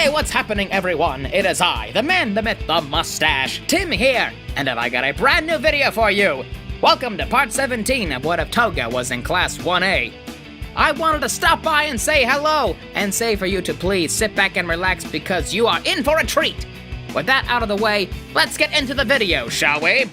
Hey, what's happening, everyone? It is I, the man, the myth, the mustache, Tim here, and I got a brand new video for you. Welcome to part 17 of What If Toga Was in Class 1A. I wanted to stop by and say hello, and say for you to please sit back and relax because you are in for a treat. With that out of the way, let's get into the video, shall we?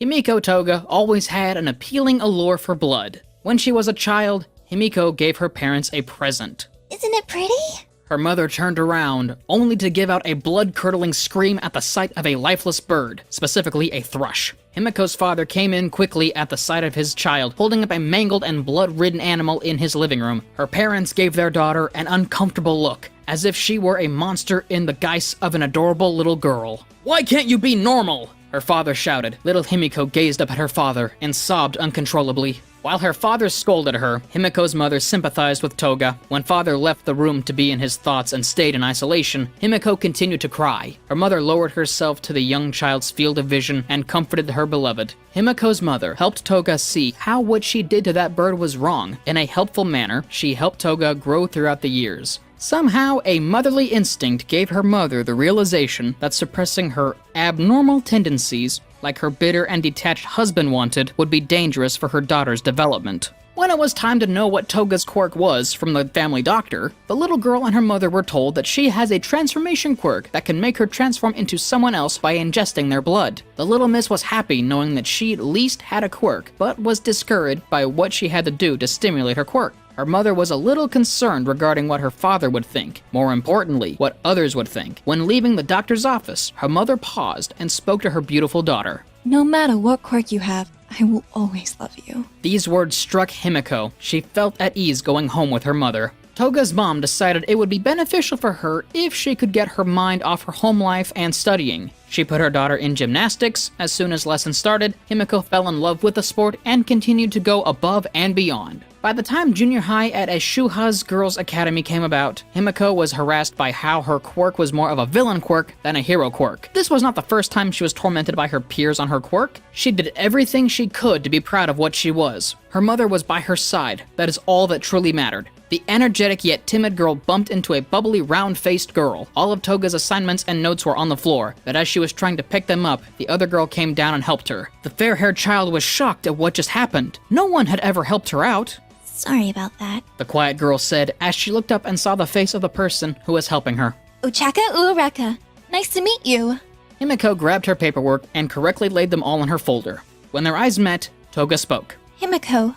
Himiko Toga always had an appealing allure for blood. When she was a child, Himiko gave her parents a present. Isn't it pretty? Her mother turned around, only to give out a blood-curdling scream at the sight of a lifeless bird, specifically a thrush. Himiko's father came in quickly at the sight of his child, holding up a mangled and blood-ridden animal in his living room. Her parents gave their daughter an uncomfortable look, as if she were a monster in the guise of an adorable little girl. "Why can't you be normal?" her father shouted. Little Himiko gazed up at her father and sobbed uncontrollably. While her father scolded her, Himiko's mother sympathized with Toga. When father left the room to be in his thoughts and stayed in isolation, Himiko continued to cry. Her mother lowered herself to the young child's field of vision and comforted her beloved. Himiko's mother helped Toga see how what she did to that bird was wrong. In a helpful manner, she helped Toga grow throughout the years. Somehow, a motherly instinct gave her mother the realization that suppressing her abnormal tendencies, like her bitter and detached husband wanted, would be dangerous for her daughter's development. When it was time to know what Toga's quirk was from the family doctor, the little girl and her mother were told that she has a transformation quirk that can make her transform into someone else by ingesting their blood. The little miss was happy knowing that she at least had a quirk, but was discouraged by what she had to do to stimulate her quirk. Her mother was a little concerned regarding what her father would think, more importantly, what others would think. When leaving the doctor's office, her mother paused and spoke to her beautiful daughter. No matter what quirk you have, I will always love you. These words struck Himiko. She felt at ease going home with her mother. Toga's mom decided it would be beneficial for her if she could get her mind off her home life and studying. She put her daughter in gymnastics. As soon as lessons started, Himiko fell in love with the sport and continued to go above and beyond. By the time junior high at a Shuha's Girls Academy came about, Himiko was harassed by how her quirk was more of a villain quirk than a hero quirk. This was not the first time she was tormented by her peers on her quirk. She did everything she could to be proud of what she was. Her mother was by her side. That is all that truly mattered. The energetic yet timid girl bumped into a bubbly, round-faced girl. All of Toga's assignments and notes were on the floor, but as she was trying to pick them up, the other girl came down and helped her. The fair-haired child was shocked at what just happened. No one had ever helped her out. Sorry about that, the quiet girl said as she looked up and saw the face of the person who was helping her. Ochaka Uraraka. Nice to meet you. Himiko grabbed her paperwork and correctly laid them all in her folder. When their eyes met, Toga spoke. Himiko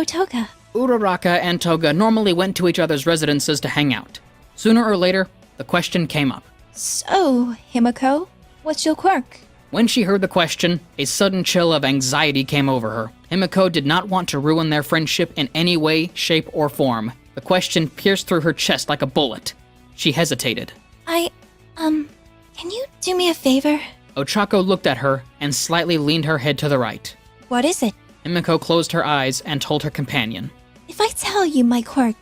Toga. Uraraka and Toga normally went to each other's residences to hang out. Sooner or later, the question came up. So, Himiko, what's your quirk? When she heard the question, a sudden chill of anxiety came over her. Himiko did not want to ruin their friendship in any way, shape, or form. The question pierced through her chest like a bullet. She hesitated. Can you do me a favor? Ochako looked at her and slightly leaned her head to the right. What is it? Himiko closed her eyes and told her companion. If I tell you my quirk,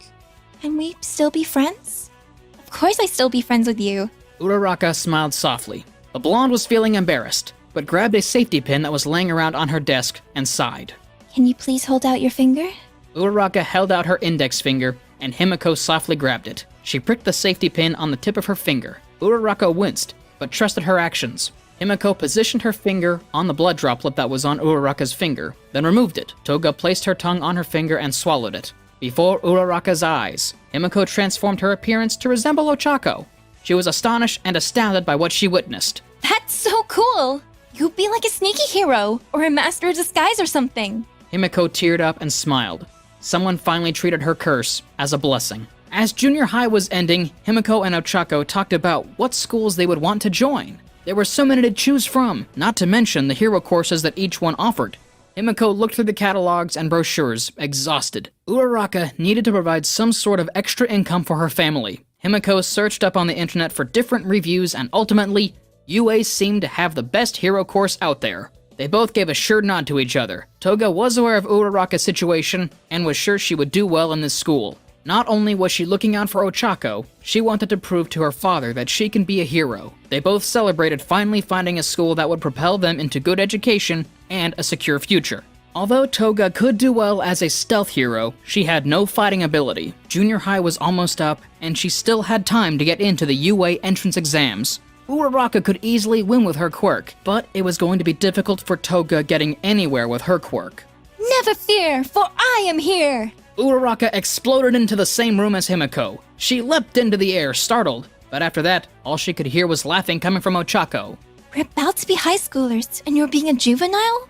can we still be friends? Of course I still be friends with you. Uraraka smiled softly. The blonde was feeling embarrassed, but grabbed a safety pin that was laying around on her desk and sighed. Can you please hold out your finger? Uraraka held out her index finger, and Himiko softly grabbed it. She pricked the safety pin on the tip of her finger. Uraraka winced, but trusted her actions. Himiko positioned her finger on the blood droplet that was on Uraraka's finger, then removed it. Toga placed her tongue on her finger and swallowed it. Before Uraraka's eyes, Himiko transformed her appearance to resemble Ochako. She was astonished and astounded by what she witnessed. That's so cool! You'd be like a sneaky hero, or a master of disguise or something. Himiko teared up and smiled. Someone finally treated her curse as a blessing. As junior high was ending, Himiko and Ochako talked about what schools they would want to join. There were so many to choose from, not to mention the hero courses that each one offered. Himiko looked through the catalogs and brochures, exhausted. Uraraka needed to provide some sort of extra income for her family. Himiko searched up on the internet for different reviews and ultimately, UA seemed to have the best hero course out there. They both gave a sure nod to each other. Toga was aware of Uraraka's situation and was sure she would do well in this school. Not only was she looking out for Ochako, she wanted to prove to her father that she can be a hero. They both celebrated finally finding a school that would propel them into good education and a secure future. Although Toga could do well as a stealth hero, she had no fighting ability. Junior high was almost up, and she still had time to get into the UA entrance exams. Uraraka could easily win with her quirk, but it was going to be difficult for Toga getting anywhere with her quirk. Never fear, for I am here! Uraraka exploded into the same room as Himiko. She leapt into the air, startled, but after that, all she could hear was laughing coming from Ochako. We're about to be high schoolers, and you're being a juvenile?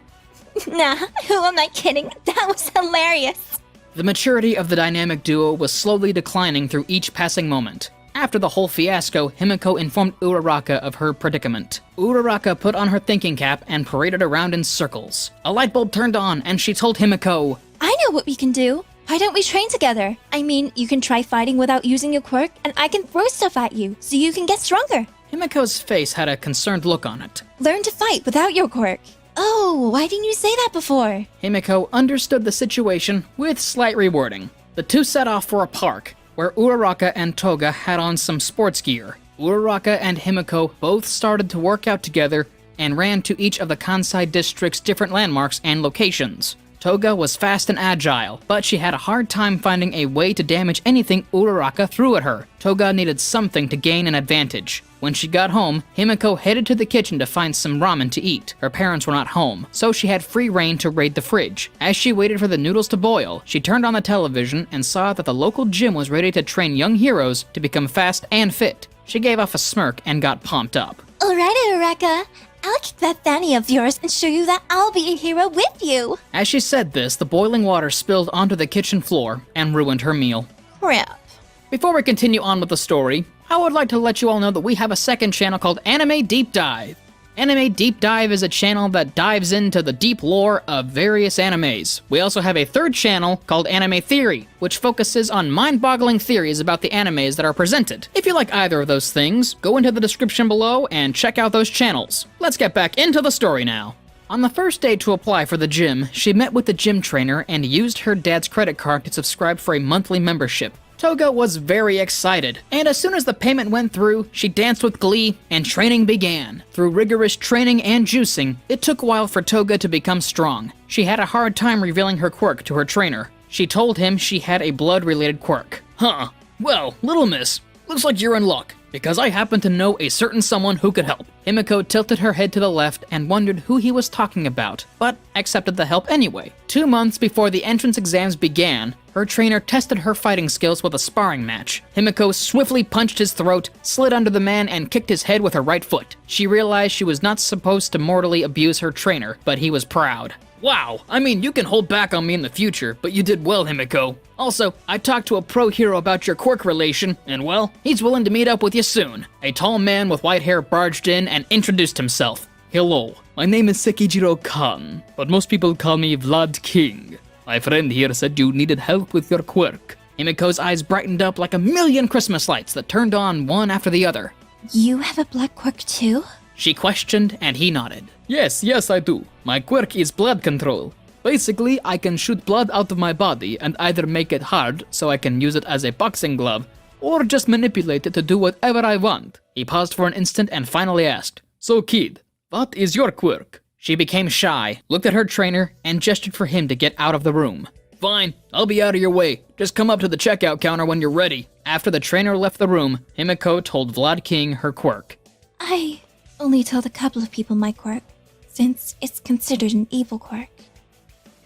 Nah, who am I kidding? That was hilarious! The maturity of the dynamic duo was slowly declining through each passing moment. After the whole fiasco, Himiko informed Uraraka of her predicament. Uraraka put on her thinking cap and paraded around in circles. A light bulb turned on, and she told Himiko, I know what we can do! Why don't we train together? I mean, you can try fighting without using your quirk, and I can throw stuff at you, so you can get stronger. Himiko's face had a concerned look on it. Learn to fight without your quirk. Oh, why didn't you say that before? Himiko understood the situation with slight rewording. The two set off for a park, where Uraraka and Toga had on some sports gear. Uraraka and Himiko both started to work out together and ran to each of the Kansai district's different landmarks and locations. Toga was fast and agile, but she had a hard time finding a way to damage anything Uraraka threw at her. Toga needed something to gain an advantage. When she got home, Himiko headed to the kitchen to find some ramen to eat. Her parents were not home, so she had free reign to raid the fridge. As she waited for the noodles to boil, she turned on the television and saw that the local gym was ready to train young heroes to become fast and fit. She gave off a smirk and got pumped up. Alright, Uraraka. I'll kick that fanny of yours and show you that I'll be a hero with you. As she said this, the boiling water spilled onto the kitchen floor and ruined her meal. Crap. Before we continue on with the story, I would like to let you all know that we have a second channel called Anime Deep Dive. Anime Deep Dive is a channel that dives into the deep lore of various animes. We also have a third channel called Anime Theory, which focuses on mind-boggling theories about the animes that are presented. If you like either of those things, go into the description below and check out those channels. Let's get back into the story now. On the first day to apply for the gym, she met with the gym trainer and used her dad's credit card to subscribe for a monthly membership. Toga was very excited, and as soon as the payment went through, she danced with glee, and training began. Through rigorous training and juicing, it took a while for Toga to become strong. She had a hard time revealing her quirk to her trainer. She told him she had a blood-related quirk. Huh. Well, little miss, looks like you're in luck, because I happen to know a certain someone who could help. Himiko tilted her head to the left and wondered who he was talking about, but accepted the help anyway. 2 months before the entrance exams began, her trainer tested her fighting skills with a sparring match. Himiko swiftly punched his throat, slid under the man, and kicked his head with her right foot. She realized she was not supposed to mortally abuse her trainer, but he was proud. Wow, I mean, you can hold back on me in the future, but you did well, Himiko. Also, I talked to a pro hero about your quirk relation, and well, he's willing to meet up with you soon. A tall man with white hair barged in and introduced himself. Hello, my name is Sekijiro Kan, but most people call me Vlad King. My friend here said you needed help with your quirk. Himiko's eyes brightened up like a million Christmas lights that turned on one after the other. You have a blood quirk too? She questioned, and he nodded. Yes, I do. My quirk is blood control. Basically, I can shoot blood out of my body and either make it hard so I can use it as a boxing glove, or just manipulate it to do whatever I want. He paused for an instant and finally asked, So kid, what is your quirk? She became shy, looked at her trainer, and gestured for him to get out of the room. Fine, I'll be out of your way. Just come up to the checkout counter when you're ready. After the trainer left the room, Himiko told Vlad King her quirk. I only told a couple of people my quirk, since it's considered an evil quirk.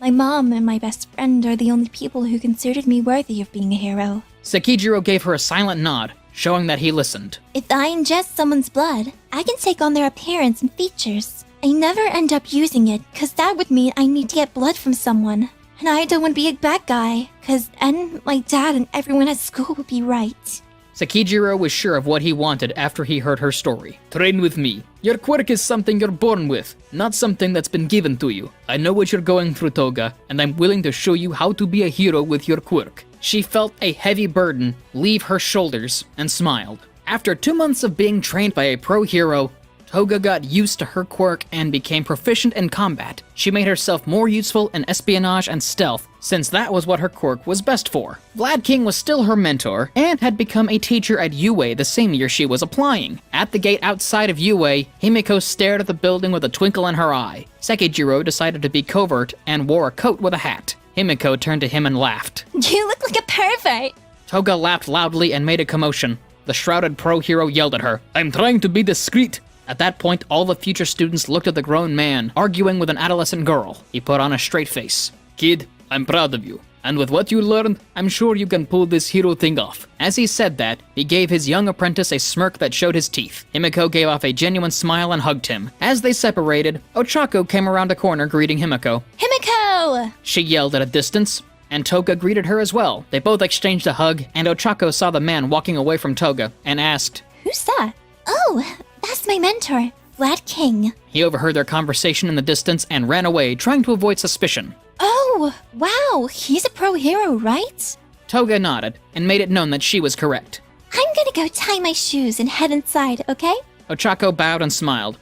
My mom and my best friend are the only people who considered me worthy of being a hero. Sekijiro gave her a silent nod, showing that he listened. If I ingest someone's blood, I can take on their appearance and features. I never end up using it, cause that would mean I need to get blood from someone. And I don't want to be a bad guy, cause then my dad and everyone at school would be right. Sekijiro was sure of what he wanted after he heard her story. Train with me. Your quirk is something you're born with, not something that's been given to you. I know what you're going through, Toga, and I'm willing to show you how to be a hero with your quirk. She felt a heavy burden leave her shoulders and smiled. After 2 months of being trained by a pro hero, Toga got used to her quirk and became proficient in combat. She made herself more useful in espionage and stealth, since that was what her quirk was best for. Vlad King was still her mentor, and had become a teacher at UA the same year she was applying. At the gate outside of UA, Himiko stared at the building with a twinkle in her eye. Sekijiro decided to be covert and wore a coat with a hat. Himiko turned to him and laughed. You look like a pervert. Toga laughed loudly and made a commotion. The shrouded pro-hero yelled at her, "I'm trying to be discreet." At that point, all the future students looked at the grown man, arguing with an adolescent girl. He put on a straight face. "Kid, I'm proud of you. And with what you learned, I'm sure you can pull this hero thing off." As he said that, he gave his young apprentice a smirk that showed his teeth. Himiko gave off a genuine smile and hugged him. As they separated, Ochako came around a corner greeting Himiko. Himiko! She yelled at a distance, and Toga greeted her as well. They both exchanged a hug, and Ochako saw the man walking away from Toga and asked, Who's that? Oh, that's my mentor, Vlad King. He overheard their conversation in the distance and ran away, trying to avoid suspicion. Oh, wow, he's a pro hero, right? Toga nodded and made it known that she was correct. I'm gonna go tie my shoes and head inside, okay? Ochako bowed and smiled.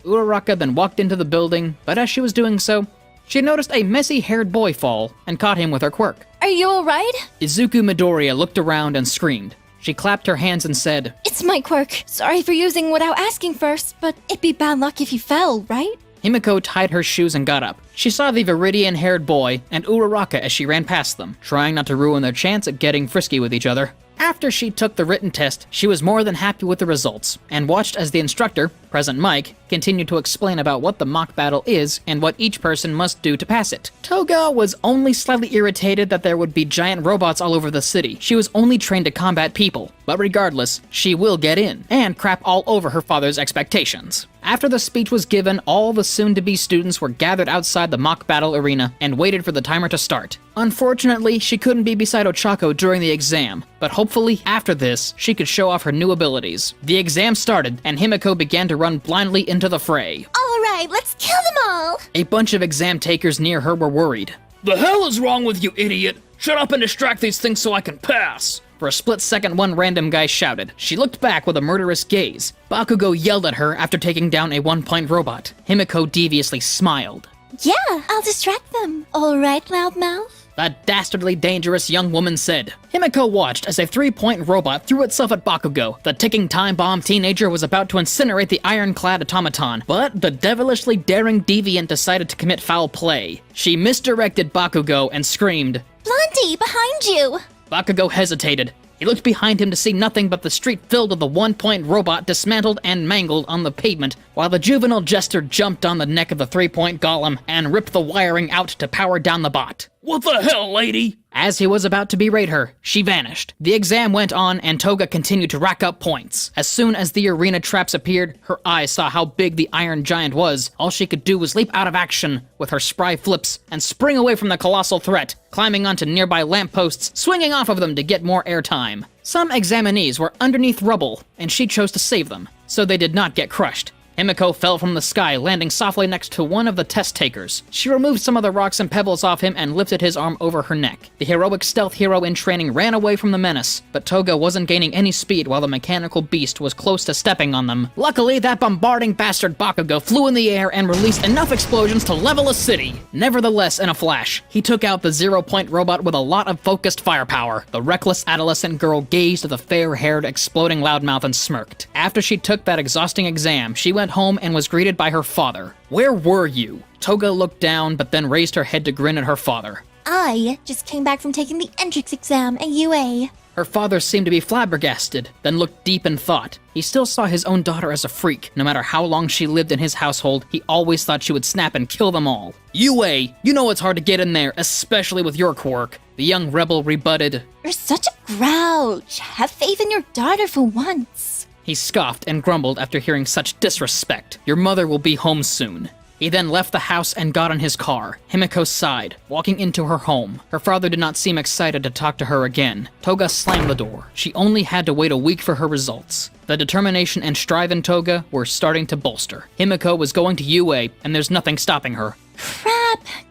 Uraraka then walked into the building, but as she was doing so, she noticed a messy-haired boy fall and caught him with her quirk. Are you alright? Izuku Midoriya looked around and screamed. She clapped her hands and said, It's my quirk. Sorry for using without asking first, but it'd be bad luck if you fell, right? Himiko tied her shoes and got up. She saw the Viridian-haired boy and Uraraka as she ran past them, trying not to ruin their chance at getting frisky with each other. After she took the written test, she was more than happy with the results, and watched as the instructor, Present Mike, continued to explain about what the mock battle is and what each person must do to pass it. Toga was only slightly irritated that there would be giant robots all over the city. She was only trained to combat people, but regardless, she will get in, and crap all over her father's expectations. After the speech was given, all the soon-to-be students were gathered outside the mock battle arena and waited for the timer to start. Unfortunately, she couldn't be beside Ochako during the exam, but hopefully after this, she could show off her new abilities. The exam started, and Himiko began to run blindly into the fray. Alright, let's kill them all! A bunch of exam takers near her were worried. "The hell is wrong with you, idiot? Shut up and distract these things so I can pass!" For a split second, one random guy shouted. She looked back with a murderous gaze. Bakugo yelled at her after taking down a one-point robot. Himiko deviously smiled. Yeah, I'll distract them. Alright, loudmouth? That dastardly dangerous young woman said. Himiko watched as a 3-point robot threw itself at Bakugo. The ticking time bomb teenager was about to incinerate the ironclad automaton, but the devilishly daring deviant decided to commit foul play. She misdirected Bakugo and screamed, Blondie, behind you! Bakugo hesitated. He looked behind him to see nothing but the street filled with the one-point robot dismantled and mangled on the pavement, while the juvenile jester jumped on the neck of the 3-point golem and ripped the wiring out to power down the bot. "What the hell, lady?" As he was about to berate her, she vanished. The exam went on, and Toga continued to rack up points. As soon as the arena traps appeared, her eyes saw how big the Iron Giant was. All she could do was leap out of action with her spry flips and spring away from the colossal threat, climbing onto nearby lampposts, swinging off of them to get more airtime. Some examinees were underneath rubble, and she chose to save them, so they did not get crushed. Himiko fell from the sky, landing softly next to one of the test takers. She removed some of the rocks and pebbles off him and lifted his arm over her neck. The heroic stealth hero in training ran away from the menace, but Toga wasn't gaining any speed while the mechanical beast was close to stepping on them. Luckily, that bombarding bastard Bakugo flew in the air and released enough explosions to level a city. Nevertheless, in a flash, he took out the 0-point robot with a lot of focused firepower. The reckless adolescent girl gazed at the fair-haired, exploding loudmouth and smirked. After she took that exhausting exam, she went home and was greeted by her father. "Where were you?" Toga looked down, but then raised her head to grin at her father. I just came back from taking the entrance exam at UA. Her father seemed to be flabbergasted, then looked deep in thought. He still saw his own daughter as a freak. No matter how long she lived in his household, he always thought she would snap and kill them all. "UA, you know it's hard to get in there, especially with your quirk." The young rebel rebutted. You're such a grouch. Have faith in your daughter for once. He scoffed and grumbled after hearing such disrespect. "Your mother will be home soon." He then left the house and got in his car. Himiko sighed, walking into her home. Her father did not seem excited to talk to her again. Toga slammed the door. She only had to wait a week for her results. The determination and strive in Toga were starting to bolster. Himiko was going to UA, and there's nothing stopping her.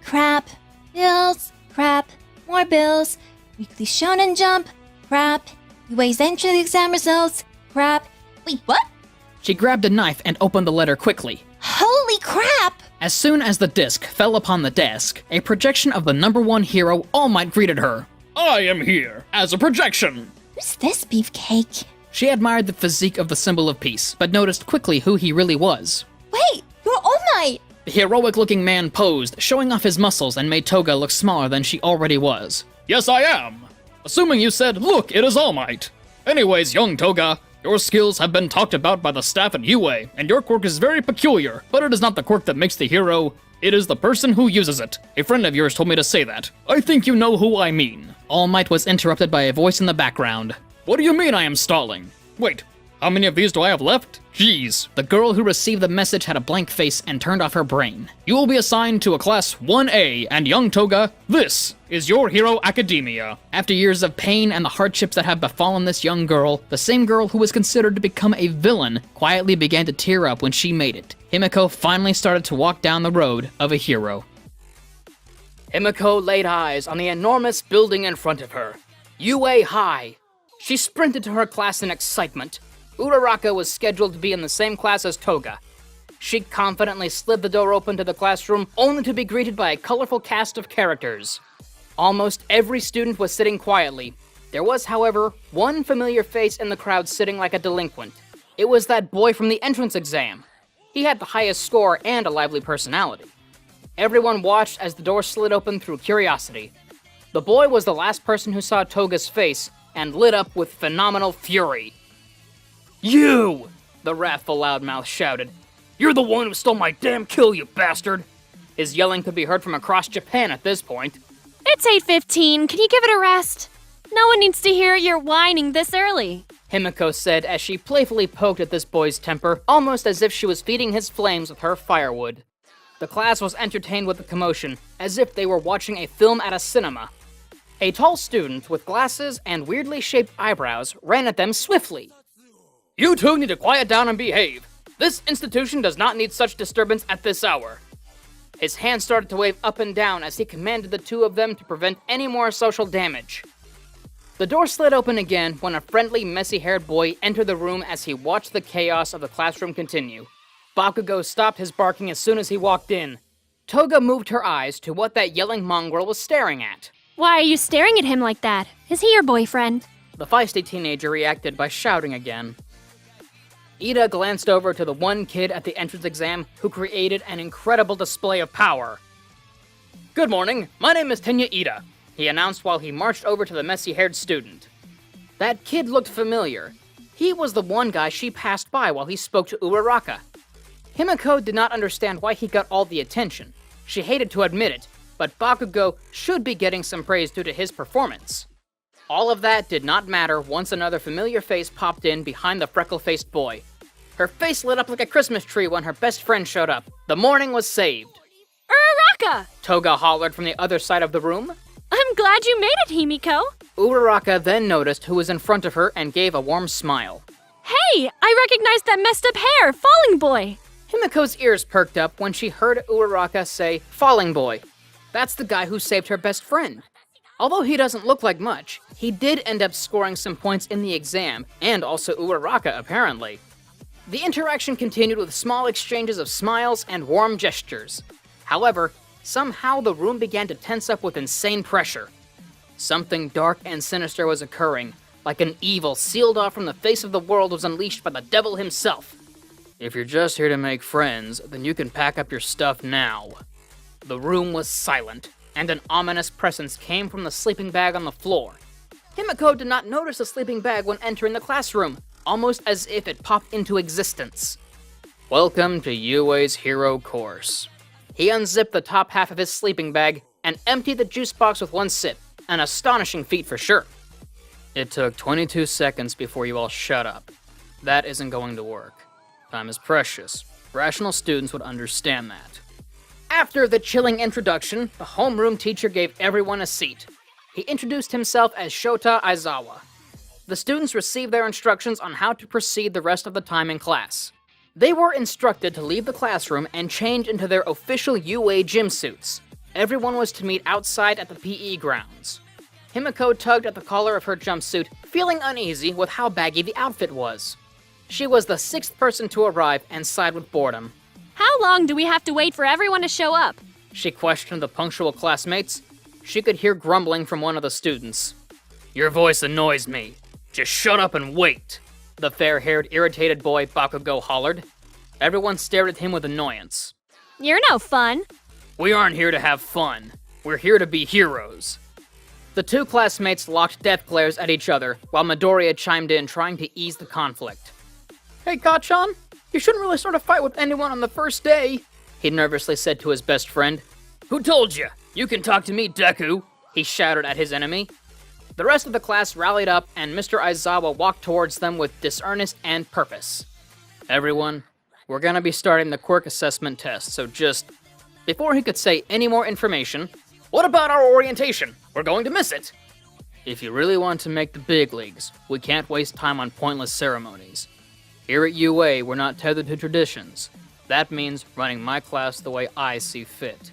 Crap, bills, crap, more bills, weekly shonen jump, crap, UA's entry exam results, crap. Wait, what? She grabbed a knife and opened the letter quickly. Holy crap! As soon as the disc fell upon the desk, a projection of the #1 hero, All Might, greeted her. I am here, as a projection! Who's this beefcake? She admired the physique of the symbol of peace, but noticed quickly who he really was. Wait, you're All Might! The heroic-looking man posed, showing off his muscles and made Toga look smaller than she already was. Yes, I am! Assuming you said, look, it is All Might. Anyways, young Toga, your skills have been talked about by the staff at UA, and your quirk is very peculiar, but it is not the quirk that makes the hero, it is the person who uses it. A friend of yours told me to say that. I think you know who I mean. All Might was interrupted by a voice in the background. What do you mean I am stalling? Wait, how many of these do I have left? Jeez. The girl who received the message had a blank face and turned off her brain. You will be assigned to a class 1A, and young Toga, this is your Hero Academia. After years of pain and the hardships that have befallen this young girl, the same girl who was considered to become a villain quietly began to tear up when she made it. Himiko finally started to walk down the road of a hero. Himiko laid eyes on the enormous building in front of her. UA High. She sprinted to her class in excitement. Uraraka was scheduled to be in the same class as Toga. She confidently slid the door open to the classroom, only to be greeted by a colorful cast of characters. Almost every student was sitting quietly. There was, however, one familiar face in the crowd sitting like a delinquent. It was that boy from the entrance exam. He had the highest score and a lively personality. Everyone watched as the door slid open through curiosity. The boy was the last person who saw Toga's face, and lit up with phenomenal fury. You! The wrathful loudmouth shouted. You're the one who stole my damn kill, you bastard! His yelling could be heard from across Japan at this point. It's 8:15. Can you give it a rest? No one needs to hear your whining this early. Himiko said as she playfully poked at this boy's temper, almost as if she was feeding his flames with her firewood. The class was entertained with the commotion, as if they were watching a film at a cinema. A tall student with glasses and weirdly shaped eyebrows ran at them swiftly. You two need to quiet down and behave. This institution does not need such disturbance at this hour. His hand started to wave up and down as he commanded the two of them to prevent any more social damage. The door slid open again when a friendly, messy-haired boy entered the room as he watched the chaos of the classroom continue. Bakugo stopped his barking as soon as he walked in. Toga moved her eyes to what that yelling mongrel was staring at. Why are you staring at him like that? Is he your boyfriend? The feisty teenager reacted by shouting again. Ida glanced over to the one kid at the entrance exam who created an incredible display of power. Good morning, my name is Tenya Ida, he announced while he marched over to the messy-haired student. That kid looked familiar. He was the one guy she passed by while he spoke to Uraraka. Himiko did not understand why he got all the attention. She hated to admit it, but Bakugo should be getting some praise due to his performance. All of that did not matter once another familiar face popped in behind the freckle-faced boy. Her face lit up like a Christmas tree when her best friend showed up. The morning was saved. Uraraka! Toga hollered from the other side of the room. I'm glad you made it, Himiko. Uraraka then noticed who was in front of her and gave a warm smile. Hey, I recognized that messed up hair, Falling Boy. Himiko's ears perked up when she heard Uraraka say, Falling Boy. That's the guy who saved her best friend. Although he doesn't look like much, he did end up scoring some points in the exam, and also Uraraka, apparently. The interaction continued with small exchanges of smiles and warm gestures. However, somehow the room began to tense up with insane pressure. Something dark and sinister was occurring, like an evil sealed off from the face of the world was unleashed by the devil himself. If you're just here to make friends, then you can pack up your stuff now. The room was silent, and an ominous presence came from the sleeping bag on the floor. Himiko did not notice the sleeping bag when entering the classroom, almost as if it popped into existence. Welcome to UA's Hero Course. He unzipped the top half of his sleeping bag and emptied the juice box with one sip, an astonishing feat for sure. It took 22 seconds before you all shut up. That isn't going to work. Time is precious. Rational students would understand that. After the chilling introduction, the homeroom teacher gave everyone a seat. He introduced himself as Shota Aizawa. The students received their instructions on how to proceed the rest of the time in class. They were instructed to leave the classroom and change into their official UA gym suits. Everyone was to meet outside at the PE grounds. Himiko tugged at the collar of her jumpsuit, feeling uneasy with how baggy the outfit was. She was the 6th person to arrive and sighed with boredom. How long do we have to wait for everyone to show up? She questioned the punctual classmates. She could hear grumbling from one of the students. Your voice annoys me. Just shut up and wait, the fair-haired, irritated boy Bakugo hollered. Everyone stared at him with annoyance. You're no fun. We aren't here to have fun. We're here to be heroes. The two classmates locked death glares at each other, while Midoriya chimed in, trying to ease the conflict. Hey, Kacchan, you shouldn't really start a fight with anyone on the first day, he nervously said to his best friend. Who told you? You can talk to me, Deku, he shouted at his enemy. The rest of the class rallied up, and Mr. Aizawa walked towards them with disearnest and purpose. Everyone, we're gonna be starting the quirk assessment test, so just... Before he could say any more information, what about our orientation? We're going to miss it. If you really want to make the big leagues, we can't waste time on pointless ceremonies. Here at UA, we're not tethered to traditions. That means running my class the way I see fit.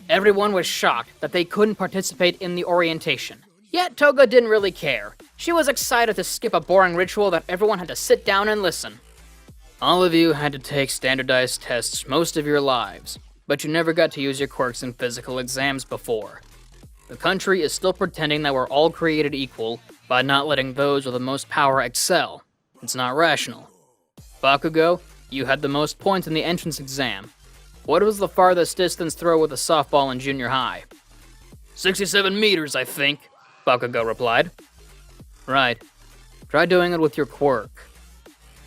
Everyone was shocked that they couldn't participate in the orientation. Yet Toga didn't really care. She was excited to skip a boring ritual that everyone had to sit down and listen. All of you had to take standardized tests most of your lives, but you never got to use your quirks in physical exams before. The country is still pretending that we're all created equal by not letting those with the most power excel. It's not rational. Bakugo, you had the most points in the entrance exam. What was the farthest distance throw with a softball in junior high? 67 meters, I think, Bakugo replied. Right. Try doing it with your quirk.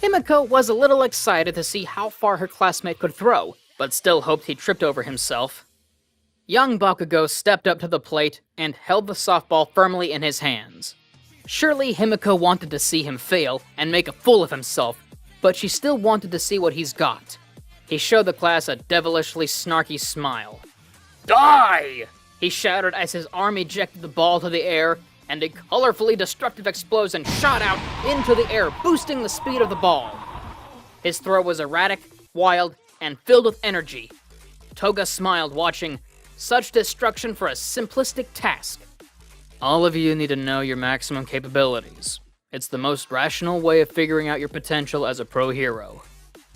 Himiko was a little excited to see how far her classmate could throw, but still hoped he tripped over himself. Young Bakugo stepped up to the plate and held the softball firmly in his hands. Surely Himiko wanted to see him fail and make a fool of himself, but she still wanted to see what he's got. He showed the class a devilishly snarky smile. Die! He shouted as his arm ejected the ball to the air, and a colorfully destructive explosion shot out into the air, boosting the speed of the ball. His throw was erratic, wild, and filled with energy. Toga smiled, watching such destruction for a simplistic task. All of you need to know your maximum capabilities. It's the most rational way of figuring out your potential as a pro hero.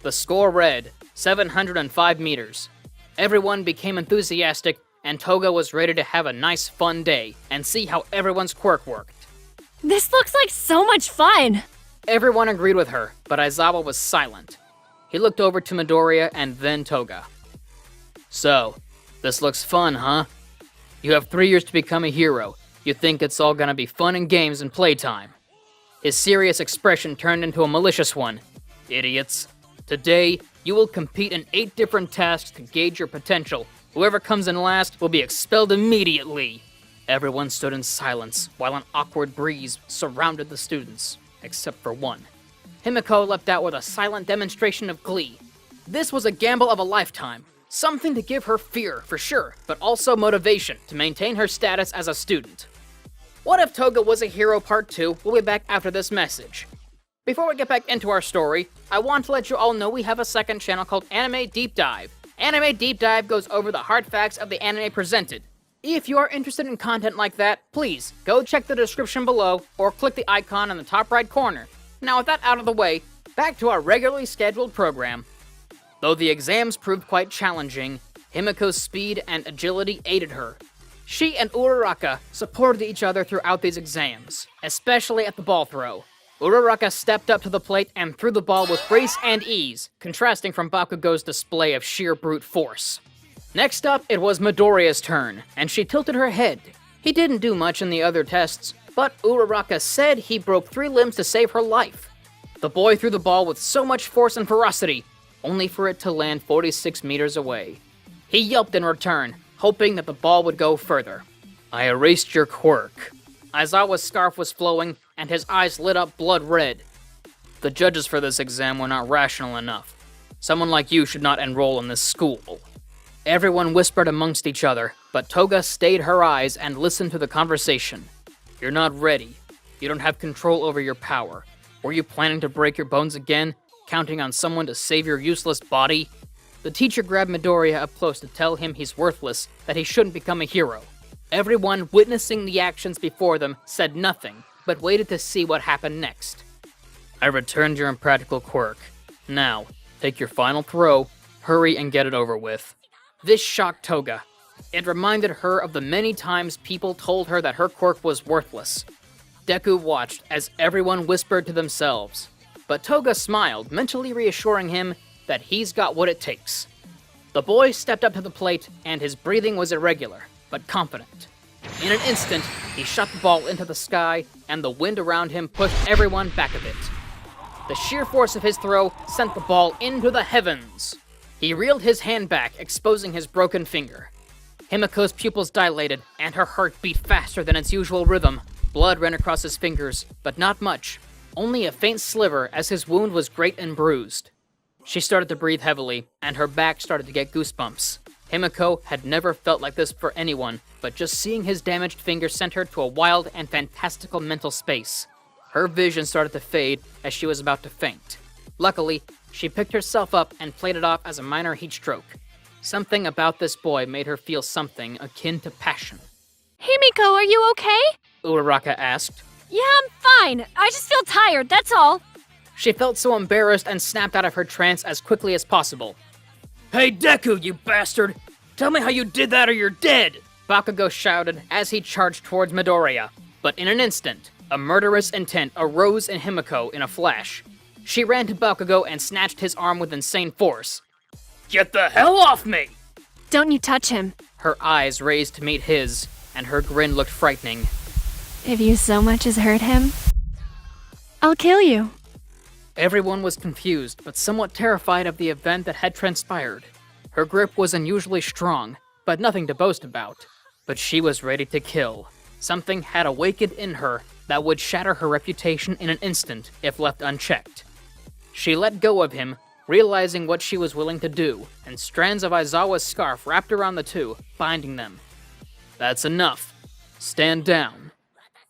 The score read 705 meters. Everyone became enthusiastic, and Toga was ready to have a nice fun day and see how everyone's quirk worked. This looks like so much fun! Everyone agreed with her, but Aizawa was silent. He looked over to Midoriya and then Toga. So, this looks fun, huh? You have 3 years to become a hero. You think it's all gonna be fun and games and playtime. His serious expression turned into a malicious one. Idiots. Today, you will compete in 8 different tasks to gauge your potential. Whoever comes in last will be expelled immediately. Everyone stood in silence while an awkward breeze surrounded the students, except for one. Himiko leapt out with a silent demonstration of glee. This was a gamble of a lifetime. Something to give her fear, for sure, but also motivation to maintain her status as a student. What If Toga Was a Hero Part 2 will be back after this message. Before we get back into our story, I want to let you all know we have a second channel called Anime Deep Dive. Anime Deep Dive goes over the hard facts of the anime presented. If you are interested in content like that, please go check the description below or click the icon in the top right corner. Now with that out of the way, back to our regularly scheduled program. Though the exams proved quite challenging, Himiko's speed and agility aided her. She and Uraraka supported each other throughout these exams, especially at the ball throw. Uraraka stepped up to the plate and threw the ball with grace and ease, contrasting from Bakugo's display of sheer brute force. Next up, it was Midoriya's turn, and she tilted her head. He didn't do much in the other tests, but Uraraka said he broke 3 limbs to save her life. The boy threw the ball with so much force and ferocity, only for it to land 46 meters away. He yelped in return, hoping that the ball would go further. I erased your quirk. Aizawa's scarf was flowing, and his eyes lit up blood red. The judges for this exam were not rational enough. Someone like you should not enroll in this school. Everyone whispered amongst each other, but Toga stayed her eyes and listened to the conversation. You're not ready. You don't have control over your power. Were you planning to break your bones again, counting on someone to save your useless body? The teacher grabbed Midoriya up close to tell him he's worthless, that he shouldn't become a hero. Everyone witnessing the actions before them said nothing, but waited to see what happened next. I returned your impractical quirk. Now, take your final throw, hurry and get it over with. This shocked Toga. It reminded her of the many times people told her that her quirk was worthless. Deku watched as everyone whispered to themselves, but Toga smiled, mentally reassuring him that he's got what it takes. The boy stepped up to the plate, and his breathing was irregular, but confident. In an instant, he shot the ball into the sky, and the wind around him pushed everyone back a bit. The sheer force of his throw sent the ball into the heavens. He reeled his hand back, exposing his broken finger. Himiko's pupils dilated, and her heart beat faster than its usual rhythm. Blood ran across his fingers, but not much. Only a faint sliver, as his wound was great and bruised. She started to breathe heavily, and her back started to get goosebumps. Himiko had never felt like this for anyone, but just seeing his damaged finger sent her to a wild and fantastical mental space. Her vision started to fade as she was about to faint. Luckily, she picked herself up and played it off as a minor heat stroke. Something about this boy made her feel something akin to passion. Himiko, are you okay? Uraraka asked. Yeah, I'm fine. I just feel tired, that's all. She felt so embarrassed and snapped out of her trance as quickly as possible. Hey Deku, you bastard! Tell me how you did that or you're dead! Bakugo shouted as he charged towards Midoriya. But in an instant, a murderous intent arose in Himiko in a flash. She ran to Bakugo and snatched his arm with insane force. Get the hell off me! Don't you touch him. Her eyes raised to meet his, and her grin looked frightening. If you so much as hurt him, I'll kill you. Everyone was confused, but somewhat terrified of the event that had transpired. Her grip was unusually strong, but nothing to boast about. But she was ready to kill. Something had awakened in her that would shatter her reputation in an instant if left unchecked. She let go of him, realizing what she was willing to do, and strands of Aizawa's scarf wrapped around the two, binding them. That's enough. Stand down.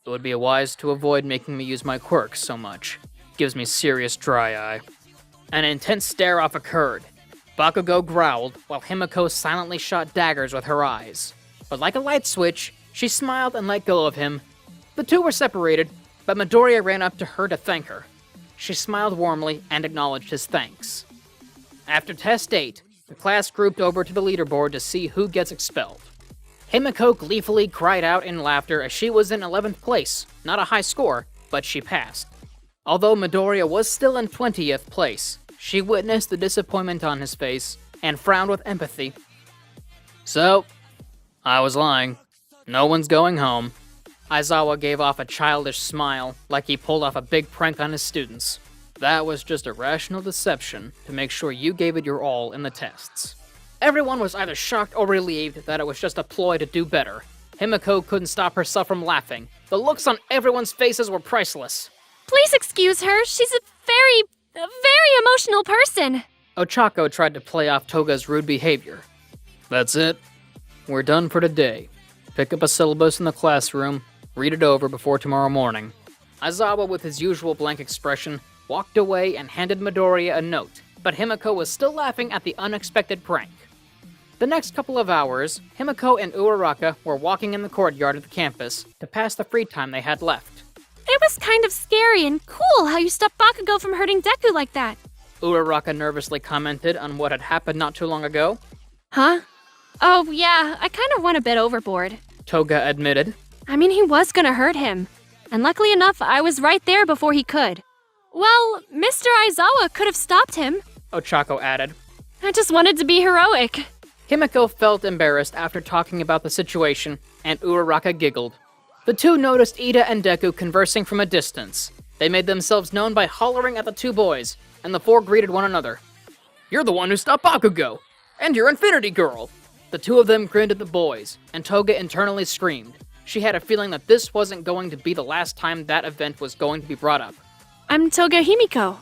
It would be wise to avoid making me use my quirk so much. Gives me serious dry eye. An intense stare-off occurred. Bakugo growled, while Himiko silently shot daggers with her eyes. But like a light switch, she smiled and let go of him. The two were separated, but Midoriya ran up to her to thank her. She smiled warmly and acknowledged his thanks. After Test 8, the class grouped over to the leaderboard to see who gets expelled. Himiko gleefully cried out in laughter as she was in 11th place, not a high score, but she passed. Although Midoriya was still in 20th place, she witnessed the disappointment on his face and frowned with empathy. So, I was lying. No one's going home. Aizawa gave off a childish smile, like he pulled off a big prank on his students. That was just a rational deception to make sure you gave it your all in the tests. Everyone was either shocked or relieved that it was just a ploy to do better. Himiko couldn't stop herself from laughing. The looks on everyone's faces were priceless. Please excuse her. She's a very emotional person. Ochako tried to play off Toga's rude behavior. That's it. We're done for today. Pick up a syllabus in the classroom, read it over before tomorrow morning. Aizawa, with his usual blank expression, walked away and handed Midoriya a note, but Himiko was still laughing at the unexpected prank. The next couple of hours, Himiko and Uraraka were walking in the courtyard of the campus to pass the free time they had left. It was kind of scary and cool how you stopped Bakugo from hurting Deku like that. Uraraka nervously commented on what had happened not too long ago. Huh? Oh, yeah, I kind of went a bit overboard. Toga admitted. I mean, he was gonna hurt him. And luckily enough, I was right there before he could. Well, Mr. Aizawa could have stopped him. Ochako added. I just wanted to be heroic. Himiko felt embarrassed after talking about the situation, and Uraraka giggled. The two noticed Ida and Deku conversing from a distance. They made themselves known by hollering at the two boys, and the four greeted one another. You're the one who stopped Bakugo! And you're Infinity Girl! The two of them grinned at the boys, and Toga internally screamed. She had a feeling that this wasn't going to be the last time that event was going to be brought up. I'm Toga Himiko.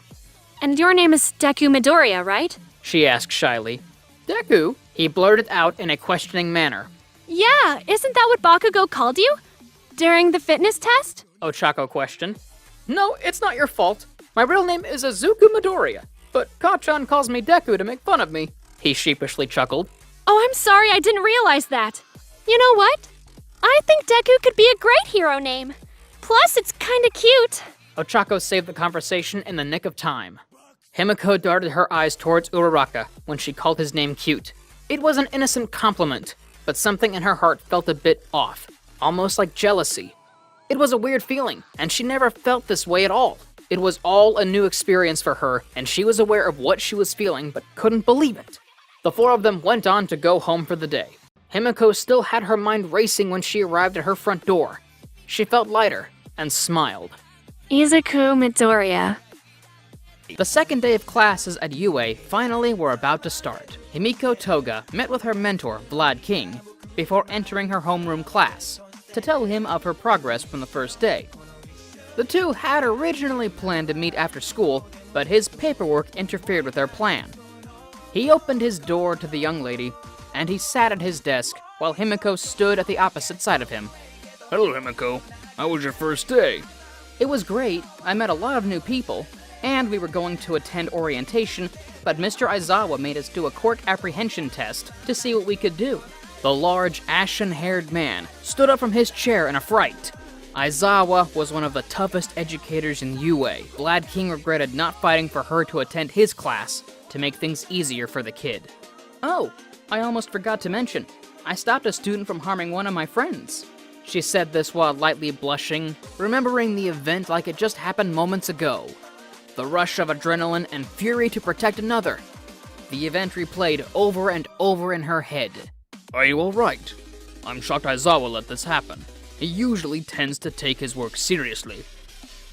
And your name is Deku Midoriya, right? She asked shyly. Deku? He blurted out in a questioning manner. Yeah, isn't that what Bakugo called you? During the fitness test? Ochako questioned. No, it's not your fault. My real name is Izuku Midoriya, but Kachan calls me Deku to make fun of me. He sheepishly chuckled. Oh, I'm sorry, I didn't realize that. You know what? I think Deku could be a great hero name. Plus, it's kinda cute. Ochako saved the conversation in the nick of time. Himiko darted her eyes towards Uraraka when she called his name cute. It was an innocent compliment, but something in her heart felt a bit off, almost like jealousy. It was a weird feeling, and she never felt this way at all. It was all a new experience for her, and she was aware of what she was feeling, but couldn't believe it. The four of them went on to go home for the day. Himiko still had her mind racing when she arrived at her front door. She felt lighter, and smiled. Izuku Midoriya. The second day of classes at UA finally were about to start. Himiko Toga met with her mentor, Vlad King, before entering her homeroom class, to tell him of her progress from the first day. The two had originally planned to meet after school, but his paperwork interfered with their plan. He opened his door to the young lady, and he sat at his desk while Himiko stood at the opposite side of him. Hello, Himiko. How was your first day? It was great. I met a lot of new people, and we were going to attend orientation, but Mr. Aizawa made us do a quirk apprehension test to see what we could do. The large, ashen-haired man stood up from his chair in a fright. Aizawa was one of the toughest educators in UA. Vlad King regretted not fighting for her to attend his class to make things easier for the kid. Oh, I almost forgot to mention, I stopped a student from harming one of my friends. She said this while lightly blushing, remembering the event like it just happened moments ago. The rush of adrenaline and fury to protect another. The event replayed over and over in her head. Are you alright? I'm shocked Aizawa let this happen. He usually tends to take his work seriously.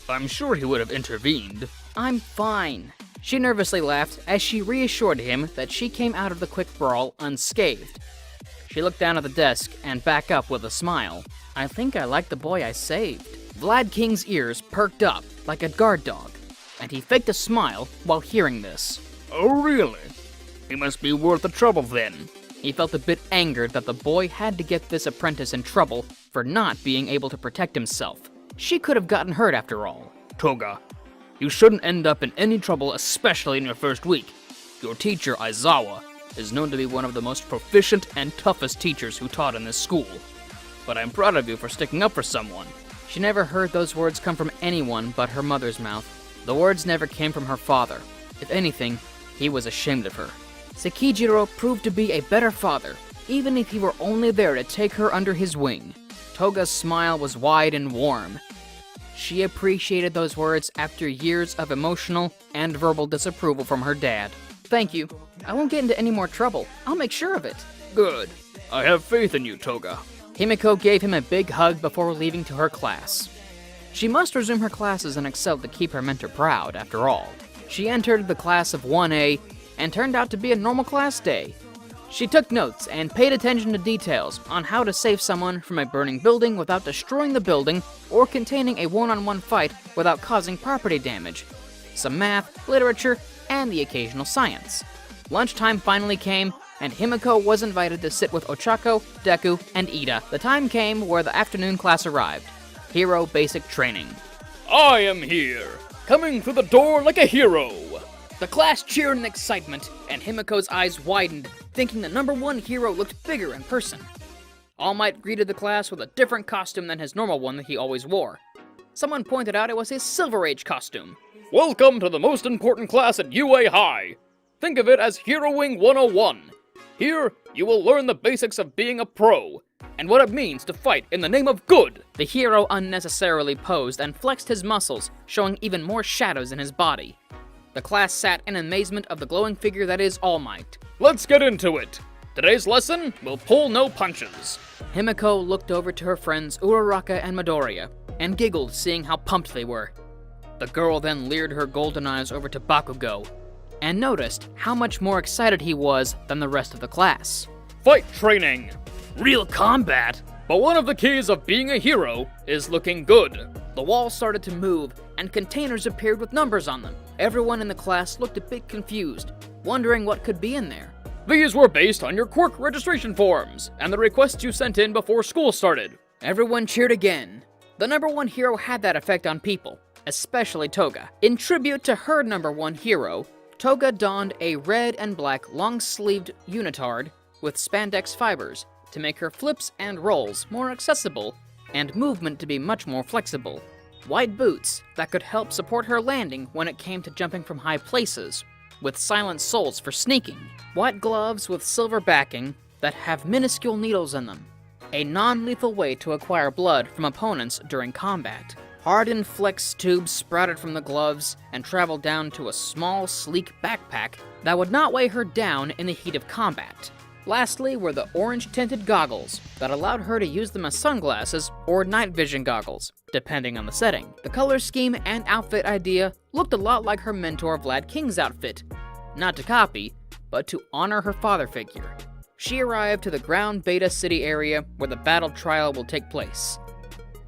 I'm sure he would have intervened. I'm fine. She nervously laughed as she reassured him that she came out of the quick brawl unscathed. She looked down at the desk and back up with a smile. I think I like the boy I saved. Vlad King's ears perked up like a guard dog, and he faked a smile while hearing this. Oh, really? He must be worth the trouble then. He felt a bit angered that the boy had to get this apprentice in trouble for not being able to protect himself. She could have gotten hurt after all. Toga, you shouldn't end up in any trouble, especially in your first week. Your teacher, Aizawa, is known to be one of the most proficient and toughest teachers who taught in this school. But I'm proud of you for sticking up for someone. She never heard those words come from anyone but her mother's mouth. The words never came from her father. If anything, he was ashamed of her. Sekijiro proved to be a better father, even if he were only there to take her under his wing. Toga's smile was wide and warm. She appreciated those words after years of emotional and verbal disapproval from her dad. Thank you. I won't get into any more trouble. I'll make sure of it. Good. I have faith in you, Toga. Himiko gave him a big hug before leaving to her class. She must resume her classes and excel to keep her mentor proud, after all. She entered the class of 1A and turned out to be a normal class day. She took notes and paid attention to details on how to save someone from a burning building without destroying the building or containing a one-on-one fight without causing property damage. Some math, literature, and the occasional science. Lunchtime finally came, and Himiko was invited to sit with Ochako, Deku, and Ida. The time came where the afternoon class arrived. Hero Basic Training. I am here, coming through the door like a hero. The class cheered in excitement, and Himiko's eyes widened, thinking the number one hero looked bigger in person. All Might greeted the class with a different costume than his normal one that he always wore. Someone pointed out it was his Silver Age costume. Welcome to the most important class at UA High. Think of it as Heroing 101. Here, you will learn the basics of being a pro, and what it means to fight in the name of good. The hero unnecessarily posed and flexed his muscles, showing even more shadows in his body. The class sat in amazement of the glowing figure that is All Might. Let's get into it. Today's lesson will pull no punches. Himiko looked over to her friends Uraraka and Midoriya, and giggled seeing how pumped they were. The girl then leered her golden eyes over to Bakugo, and noticed how much more excited he was than the rest of the class. Fight training. Real combat. But one of the keys of being a hero is looking good. The walls started to move, and containers appeared with numbers on them. Everyone in the class looked a bit confused, wondering what could be in there. These were based on your quirk registration forms, and the requests you sent in before school started. Everyone cheered again. The number one hero had that effect on people, especially Toga. In tribute to her number one hero, Toga donned a red and black long-sleeved unitard with spandex fibers to make her flips and rolls more accessible and movement to be much more flexible. white boots that could help support her landing when it came to jumping from high places, with silent soles for sneaking, white gloves with silver backing that have minuscule needles in them, a non-lethal way to acquire blood from opponents during combat. Hardened flex tubes sprouted from the gloves and traveled down to a small, sleek backpack that would not weigh her down in the heat of combat. Lastly were the orange-tinted goggles that allowed her to use them as sunglasses or night vision goggles, depending on the setting. The color scheme and outfit idea looked a lot like her mentor Vlad King's outfit. Not to copy, but to honor her father figure. She arrived to the Ground Beta City area where the battle trial will take place.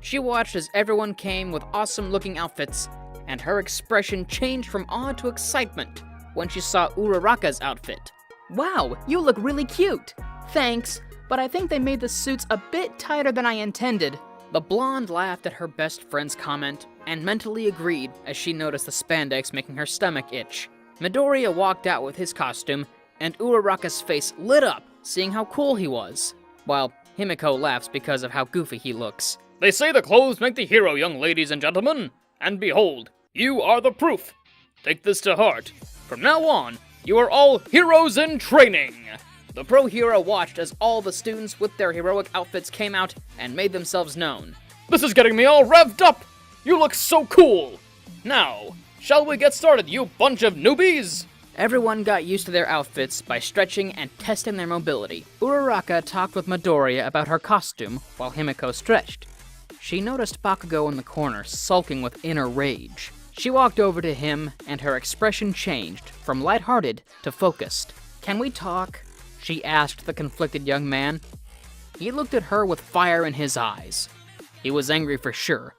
She watched as everyone came with awesome-looking outfits, and her expression changed from awe to excitement when she saw Uraraka's outfit. Wow, you look really cute! Thanks, but I think they made the suits a bit tighter than I intended. The blonde laughed at her best friend's comment, and mentally agreed as she noticed the spandex making her stomach itch. Midoriya walked out with his costume, and Uraraka's face lit up, seeing how cool he was, while Himiko laughs because of how goofy he looks. They say the clothes make the hero, young ladies and gentlemen, and behold, you are the proof. Take this to heart. From now on, you are all heroes in training! The pro hero watched as all the students with their heroic outfits came out and made themselves known. This is getting me all revved up! You look so cool! Now, shall we get started, you bunch of newbies? Everyone got used to their outfits by stretching and testing their mobility. Uraraka talked with Midoriya about her costume while Himiko stretched. She noticed Bakugo in the corner, sulking with inner rage. She walked over to him, and her expression changed from lighthearted to focused. "Can we talk?" she asked the conflicted young man. He looked at her with fire in his eyes. He was angry for sure,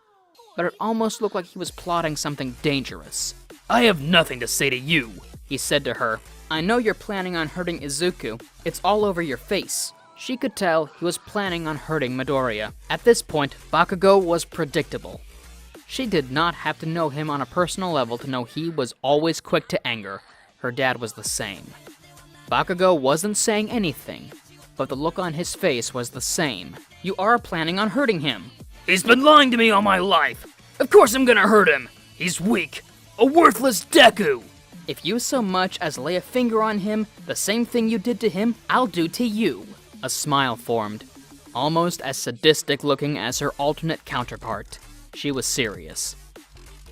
but it almost looked like he was plotting something dangerous. I have nothing to say to you, he said to her. "I know you're planning on hurting Izuku. It's all over your face." She could tell he was planning on hurting Midoriya. At this point, Bakugo was predictable. She did not have to know him on a personal level to know he was always quick to anger. Her dad was the same. Bakugo wasn't saying anything, but the look on his face was the same. "You are planning on hurting him." He's been lying to me all my life. Of course I'm gonna hurt him. He's weak. A worthless deku. "If you so much as lay a finger on him, the same thing you did to him, I'll do to you." A smile formed, almost as sadistic looking as her alternate counterpart. She was serious.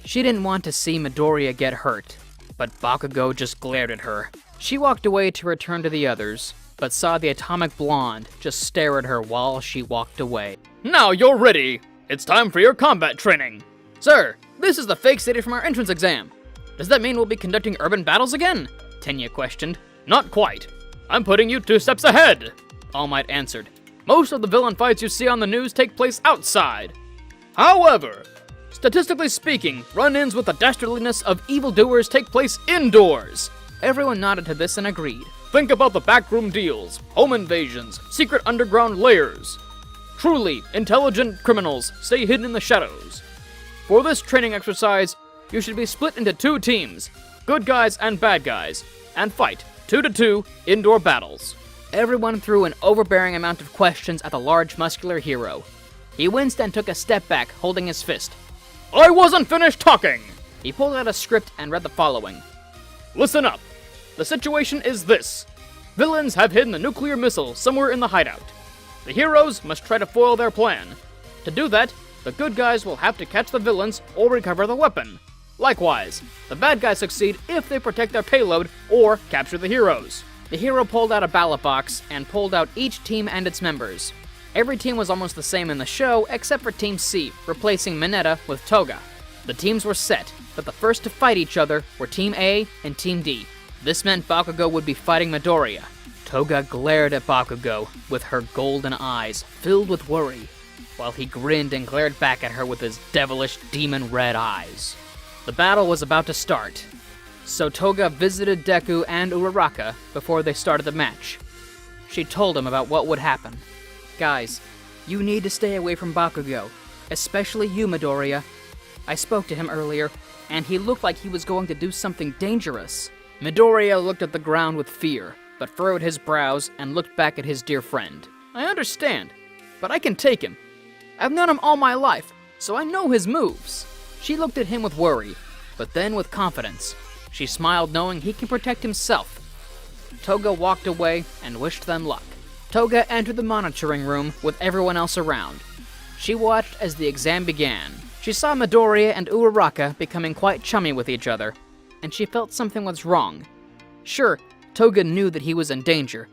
She didn't want to see Midoriya get hurt, but Bakugo just glared at her. She walked away to return to the others, but saw the atomic blonde just stare at her while she walked away. Now you're ready. It's time for your combat training. "Sir, this is the fake city from our entrance exam. Does that mean we'll be conducting urban battles again?" Tenya questioned. Not quite. I'm putting you 2 steps ahead. All Might answered. Most of the villain fights you see on the news take place outside. However, statistically speaking, run-ins with the dastardliness of evildoers take place indoors. Everyone nodded to this and agreed. Think about the backroom deals, home invasions, secret underground lairs. Truly, intelligent criminals stay hidden in the shadows. For this training exercise, you should be split into 2 teams, good guys and bad guys, and fight 2-2 indoor battles. Everyone threw an overbearing amount of questions at the large muscular hero. He winced and took a step back, holding his fist. I wasn't finished talking! He pulled out a script and read the following. Listen up. The situation is this. Villains have hidden a nuclear missile somewhere in the hideout. The heroes must try to foil their plan. To do that, the good guys will have to catch the villains or recover the weapon. Likewise, the bad guys succeed if they protect their payload or capture the heroes. The hero pulled out a ballot box and pulled out each team and its members. Every team was almost the same in the show, except for Team C, replacing Mineta with Toga. The teams were set, but the first to fight each other were Team A and Team D. This meant Bakugo would be fighting Midoriya. Toga glared at Bakugo with her golden eyes filled with worry, while he grinned and glared back at her with his devilish demon red eyes. The battle was about to start, so Toga visited Deku and Uraraka before they started the match. She told him about what would happen. "Guys, you need to stay away from Bakugo, especially you, Midoriya. I spoke to him earlier, and he looked like he was going to do something dangerous." Midoriya looked at the ground with fear, but furrowed his brows and looked back at his dear friend. "I understand, but I can take him. I've known him all my life, so I know his moves." She looked at him with worry, but then with confidence. She smiled knowing he can protect himself. Toga walked away and wished them luck. Toga entered the monitoring room with everyone else around. She watched as the exam began. She saw Midoriya and Uraraka becoming quite chummy with each other, and she felt something was wrong. Sure, Toga knew that he was in danger,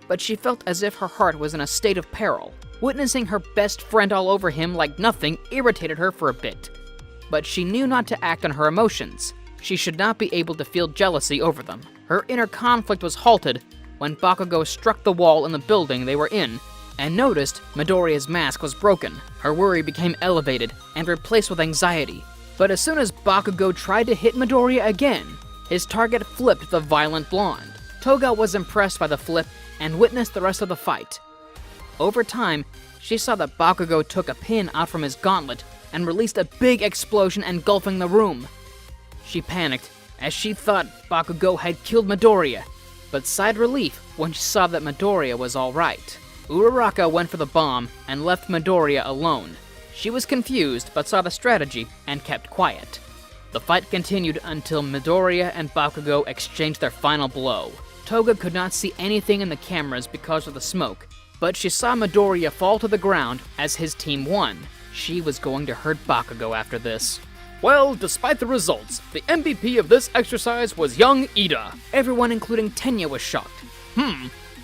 but she felt as if her heart was in a state of peril. Witnessing her best friend all over him like nothing irritated her for a bit. But she knew not to act on her emotions. She should not be able to feel jealousy over them. Her inner conflict was halted when Bakugo struck the wall in the building they were in and noticed Midoriya's mask was broken. Her worry became elevated and replaced with anxiety. But as soon as Bakugo tried to hit Midoriya again, his target flipped the violent blonde. Toga was impressed by the flip and witnessed the rest of the fight. Over time, she saw that Bakugo took a pin out from his gauntlet and released a big explosion engulfing the room. She panicked as she thought Bakugo had killed Midoriya, but sighed relief when she saw that Midoriya was alright. Uraraka went for the bomb and left Midoriya alone. She was confused but saw the strategy and kept quiet. The fight continued until Midoriya and Bakugo exchanged their final blow. Toga could not see anything in the cameras because of the smoke, but she saw Midoriya fall to the ground as his team won. She was going to hurt Bakugo after this. Well, despite the results, the MVP of this exercise was young Ida. Everyone, including Tenya, was shocked.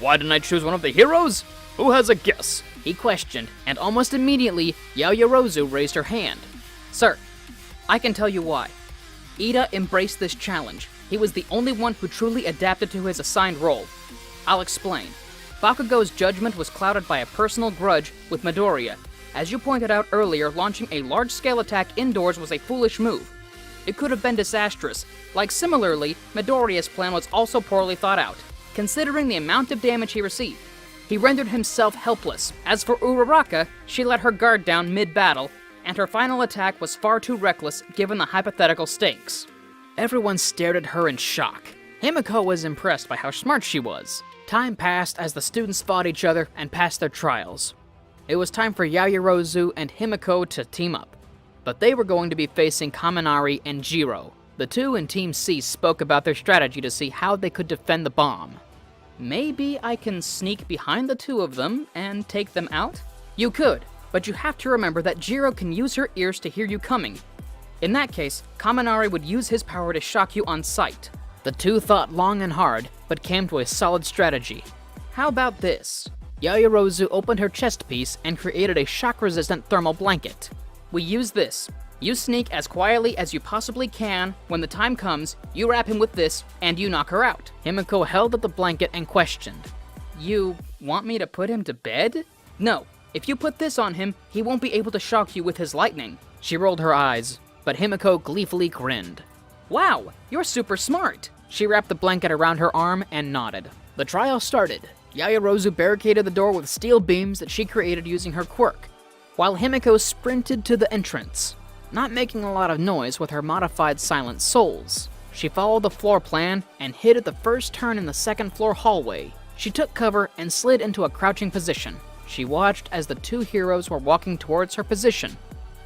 Why didn't I choose one of the heroes? Who has a guess? He questioned, and almost immediately, Yaoyorozu raised her hand. Sir, I can tell you why. Ida embraced this challenge. He was the only one who truly adapted to his assigned role. I'll explain. Bakugo's judgment was clouded by a personal grudge with Midoriya. As you pointed out earlier, launching a large-scale attack indoors was a foolish move. It could have been disastrous. Like similarly, Midoriya's plan was also poorly thought out, considering the amount of damage he received. He rendered himself helpless. As for Uraraka, she let her guard down mid-battle, and her final attack was far too reckless given the hypothetical stakes. Everyone stared at her in shock. Himiko was impressed by how smart she was. Time passed as the students fought each other and passed their trials. It was time for Yaoyorozu and Himiko to team up, but they were going to be facing Kaminari and Jiro. The two in Team C spoke about their strategy to see how they could defend the bomb. Maybe I can sneak behind the two of them and take them out? You could, but you have to remember that Jiro can use her ears to hear you coming. In that case, Kaminari would use his power to shock you on sight. The two thought long and hard, but came to a solid strategy. How about this? Yaoyorozu opened her chest piece and created a shock-resistant thermal blanket. We use this. You sneak as quietly as you possibly can. When the time comes, you wrap him with this, and you knock her out. Himiko held up the blanket and questioned. You want me to put him to bed? No. If you put this on him, he won't be able to shock you with his lightning. She rolled her eyes, but Himiko gleefully grinned. Wow, you're super smart. She wrapped the blanket around her arm and nodded. The trial started. Yaoyorozu barricaded the door with steel beams that she created using her quirk, while Himiko sprinted to the entrance, not making a lot of noise with her modified silent souls. She followed the floor plan and hid at the first turn in the second floor hallway. She took cover and slid into a crouching position. She watched as the two heroes were walking towards her position,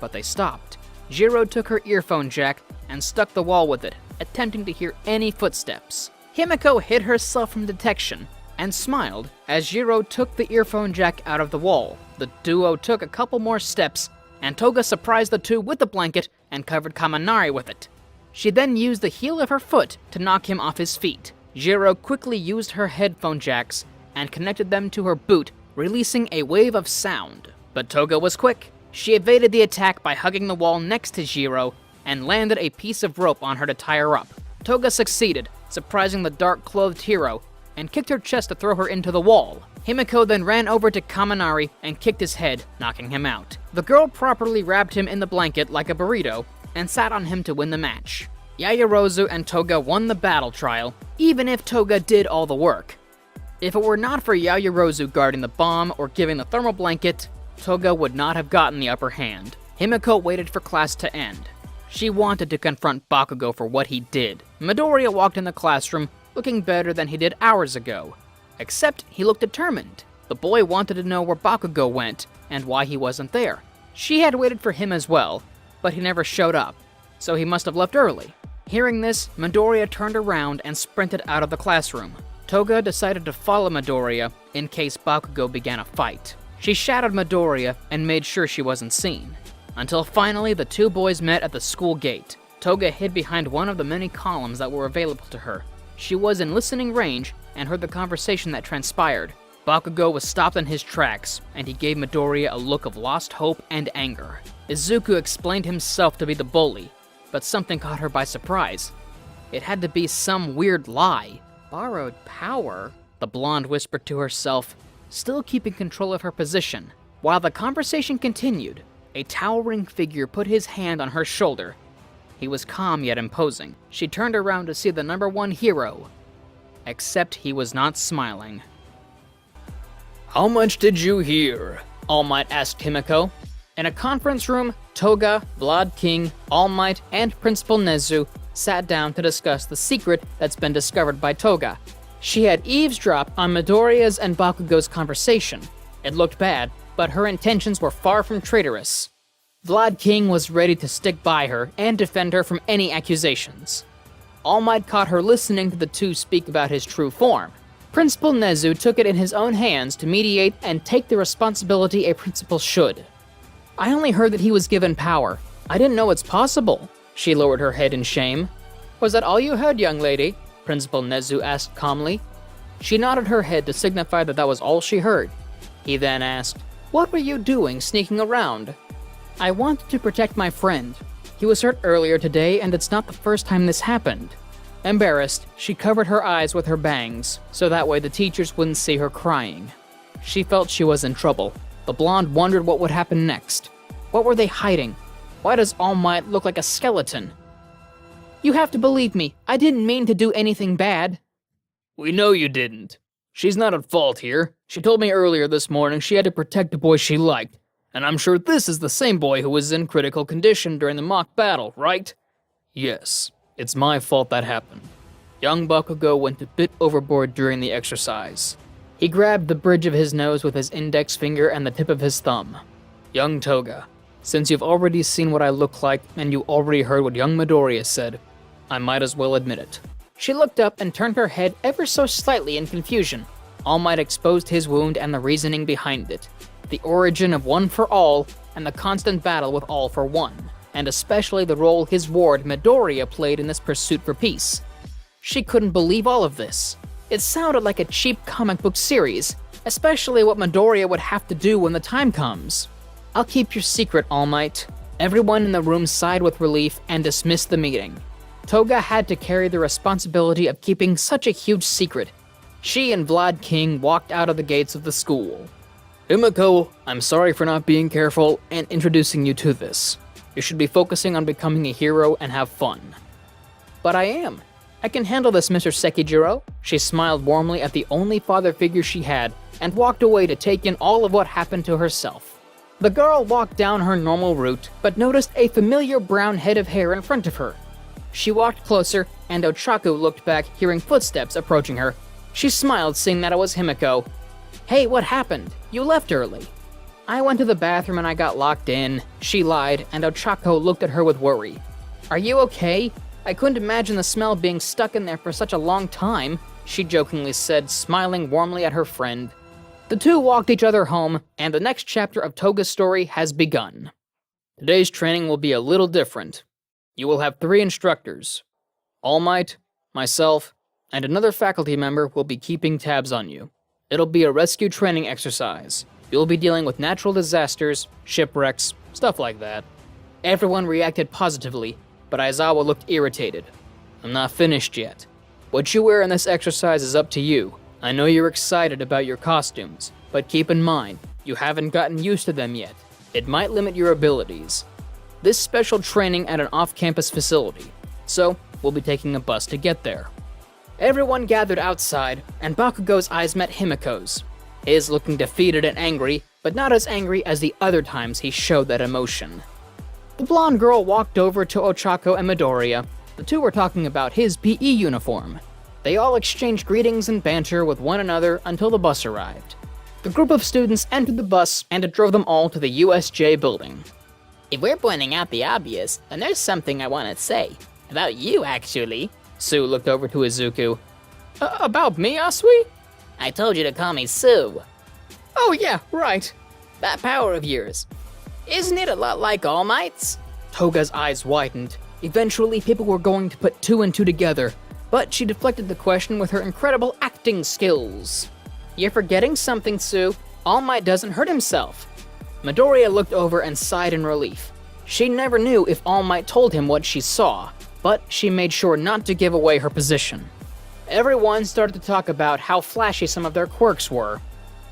but they stopped. Jiro took her earphone jack and stuck the wall with it, attempting to hear any footsteps. Himiko hid herself from detection and smiled as Jiro took the earphone jack out of the wall. The duo took a couple more steps, and Toga surprised the two with the blanket and covered Kaminari with it. She then used the heel of her foot to knock him off his feet. Jiro quickly used her headphone jacks and connected them to her boot, releasing a wave of sound. But Toga was quick. She evaded the attack by hugging the wall next to Jiro and landed a piece of rope on her to tie her up. Toga succeeded, surprising the dark-clothed hero, and kicked her chest to throw her into the wall. Himiko then ran over to Kaminari and kicked his head, knocking him out. The girl properly wrapped him in the blanket like a burrito and sat on him to win the match. Yaoyorozu and Toga won the battle trial, even if Toga did all the work. If it were not for Yaoyorozu guarding the bomb or giving the thermal blanket, Toga would not have gotten the upper hand. Himiko waited for class to end. She wanted to confront Bakugo for what he did. Midoriya walked in the classroom, looking better than he did hours ago. Except he looked determined. The boy wanted to know where Bakugo went and why he wasn't there. She had waited for him as well, but he never showed up. so he must have left early. Hearing this, Midoriya turned around and sprinted out of the classroom. Toga decided to follow Midoriya in case Bakugo began a fight. She shadowed Midoriya and made sure she wasn't seen. Until finally the two boys met at the school gate. Toga hid behind one of the many columns that were available to her. She was in listening range and heard the conversation that transpired. Bakugo was stopped in his tracks, and he gave Midoriya a look of lost hope and anger. Izuku explained himself to be the bully, but something caught her by surprise. It had to be some weird lie. Borrowed power? The blonde whispered to herself, still keeping control of her position. While the conversation continued, a towering figure put his hand on her shoulder. He was calm yet imposing. She turned around to see the #1 hero. Except he was not smiling. How much did you hear? All Might asked Himiko. In a conference room, Toga, Vlad King, All Might, and Principal Nezu sat down to discuss the secret that's been discovered by Toga. She had eavesdropped on Midoriya's and Bakugo's conversation. It looked bad, but her intentions were far from traitorous. Vlad King was ready to stick by her and defend her from any accusations. All Might caught her listening to the two speak about his true form. Principal Nezu took it in his own hands to mediate and take the responsibility a principal should. I only heard that he was given power. I didn't know it's possible. She lowered her head in shame. Was that all you heard, young lady? Principal Nezu asked calmly. She nodded her head to signify that that was all she heard. He then asked, "What were you doing sneaking around?" "I wanted to protect my friend. He was hurt earlier today, and it's not the first time this happened." Embarrassed, she covered her eyes with her bangs, so that way the teachers wouldn't see her crying. She felt she was in trouble. The blonde wondered what would happen next. What were they hiding? Why does All Might look like a skeleton? "You have to believe me, I didn't mean to do anything bad." We know you didn't. She's not at fault here. She told me earlier this morning she had to protect a boy she liked, and I'm sure this is the same boy who was in critical condition during the mock battle, right? Yes, it's my fault that happened. Young Bakugo went a bit overboard during the exercise. He grabbed the bridge of his nose with his index finger and the tip of his thumb. Young Toga, since you've already seen what I look like and you already heard what young Midoriya said, I might as well admit it. She looked up and turned her head ever so slightly in confusion. All Might exposed his wound and the reasoning behind it. The origin of One for All and the constant battle with All for One, and especially the role his ward Midoriya played in this pursuit for peace. She couldn't believe all of this. It sounded like a cheap comic book series, especially what Midoriya would have to do when the time comes. "I'll keep your secret, All Might." Everyone in the room sighed with relief and dismissed the meeting. Toga had to carry the responsibility of keeping such a huge secret. She and Vlad King walked out of the gates of the school. "Himiko, I'm sorry for not being careful and introducing you to this. You should be focusing on becoming a hero and have fun." "But I am. I can handle this, Mr. Sekijiro." She smiled warmly at the only father figure she had and walked away to take in all of what happened to herself. The girl walked down her normal route, but noticed a familiar brown head of hair in front of her. She walked closer, and Ochaku looked back, hearing footsteps approaching her. She smiled, seeing that it was Himiko. "Hey, what happened? You left early." "I went to the bathroom and I got locked in," she lied, and Ochaku looked at her with worry. "Are you okay? I couldn't imagine the smell being stuck in there for such a long time," she jokingly said, smiling warmly at her friend. The two walked each other home, and the next chapter of Toga's story has begun. Today's training will be a little different. You will have 3 instructors. All Might, myself, and another faculty member will be keeping tabs on you. It'll be a rescue training exercise. You'll be dealing with natural disasters, shipwrecks, stuff like that. Everyone reacted positively, but Aizawa looked irritated. "I'm not finished yet. What you wear in this exercise is up to you. I know you're excited about your costumes, but keep in mind, you haven't gotten used to them yet. It might limit your abilities. This special training at an off-campus facility, so we'll be taking a bus to get there." Everyone gathered outside, and Bakugo's eyes met Himiko's. His looking defeated and angry, but not as angry as the other times he showed that emotion. The blonde girl walked over to Ochaku and Midoriya. The two were talking about his PE uniform. They all exchanged greetings and banter with one another until the bus arrived. The group of students entered the bus, and it drove them all to the USJ building. If we're pointing out the obvious, then there's something I want to say. About you, actually. Sue looked over to Izuku. About me, Asui? I told you to call me Sue. Oh yeah, right. That power of yours. Isn't it a lot like All Might's? Toga's eyes widened. Eventually, people were going to put two and two together, but she deflected the question with her incredible acting skills. You're forgetting something, Sue. All Might doesn't hurt himself. Midoriya looked over and sighed in relief. She never knew if All Might told him what she saw, but she made sure not to give away her position. Everyone started to talk about how flashy some of their quirks were.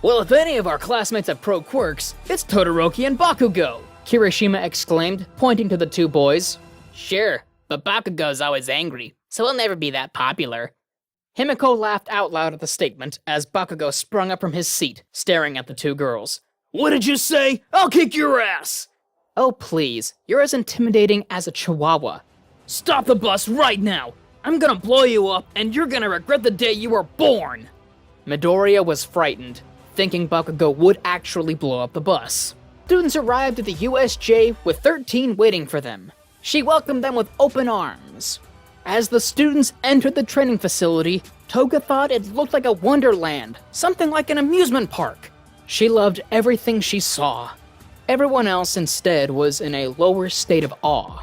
Well, if any of our classmates have pro quirks, it's Todoroki and Bakugo, Kirishima exclaimed, pointing to the two boys. Sure, but Bakugo's always angry, so he'll never be that popular. Himiko laughed out loud at the statement as Bakugo sprung up from his seat, staring at the two girls. What did you say? I'll kick your ass! Oh please, you're as intimidating as a chihuahua. Stop the bus right now! I'm gonna blow you up, and you're gonna regret the day you were born! Midoriya was frightened, thinking Bakugo would actually blow up the bus. Students arrived at the USJ with 13 waiting for them. She welcomed them with open arms. As the students entered the training facility, Toga thought it looked like a wonderland, something like an amusement park. She loved everything she saw. Everyone else instead was in a lower state of awe.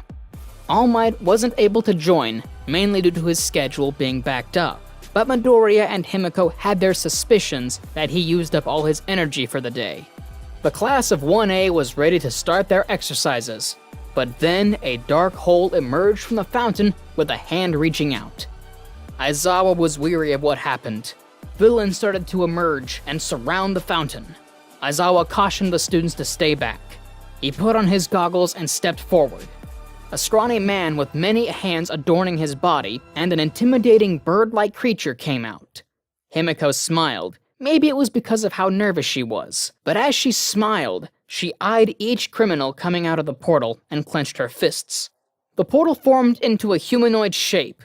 All Might wasn't able to join, mainly due to his schedule being backed up, but Midoriya and Himiko had their suspicions that he used up all his energy for the day. The class of 1A was ready to start their exercises, but then a dark hole emerged from the fountain with a hand reaching out. Aizawa was weary of what happened. Villains started to emerge and surround the fountain. Aizawa cautioned the students to stay back. He put on his goggles and stepped forward. A scrawny man with many hands adorning his body and an intimidating bird-like creature came out. Himiko smiled. Maybe it was because of how nervous she was. But as she smiled, she eyed each criminal coming out of the portal and clenched her fists. The portal formed into a humanoid shape.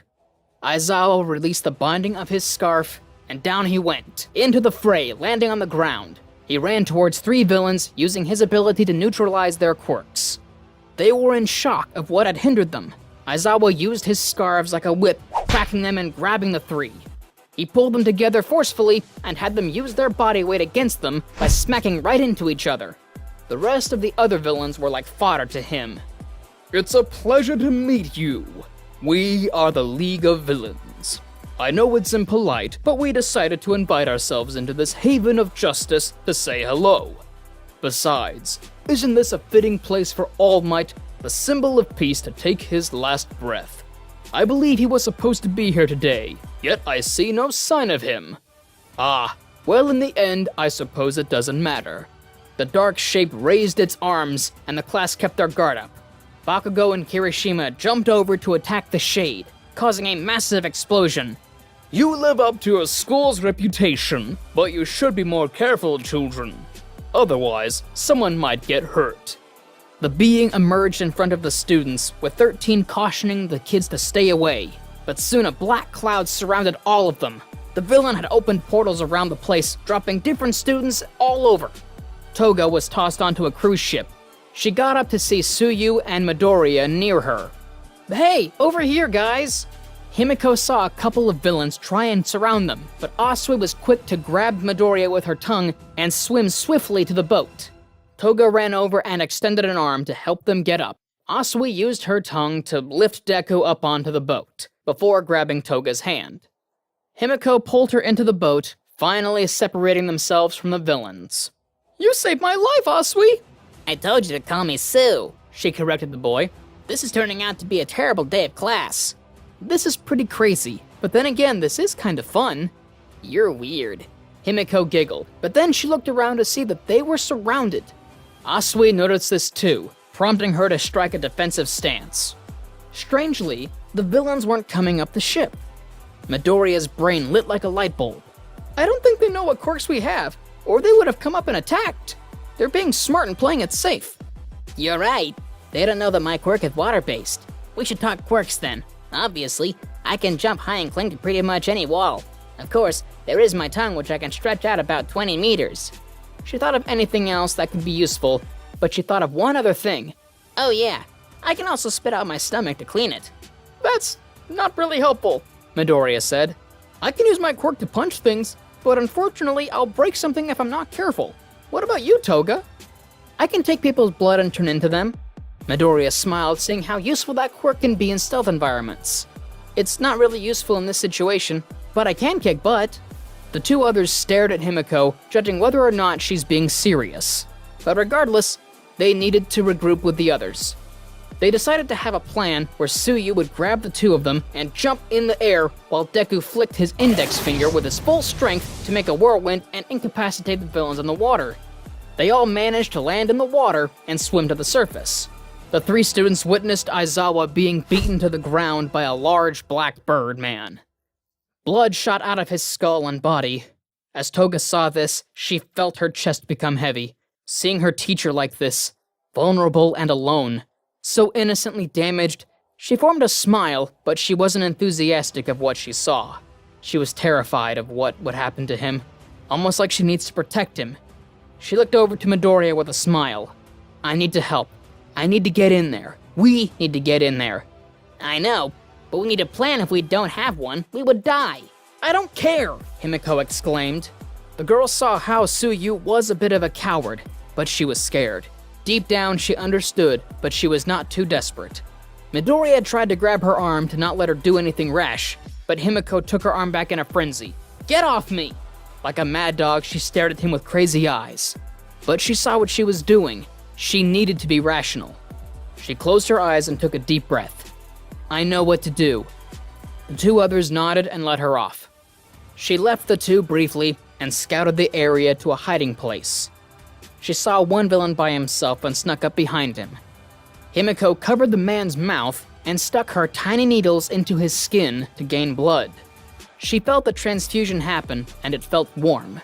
Aizawa released the binding of his scarf, and down he went, into the fray, landing on the ground. He ran towards three villains, using his ability to neutralize their quirks. They were in shock of what had hindered them. Aizawa used his scarves like a whip, cracking them and grabbing the three. He pulled them together forcefully and had them use their body weight against them by smacking right into each other. The rest of the other villains were like fodder to him. It's a pleasure to meet you. We are the League of Villains. I know it's impolite, but we decided to invite ourselves into this haven of justice to say hello. Besides, isn't this a fitting place for All Might, the symbol of peace, to take his last breath? I believe he was supposed to be here today, yet I see no sign of him. Ah, well, in the end, I suppose it doesn't matter. The dark shape raised its arms, and the class kept their guard up. Bakugo and Kirishima jumped over to attack the shade, causing a massive explosion. You live up to your school's reputation, but you should be more careful, children. Otherwise, someone might get hurt. The being emerged in front of the students, with 13 cautioning the kids to stay away. But soon a black cloud surrounded all of them. The villain had opened portals around the place, dropping different students all over. Toga was tossed onto a cruise ship. She got up to see Tsuyu and Midoriya near her. Hey, over here, guys! Himiko saw a couple of villains try and surround them, but Asui was quick to grab Midoriya with her tongue and swim swiftly to the boat. Toga ran over and extended an arm to help them get up. Asui used her tongue to lift Deku up onto the boat, before grabbing Toga's hand. Himiko pulled her into the boat, finally separating themselves from the villains. You saved my life, Asui! I told you to call me Sue, she corrected the boy. This is turning out to be a terrible day of class. This is pretty crazy, but then again, this is kind of fun. You're weird. Himiko giggled, but then she looked around to see that they were surrounded. Asui noticed this too, prompting her to strike a defensive stance. Strangely, the villains weren't coming up the ship. Midoriya's brain lit like a light bulb. I don't think they know what quirks we have, or they would have come up and attacked. They're being smart and playing it safe. You're right. They don't know that my quirk is water-based. We should talk quirks then. Obviously, I can jump high and cling to pretty much any wall. Of course, there is my tongue, which I can stretch out about 20 meters. She thought of anything else that could be useful, but she thought of one other thing. Oh yeah, I can also spit out my stomach to clean it. That's not really helpful, Midoriya said. I can use my quirk to punch things, but unfortunately I'll break something if I'm not careful. What about you, Toga? I can take people's blood and turn into them. Midoriya smiled, seeing how useful that quirk can be in stealth environments. It's not really useful in this situation, but I can kick butt. The two others stared at Himiko, judging whether or not she's being serious. But regardless, they needed to regroup with the others. They decided to have a plan where Tsuyu would grab the two of them and jump in the air while Deku flicked his index finger with his full strength to make a whirlwind and incapacitate the villains in the water. They all managed to land in the water and swim to the surface. The three students witnessed Aizawa being beaten to the ground by a large black bird man. Blood shot out of his skull and body. As Toga saw this, she felt her chest become heavy. Seeing her teacher like this, vulnerable and alone, so innocently damaged, she formed a smile, but she wasn't enthusiastic of what she saw. She was terrified of what would happen to him, almost like she needs to protect him. She looked over to Midoriya with a smile. I need to help. I need to get in there. We need to get in there. I know, but we need a plan. If we don't have one, we would die. I don't care, Himiko exclaimed. The girl saw how Tsuyu was a bit of a coward, but she was scared. Deep down, she understood, but she was not too desperate. Midoriya tried to grab her arm to not let her do anything rash, but Himiko took her arm back in a frenzy. Get off me! Like a mad dog, she stared at him with crazy eyes. But she saw what she was doing. She needed to be rational. She closed her eyes and took a deep breath. I know what to do. The two others nodded and let her off. She left the two briefly and scouted the area to a hiding place. She saw one villain by himself and snuck up behind him. Himiko covered the man's mouth and stuck her tiny needles into his skin to gain blood. She felt the transfusion happen, and it felt warm.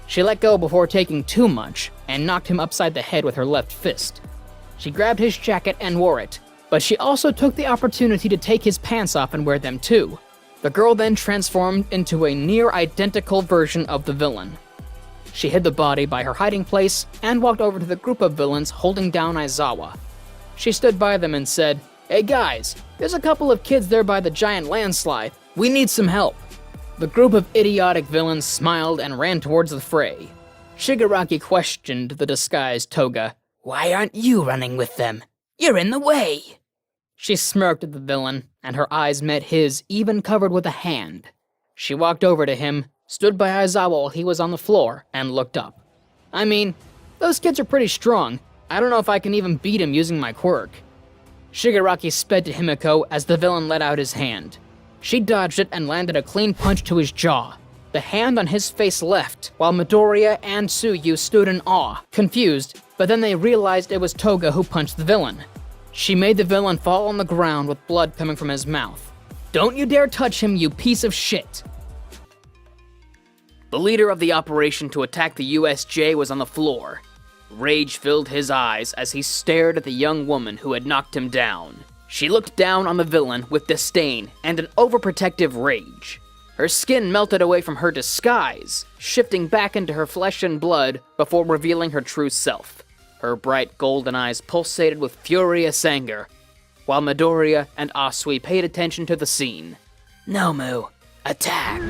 She let go before taking too much and knocked him upside the head with her left fist. She grabbed his jacket and wore it, but she also took the opportunity to take his pants off and wear them too. The girl then transformed into a near-identical version of the villain. She hid the body by her hiding place and walked over to the group of villains holding down Aizawa. She stood by them and said, Hey guys, there's a couple of kids there by the giant landslide. We need some help. The group of idiotic villains smiled and ran towards the fray. Shigaraki questioned the disguised Toga. Why aren't you running with them? You're in the way. She smirked at the villain, and her eyes met his, even covered with a hand. She walked over to him, stood by Aizawa while he was on the floor, and looked up. I mean, those kids are pretty strong. I don't know if I can even beat him using my quirk. Shigaraki sped to Himiko as the villain let out his hand. She dodged it and landed a clean punch to his jaw. The hand on his face left, while Midoriya and Tsuyu stood in awe, confused, but then they realized it was Toga who punched the villain. She made the villain fall on the ground with blood coming from his mouth. Don't you dare touch him, you piece of shit! The leader of the operation to attack the USJ was on the floor. Rage filled his eyes as he stared at the young woman who had knocked him down. She looked down on the villain with disdain and an overprotective rage. Her skin melted away from her disguise, shifting back into her flesh and blood before revealing her true self. Her bright golden eyes pulsated with furious anger, while Midoriya and Asui paid attention to the scene. Nomu, attack!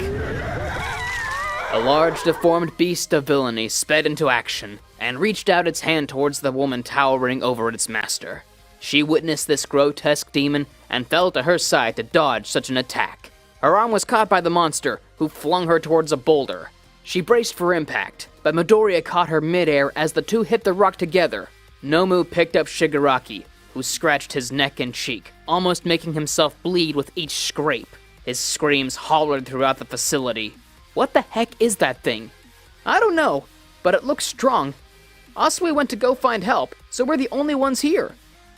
A large, deformed beast of villainy sped into action and reached out its hand towards the woman towering over its master. She witnessed this grotesque demon and fell to her side to dodge such an attack. Her arm was caught by the monster, who flung her towards a boulder. She braced for impact, but Midoriya caught her midair as the two hit the rock together. Nomu picked up Shigaraki, who scratched his neck and cheek, almost making himself bleed with each scrape. His screams hollered throughout the facility. What the heck is that thing? I don't know, but it looks strong. Asui went to go find help, so we're the only ones here.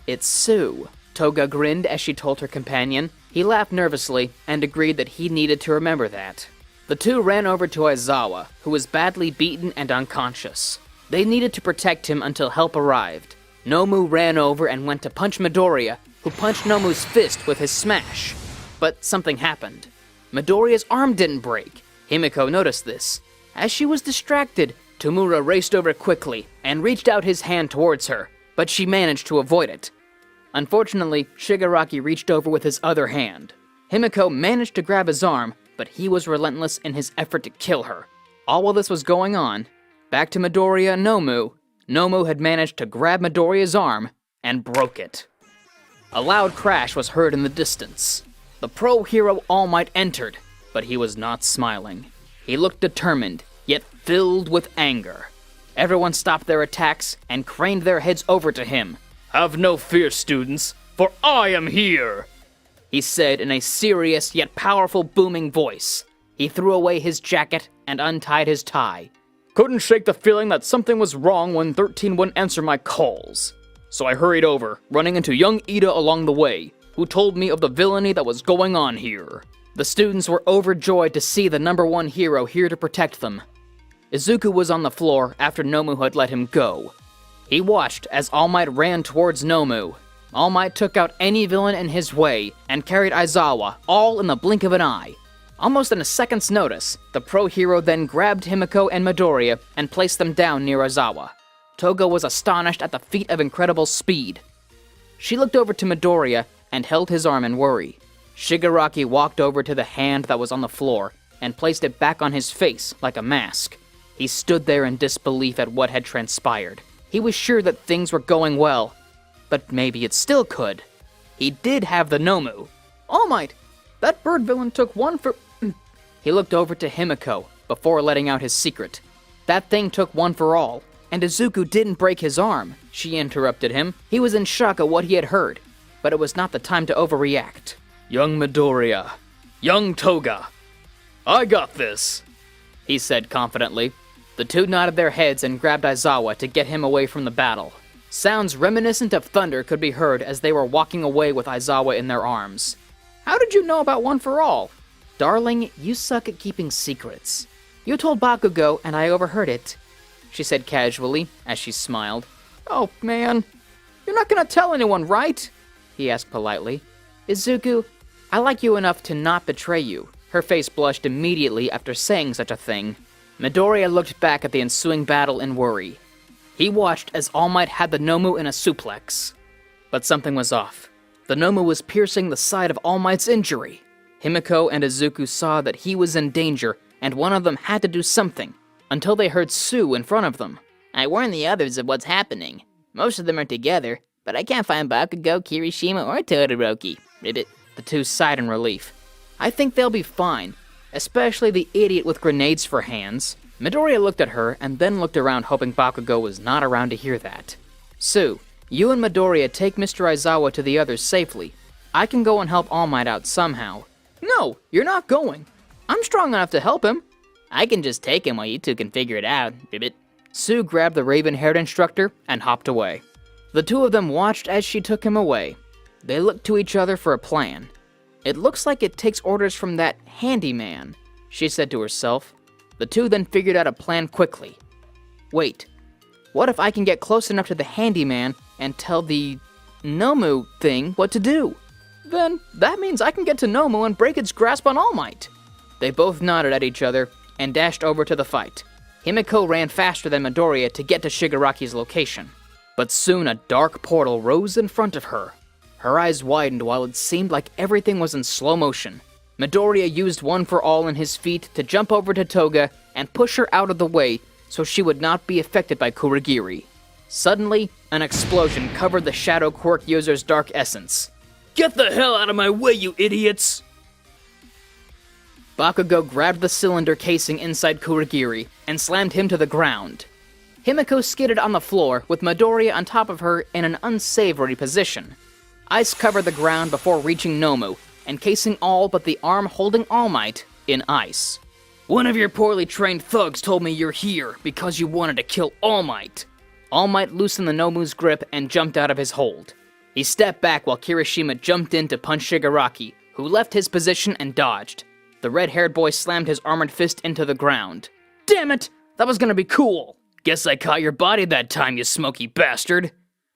It's Sue, Toga grinned as she told her companion. He laughed nervously and agreed that he needed to remember that. The two ran over to Aizawa, who was badly beaten and unconscious. They needed to protect him until help arrived. Nomu ran over and went to punch Midoriya, who punched Nomu's fist with his smash. But something happened. Midoriya's arm didn't break. Himiko noticed this. As she was distracted, Tomura raced over quickly and reached out his hand towards her, but she managed to avoid it. Unfortunately, Shigaraki reached over with his other hand. Himiko managed to grab his arm, but he was relentless in his effort to kill her. All while this was going on, back to Midoriya and Nomu, Nomu had managed to grab Midoriya's arm and broke it. A loud crash was heard in the distance. The pro hero All Might entered, but he was not smiling. He looked determined, yet filled with anger. Everyone stopped their attacks and craned their heads over to him. "Have no fear, students, for I am here!" He said in a serious yet powerful booming voice. He threw away his jacket and untied his tie. "Couldn't shake the feeling that something was wrong when 13 wouldn't answer my calls. So I hurried over, running into young Ida along the way, who told me of the villainy that was going on here." The students were overjoyed to see the number one hero here to protect them. Izuku was on the floor after Nomu had let him go. He watched as All Might ran towards Nomu. All Might took out any villain in his way and carried Aizawa, all in the blink of an eye. Almost in a second's notice, the pro hero then grabbed Himiko and Midoriya and placed them down near Aizawa. Toga was astonished at the feat of incredible speed. She looked over to Midoriya and held his arm in worry. Shigaraki walked over to the hand that was on the floor and placed it back on his face like a mask. He stood there in disbelief at what had transpired. He was sure that things were going well, but maybe it still could. He did have the Nomu. All Might, that bird villain took one for... He looked over to Himiko before letting out his secret. That thing took one for all, and Izuku didn't break his arm, she interrupted him. He was in shock at what he had heard, but it was not the time to overreact. "Young Midoriya, young Toga, I got this," he said confidently. The two nodded their heads and grabbed Aizawa to get him away from the battle. Sounds reminiscent of thunder could be heard as they were walking away with Aizawa in their arms. "How did you know about One for All?" "Darling, you suck at keeping secrets. You told Bakugo and I overheard it," she said casually as she smiled. "Oh, man. You're not gonna tell anyone, right?" he asked politely. "Izuku, I like you enough to not betray you." Her face blushed immediately after saying such a thing. Midoriya looked back at the ensuing battle in worry. He watched as All Might had the Nomu in a suplex. But something was off. The Nomu was piercing the side of All Might's injury. Himiko and Izuku saw that he was in danger, and one of them had to do something, until they heard Sue in front of them. I warned the others of what's happening. Most of them are together, but I can't find Bakugo, Kirishima, or Todoroki. Ribbit. The two sighed in relief. "I think they'll be fine, especially the idiot with grenades for hands." Midoriya looked at her and then looked around hoping Bakugo was not around to hear that. "Sue, you and Midoriya take Mr. Aizawa to the others safely. I can go and help All Might out somehow." "No, you're not going. I'm strong enough to help him." I can just take him while you two can figure it out. Ribbit. Sue grabbed the raven-haired instructor and hopped away. The two of them watched as she took him away. They looked to each other for a plan. "It looks like it takes orders from that handyman," she said to herself. The two then figured out a plan quickly. "Wait, what if I can get close enough to the handyman and tell the Nomu thing what to do? Then that means I can get to Nomu and break its grasp on All Might." They both nodded at each other and dashed over to the fight. Himiko ran faster than Midoriya to get to Shigaraki's location. But soon a dark portal rose in front of her. Her eyes widened while it seemed like everything was in slow motion. Midoriya used One for All in his feet to jump over to Toga and push her out of the way so she would not be affected by Kurogiri. Suddenly, an explosion covered the Shadow Quirk user's dark essence. "Get the hell out of my way, you idiots!" Bakugo grabbed the cylinder casing inside Kurogiri and slammed him to the ground. Himiko skidded on the floor with Midoriya on top of her in an unsavory position. Ice covered the ground before reaching Nomu, encasing all but the arm holding All Might in ice. "One of your poorly trained thugs told me you're here because you wanted to kill All Might." All Might loosened the Nomu's grip and jumped out of his hold. He stepped back while Kirishima jumped in to punch Shigaraki, who left his position and dodged. The red-haired boy slammed his armored fist into the ground. "Damn it! That was gonna be cool!" "Guess I caught your body that time, you smoky bastard."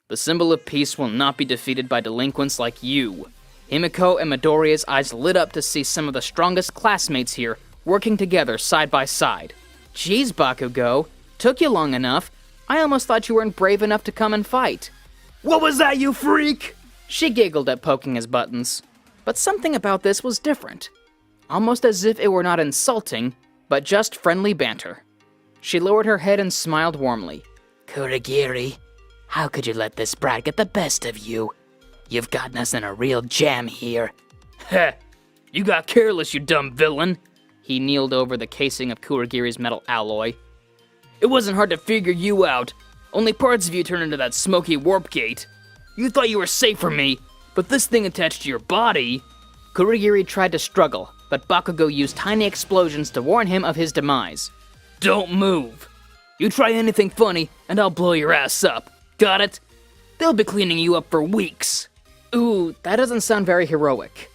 The symbol of peace will not be defeated by delinquents like you. Himiko and Midoriya's eyes lit up to see some of the strongest classmates here working together side by side. "Geez, Bakugo, took you long enough. I almost thought you weren't brave enough to come and fight." "What was that, you freak?" She giggled at poking his buttons, but something about this was different. Almost as if it were not insulting, but just friendly banter. She lowered her head and smiled warmly. Kurogiri, how could you let this brat get the best of you? You've gotten us in a real jam here. Heh, you got careless, you dumb villain. He kneeled over the casing of Kurogiri's metal alloy. It wasn't hard to figure you out. Only parts of you turned into that smoky warp gate. You thought you were safe from me, but this thing attached to your body... Kurogiri tried to struggle, but Bakugo used tiny explosions to warn him of his demise. Don't move. You try anything funny, and I'll blow your ass up. Got it? They'll be cleaning you up for weeks. Ooh, that doesn't sound very heroic.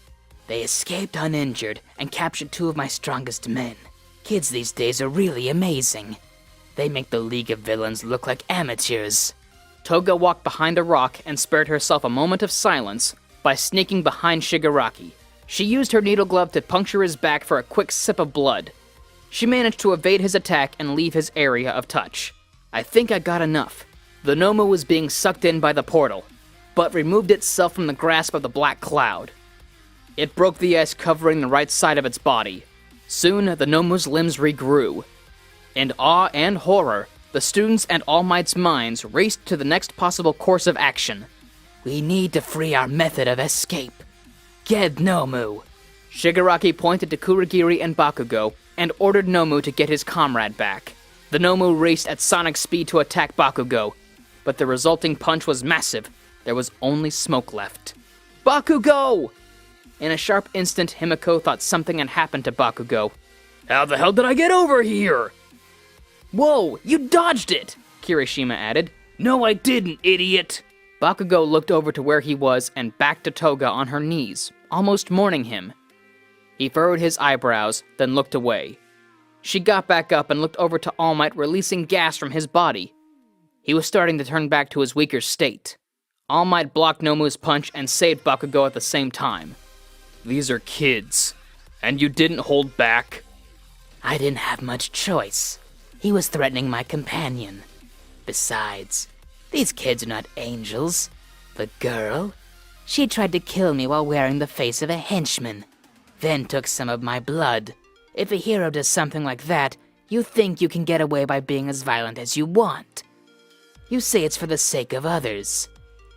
They escaped uninjured and captured 2 of my strongest men. Kids these days are really amazing. They make the League of Villains look like amateurs. Toga walked behind a rock and spared herself a moment of silence by sneaking behind Shigaraki. She used her needle glove to puncture his back for a quick sip of blood. She managed to evade his attack and leave his area of touch. I think I got enough. The Nomu was being sucked in by the portal, but removed itself from the grasp of the black cloud. It broke the ice covering the right side of its body. Soon, the Nomu's limbs regrew. In awe and horror, the students and All Might's minds raced to the next possible course of action. We need to free our method of escape. Get Nomu. Shigaraki pointed to Kurogiri and Bakugo and ordered Nomu to get his comrade back. The Nomu raced at sonic speed to attack Bakugo, but the resulting punch was massive. There was only smoke left. Bakugo! In a sharp instant, Himiko thought something had happened to Bakugo. How the hell did I get over here? Whoa, you dodged it! Kirishima added. No, I didn't, idiot! Bakugo looked over to where he was and back to Toga on her knees, almost mourning him. He furrowed his eyebrows, then looked away. She got back up and looked over to All Might, releasing gas from his body. He was starting to turn back to his weaker state. All Might blocked Nomu's punch and saved Bakugo at the same time. These are kids, and you didn't hold back? I didn't have much choice. He was threatening my companion. Besides, these kids are not angels. The girl, she tried to kill me while wearing the face of a henchman, then took some of my blood. If a hero does something like that, you think you can get away by being as violent as you want. You say it's for the sake of others.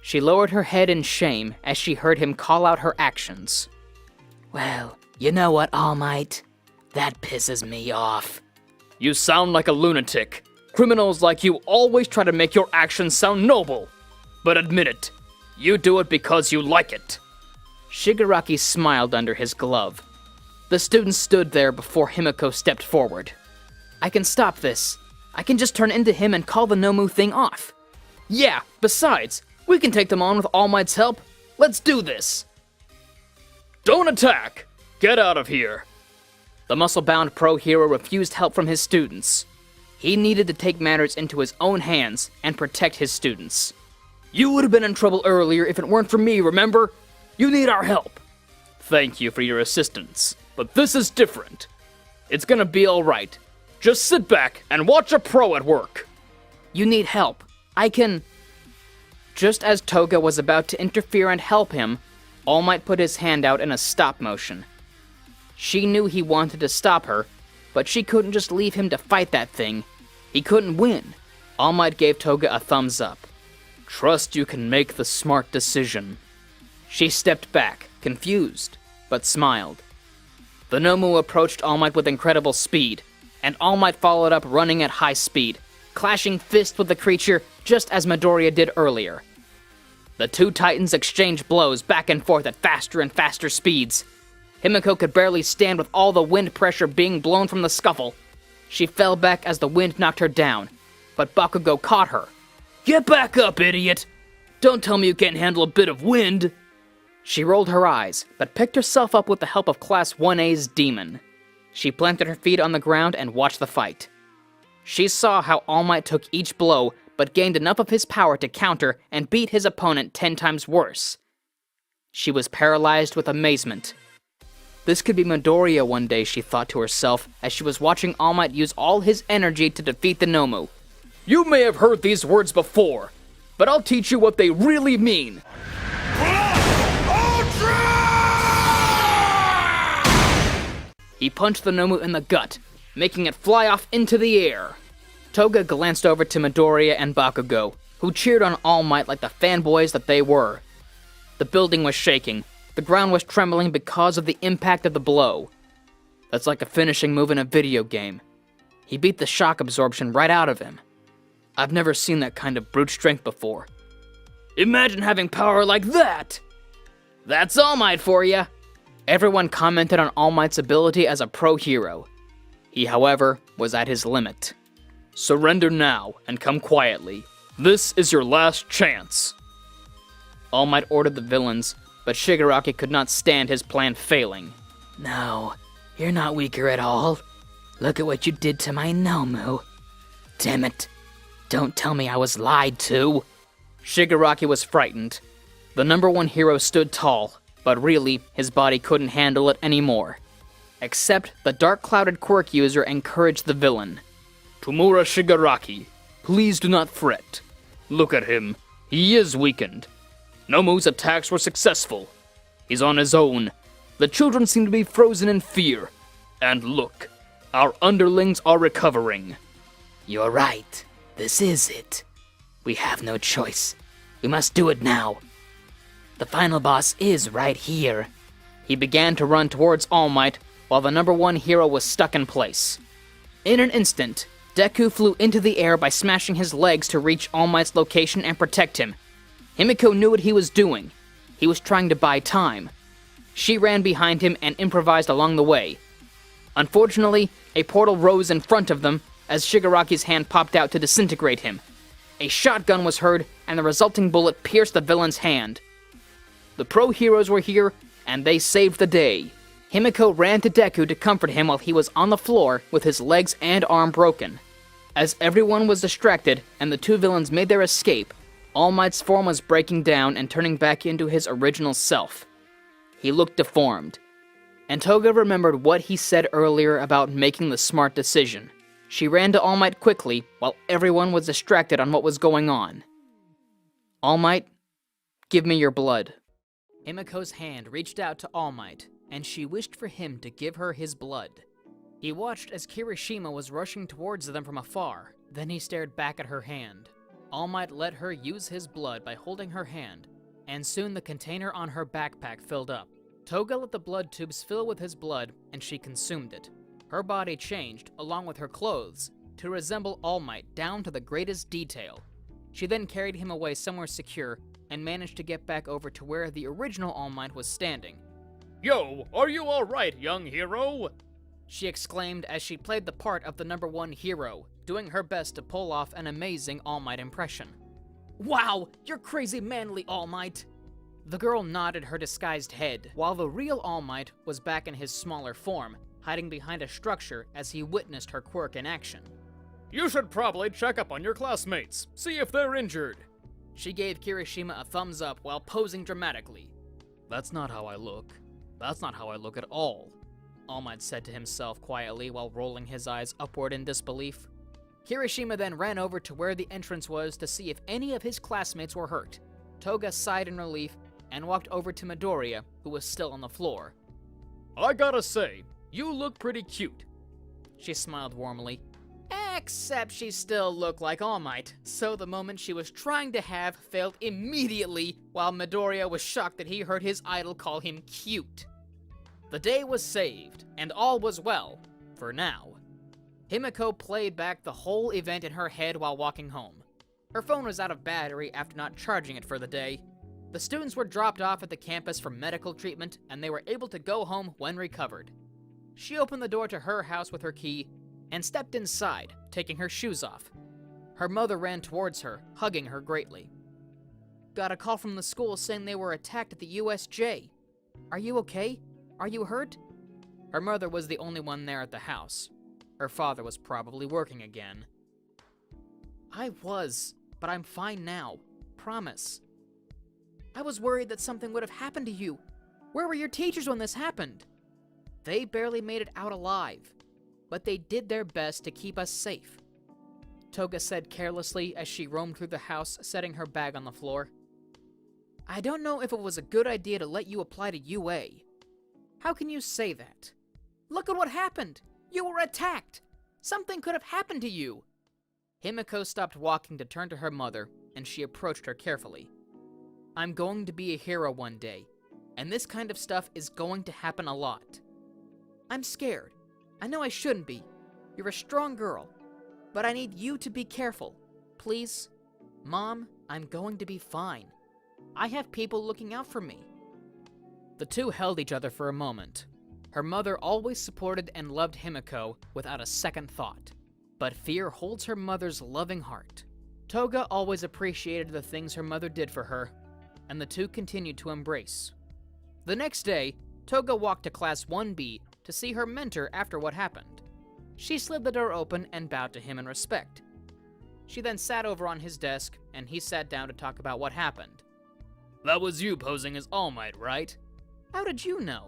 She lowered her head in shame as she heard him call out her actions. Well, you know what, All Might? That pisses me off. You sound like a lunatic. Criminals like you always try to make your actions sound noble. But admit it, you do it because you like it. Shigaraki smiled under his glove. The students stood there before Himiko stepped forward. I can stop this. I can just turn into him and call the Nomu thing off. Yeah, besides, we can take them on with All Might's help. Let's do this. Don't attack! Get out of here! The muscle-bound pro hero refused help from his students. He needed to take matters into his own hands and protect his students. You would have been in trouble earlier if it weren't for me, remember? You need our help. Thank you for your assistance, but this is different. It's gonna be alright. Just sit back and watch a pro at work. You need help. I can... Just as Toga was about to interfere and help him, All Might put his hand out in a stop motion. She knew he wanted to stop her, but she couldn't just leave him to fight that thing. He couldn't win. All Might gave Toga a thumbs up. Trust you can make the smart decision. She stepped back, confused, but smiled. The Nomu approached All Might with incredible speed, and All Might followed up running at high speed, clashing fists with the creature just as Midoriya did earlier. The two titans exchanged blows back and forth at faster and faster speeds. Himiko could barely stand with all the wind pressure being blown from the scuffle. She fell back as the wind knocked her down, but Bakugo caught her. Get back up, idiot! Don't tell me you can't handle a bit of wind! She rolled her eyes, but picked herself up with the help of Class 1A's demon. She planted her feet on the ground and watched the fight. She saw how All Might took each blow, but gained enough of his power to counter and beat his opponent 10 times worse. She was paralyzed with amazement. This could be Midoriya one day, she thought to herself, as she was watching All Might use all his energy to defeat the Nomu. You may have heard these words before, but I'll teach you what they really mean. He punched the Nomu in the gut, making it fly off into the air. Toga glanced over to Midoriya and Bakugo, who cheered on All Might like the fanboys that they were. The building was shaking. The ground was trembling because of the impact of the blow. That's like a finishing move in a video game. He beat the shock absorption right out of him. I've never seen that kind of brute strength before. Imagine having power like that! That's All Might for ya! Everyone commented on All Might's ability as a pro hero. He, however, was at his limit. Surrender now and come quietly. This is your last chance. All Might ordered the villains, but Shigaraki could not stand his plan failing. No, you're not weaker at all. Look at what you did to my Nomu. Damn it. Don't tell me I was lied to. Shigaraki was frightened. The number one hero stood tall, but really, his body couldn't handle it anymore. Except the dark-clouded quirk user encouraged the villain. Tomura Shigaraki, please do not fret. Look at him. He is weakened. Nomu's attacks were successful. He's on his own. The children seem to be frozen in fear. And look, our underlings are recovering. You're right. This is it. We have no choice. We must do it now. The final boss is right here. He began to run towards All Might, while the number one hero was stuck in place. In an instant, Deku flew into the air by smashing his legs to reach All Might's location and protect him. Himiko knew what he was doing. He was trying to buy time. She ran behind him and improvised along the way. Unfortunately, a portal rose in front of them as Shigaraki's hand popped out to disintegrate him. A shotgun was heard, and the resulting bullet pierced the villain's hand. The pro heroes were here, and they saved the day. Himiko ran to Deku to comfort him while he was on the floor with his legs and arm broken. As everyone was distracted and the two villains made their escape, All Might's form was breaking down and turning back into his original self. He looked deformed. And Toga remembered what he said earlier about making the smart decision. She ran to All Might quickly while everyone was distracted on what was going on. All Might, give me your blood. Himiko's hand reached out to All Might, and she wished for him to give her his blood. He watched as Kirishima was rushing towards them from afar, then he stared back at her hand. All Might let her use his blood by holding her hand, and soon the container on her backpack filled up. Toga let the blood tubes fill with his blood, and she consumed it. Her body changed, along with her clothes, to resemble All Might down to the greatest detail. She then carried him away somewhere secure, and managed to get back over to where the original All Might was standing. Yo, are you alright, young hero? She exclaimed as she played the part of the number one hero, doing her best to pull off an amazing All Might impression. Wow, you're crazy manly, All Might! The girl nodded her disguised head, while the real All Might was back in his smaller form, hiding behind a structure as he witnessed her quirk in action. You should probably check up on your classmates, see if they're injured. She gave Kirishima a thumbs up while posing dramatically. That's not how I look. That's not how I look at all, All Might said to himself quietly while rolling his eyes upward in disbelief. Kirishima then ran over to where the entrance was to see if any of his classmates were hurt. Toga sighed in relief and walked over to Midoriya, who was still on the floor. I gotta say, you look pretty cute. She smiled warmly. Except she still looked like All Might, so the moment she was trying to have failed immediately, while Midoriya was shocked that he heard his idol call him cute. The day was saved, and all was well, for now. Himiko played back the whole event in her head while walking home. Her phone was out of battery after not charging it for the day. The students were dropped off at the campus for medical treatment, and they were able to go home when recovered. She opened the door to her house with her key, and stepped inside, taking her shoes off. Her mother ran towards her, hugging her greatly. Got a call from the school saying they were attacked at the USJ. Are you okay? Are you hurt? Her mother was the only one there at the house. Her father was probably working again. I was, but I'm fine now. Promise. I was worried that something would have happened to you. Where were your teachers when this happened? They barely made it out alive, but they did their best to keep us safe, Toga said carelessly as she roamed through the house, setting her bag on the floor. I don't know if it was a good idea to let you apply to UA. How can you say that? Look at what happened! You were attacked! Something could have happened to you! Himiko stopped walking to turn to her mother, and she approached her carefully. I'm going to be a hero one day, and this kind of stuff is going to happen a lot. I'm scared. I know I shouldn't be. You're a strong girl, but I need you to be careful. Please? Mom, I'm going to be fine. I have people looking out for me. The two held each other for a moment. Her mother always supported and loved Himiko without a second thought, but fear holds her mother's loving heart. Toga always appreciated the things her mother did for her, and the two continued to embrace. The next day, Toga walked to Class 1B to see her mentor after what happened. She slid the door open and bowed to him in respect. She then sat over on his desk, and he sat down to talk about what happened. That was you posing as All Might, right? How did you know?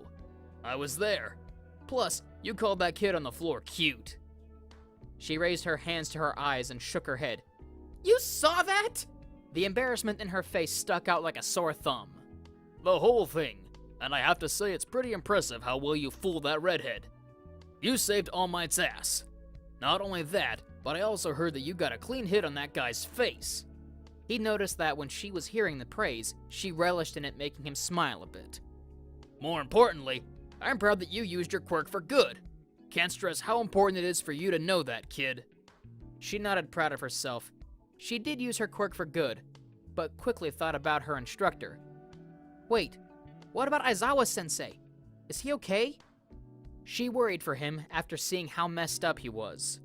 I was there. Plus, you called that kid on the floor cute. She raised her hands to her eyes and shook her head. You saw that? The embarrassment in her face stuck out like a sore thumb. The whole thing. And I have to say it's pretty impressive how well you fooled that redhead. You saved All Might's ass. Not only that, but I also heard that you got a clean hit on that guy's face. He noticed that when she was hearing the praise, she relished in it, making him smile a bit. More importantly, I'm proud that you used your quirk for good. Can't stress how important it is for you to know that, kid. She nodded, proud of herself. She did use her quirk for good, but quickly thought about her instructor. Wait, what about Aizawa-sensei? Is he okay? She worried for him after seeing how messed up he was.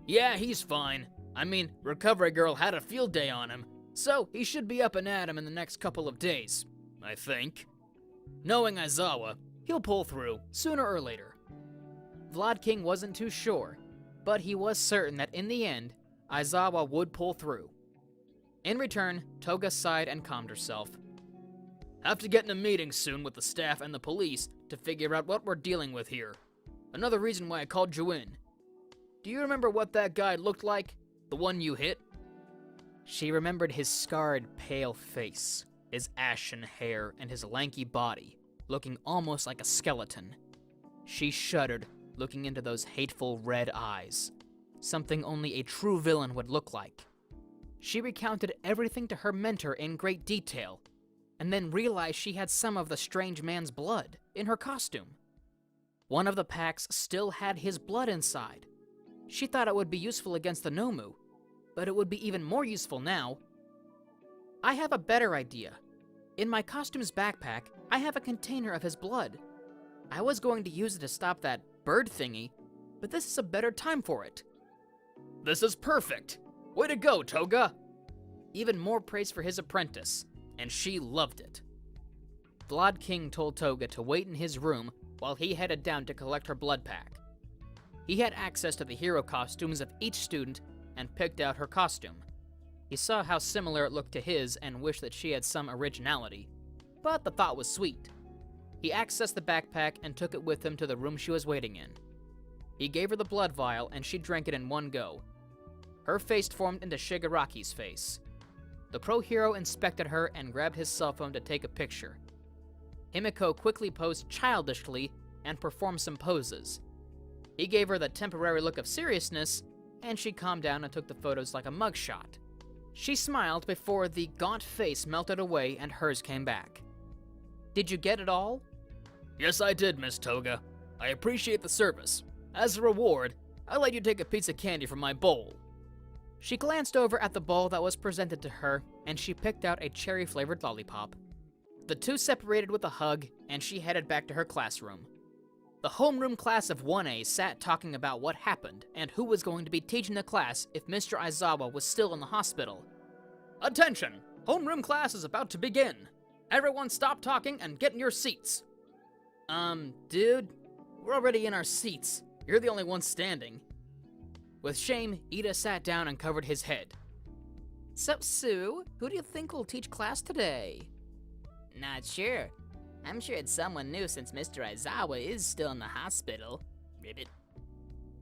Yeah, he's fine. I mean, Recovery Girl had a field day on him, so he should be up and at him in the next couple of days, I think. Knowing Aizawa, he'll pull through, sooner or later. Vlad King wasn't too sure, but he was certain that in the end, Aizawa would pull through. In return, Toga sighed and calmed herself. Have to get in a meeting soon with the staff and the police to figure out what we're dealing with here. Another reason why I called you in. Do you remember what that guy looked like? The one you hit? She remembered his scarred, pale face, his ashen hair, and his lanky body, looking almost like a skeleton. She shuddered, looking into those hateful red eyes, something only a true villain would look like. She recounted everything to her mentor in great detail, and then realized she had some of the strange man's blood in her costume. One of the packs still had his blood inside. She thought it would be useful against the Nomu, but it would be even more useful now. I have a better idea. In my costume's backpack, I have a container of his blood. I was going to use it to stop that bird thingy, but this is a better time for it. This is perfect! Way to go, Toga! Even more praise for his apprentice, and she loved it. Vlad King told Toga to wait in his room while he headed down to collect her blood pack. He had access to the hero costumes of each student and picked out her costume. He saw how similar it looked to his and wished that she had some originality, but the thought was sweet. He accessed the backpack and took it with him to the room she was waiting in. He gave her the blood vial and she drank it in one go. Her face formed into Shigaraki's face. The pro hero inspected her and grabbed his cell phone to take a picture. Himiko quickly posed childishly and performed some poses. He gave her the temporary look of seriousness, and she calmed down and took the photos like a mugshot. She smiled before the gaunt face melted away and hers came back. Did you get it all? Yes, I did, Miss Toga. I appreciate the service. As a reward, I let you take a piece of candy from my bowl. She glanced over at the bowl that was presented to her, and she picked out a cherry-flavored lollipop. The two separated with a hug, and she headed back to her classroom. The homeroom class of 1A sat talking about what happened and who was going to be teaching the class if Mr. Aizawa was still in the hospital. Attention! Homeroom class is about to begin. Everyone stop talking and get in your seats. Dude, we're already in our seats. You're the only one standing. With shame, Ida sat down and covered his head. So, Sue, who do you think will teach class today? Not sure. I'm sure it's someone new since Mr. Aizawa is still in the hospital. Ribbit.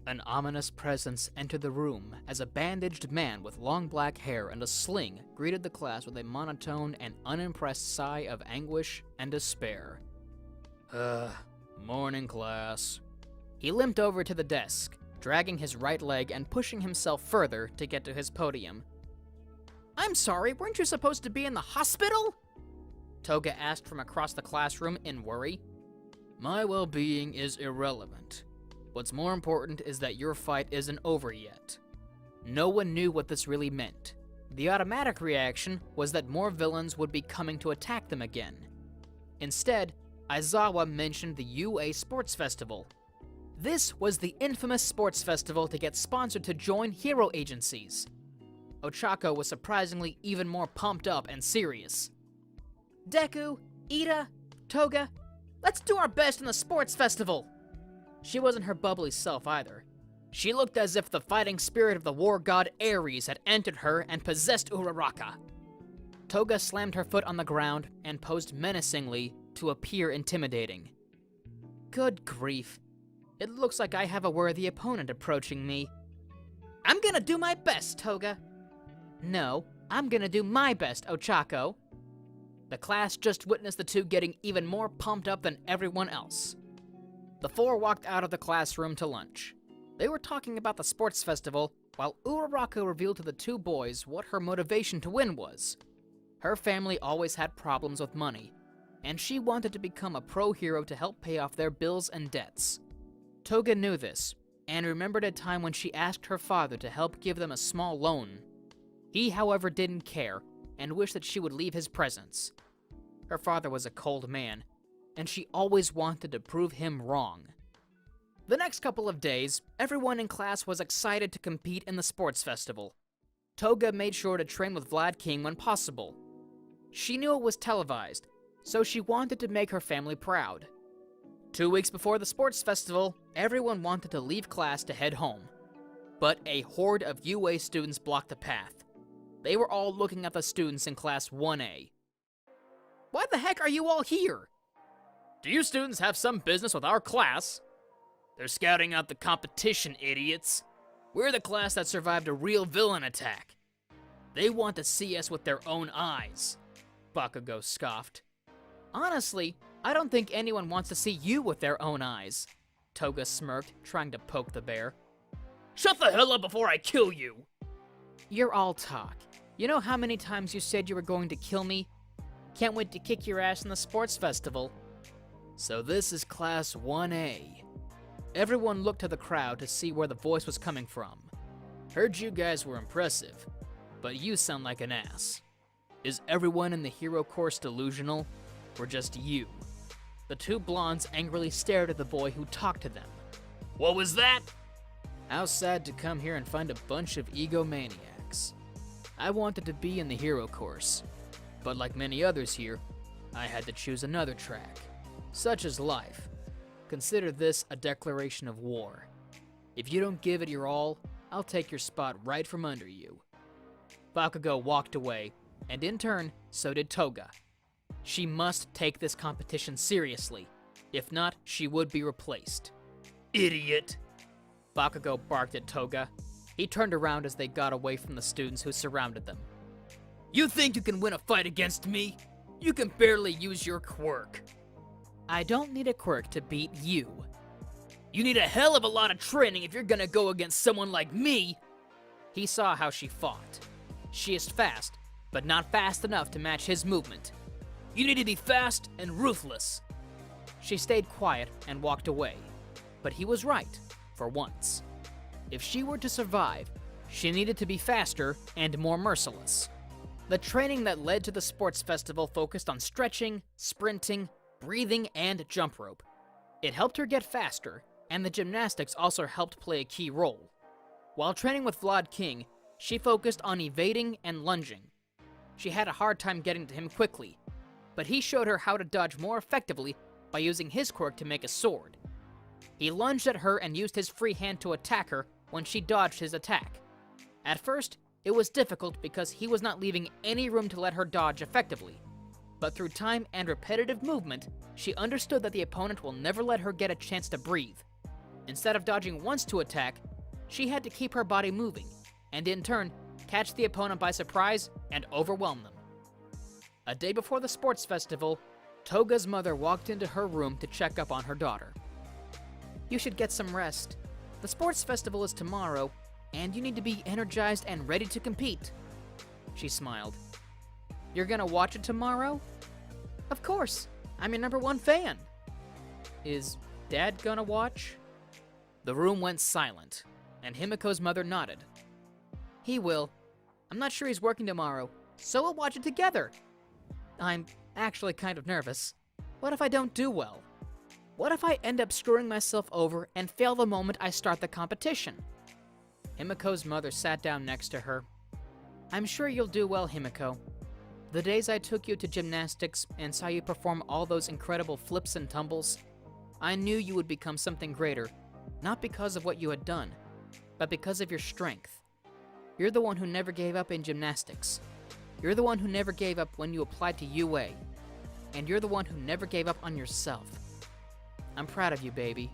An ominous presence entered the room as a bandaged man with long black hair and a sling greeted the class with a monotone and unimpressed sigh of anguish and despair. Morning class. He limped over to the desk, dragging his right leg and pushing himself further to get to his podium. "I'm sorry, weren't you supposed to be in the hospital?" Toga asked from across the classroom in worry. "My well-being is irrelevant. What's more important is that your fight isn't over yet." No one knew what this really meant. The automatic reaction was that more villains would be coming to attack them again. Instead, Aizawa mentioned the UA Sports Festival. This was the infamous sports festival to get sponsored to join hero agencies. Ochako was surprisingly even more pumped up and serious. "Deku, Ida, Toga, let's do our best in the sports festival!" She wasn't her bubbly self either. She looked as if the fighting spirit of the war god Ares had entered her and possessed Uraraka. Toga slammed her foot on the ground and posed menacingly to appear intimidating. Good grief. It looks like I have a worthy opponent approaching me. "I'm gonna do my best, Toga." "No, I'm gonna do my best, Ochako." The class just witnessed the two getting even more pumped up than everyone else. The four walked out of the classroom to lunch. They were talking about the sports festival while Uraraka revealed to the two boys what her motivation to win was. Her family always had problems with money, and she wanted to become a pro hero to help pay off their bills and debts. Toga knew this, and remembered a time when she asked her father to help give them a small loan. He, however, didn't care, and wished that she would leave his presence. Her father was a cold man, and she always wanted to prove him wrong. The next couple of days, everyone in class was excited to compete in the sports festival. Toga made sure to train with Vlad King when possible. She knew it was televised, so she wanted to make her family proud. 2 weeks before the sports festival, everyone wanted to leave class to head home. But a horde of UA students blocked the path. They were all looking at the students in Class 1A. "Why the heck are you all here?" Do you students have some business with our class? They're scouting out the competition, idiots. We're the class that survived a real villain attack. They want to see us with their own eyes," Bakugo scoffed. "Honestly, I don't think anyone wants to see you with their own eyes," Toga smirked, trying to poke the bear. "Shut the hell up before I kill you!" "You're all talk. You know how many times you said you were going to kill me? Can't wait to kick your ass in the sports festival." So this is Class 1A. Everyone looked to the crowd to see where the voice was coming from. Heard you guys were impressive, but you sound like an ass. Is everyone in the hero course delusional, or just you? The two blondes angrily stared at the boy who talked to them. What was that? How sad to come here and find a bunch of egomaniacs. I wanted to be in the hero course, but like many others here, I had to choose another track. Such is life. Consider this a declaration of war. If you don't give it your all, I'll take your spot right from under you. Bakugo walked away, and in turn, so did Toga. She must take this competition seriously. If not, she would be replaced. Idiot! Bakugo barked at Toga. He turned around as they got away from the students who surrounded them. You think you can win a fight against me? You can barely use your quirk. I don't need a quirk to beat you. You need a hell of a lot of training if you're gonna go against someone like me. He saw how she fought. She is fast, but not fast enough to match his movement. You need to be fast and ruthless. She stayed quiet and walked away. But he was right, for once. If she were to survive, she needed to be faster and more merciless. The training that led to the sports festival focused on stretching, sprinting, breathing, and jump rope. It helped her get faster, and the gymnastics also helped play a key role. While training with Vlad King, she focused on evading and lunging. She had a hard time getting to him quickly, but he showed her how to dodge more effectively by using his quirk to make a sword. He lunged at her and used his free hand to attack her when she dodged his attack. At first, it was difficult because he was not leaving any room to let her dodge effectively. But through time and repetitive movement, she understood that the opponent will never let her get a chance to breathe. Instead of dodging once to attack, she had to keep her body moving, and in turn, catch the opponent by surprise and overwhelm them. A day before the sports festival, Toga's mother walked into her room to check up on her daughter. You should get some rest. The sports festival is tomorrow, and you need to be energized and ready to compete. She smiled. You're gonna watch it tomorrow? Of course. I'm your #1 fan. Is Dad gonna watch? The room went silent, and Himiko's mother nodded. He will. I'm not sure he's working tomorrow, so we'll watch it together. I'm actually kind of nervous. What if I don't do well? What if I end up screwing myself over and fail the moment I start the competition? Himiko's mother sat down next to her. I'm sure you'll do well, Himiko. The days I took you to gymnastics and saw you perform all those incredible flips and tumbles, I knew you would become something greater, not because of what you had done, but because of your strength. You're the one who never gave up in gymnastics. You're the one who never gave up when you applied to UA. And you're the one who never gave up on yourself. I'm proud of you, baby.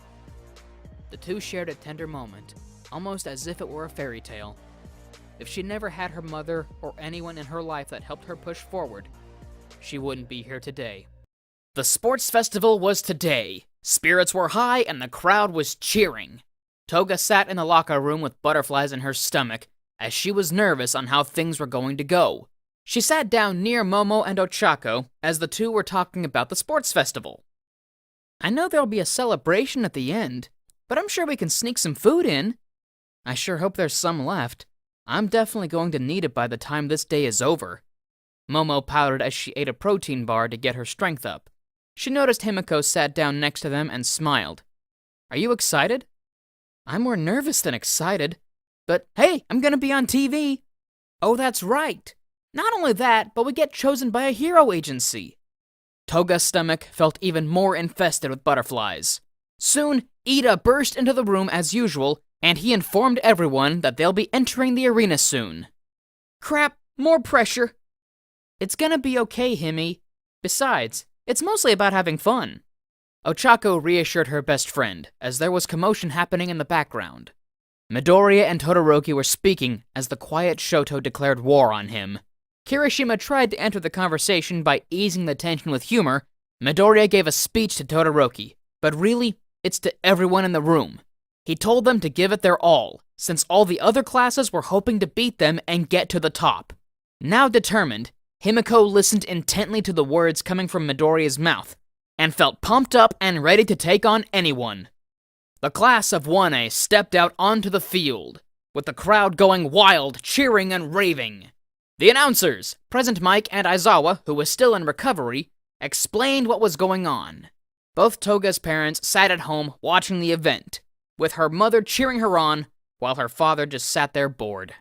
The two shared a tender moment, almost as if it were a fairy tale. If she never had her mother or anyone in her life that helped her push forward, she wouldn't be here today. The sports festival was today. Spirits were high and the crowd was cheering. Toga sat in the locker room with butterflies in her stomach, as she was nervous on how things were going to go. She sat down near Momo and Ochako as the two were talking about the sports festival. I know there'll be a celebration at the end, but I'm sure we can sneak some food in. I sure hope there's some left. I'm definitely going to need it by the time this day is over. Momo pouted as she ate a protein bar to get her strength up. She noticed Himiko sat down next to them and smiled. Are you excited? I'm more nervous than excited. But hey, I'm gonna be on TV. Oh, that's right. Not only that, but we get chosen by a hero agency. Toga's stomach felt even more infested with butterflies. Soon, Ida burst into the room as usual, and he informed everyone that they'll be entering the arena soon. Crap, more pressure. It's gonna be okay, Himi. Besides, it's mostly about having fun. Ochako reassured her best friend, as there was commotion happening in the background. Midoriya and Todoroki were speaking as the quiet Shoto declared war on him. Kirishima tried to enter the conversation by easing the tension with humor. Midoriya gave a speech to Todoroki, but really, it's to everyone in the room. He told them to give it their all, since all the other classes were hoping to beat them and get to the top. Now determined, Himiko listened intently to the words coming from Midoriya's mouth, and felt pumped up and ready to take on anyone. The class of 1A stepped out onto the field, with the crowd going wild, cheering and raving. The announcers, Present Mike and Aizawa, who was still in recovery, explained what was going on. Both Toga's parents sat at home watching the event, with her mother cheering her on, while her father just sat there bored.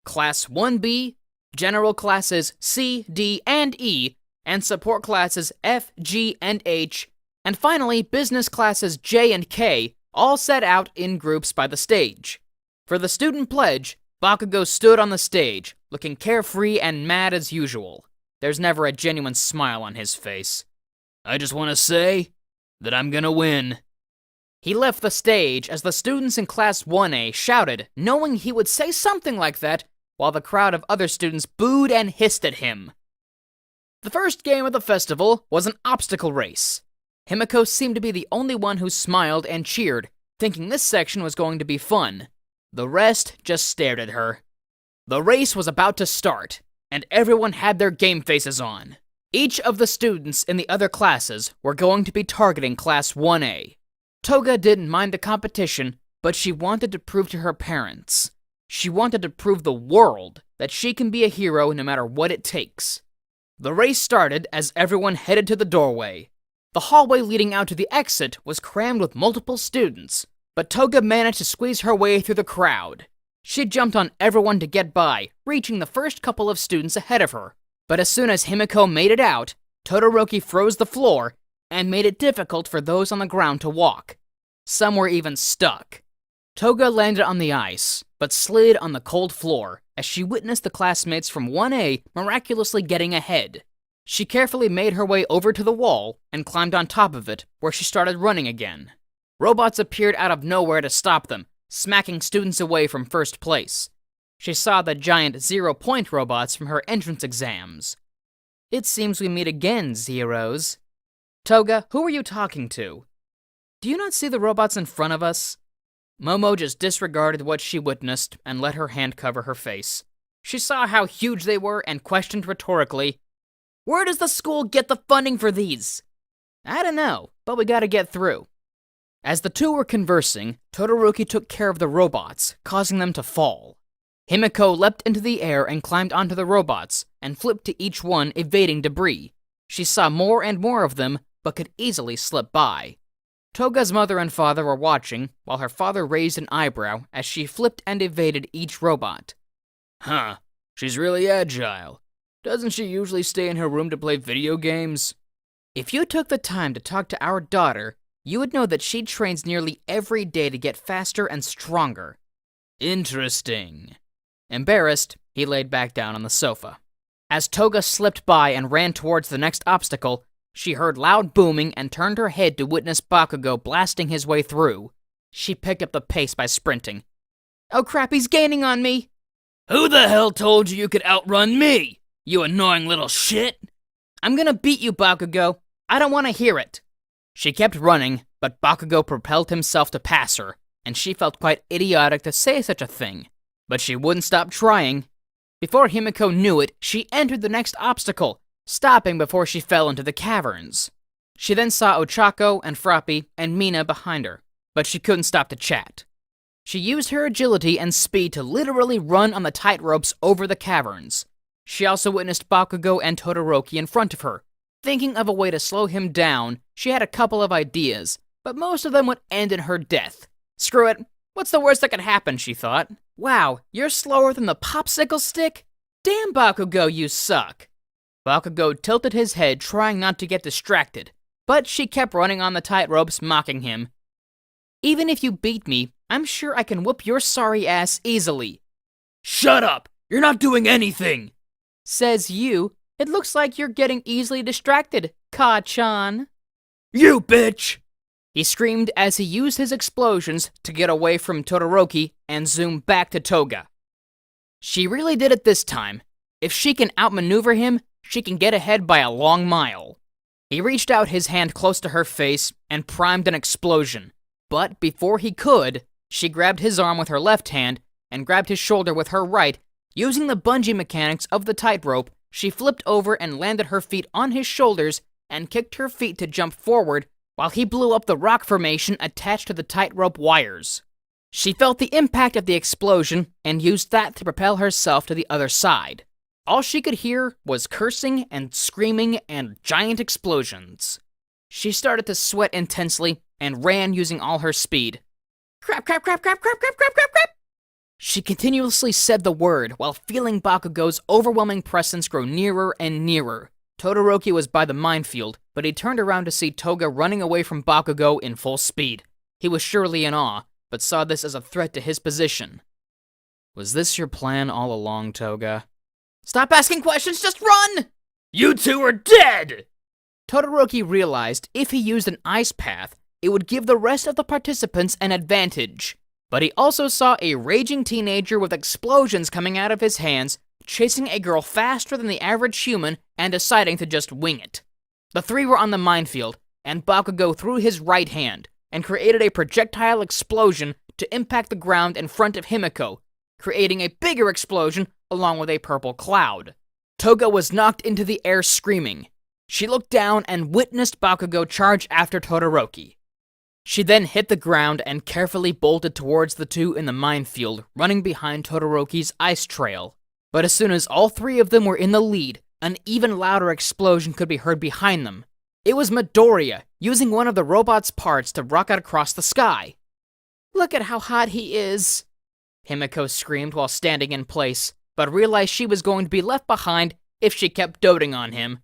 Class 1B, general classes C, D, and E, and support classes F, G, and H, and finally business classes J and K, all set out in groups by the stage. For the student pledge, Bakugo stood on the stage, looking carefree and mad as usual. There's never a genuine smile on his face. I just want to say that I'm gonna win. He left the stage as the students in Class 1A shouted, knowing he would say something like that, while the crowd of other students booed and hissed at him. The first game of the festival was an obstacle race. Himiko seemed to be the only one who smiled and cheered, thinking this section was going to be fun. The rest just stared at her. The race was about to start, and everyone had their game faces on. Each of the students in the other classes were going to be targeting Class 1A. Toga didn't mind the competition, but she wanted to prove to her parents. She wanted to prove the world that she can be a hero no matter what it takes. The race started as everyone headed to the doorway. The hallway leading out to the exit was crammed with multiple students, but Toga managed to squeeze her way through the crowd. She jumped on everyone to get by, reaching the first couple of students ahead of her. But as soon as Himiko made it out, Todoroki froze the floor and made it difficult for those on the ground to walk. Some were even stuck. Toga landed on the ice, but slid on the cold floor as she witnessed the classmates from 1A miraculously getting ahead. She carefully made her way over to the wall and climbed on top of it, where she started running again. Robots appeared out of nowhere to stop them, smacking students away from first place. She saw the giant 0-point robots from her entrance exams. It seems we meet again, Zeros. Toga, who are you talking to? do you not see the robots in front of us? Momo just disregarded what she witnessed and let her hand cover her face. She saw how huge they were and questioned rhetorically, "Where does the school get the funding for these?" "I don't know, but we gotta get through." As the two were conversing, Todoroki took care of the robots, causing them to fall. Himiko leapt into the air and climbed onto the robots, and flipped to each one, evading debris. She saw more and more of them, but could easily slip by. Toga's mother and father were watching, while her father raised an eyebrow as she flipped and evaded each robot. Huh, she's really agile. Doesn't she usually stay in her room to play video games? If you took the time to talk to our daughter, you would know that she trains nearly every day to get faster and stronger. Interesting. Embarrassed, he laid back down on the sofa. As Toga slipped by and ran towards the next obstacle, she heard loud booming and turned her head to witness Bakugo blasting his way through. She picked up the pace by sprinting. "Oh crap, he's gaining on me!" Who the hell told you could outrun me? You annoying little shit! "I'm gonna beat you, Bakugo. I don't want to hear it." She kept running, but Bakugo propelled himself to pass her, and she felt quite idiotic to say such a thing. But she wouldn't stop trying. Before Himiko knew it, she entered the next obstacle, stopping before she fell into the caverns. She then saw Ochako and Frappy and Mina behind her, but she couldn't stop to chat. She used her agility and speed to literally run on the tight ropes over the caverns. She also witnessed Bakugo and Todoroki in front of her. Thinking of a way to slow him down, she had a couple of ideas, but most of them would end in her death. Screw it, what's the worst that could happen, she thought. Wow, you're slower than the popsicle stick? Damn, Bakugo, you suck. Bakugo tilted his head, trying not to get distracted, but she kept running on the tight ropes, mocking him. "Even if you beat me, I'm sure I can whoop your sorry ass easily." Shut up! You're not doing anything! Says you. It looks like you're getting easily distracted, Ka-chan. You bitch! He screamed as he used his explosions to get away from Todoroki and zoom back to Toga. She really did it this time. If she can outmaneuver him, she can get ahead by a long mile. He reached out his hand close to her face and primed an explosion. But before he could, she grabbed his arm with her left hand and grabbed his shoulder with her right. Using the bungee mechanics of the tightrope, she flipped over and landed her feet on his shoulders and kicked her feet to jump forward while he blew up the rock formation attached to the tightrope wires. She felt the impact of the explosion and used that to propel herself to the other side. All she could hear was cursing and screaming and giant explosions. She started to sweat intensely and ran using all her speed. Crap, crap, crap, crap, crap, crap, crap, crap, crap! She continuously said the word while feeling Bakugo's overwhelming presence grow nearer and nearer. Todoroki was by the minefield, but he turned around to see Toga running away from Bakugo in full speed. He was surely in awe, but saw this as a threat to his position. "Was this your plan all along, Toga?" "Stop asking questions, just run!" You two are dead! Todoroki realized if he used an ice path, it would give the rest of the participants an advantage. But he also saw a raging teenager with explosions coming out of his hands, chasing a girl faster than the average human and deciding to just wing it. The three were on the minefield, and Bakugo threw his right hand and created a projectile explosion to impact the ground in front of Himiko, creating a bigger explosion along with a purple cloud. Toga was knocked into the air screaming. She looked down and witnessed Bakugo charge after Todoroki. She then hit the ground and carefully bolted towards the two in the minefield, running behind Todoroki's ice trail. But as soon as all three of them were in the lead, an even louder explosion could be heard behind them. It was Midoriya, using one of the robot's parts to rocket across the sky. "Look at how hot he is!" Himiko screamed while standing in place, but realized she was going to be left behind if she kept doting on him.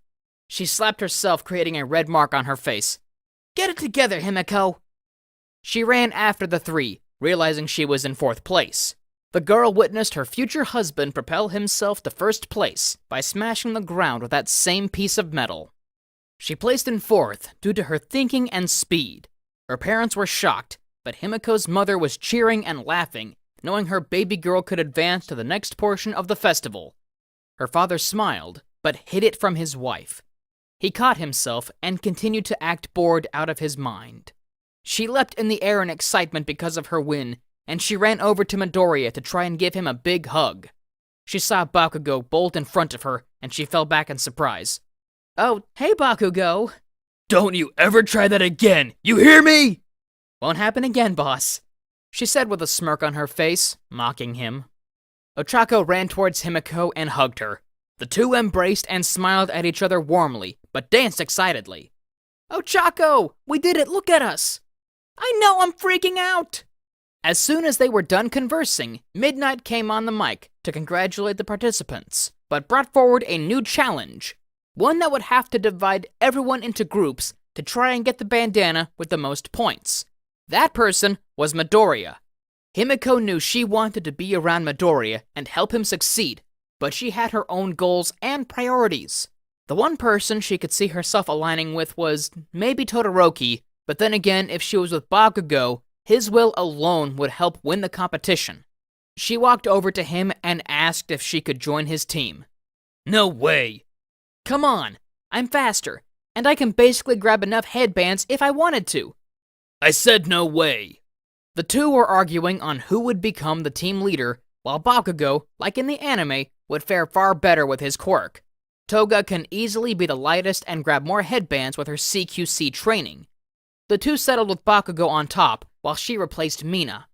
She slapped herself, creating a red mark on her face. "Get it together, Himiko!" She ran after the three, realizing she was in fourth place. The girl witnessed her future husband propel himself to first place by smashing the ground with that same piece of metal. She placed in fourth due to her thinking and speed. Her parents were shocked, but Himiko's mother was cheering and laughing, knowing her baby girl could advance to the next portion of the festival. Her father smiled, but hid it from his wife. He caught himself and continued to act bored out of his mind. She leapt in the air in excitement because of her win, and she ran over to Midoriya to try and give him a big hug. She saw Bakugo bolt in front of her, and she fell back in surprise. "Oh, hey Bakugo." Don't you ever try that again, you hear me? "Won't happen again, boss," she said with a smirk on her face, mocking him. Ochako ran towards Himiko and hugged her. The two embraced and smiled at each other warmly, but danced excitedly. "Ochako, we did it, look at us!" "I know, I'm freaking out!" As soon as they were done conversing, Midnight came on the mic to congratulate the participants, but brought forward a new challenge. One that would have to divide everyone into groups to try and get the bandana with the most points. That person was Midoriya. Himiko knew she wanted to be around Midoriya and help him succeed, but she had her own goals and priorities. The one person she could see herself aligning with was maybe Todoroki, but then again, if she was with Bakugo, his will alone would help win the competition. She walked over to him and asked if she could join his team. No way. "Come on, I'm faster, and I can basically grab enough headbands if I wanted to." I said no way. The two were arguing on who would become the team leader, while Bakugo, like in the anime, would fare far better with his quirk. Toga can easily be the lightest and grab more headbands with her CQC training. The two settled with Bakugo on top, while she replaced Mina.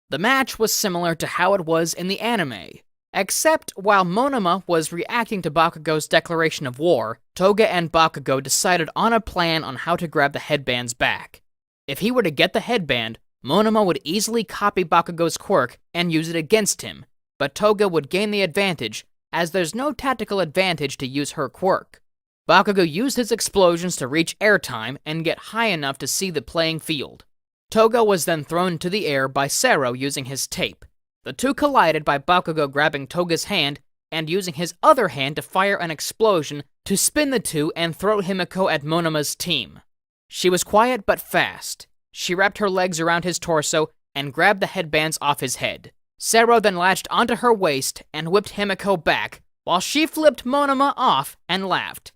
The match was similar to how it was in the anime, except while Monoma was reacting to Bakugo's declaration of war, Toga and Bakugo decided on a plan on how to grab the headbands back. If he were to get the headband, Monoma would easily copy Bakugo's quirk and use it against him, but Toga would gain the advantage, as there's no tactical advantage to use her quirk. Bakugo used his explosions to reach airtime and get high enough to see the playing field. Toga was then thrown into the air by Sero using his tape. The two collided by Bakugo grabbing Toga's hand and using his other hand to fire an explosion to spin the two and throw Himiko at Monoma's team. She was quiet but fast. She wrapped her legs around his torso and grabbed the headbands off his head. Sero then latched onto her waist and whipped Himiko back, while she flipped Monoma off and laughed.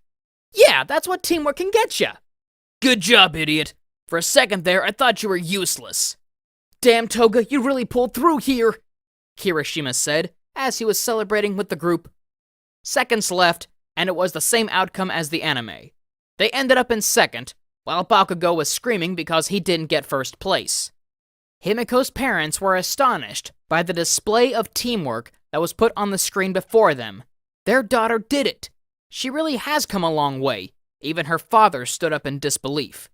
"Yeah, that's what teamwork can get ya!" Good job, idiot. For a second there, I thought you were useless. "Damn, Toga, you really pulled through here," Kirishima said, as he was celebrating with the group. Seconds left, and it was the same outcome as the anime. They ended up in second, while Bakugo was screaming because he didn't get first place. Himiko's parents were astonished by the display of teamwork that was put on the screen before them. Their daughter did it. She really has come a long way. Even her father stood up in disbelief.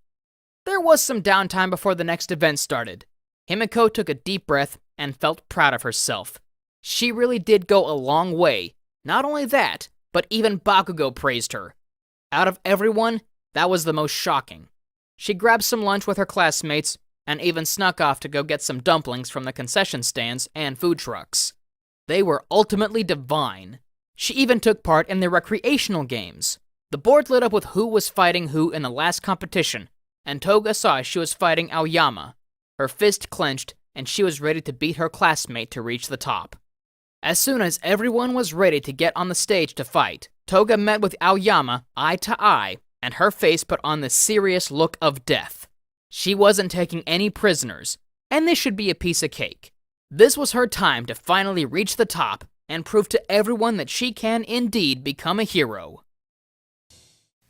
There was some downtime before the next event started. Himiko took a deep breath and felt proud of herself. She really did go a long way. Not only that, but even Bakugo praised her. Out of everyone, that was the most shocking. She grabbed some lunch with her classmates and even snuck off to go get some dumplings from the concession stands and food trucks. They were ultimately divine. She even took part in the recreational games. The board lit up with who was fighting who in the last competition, and Toga saw she was fighting Aoyama. Her fist clenched, and she was ready to beat her classmate to reach the top. As soon as everyone was ready to get on the stage to fight, Toga met with Aoyama eye to eye, and her face put on the serious look of death. She wasn't taking any prisoners, and this should be a piece of cake. This was her time to finally reach the top and prove to everyone that she can indeed become a hero.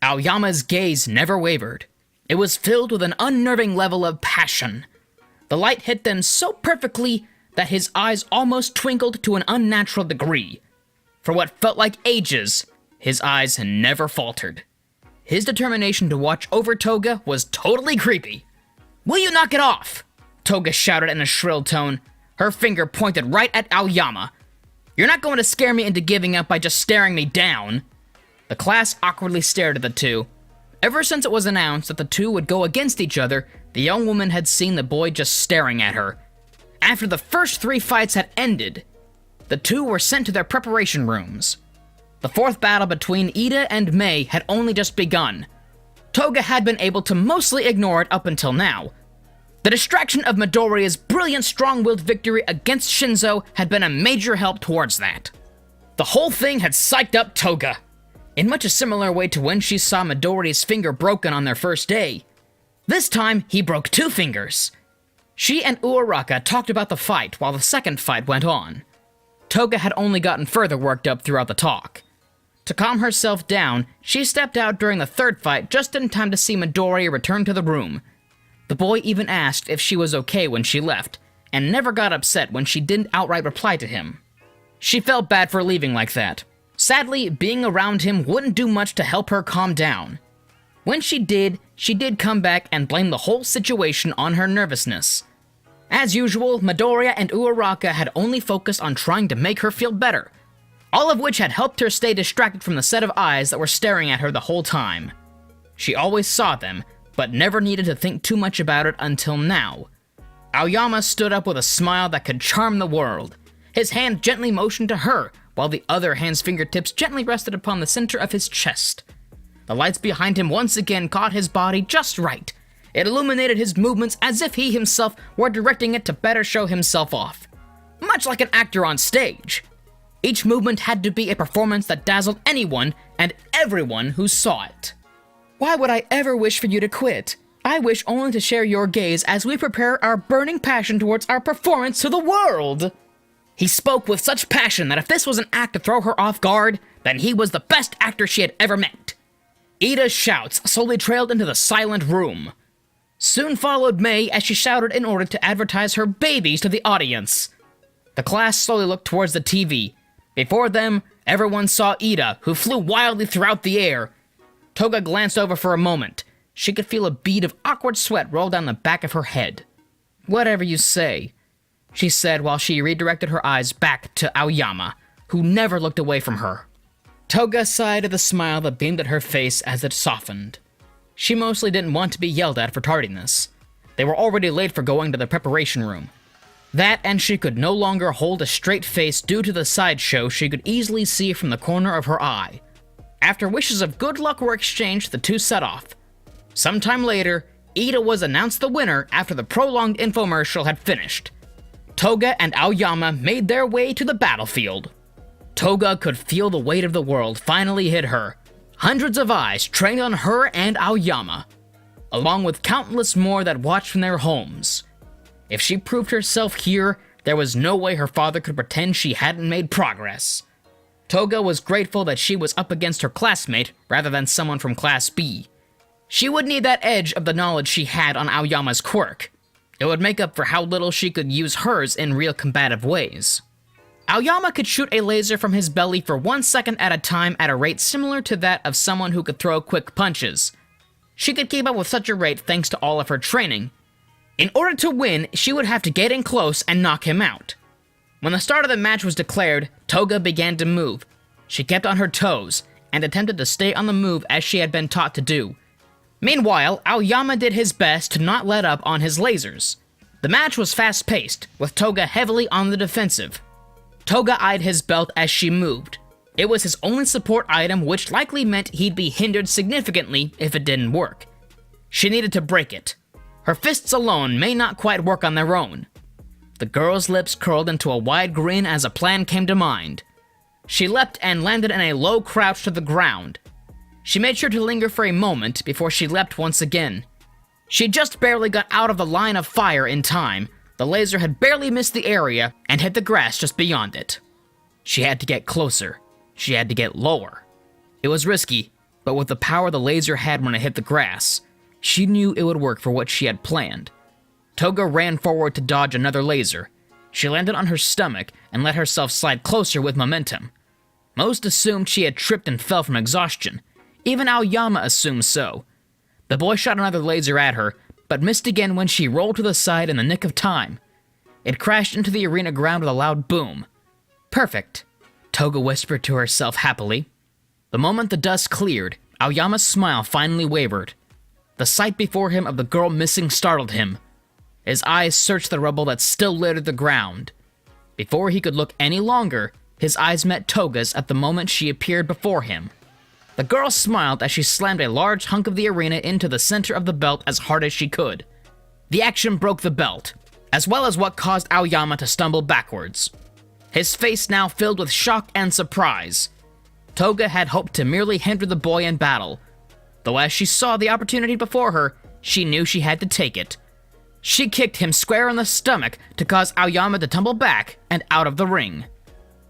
Aoyama's gaze never wavered. It was filled with an unnerving level of passion. The light hit them so perfectly that his eyes almost twinkled to an unnatural degree. For what felt like ages, his eyes never faltered. His determination to watch over Toga was totally creepy. "Will you knock it off?" Toga shouted in a shrill tone, her finger pointed right at Aoyama. "You're not going to scare me into giving up by just staring me down." The class awkwardly stared at the two. Ever since it was announced that the two would go against each other, the young woman had seen the boy just staring at her. After the first 3 fights had ended, the two were sent to their preparation rooms. The fourth battle between Ida and Mei had only just begun. Toga had been able to mostly ignore it up until now. The distraction of Midoriya's brilliant strong-willed victory against Shinzo had been a major help towards that. The whole thing had psyched up Toga, in much a similar way to when she saw Midoriya's finger broken on their first day. This time, he broke 2 fingers. She and Uraraka talked about the fight while the second fight went on. Toga had only gotten further worked up throughout the talk. To calm herself down, she stepped out during the third fight just in time to see Midoriya return to the room. The boy even asked if she was okay when she left, and never got upset when she didn't outright reply to him. She felt bad for leaving like that. Sadly, being around him wouldn't do much to help her calm down. When she did come back and blame the whole situation on her nervousness. As usual, Midoriya and Uraraka had only focused on trying to make her feel better, all of which had helped her stay distracted from the set of eyes that were staring at her the whole time. She always saw them, but never needed to think too much about it until now. Aoyama stood up with a smile that could charm the world. His hand gently motioned to her, while the other hand's fingertips gently rested upon the center of his chest. The lights behind him once again caught his body just right. It illuminated his movements as if he himself were directing it to better show himself off. Much like an actor on stage. Each movement had to be a performance that dazzled anyone and everyone who saw it. Why would I ever wish for you to quit? I wish only to share your gaze as we prepare our burning passion towards our performance to the world. He spoke with such passion that if this was an act to throw her off guard, then he was the best actor she had ever met. Ida's shouts slowly trailed into the silent room. Soon followed Mei as she shouted in order to advertise her babies to the audience. The class slowly looked towards the TV. Before them, everyone saw Ida, who flew wildly throughout the air. Toga glanced over for a moment. She could feel a bead of awkward sweat roll down the back of her head. "Whatever you say," she said while she redirected her eyes back to Aoyama, who never looked away from her. Toga sighed at the smile that beamed at her face as it softened. She mostly didn't want to be yelled at for tardiness. They were already late for going to the preparation room. That, and she could no longer hold a straight face due to the sideshow she could easily see from the corner of her eye. After wishes of good luck were exchanged, the two set off. Sometime later, Ida was announced the winner after the prolonged infomercial had finished. Toga and Aoyama made their way to the battlefield. Toga could feel the weight of the world finally hit her. Hundreds of eyes trained on her and Aoyama, along with countless more that watched from their homes. If she proved herself here, there was no way her father could pretend she hadn't made progress. Toga was grateful that she was up against her classmate rather than someone from Class B. She would need that edge of the knowledge she had on Aoyama's quirk. It would make up for how little she could use hers in real combative ways. Aoyama could shoot a laser from his belly for 1 second at a time at a rate similar to that of someone who could throw quick punches. She could keep up with such a rate thanks to all of her training. In order to win, she would have to get in close and knock him out. When the start of the match was declared, Toga began to move. She kept on her toes, and attempted to stay on the move as she had been taught to do. Meanwhile, Aoyama did his best to not let up on his lasers. The match was fast-paced, with Toga heavily on the defensive. Toga eyed his belt as she moved. It was his only support item, which likely meant he'd be hindered significantly if it didn't work. She needed to break it. Her fists alone may not quite work on their own. The girl's lips curled into a wide grin as a plan came to mind. She leapt and landed in a low crouch to the ground. She made sure to linger for a moment before she leapt once again. She just barely got out of the line of fire in time. The laser had barely missed the area and hit the grass just beyond it. She had to get closer. She had to get lower. It was risky, but with the power the laser had when it hit the grass, she knew it would work for what she had planned. Toga ran forward to dodge another laser. She landed on her stomach and let herself slide closer with momentum. Most assumed she had tripped and fell from exhaustion. Even Aoyama assumed so. The boy shot another laser at her, but missed again when she rolled to the side in the nick of time. It crashed into the arena ground with a loud boom. "Perfect," Toga whispered to herself happily. The moment the dust cleared, Aoyama's smile finally wavered. The sight before him of the girl missing startled him. His eyes searched the rubble that still littered the ground. Before he could look any longer, his eyes met Toga's at the moment she appeared before him. The girl smiled as she slammed a large hunk of the arena into the center of the belt as hard as she could. The action broke the belt, as well as what caused Aoyama to stumble backwards. His face now filled with shock and surprise. Toga had hoped to merely hinder the boy in battle, though as she saw the opportunity before her, She knew she had to take it. She kicked him square in the stomach to cause Aoyama to tumble back and out of the ring.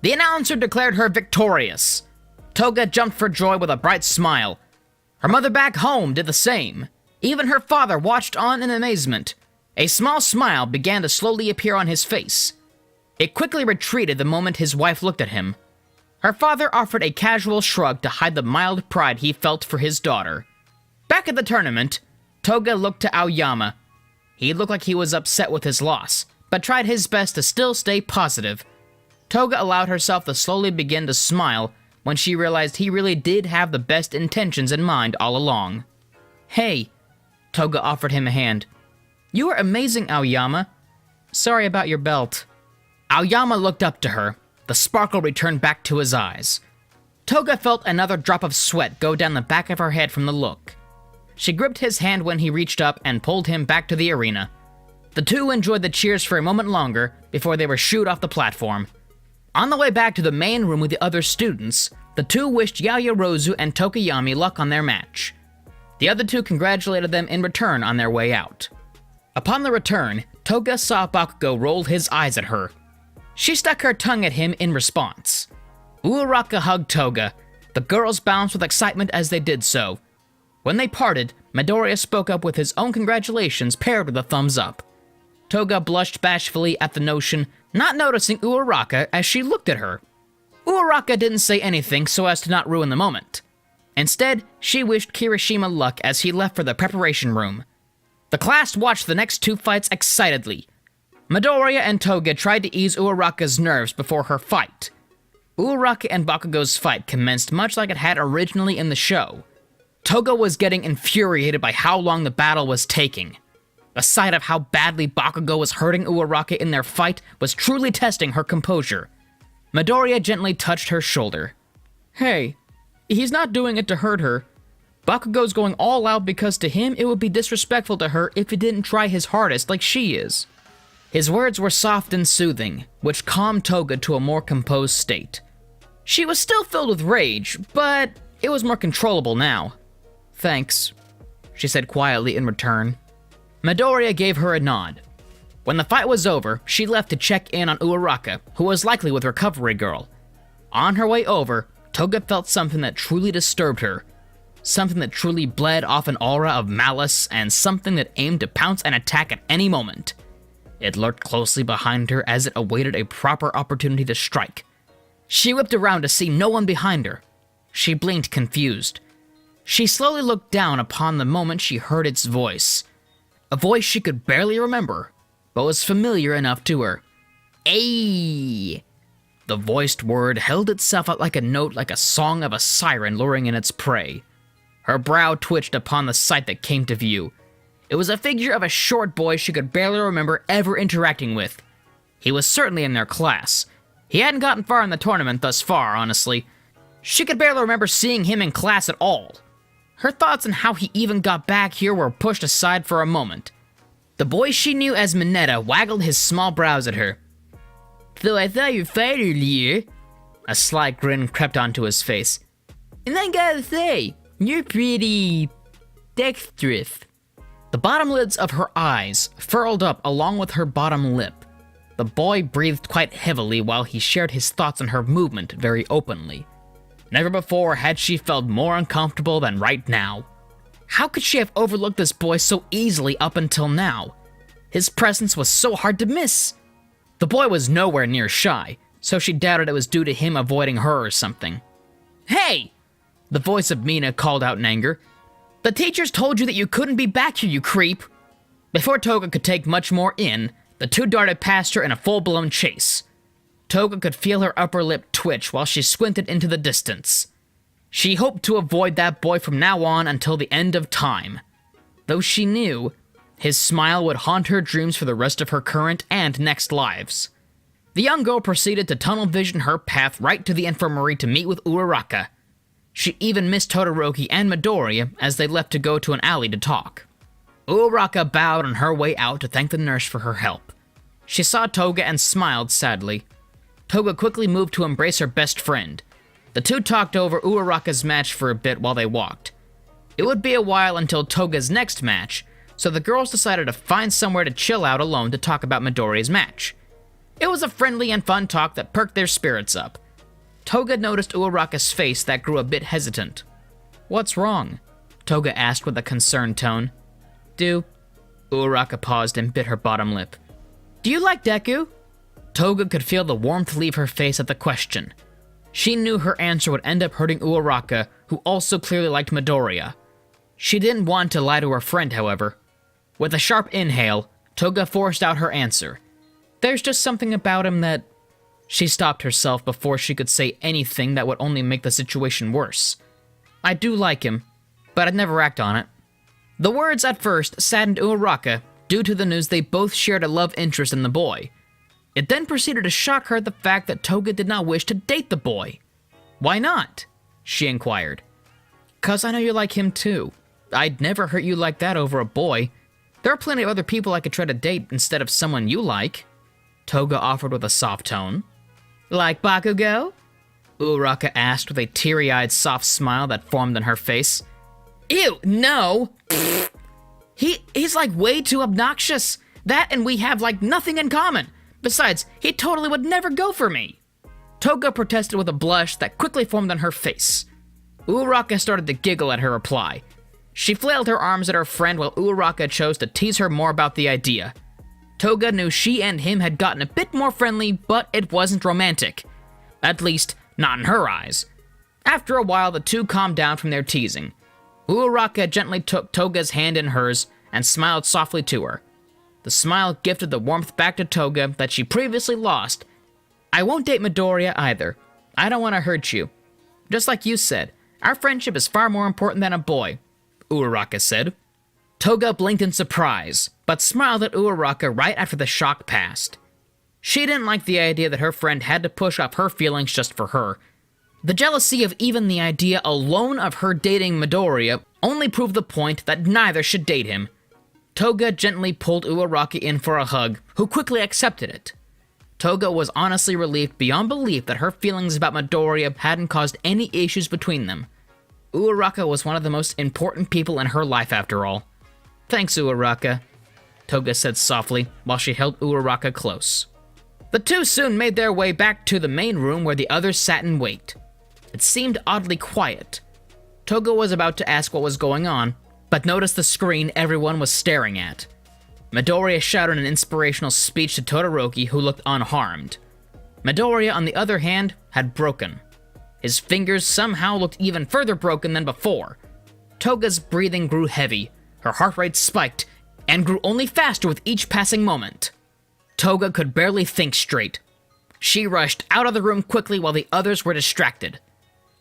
The announcer declared her victorious. Toga jumped for joy with a bright smile. Her mother back home did the same. Even her father watched on in amazement. A small smile began to slowly appear on his face. It quickly retreated the moment his wife looked at him. Her father offered a casual shrug to hide the mild pride he felt for his daughter. Back at the tournament, Toga looked to Aoyama. He looked like he was upset with his loss, but tried his best to still stay positive. Toga allowed herself to slowly begin to smile when she realized he really did have the best intentions in mind all along. "Hey," Toga offered him a hand. "You are amazing, Aoyama. Sorry about your belt." Aoyama looked up to her. The sparkle returned back to his eyes. Toga felt another drop of sweat go down the back of her head from the look. She gripped his hand when he reached up and pulled him back to the arena. The two enjoyed the cheers for a moment longer before they were shooed off the platform. On the way back to the main room with the other students, the two wished Yaoyorozu and Tokoyami luck on their match. The other two congratulated them in return on their way out. Upon the return, Toga saw Bakugo roll his eyes at her. She stuck her tongue at him in response. Uraraka hugged Toga. The girls bounced with excitement as they did so. When they parted, Midoriya spoke up with his own congratulations paired with a thumbs up. Toga blushed bashfully at the notion, not noticing Uraraka as she looked at her. Uraraka didn't say anything so as to not ruin the moment. Instead, she wished Kirishima luck as he left for the preparation room. The class watched the next two fights excitedly. Midoriya and Toga tried to ease Uraraka's nerves before her fight. Uraraka and Bakugo's fight commenced much like it had originally in the show. Toga was getting infuriated by how long the battle was taking. The sight of how badly Bakugo was hurting Uraraka in their fight was truly testing her composure. Midoriya gently touched her shoulder. "Hey, he's not doing it to hurt her. Bakugo's going all out because to him it would be disrespectful to her if he didn't try his hardest like she is." His words were soft and soothing, which calmed Toga to a more composed state. She was still filled with rage, but it was more controllable now. "Thanks," she said quietly in return. Midoriya gave her a nod. When the fight was over, she left to check in on Uraraka, who was likely with Recovery Girl. On her way over, Toga felt something that truly disturbed her. Something that truly bled off an aura of malice, and something that aimed to pounce and attack at any moment. It lurked closely behind her as it awaited a proper opportunity to strike. She whipped around to see no one behind her. She blinked confused. She slowly looked down upon the moment she heard its voice. A voice she could barely remember, but was familiar enough to her. "Ay!" The voiced word held itself out like a note, like a song of a siren luring in its prey. Her brow twitched upon the sight that came to view. It was a figure of a short boy she could barely remember ever interacting with. He was certainly in their class. He hadn't gotten far in the tournament thus far, honestly. She could barely remember seeing him in class at all. Her thoughts on how he even got back here were pushed aside for a moment. The boy she knew as Mineta waggled his small brows at her. "So I saw your fight earlier." A sly grin crept onto his face. "And I gotta say, you're pretty dexterous." The bottom lids of her eyes furled up along with her bottom lip. The boy breathed quite heavily while he shared his thoughts on her movement very openly. Never before had she felt more uncomfortable than right now. How could she have overlooked this boy so easily up until now? His presence was so hard to miss. The boy was nowhere near shy, so she doubted it was due to him avoiding her or something. "Hey!" The voice of Mina called out in anger. "The teachers told you that you couldn't be back here, you creep!" Before Toga could take much more in, the two darted past her in a full-blown chase. Toga could feel her upper lip twitch while she squinted into the distance. She hoped to avoid that boy from now on until the end of time. Though she knew, his smile would haunt her dreams for the rest of her current and next lives. The young girl proceeded to tunnel vision her path right to the infirmary to meet with Uraraka. She even missed Todoroki and Midoriya as they left to go to an alley to talk. Uraraka bowed on her way out to thank the nurse for her help. She saw Toga and smiled sadly. Toga quickly moved to embrace her best friend. The two talked over Uraraka's match for a bit while they walked. It would be a while until Toga's next match, so the girls decided to find somewhere to chill out alone to talk about Midoriya's match. It was a friendly and fun talk that perked their spirits up. Toga noticed Uraraka's face that grew a bit hesitant. "What's wrong?" Toga asked with a concerned tone. Uraraka paused and bit her bottom lip. "Do you like Deku?" Toga could feel the warmth leave her face at the question. She knew her answer would end up hurting Uraraka, who also clearly liked Midoriya. She didn't want to lie to her friend, however. With a sharp inhale, Toga forced out her answer. "There's just something about him that..." She stopped herself before she could say anything that would only make the situation worse. "I do like him, but I'd never act on it." The words at first saddened Uraraka due to the news they both shared a love interest in the boy. It then proceeded to shock her the fact that Toga did not wish to date the boy. "Why not?" she inquired. "'Cause I know you like him too. I'd never hurt you like that over a boy. There are plenty of other people I could try to date instead of someone you like," Toga offered with a soft tone. "Like Bakugo?" Uraraka asked with a teary-eyed soft smile that formed on her face. "Ew, no! He's like way too obnoxious. That and we have like nothing in common. Besides, he totally would never go for me." Toga protested with a blush that quickly formed on her face. Uraraka started to giggle at her reply. She flailed her arms at her friend while Uraraka chose to tease her more about the idea. Toga knew she and him had gotten a bit more friendly, but it wasn't romantic. At least, not in her eyes. After a while, the two calmed down from their teasing. Uraraka gently took Toga's hand in hers and smiled softly to her. The smile gifted the warmth back to Toga that she previously lost. "I won't date Midoriya either. I don't want to hurt you. Just like you said, our friendship is far more important than a boy," Uraraka said. Toga blinked in surprise, but smiled at Uraraka right after the shock passed. She didn't like the idea that her friend had to push off her feelings just for her. The jealousy of even the idea alone of her dating Midoriya only proved the point that neither should date him. Toga gently pulled Uraraka in for a hug, who quickly accepted it. Toga was honestly relieved beyond belief that her feelings about Midoriya hadn't caused any issues between them. Uraraka was one of the most important people in her life after all. "Thanks, Uraraka," Toga said softly while she held Uraraka close. The two soon made their way back to the main room where the others sat and wait. It seemed oddly quiet. Toga was about to ask what was going on, but noticed the screen everyone was staring at. Midoriya shouted an inspirational speech to Todoroki, who looked unharmed. Midoriya, on the other hand, had broken. His fingers somehow looked even further broken than before. Toga's breathing grew heavy, her heart rate spiked, and grew only faster with each passing moment. Toga could barely think straight. She rushed out of the room quickly while the others were distracted.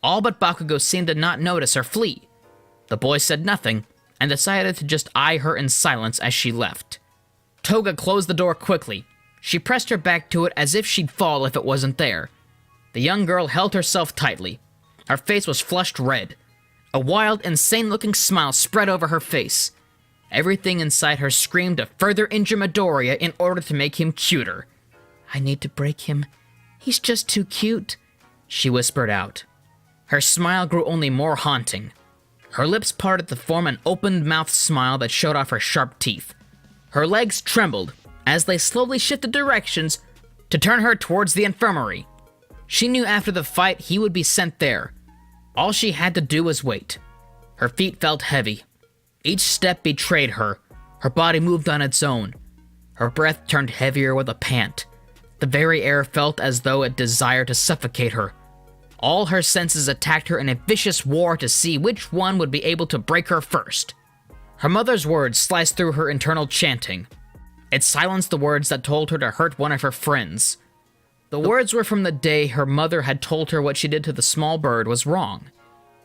All but Bakugo seemed to not notice or flee. The boy said nothing, and decided to just eye her in silence as she left. Toga closed the door quickly. She pressed her back to it as if she'd fall if it wasn't there. The young girl held herself tightly. Her face was flushed red. A wild, insane-looking smile spread over her face. Everything inside her screamed to further injure Midoriya in order to make him cuter. "I need to break him. He's just too cute," she whispered out. Her smile grew only more haunting. Her lips parted to form an open-mouthed smile that showed off her sharp teeth. Her legs trembled as they slowly shifted directions to turn her towards the infirmary. She knew after the fight he would be sent there. All she had to do was wait. Her feet felt heavy. Each step betrayed her. Her body moved on its own. Her breath turned heavier with a pant. The very air felt as though it desired to suffocate her. All her senses attacked her in a vicious war to see which one would be able to break her first. Her mother's words sliced through her internal chanting. It silenced the words that told her to hurt one of her friends. The words were from the day her mother had told her what she did to the small bird was wrong.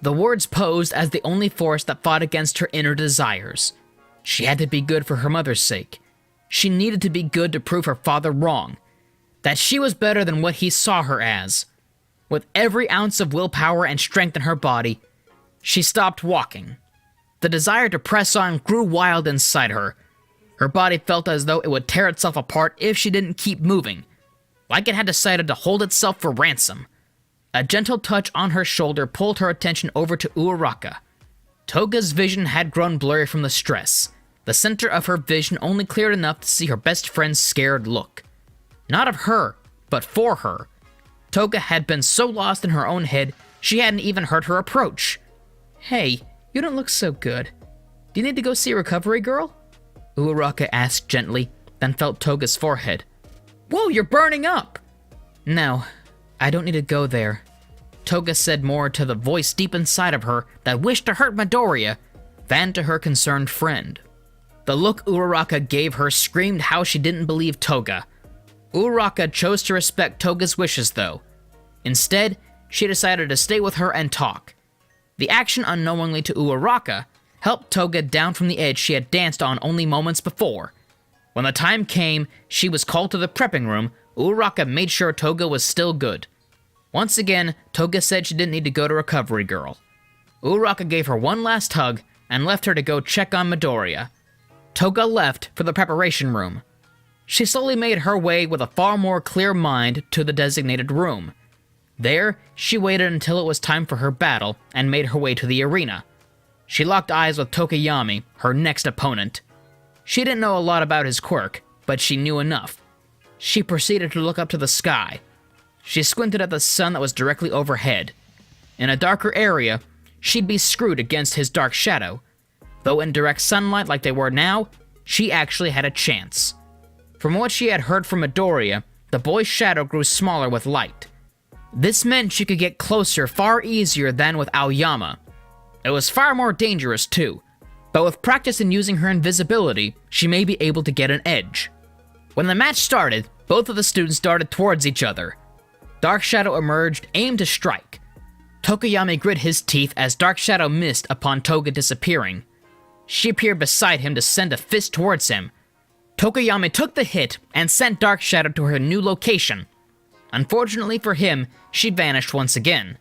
The words posed as the only force that fought against her inner desires. She had to be good for her mother's sake. She needed to be good to prove her father wrong. That she was better than what he saw her as. With every ounce of willpower and strength in her body, she stopped walking. The desire to press on grew wild inside her. Her body felt as though it would tear itself apart if she didn't keep moving, like it had decided to hold itself for ransom. A gentle touch on her shoulder pulled her attention over to Uraraka. Toga's vision had grown blurry from the stress. The center of her vision only cleared enough to see her best friend's scared look. Not of her, but for her. Toga had been so lost in her own head, she hadn't even heard her approach. "Hey, you don't look so good. Do you need to go see a recovery girl?" Uraraka asked gently, then felt Toga's forehead. "Whoa, you're burning up!" "No, I don't need to go there." Toga said more to the voice deep inside of her that wished to hurt Midoriya than to her concerned friend. The look Uraraka gave her screamed how she didn't believe Toga. Uraraka chose to respect Toga's wishes though. Instead, she decided to stay with her and talk. The action unknowingly to Uraraka helped Toga down from the edge she had danced on only moments before. When the time came, she was called to the prepping room. Uraraka made sure Toga was still good. Once again, Toga said she didn't need to go to Recovery Girl. Uraraka gave her one last hug and left her to go check on Midoriya. Toga left for the preparation room. She slowly made her way with a far more clear mind to the designated room. There, she waited until it was time for her battle and made her way to the arena. She locked eyes with Tokoyami, her next opponent. She didn't know a lot about his quirk, but she knew enough. She proceeded to look up to the sky. She squinted at the sun that was directly overhead. In a darker area, she'd be screwed against his dark shadow. Though in direct sunlight like they were now, she actually had a chance. From what she had heard from Midoriya, the boy's shadow grew smaller with light. This meant she could get closer far easier than with Aoyama. It was far more dangerous too, but with practice in using her invisibility, she may be able to get an edge. When the match started, both of the students darted towards each other. Dark Shadow emerged, aimed to strike. Tokoyami grit his teeth as Dark Shadow missed upon Toga disappearing. She appeared beside him to send a fist towards him. Tokoyami took the hit and sent Dark Shadow to her new location. Unfortunately for him, she vanished once again.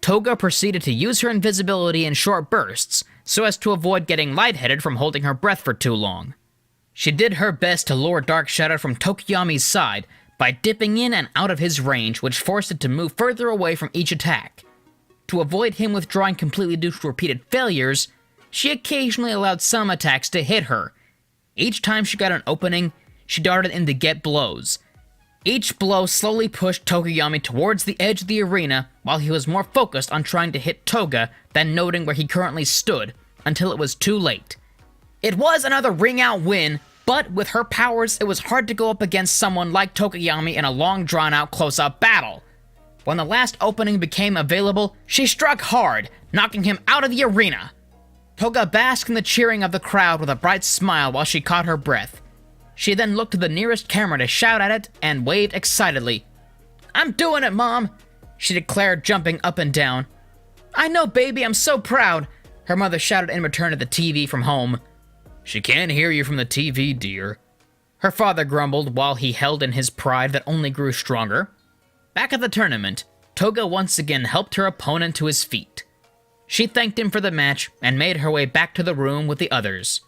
Toga proceeded to use her invisibility in short bursts, so as to avoid getting lightheaded from holding her breath for too long. She did her best to lure Dark Shadow from Tokoyami's side by dipping in and out of his range, which forced it to move further away from each attack. To avoid him withdrawing completely due to repeated failures, she occasionally allowed some attacks to hit her. Each time she got an opening, she darted in to get blows. Each blow slowly pushed Tokoyami towards the edge of the arena while he was more focused on trying to hit Toga than noting where he currently stood, until it was too late. It was another ring-out win, but with her powers, it was hard to go up against someone like Tokoyami in a long drawn-out close-up battle. When the last opening became available, she struck hard, knocking him out of the arena. Toga basked in the cheering of the crowd with a bright smile while she caught her breath. She then looked to the nearest camera to shout at it and waved excitedly. "I'm doing it, Mom!" she declared, jumping up and down. "I know, baby, I'm so proud!" her mother shouted in return to the TV from home. "She can't hear you from the TV, dear," her father grumbled while he held in his pride that only grew stronger. Back at the tournament, Toga once again helped her opponent to his feet. She thanked him for the match and made her way back to the room with the others.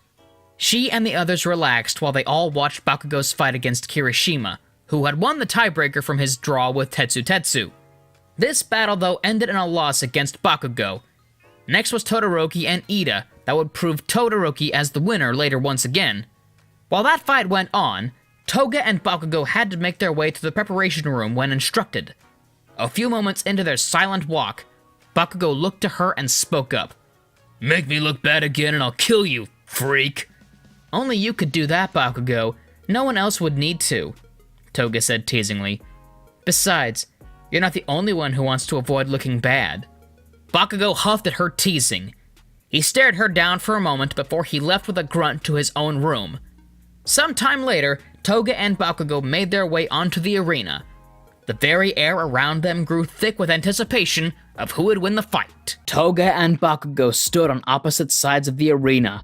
She and the others relaxed while they all watched Bakugo's fight against Kirishima, who had won the tiebreaker from his draw with Tetsu. This battle, though, ended in a loss against Bakugo. Next was Todoroki and Ida, that would prove Todoroki as the winner later once again. While that fight went on, Toga and Bakugo had to make their way to the preparation room when instructed. A few moments into their silent walk, Bakugo looked to her and spoke up. "Make me look bad again and I'll kill you, freak!" "Only you could do that, Bakugo. No one else would need to," Toga said teasingly. "Besides, you're not the only one who wants to avoid looking bad." Bakugo huffed at her teasing. He stared her down for a moment before he left with a grunt to his own room. Sometime later, Toga and Bakugo made their way onto the arena. The very air around them grew thick with anticipation of who would win the fight. Toga and Bakugo stood on opposite sides of the arena.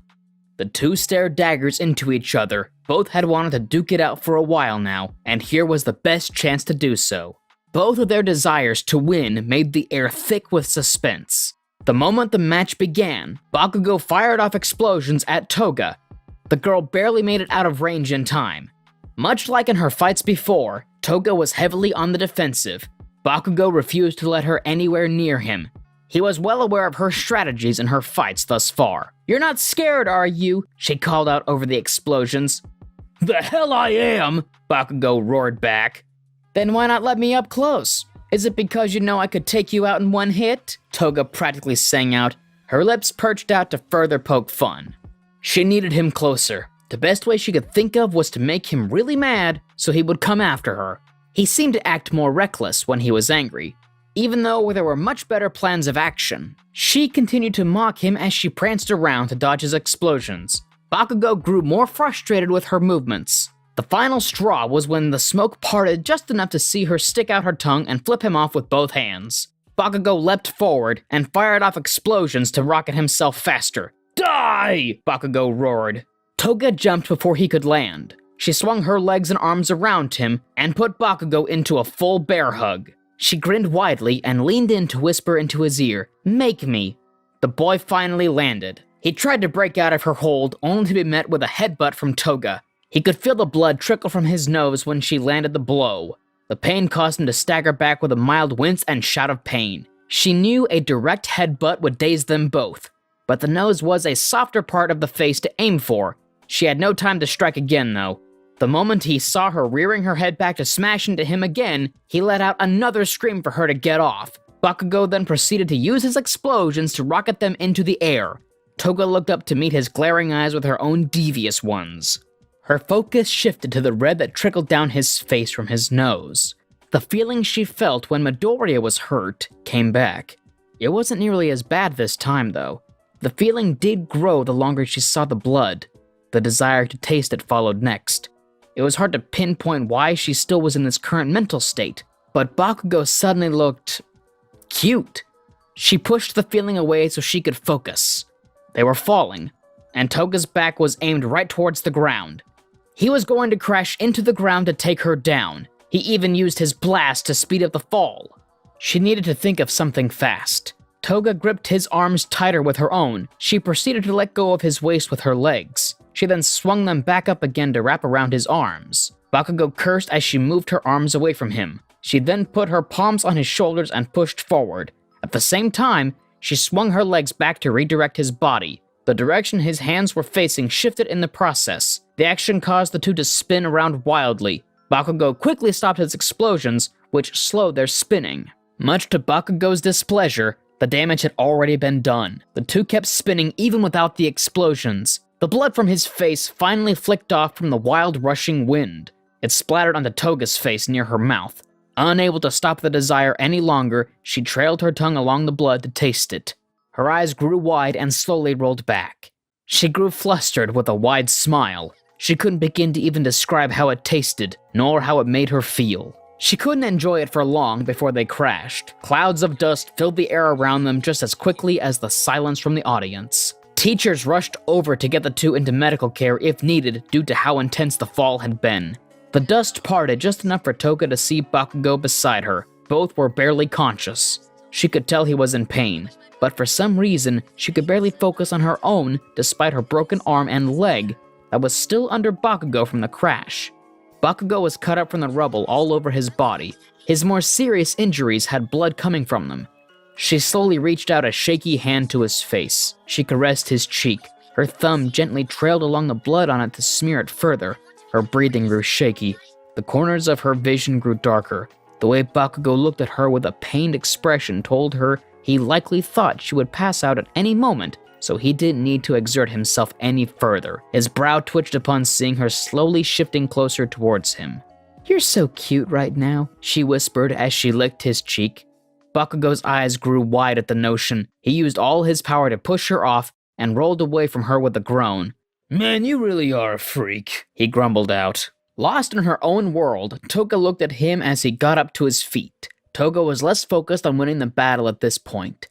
The two stared daggers into each other. Both had wanted to duke it out for a while now, and here was the best chance to do so. Both of their desires to win made the air thick with suspense. The moment the match began, Bakugo fired off explosions at Toga. The girl barely made it out of range in time. Much like in her fights before, Toga was heavily on the defensive. Bakugo refused to let her anywhere near him. He was well aware of her strategies in her fights thus far. "You're not scared, are you?" she called out over the explosions. "The hell I am!" Bakugo roared back. "Then why not let me up close? Is it because you know I could take you out in one hit?" Toga practically sang out, her lips perched out to further poke fun. She needed him closer. The best way she could think of was to make him really mad so he would come after her. He seemed to act more reckless when he was angry, even though there were much better plans of action. She continued to mock him as she pranced around to dodge his explosions. Bakugo grew more frustrated with her movements. The final straw was when the smoke parted just enough to see her stick out her tongue and flip him off with both hands. Bakugo leapt forward and fired off explosions to rocket himself faster. "Die!" Bakugo roared. Toga jumped before he could land. She swung her legs and arms around him and put Bakugo into a full bear hug. She grinned widely and leaned in to whisper into his ear, "Make me." The boy finally landed. He tried to break out of her hold, only to be met with a headbutt from Toga. He could feel the blood trickle from his nose when she landed the blow. The pain caused him to stagger back with a mild wince and shout of pain. She knew a direct headbutt would daze them both, but the nose was a softer part of the face to aim for. She had no time to strike again, though. The moment he saw her rearing her head back to smash into him again, he let out another scream for her to get off. Bakugo then proceeded to use his explosions to rocket them into the air. Toga looked up to meet his glaring eyes with her own devious ones. Her focus shifted to the red that trickled down his face from his nose. The feeling she felt when Midoriya was hurt came back. It wasn't nearly as bad this time, though. The feeling did grow the longer she saw the blood. The desire to taste it followed next. It was hard to pinpoint why she still was in this current mental state, but Bakugo suddenly looked cute. She pushed the feeling away so she could focus. They were falling, and Toga's back was aimed right towards the ground. He was going to crash into the ground to take her down. He even used his blast to speed up the fall. She needed to think of something fast. Toga gripped his arms tighter with her own. She proceeded to let go of his waist with her legs. She then swung them back up again to wrap around his arms. Bakugo cursed as she moved her arms away from him. She then put her palms on his shoulders and pushed forward. At the same time, she swung her legs back to redirect his body. The direction his hands were facing shifted in the process. The action caused the two to spin around wildly. Bakugo quickly stopped his explosions, which slowed their spinning. Much to Bakugo's displeasure, the damage had already been done. The two kept spinning even without the explosions. The blood from his face finally flicked off from the wild rushing wind. It splattered onto Toga's face near her mouth. Unable to stop the desire any longer, she trailed her tongue along the blood to taste it. Her eyes grew wide and slowly rolled back. She grew flustered with a wide smile. She couldn't begin to even describe how it tasted, nor how it made her feel. She couldn't enjoy it for long before they crashed. Clouds of dust filled the air around them just as quickly as the silence from the audience. Teachers rushed over to get the two into medical care if needed due to how intense the fall had been. The dust parted just enough for Toga to see Bakugo beside her. Both were barely conscious. She could tell he was in pain, but for some reason, she could barely focus on her own despite her broken arm and leg that was still under Bakugo from the crash. Bakugo was cut up from the rubble all over his body. His more serious injuries had blood coming from them. She slowly reached out a shaky hand to his face. She caressed his cheek. Her thumb gently trailed along the blood on it to smear it further. Her breathing grew shaky. The corners of her vision grew darker. The way Bakugo looked at her with a pained expression told her he likely thought she would pass out at any moment, so he didn't need to exert himself any further. His brow twitched upon seeing her slowly shifting closer towards him. "You're so cute right now," she whispered as she licked his cheek. Bakugo's eyes grew wide at the notion. He used all his power to push her off and rolled away from her with a groan. "Man, you really are a freak," he grumbled out. Lost in her own world, Toga looked at him as he got up to his feet. Toga was less focused on winning the battle at this point.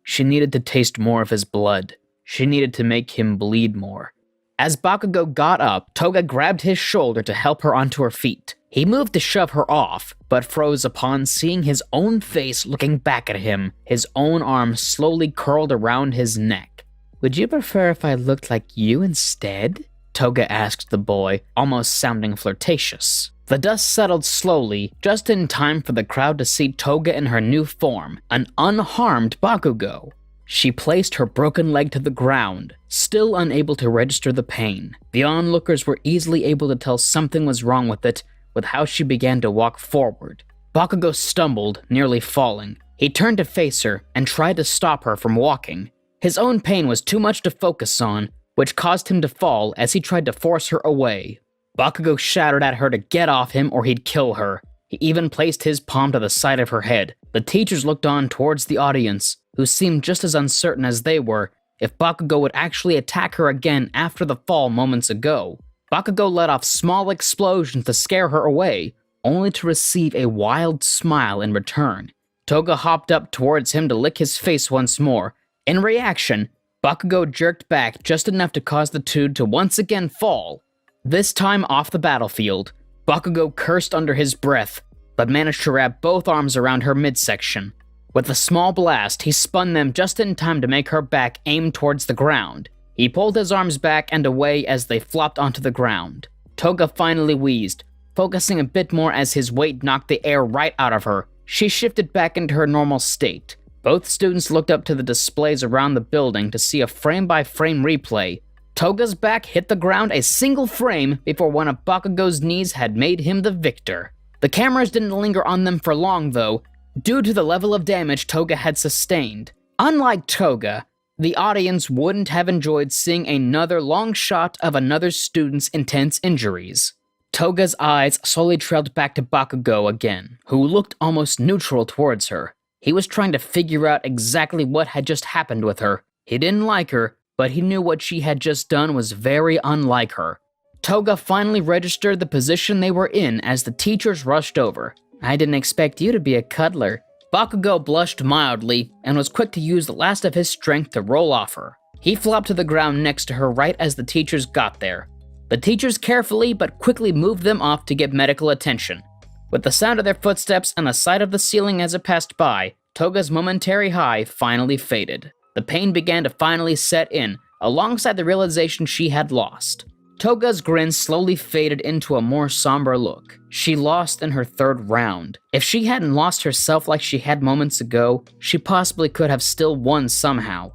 She needed to taste more of his blood. She needed to make him bleed more. As Bakugo got up, Toga grabbed his shoulder to help her onto her feet. He moved to shove her off, but froze upon seeing his own face looking back at him, his own arm slowly curled around his neck. "Would you prefer if I looked like you instead?" Toga asked the boy, almost sounding flirtatious. The dust settled slowly, just in time for the crowd to see Toga in her new form, an unharmed Bakugo. She placed her broken leg to the ground, still unable to register the pain. The onlookers were easily able to tell something was wrong with it, with how she began to walk forward. Bakugo stumbled, nearly falling. He turned to face her and tried to stop her from walking. His own pain was too much to focus on, which caused him to fall as he tried to force her away. Bakugo shouted at her to get off him or he'd kill her. He even placed his palm to the side of her head. The teachers looked on towards the audience, who seemed just as uncertain as they were if Bakugo would actually attack her again after the fall moments ago. Bakugo let off small explosions to scare her away, only to receive a wild smile in return. Toga hopped up towards him to lick his face once more. In reaction, Bakugo jerked back just enough to cause the two to once again fall. This time off the battlefield, Bakugo cursed under his breath, but managed to wrap both arms around her midsection. With a small blast, he spun them just in time to make her back aim towards the ground. He pulled his arms back and away as they flopped onto the ground. Toga finally wheezed, focusing a bit more as his weight knocked the air right out of her. She shifted back into her normal state. Both students looked up to the displays around the building to see a frame-by-frame replay. Toga's back hit the ground a single frame before one of Bakugo's knees had made him the victor. The cameras didn't linger on them for long, though, due to the level of damage Toga had sustained. Unlike Toga, the audience wouldn't have enjoyed seeing another long shot of another student's intense injuries. Toga's eyes slowly trailed back to Bakugo again, who looked almost neutral towards her. He was trying to figure out exactly what had just happened with her. He didn't like her, but he knew what she had just done was very unlike her. Toga finally registered the position they were in as the teachers rushed over. "I didn't expect you to be a cuddler." Bakugo blushed mildly and was quick to use the last of his strength to roll off her. He flopped to the ground next to her right as the teachers got there. The teachers carefully but quickly moved them off to get medical attention. With the sound of their footsteps and the sight of the ceiling as it passed by, Toga's momentary high finally faded. The pain began to finally set in, alongside the realization she had lost. Toga's grin slowly faded into a more somber look. She lost in her third round. If she hadn't lost herself like she had moments ago, she possibly could have still won somehow.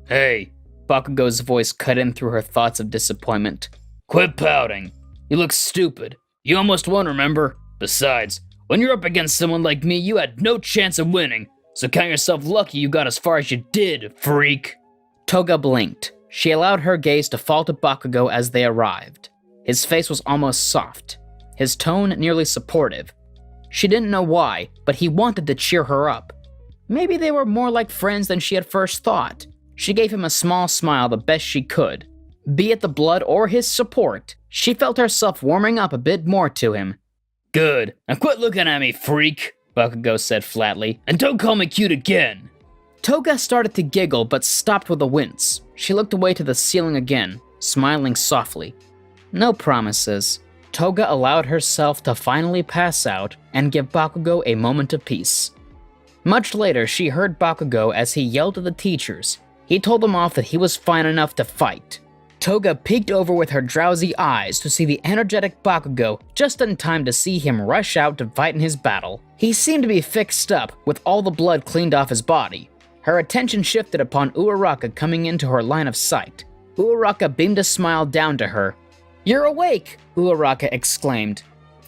Hey, Bakugo's voice cut in through her thoughts of disappointment. quit pouting. You look stupid. You almost won, remember? Besides, when you're up against someone like me, you had no chance of winning. So count yourself lucky you got as far as you did, freak. Toga blinked. She allowed her gaze to fall to Bakugo as they arrived. His face was almost soft, his tone nearly supportive. She didn't know why, but he wanted to cheer her up. Maybe they were more like friends than she had first thought. She gave him a small smile the best she could. Be it the blood or his support, she felt herself warming up a bit more to him. Good. Now quit looking at me, freak, Bakugo said flatly, and don't call me cute again. Toga started to giggle but stopped with a wince. She looked away to the ceiling again, smiling softly. No promises. Toga allowed herself to finally pass out and give Bakugo a moment of peace. Much later, she heard Bakugo as he yelled at the teachers. He told them off that he was fine enough to fight. Toga peeked over with her drowsy eyes to see the energetic Bakugo just in time to see him rush out to fight in his battle. He seemed to be fixed up, with all the blood cleaned off his body. Her attention shifted upon Uraraka coming into her line of sight. Uraraka beamed a smile down to her. "You're awake!" Uraraka exclaimed.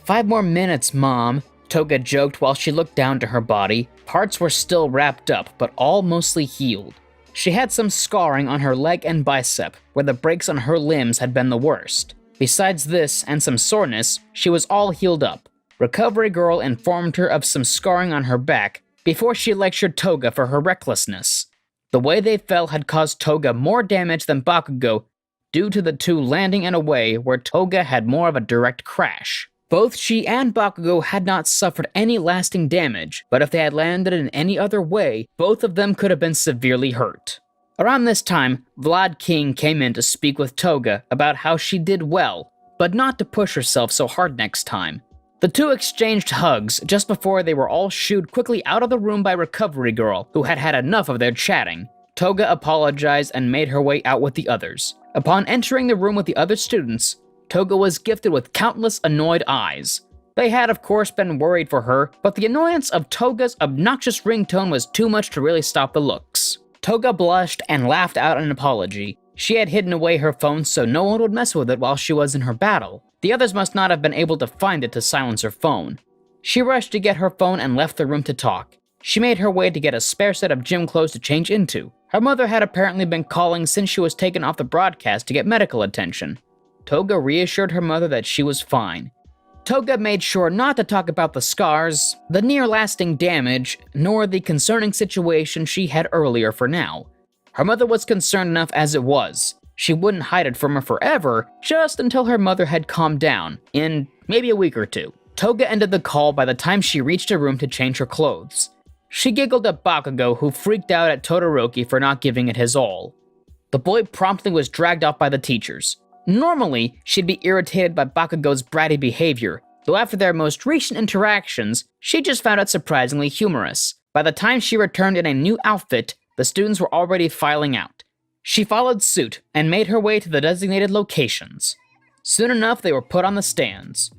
"5 more minutes, Mom," Toga joked while she looked down to her body. Parts were still wrapped up, but all mostly healed. She had some scarring on her leg and bicep, where the breaks on her limbs had been the worst. Besides this and some soreness, she was all healed up. Recovery Girl informed her of some scarring on her back before she lectured Toga for her recklessness. The way they fell had caused Toga more damage than Bakugo due to the two landing in a way where Toga had more of a direct crash. Both she and Bakugo had not suffered any lasting damage, but if they had landed in any other way, both of them could have been severely hurt. Around this time, Vlad King came in to speak with Toga about how she did well, but not to push herself so hard next time. The two exchanged hugs just before they were all shooed quickly out of the room by Recovery Girl, who had had enough of their chatting. Toga apologized and made her way out with the others. Upon entering the room with the other students, Toga was gifted with countless annoyed eyes. They had, of course, been worried for her, but the annoyance of Toga's obnoxious ringtone was too much to really stop the looks. Toga blushed and laughed out an apology. She had hidden away her phone so no one would mess with it while she was in her battle. The others must not have been able to find it to silence her phone. She rushed to get her phone and left the room to talk. She made her way to get a spare set of gym clothes to change into. Her mother had apparently been calling since she was taken off the broadcast to get medical attention. Toga reassured her mother that she was fine. Toga made sure not to talk about the scars, the near-lasting damage, nor the concerning situation she had earlier for now. Her mother was concerned enough as it was. She wouldn't hide it from her forever, just until her mother had calmed down, in maybe a week or two. Toga ended the call by the time she reached her room to change her clothes. She giggled at Bakugo, who freaked out at Todoroki for not giving it his all. The boy promptly was dragged off by the teachers. Normally, she'd be irritated by Bakugo's bratty behavior, though after their most recent interactions, she just found it surprisingly humorous. By the time she returned in a new outfit, the students were already filing out. She followed suit and made her way to the designated locations. Soon enough, they were put on the stands.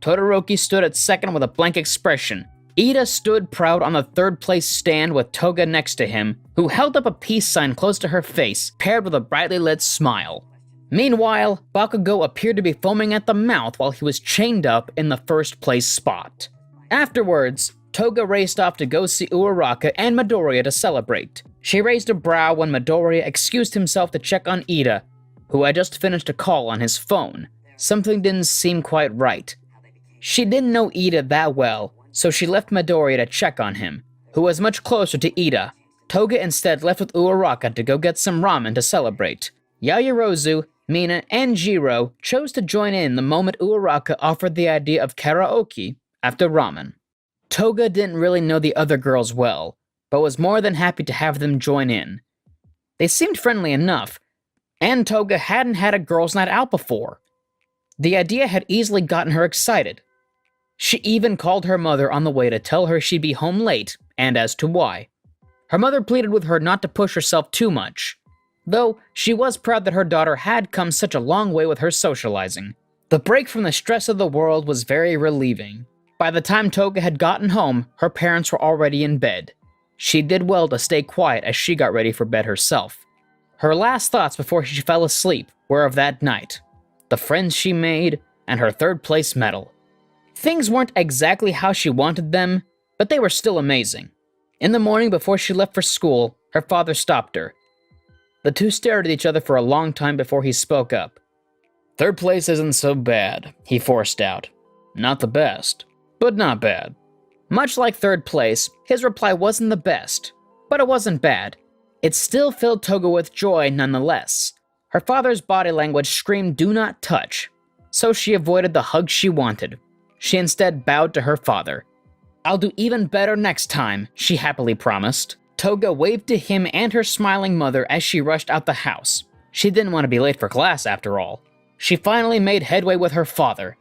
Todoroki stood at second with a blank expression. Ida stood proud on the third-place stand with Toga next to him, who held up a peace sign close to her face, paired with a brightly lit smile. Meanwhile, Bakugo appeared to be foaming at the mouth while he was chained up in the first-place spot. Afterwards, Toga raced off to go see Uraraka and Midoriya to celebrate. She raised a brow when Midoriya excused himself to check on Ida, who had just finished a call on his phone. Something didn't seem quite right. She didn't know Ida that well, so she left Midoriya to check on him, who was much closer to Ida. Toga instead left with Uraraka to go get some ramen to celebrate. Yaoyorozu, Mina, and Jiro chose to join in the moment Uraraka offered the idea of karaoke after ramen. Toga didn't really know the other girls well, but was more than happy to have them join in. They seemed friendly enough, and Toga hadn't had a girls' night out before. The idea had easily gotten her excited. She even called her mother on the way to tell her she'd be home late, and as to why. Her mother pleaded with her not to push herself too much, though she was proud that her daughter had come such a long way with her socializing. The break from the stress of the world was very relieving. By the time Toga had gotten home, her parents were already in bed. She did well to stay quiet as she got ready for bed herself. Her last thoughts before she fell asleep were of that night, the friends she made, and her third-place medal. Things weren't exactly how she wanted them, but they were still amazing. In the morning before she left for school, her father stopped her. The two stared at each other for a long time before he spoke up. "Third place isn't so bad," he forced out. "Not the best, but not bad." Much like third place, his reply wasn't the best, but it wasn't bad. It still filled Toga with joy nonetheless. Her father's body language screamed "do not touch," so she avoided the hug she wanted. She instead bowed to her father. "I'll do even better next time," she happily promised. Toga waved to him and her smiling mother as she rushed out the house. She didn't want to be late for class after all. She finally made headway with her father.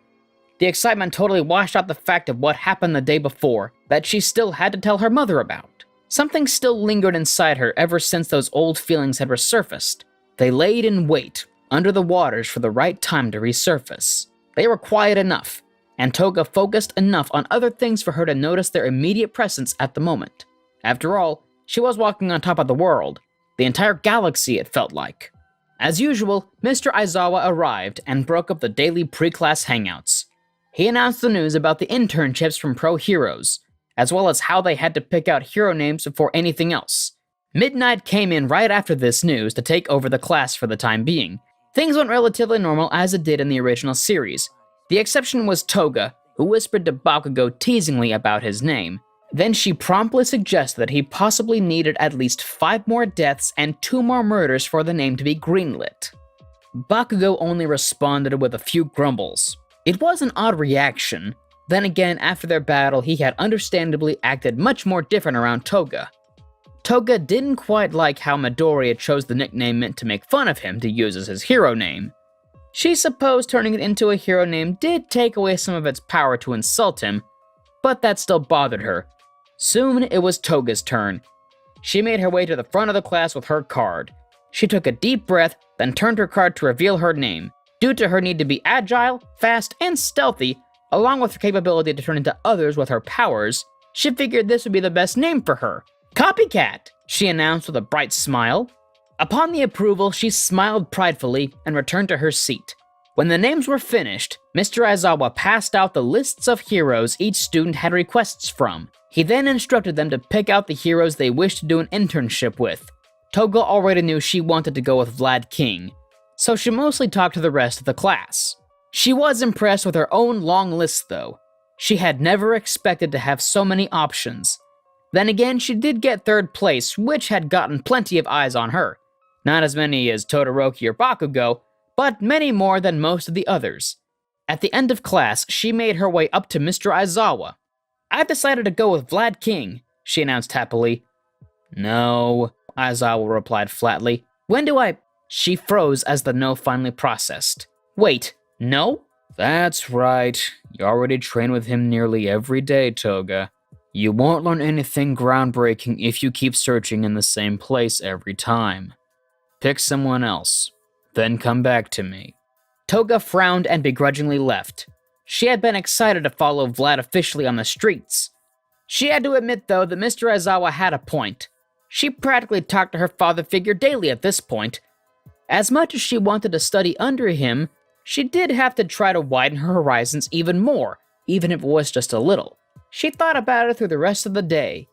The excitement totally washed out the fact of what happened the day before, that she still had to tell her mother about. Something still lingered inside her ever since those old feelings had resurfaced. They laid in wait, under the waters for the right time to resurface. They were quiet enough, and Toga focused enough on other things for her to notice their immediate presence at the moment. After all, she was walking on top of the world, the entire galaxy it felt like. As usual, Mr. Aizawa arrived and broke up the daily pre-class hangouts. He announced the news about the internships from pro heroes, as well as how they had to pick out hero names before anything else. Midnight came in right after this news to take over the class for the time being. Things went relatively normal as it did in the original series. The exception was Toga, who whispered to Bakugo teasingly about his name. Then she promptly suggested that he possibly needed at least 5 more deaths and 2 more murders for the name to be greenlit. Bakugo only responded with a few grumbles. It was an odd reaction. Then again, after their battle, he had understandably acted much more different around Toga. Toga didn't quite like how Midoriya chose the nickname meant to make fun of him to use as his hero name. She supposed turning it into a hero name did take away some of its power to insult him, but that still bothered her. Soon it was Toga's turn. She made her way to the front of the class with her card. She took a deep breath, then turned her card to reveal her name. Due to her need to be agile, fast, and stealthy, Along with her capability to turn into others with her powers, she figured this would be the best name for her. Copycat, she announced with a bright smile. Upon the approval, she smiled pridefully and returned to her seat. When the names were finished, Mr. Aizawa passed out the lists of heroes each student had requests from. He then instructed them to pick out the heroes they wished to do an internship with. Toga already knew she wanted to go with Vlad King, so she mostly talked to the rest of the class. She was impressed with her own long list, though. She had never expected to have so many options. Then again, she did get third place, which had gotten plenty of eyes on her. Not as many as Todoroki or Bakugo, but many more than most of the others. At the end of class, she made her way up to Mr. Aizawa. "I've decided to go with Vlad King," she announced happily. "No," Aizawa replied flatly. "When do I—" She froze as the no finally processed. "Wait, no?" "That's right. You already train with him nearly every day, Toga. You won't learn anything groundbreaking if you keep searching in the same place every time. Pick someone else, then come back to me." Toga frowned and begrudgingly left. She had been excited to follow Vlad officially on the streets. She had to admit, though, that Mr. Aizawa had a point. She practically talked to her father figure daily at this point. As much as she wanted to study under him, she did have to try to widen her horizons even more, even if it was just a little. She thought about it through the rest of the day.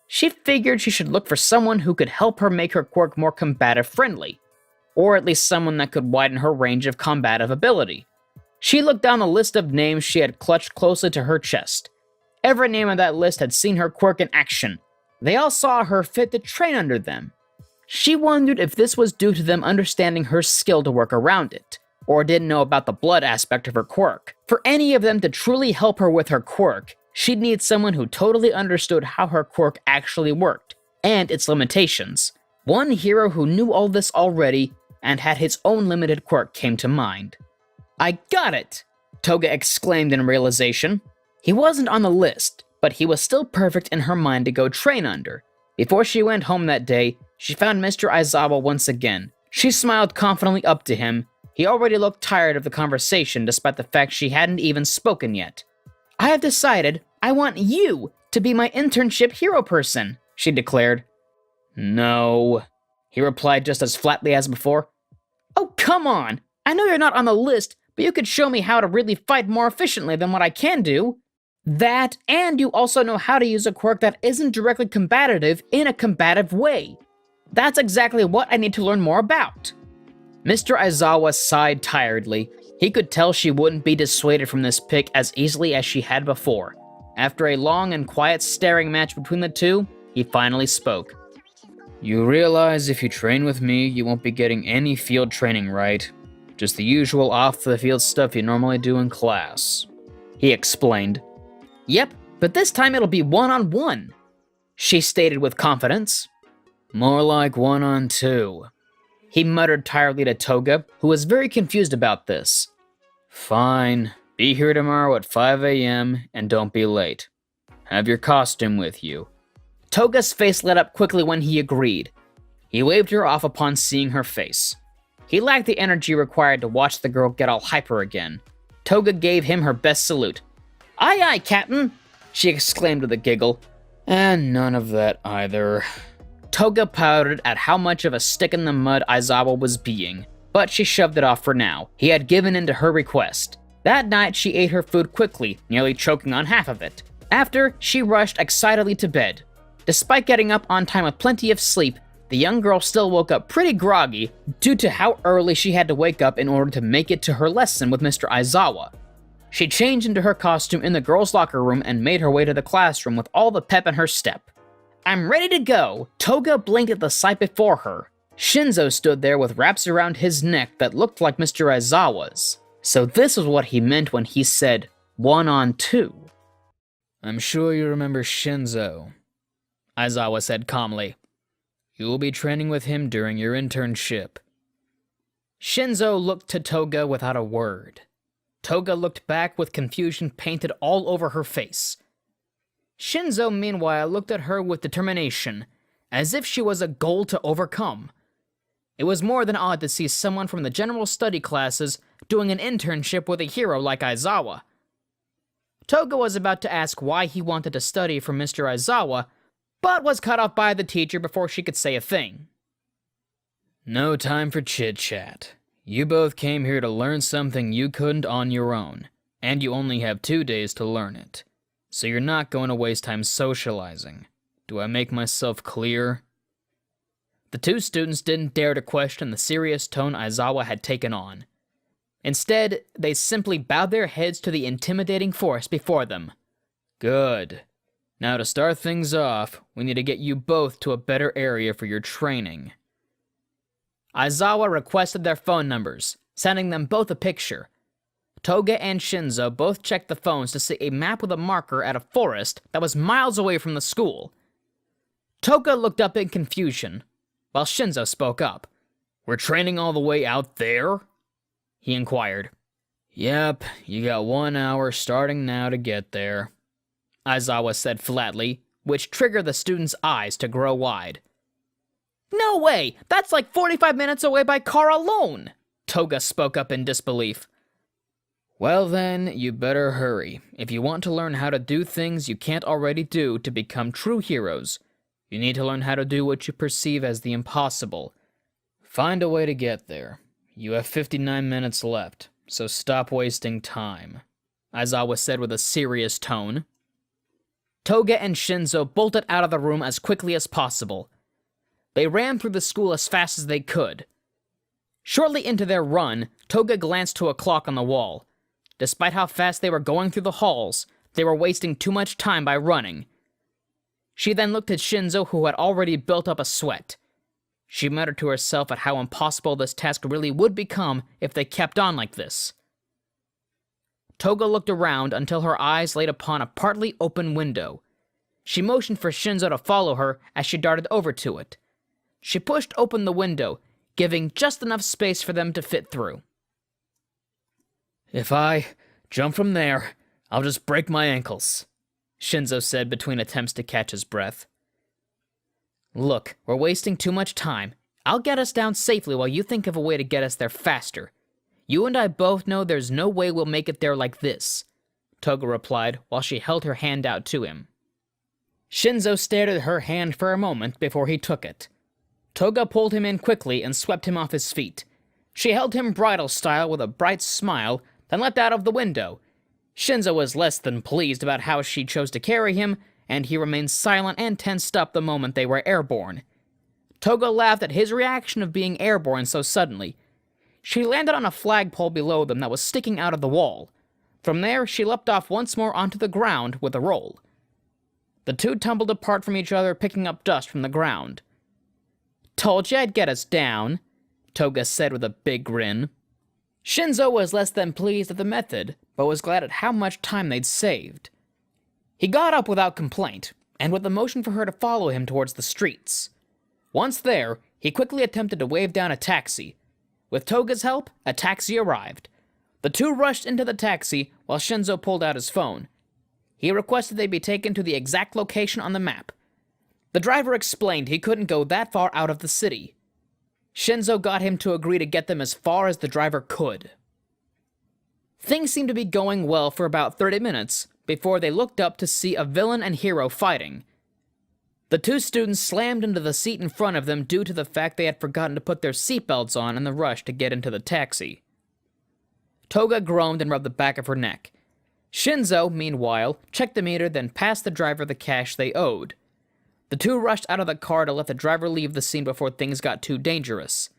She figured she should look for someone who could help her make her quirk more combative-friendly, or at least someone that could widen her range of combative ability. She looked down the list of names she had clutched closely to her chest. Every name on that list had seen her quirk in action. They all saw her fit to train under them. She wondered if this was due to them understanding her skill to work around it, or didn't know about the blood aspect of her quirk. For any of them to truly help her with her quirk, she'd need someone who totally understood how her quirk actually worked, and its limitations. One hero who knew all this already, and had his own limited quirk came to mind. "I got it!" Toga exclaimed in realization. He wasn't on the list, but he was still perfect in her mind to go train under. Before she went home that day, she found Mr. Aizawa once again. She smiled confidently up to him. He already looked tired of the conversation despite the fact she hadn't even spoken yet. "I have decided I want you to be my internship hero person," she declared. "No," he replied just as flatly as before. "Oh, come on! I know you're not on the list, but you could show me how to really fight more efficiently than what I can do. That, and you also know how to use a quirk that isn't directly combative in a combative way. That's exactly what I need to learn more about." Mr. Aizawa sighed tiredly. He could tell she wouldn't be dissuaded from this pick as easily as she had before. After a long and quiet staring match between the two, he finally spoke. "You realize if you train with me, you won't be getting any field training, right? Just the usual off-the-field stuff you normally do in class," he explained. "Yep, but this time it'll be one-on-one," she stated with confidence. "More like one-on-two," he muttered tiredly to Toga, who was very confused about this. "Fine. Be here tomorrow at 5 a.m. and don't be late. Have your costume with you." Toga's face lit up quickly when he agreed. He waved her off upon seeing her face. He lacked the energy required to watch the girl get all hyper again. Toga gave him her best salute. "Aye aye, Captain," she exclaimed with a giggle. "And none of that either." Toga pouted at how much of a stick in the mud Aizawa was being, but she shoved it off for now. He had given in to her request. That night, she ate her food quickly, nearly choking on half of it. After, she rushed excitedly to bed. Despite getting up on time with plenty of sleep, the young girl still woke up pretty groggy due to how early she had to wake up in order to make it to her lesson with Mr. Aizawa. She changed into her costume in the girls' locker room and made her way to the classroom with all the pep in her step. "I'm ready to go!" Toga blinked at the sight before her. Shinzo stood there with wraps around his neck that looked like Mr. Aizawa's. So this was what he meant when he said, one-on-two. "I'm sure you remember Shinzo," Aizawa said calmly. "You will be training with him during your internship." Shinzo looked to Toga without a word. Toga looked back with confusion painted all over her face. Shinzo, meanwhile, looked at her with determination, as if she was a goal to overcome. It was more than odd to see someone from the general study classes doing an internship with a hero like Aizawa. Toga was about to ask why he wanted to study from Mr. Aizawa, but was cut off by the teacher before she could say a thing. No time for chit-chat. You both came here to learn something you couldn't on your own, and you only have 2 days to learn it. So you're not going to waste time socializing. Do I make myself clear? The two students didn't dare to question the serious tone Aizawa had taken on. Instead, they simply bowed their heads to the intimidating force before them. Good. Now to start things off, we need to get you both to a better area for your training. Aizawa requested their phone numbers, sending them both a picture. Toga and Shinzo both checked the phones to see a map with a marker at a forest that was miles away from the school. Toga looked up in confusion, while Shinzo spoke up. We're training all the way out there? He inquired. Yep, you got 1 hour starting now to get there, Aizawa said flatly, which triggered the students' eyes to grow wide. No way! That's like 45 minutes away by car alone! Toga spoke up in disbelief. Well then, you better hurry, if you want to learn how to do things you can't already do to become true heroes. You need to learn how to do what you perceive as the impossible. Find a way to get there. You have 59 minutes left, so stop wasting time, Aizawa said with a serious tone. Toga and Shinzo bolted out of the room as quickly as possible. They ran through the school as fast as they could. Shortly into their run, Toga glanced to a clock on the wall. Despite how fast they were going through the halls, they were wasting too much time by running. She then looked at Shinzo, who had already built up a sweat. She muttered to herself at how impossible this task really would become if they kept on like this. Toga looked around until her eyes laid upon a partly open window. She motioned for Shinzo to follow her as she darted over to it. She pushed open the window, giving just enough space for them to fit through. If I jump from there, I'll just break my ankles, Shinzo said between attempts to catch his breath. Look, we're wasting too much time. I'll get us down safely while you think of a way to get us there faster. You and I both know there's no way we'll make it there like this, Toga replied while she held her hand out to him. Shinzo stared at her hand for a moment before he took it. Toga pulled him in quickly and swept him off his feet. She held him bridal style with a bright smile, then leapt out of the window. Shinzo was less than pleased about how she chose to carry him, and he remained silent and tensed up the moment they were airborne. Toga laughed at his reaction of being airborne so suddenly. She landed on a flagpole below them that was sticking out of the wall. From there, she leapt off once more onto the ground with a roll. The two tumbled apart from each other, picking up dust from the ground. Told you I'd get us down, Toga said with a big grin. Shinzo was less than pleased at the method, but was glad at how much time they'd saved. He got up without complaint, and with a motion for her to follow him towards the streets. Once there, he quickly attempted to wave down a taxi. With Toga's help, a taxi arrived. The two rushed into the taxi while Shinzo pulled out his phone. He requested they be taken to the exact location on the map. The driver explained he couldn't go that far out of the city. Shinzo got him to agree to get them as far as the driver could. Things seemed to be going well for about 30 minutes before they looked up to see a villain and hero fighting. The two students slammed into the seat in front of them due to the fact they had forgotten to put their seatbelts on in the rush to get into the taxi. Toga groaned and rubbed the back of her neck. Shinzo, meanwhile, checked the meter, then passed the driver the cash they owed. The two rushed out of the car to let the driver leave the scene before things got too dangerous.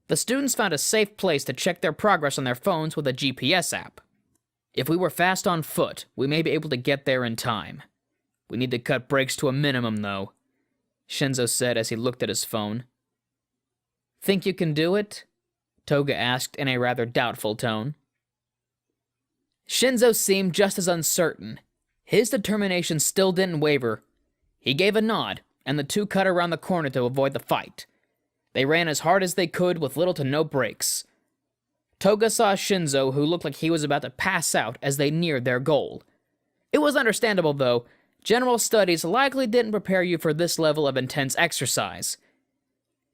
The students found a safe place to check their progress on their phones with a GPS app. If we were fast on foot, we may be able to get there in time. We need to cut brakes to a minimum, though, Shinzo said as he looked at his phone. Think you can do it? Toga asked in a rather doubtful tone. Shinzo seemed just as uncertain. His determination still didn't waver. He gave a nod, and the two cut around the corner to avoid the fight. They ran as hard as they could with little to no brakes. Toga saw Shinzo, who looked like he was about to pass out as they neared their goal. It was understandable, though. General studies likely didn't prepare you for this level of intense exercise.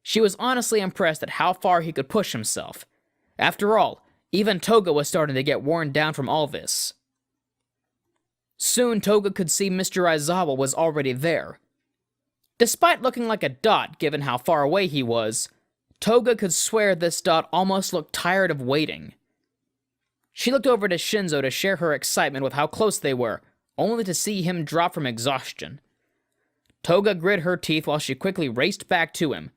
She was honestly impressed at how far he could push himself. After all, even Toga was starting to get worn down from all this. Soon, Toga could see Mr. Aizawa was already there. Despite looking like a dot given how far away he was, Toga could swear this dot almost looked tired of waiting. She looked over to Shinzo to share her excitement with how close they were, only to see him drop from exhaustion. Toga grit her teeth while she quickly raced back to him.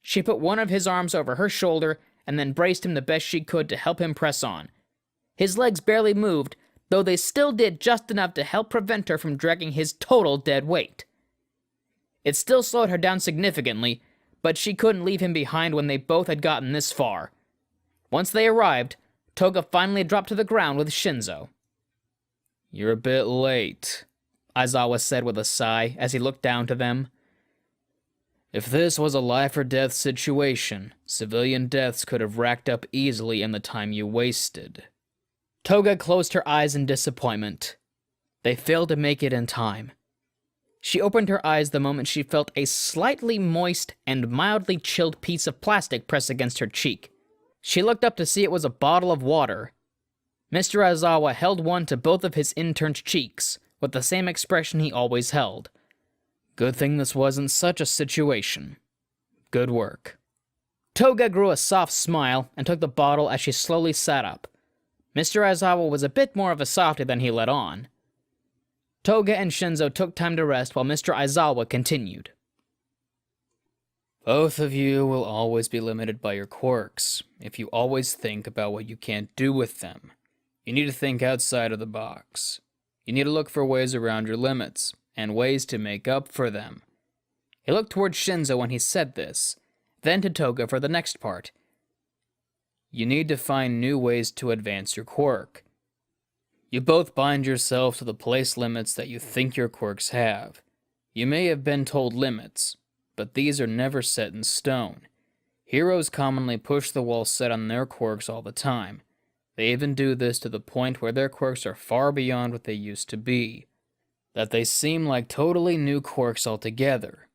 She put one of his arms over her shoulder and then braced him the best she could to help him press on. His legs barely moved, though they still did just enough to help prevent her from dragging his total dead weight. It still slowed her down significantly, but she couldn't leave him behind when they both had gotten this far. Once they arrived, Toga finally dropped to the ground with Shinzo. "You're a bit late," Aizawa said with a sigh as he looked down to them. "If this was a life-or-death situation, civilian deaths could have racked up easily in the time you wasted." Toga closed her eyes in disappointment. They failed to make it in time. She opened her eyes the moment she felt a slightly moist and mildly chilled piece of plastic press against her cheek. She looked up to see it was a bottle of water. Mr. Aizawa held one to both of his intern's cheeks, with the same expression he always held. "Good thing this wasn't such a situation. Good work." Toga grew a soft smile and took the bottle as she slowly sat up. Mr. Aizawa was a bit more of a softy than he let on. Toga and Shinzo took time to rest while Mr. Aizawa continued. "Both of you will always be limited by your quirks, if you always think about what you can't do with them. You need to think outside of the box. You need to look for ways around your limits, and ways to make up for them." He looked towards Shinzo when he said this, then to Toga for the next part. "You need to find new ways to advance your quirk. You both bind yourself to the place limits that you think your quirks have. You may have been told limits, but these are never set in stone. Heroes commonly push the wall set on their quirks all the time. They even do this to the point where their quirks are far beyond what they used to be, that they seem like totally new quirks altogether.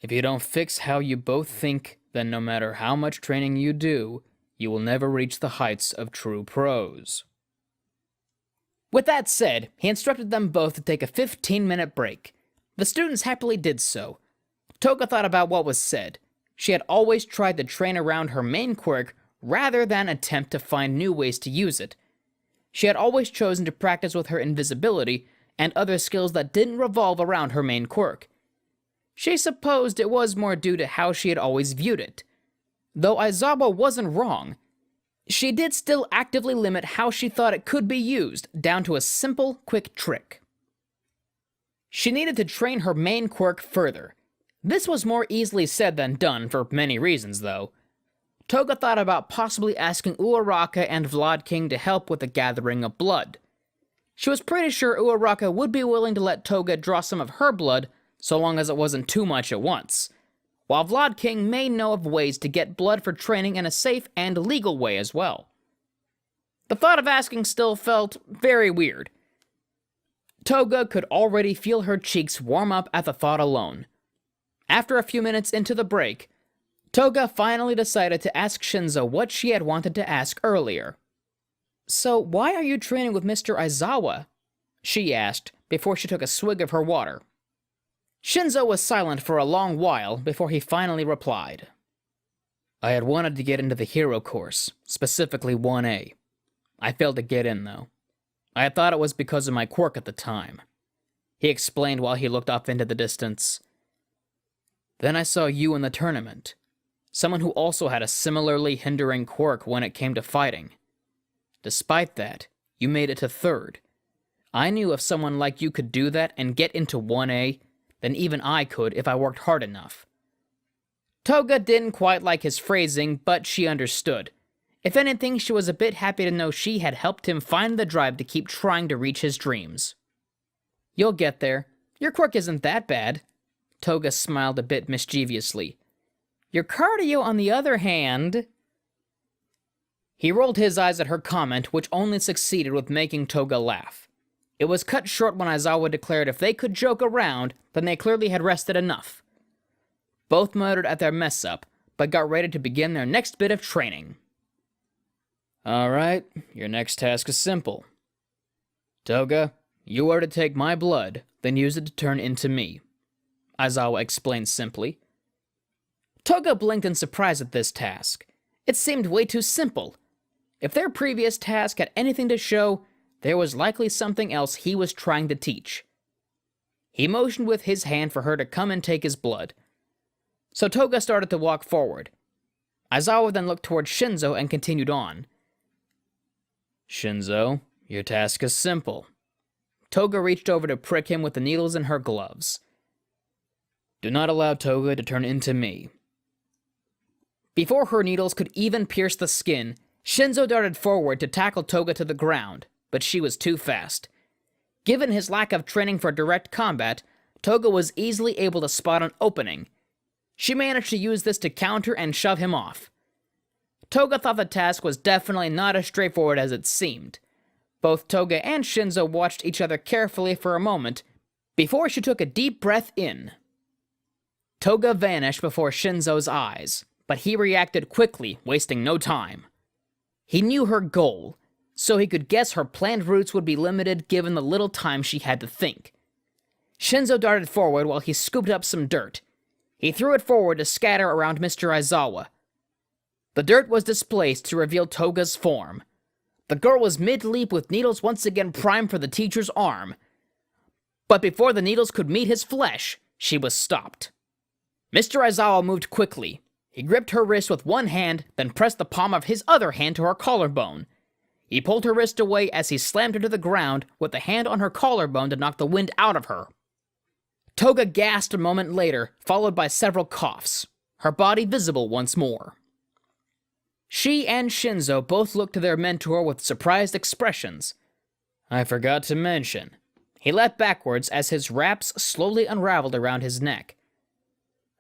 If you don't fix how you both think, then no matter how much training you do, you will never reach the heights of true pros." With that said, he instructed them both to take a 15-minute break. The students happily did so. Toga thought about what was said. She had always tried to train around her main quirk rather than attempt to find new ways to use it. She had always chosen to practice with her invisibility and other skills that didn't revolve around her main quirk. She supposed it was more due to how she had always viewed it. Though Aizawa wasn't wrong, she did still actively limit how she thought it could be used, down to a simple, quick trick. She needed to train her main quirk further. This was more easily said than done, for many reasons, though. Toga thought about possibly asking Uraraka and Vlad King to help with the gathering of blood. She was pretty sure Uraraka would be willing to let Toga draw some of her blood, so long as it wasn't too much at once, while Vlad King may know of ways to get blood for training in a safe and legal way as well. The thought of asking still felt very weird. Toga could already feel her cheeks warm up at the thought alone. After a few minutes into the break, Toga finally decided to ask Shinzo what she had wanted to ask earlier. "So why are you training with Mr. Aizawa?" she asked before she took a swig of her water. Shinzo was silent for a long while before he finally replied. "I had wanted to get into the hero course, specifically 1A. I failed to get in, though. I had thought it was because of my quirk at the time," he explained while he looked off into the distance. "Then I saw you in the tournament, someone who also had a similarly hindering quirk when it came to fighting. Despite that, you made it to 3rd. I knew if someone like you could do that and get into 1A, then even I could if I worked hard enough." Toga didn't quite like his phrasing, but she understood. If anything, she was a bit happy to know she had helped him find the drive to keep trying to reach his dreams. "You'll get there. Your quirk isn't that bad." Toga smiled a bit mischievously. "Your cardio, on the other hand..." He rolled his eyes at her comment, which only succeeded with making Toga laugh. It was cut short when Aizawa declared if they could joke around, then they clearly had rested enough. Both muttered at their mess-up, but got ready to begin their next bit of training. "All right, your next task is simple. Toga, You are to take my blood, then use it to turn into me, Aizawa explained simply. Toga blinked in surprise at this task. It seemed way too simple. If their previous task had anything to show, there was likely something else he was trying to teach. He motioned with his hand for her to come and take his blood. So Toga started to walk forward. Aizawa then looked toward Shinzo and continued on. Shinzo, your task is simple. Toga reached over to prick him with the needles in her gloves. Do not allow Toga to turn into me. Before her needles could even pierce the skin, Shinzo darted forward to tackle Toga to the ground, but she was too fast. Given his lack of training for direct combat, Toga was easily able to spot an opening. She managed to use this to counter and shove him off. Toga thought the task was definitely not as straightforward as it seemed. Both Toga and Shinzo watched each other carefully for a moment before she took a deep breath in. Toga vanished before Shinzo's eyes, but he reacted quickly, wasting no time. He knew her goal, so he could guess her planned routes would be limited given the little time she had to think. Shinzo darted forward while he scooped up some dirt. He threw it forward to scatter around Mr. Aizawa. The dirt was displaced to reveal Toga's form. The girl was mid-leap with needles once again primed for the teacher's arm. But before the needles could meet his flesh, she was stopped. Mr. Aizawa moved quickly. He gripped her wrist with one hand, then pressed the palm of his other hand to her collarbone. He pulled her wrist away as he slammed her to the ground with the hand on her collarbone to knock the wind out of her. Toga gasped a moment later, followed by several coughs, her body visible once more. She and Shinzo both looked to their mentor with surprised expressions. I forgot to mention. He leapt backwards as his wraps slowly unraveled around his neck.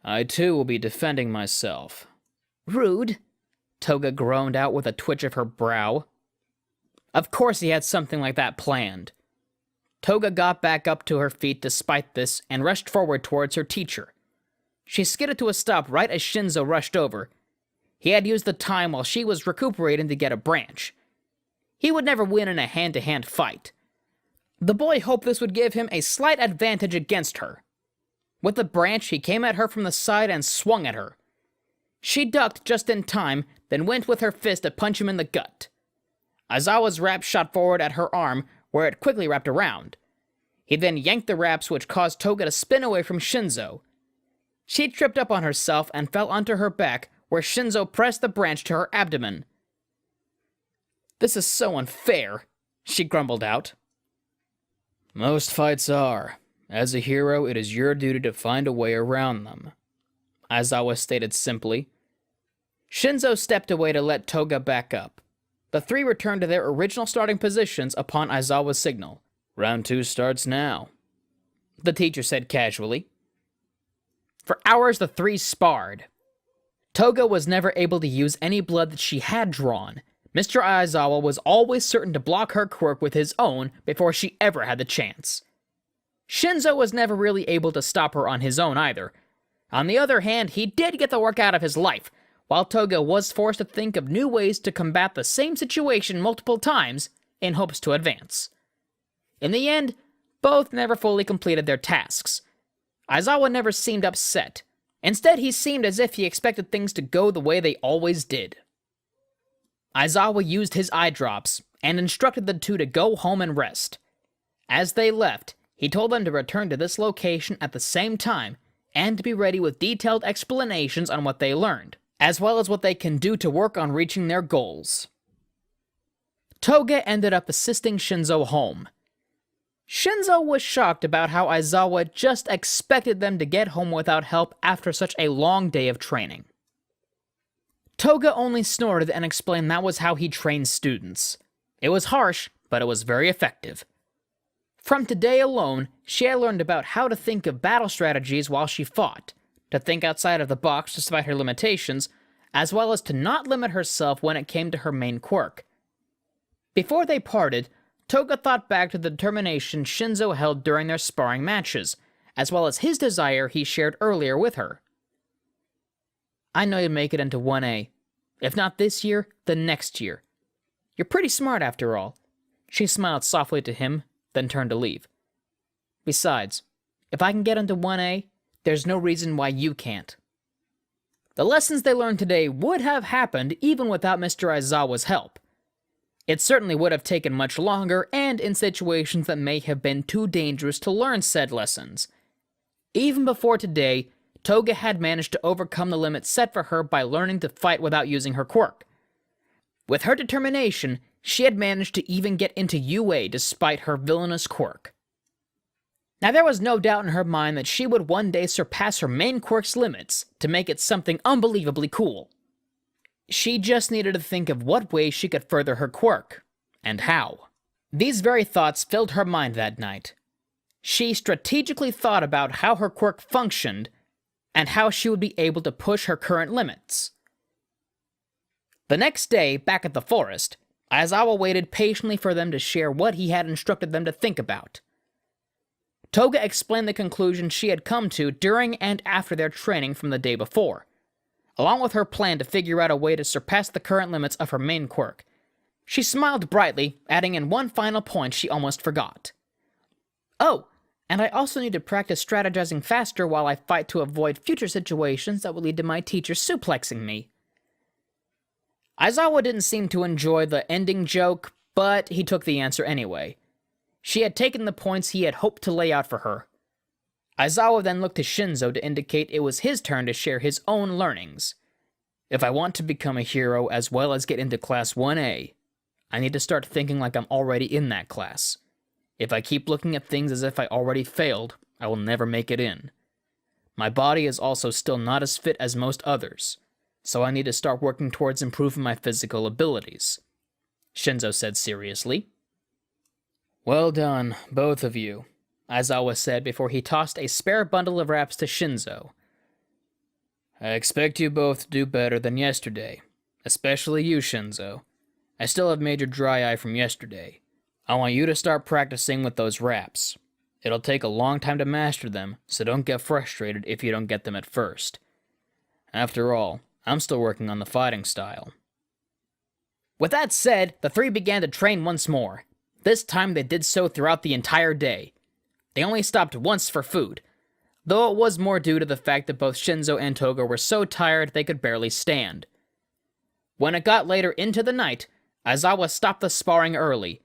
I too will be defending myself. Rude, Toga groaned out with a twitch of her brow. Of course he had something like that planned. Toga got back up to her feet despite this and rushed forward towards her teacher. She skidded to a stop right as Shinzo rushed over. He had used the time while she was recuperating to get a branch. He would never win in a hand-to-hand fight. The boy hoped this would give him a slight advantage against her. With the branch, he came at her from the side and swung at her. She ducked just in time, then went with her fist to punch him in the gut. Aizawa's wrap shot forward at her arm, where it quickly wrapped around. He then yanked the wraps, which caused Toga to spin away from Shinzo. She tripped up on herself and fell onto her back, where Shinzo pressed the branch to her abdomen. This is so unfair, she grumbled out. Most fights are. As a hero, it is your duty to find a way around them, Aizawa stated simply. Shinzo stepped away to let Toga back up. The three returned to their original starting positions upon Aizawa's signal. Round 2 starts now, the teacher said casually. For hours, the three sparred. Toga was never able to use any blood that she had drawn. Mr. Aizawa was always certain to block her quirk with his own before she ever had the chance. Shinzo was never really able to stop her on his own either. On the other hand, he did get the work out of his life, while Toga was forced to think of new ways to combat the same situation multiple times in hopes to advance. In the end, both never fully completed their tasks. Aizawa never seemed upset. Instead, he seemed as if he expected things to go the way they always did. Aizawa used his eye drops and instructed the two to go home and rest. As they left, he told them to return to this location at the same time and to be ready with detailed explanations on what they learned, as well as what they can do to work on reaching their goals. Toga ended up assisting Shinzo home. Shinzo was shocked about how Aizawa just expected them to get home without help after such a long day of training. Toga only snorted and explained that was how he trained students. It was harsh, but it was very effective. From today alone, she had learned about how to think of battle strategies while she fought, to think outside of the box despite her limitations, as well as to not limit herself when it came to her main quirk. Before they parted, Toga thought back to the determination Shinzo held during their sparring matches, as well as his desire he shared earlier with her. I know you'd make it into 1A. If not this year, then next year. You're pretty smart after all. She smiled softly to him, then turned to leave. Besides, if I can get into 1A, there's no reason why you can't. The lessons they learned today would have happened even without Mr. Aizawa's help. It certainly would have taken much longer and in situations that may have been too dangerous to learn said lessons. Even before today, Toga had managed to overcome the limit set for her by learning to fight without using her quirk. With her determination, she had managed to even get into UA despite her villainous quirk. Now there was no doubt in her mind that she would one day surpass her main quirk's limits to make it something unbelievably cool. She just needed to think of what ways she could further her quirk, and how. These very thoughts filled her mind that night. She strategically thought about how her quirk functioned and how she would be able to push her current limits. The next day, back at the forest, Aizawa waited patiently for them to share what he had instructed them to think about. Toga explained the conclusion she had come to during and after their training from the day before, along with her plan to figure out a way to surpass the current limits of her main quirk. She smiled brightly, adding in one final point she almost forgot. Oh, and I also need to practice strategizing faster while I fight to avoid future situations that will lead to my teacher suplexing me. Aizawa didn't seem to enjoy the ending joke, but he took the answer anyway. She had taken the points he had hoped to lay out for her. Aizawa then looked to Shinzo to indicate it was his turn to share his own learnings. If I want to become a hero as well as get into Class 1A, I need to start thinking like I'm already in that class. If I keep looking at things as if I already failed, I will never make it in. My body is also still not as fit as most others, so I need to start working towards improving my physical abilities, Shinzo said seriously. Well done, both of you, Aizawa said before he tossed a spare bundle of wraps to Shinzo. I expect you both to do better than yesterday, especially you, Shinzo. I still have major dry eye from yesterday. I want you to start practicing with those wraps. It'll take a long time to master them, so don't get frustrated if you don't get them at first. After all, I'm still working on the fighting style. With that said, the three began to train once more. This time they did so throughout the entire day. They only stopped once for food, though it was more due to the fact that both Shinzo and Toga were so tired they could barely stand. When it got later into the night, Aizawa stopped the sparring early.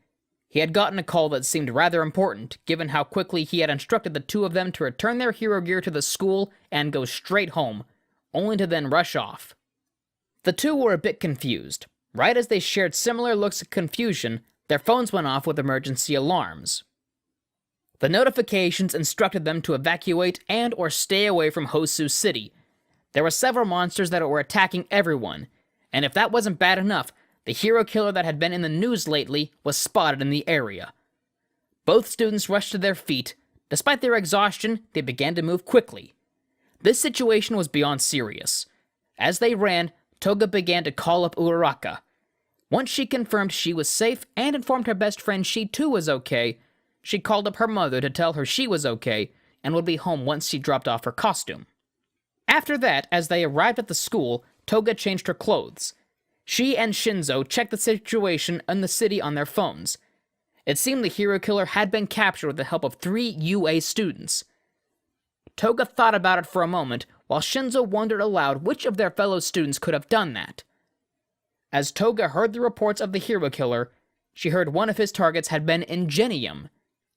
He had gotten a call that seemed rather important, given how quickly he had instructed the two of them to return their hero gear to the school and go straight home, only to then rush off. The two were a bit confused. Right as they shared similar looks of confusion, their phones went off with emergency alarms. The notifications instructed them to evacuate and or stay away from Hosu City. There were several monsters that were attacking everyone, and if that wasn't bad enough, the hero killer that had been in the news lately was spotted in the area. Both students rushed to their feet. Despite their exhaustion, they began to move quickly. This situation was beyond serious. As they ran, Toga began to call up Uraraka. Once she confirmed she was safe and informed her best friend she too was okay, she called up her mother to tell her she was okay and would be home once she dropped off her costume. After that, as they arrived at the school, Toga changed her clothes. She and Shinzo checked the situation in the city on their phones. It seemed the hero killer had been captured with the help of 3 UA students. Toga thought about it for a moment, while Shinzo wondered aloud which of their fellow students could have done that. As Toga heard the reports of the hero killer, she heard one of his targets had been Ingenium.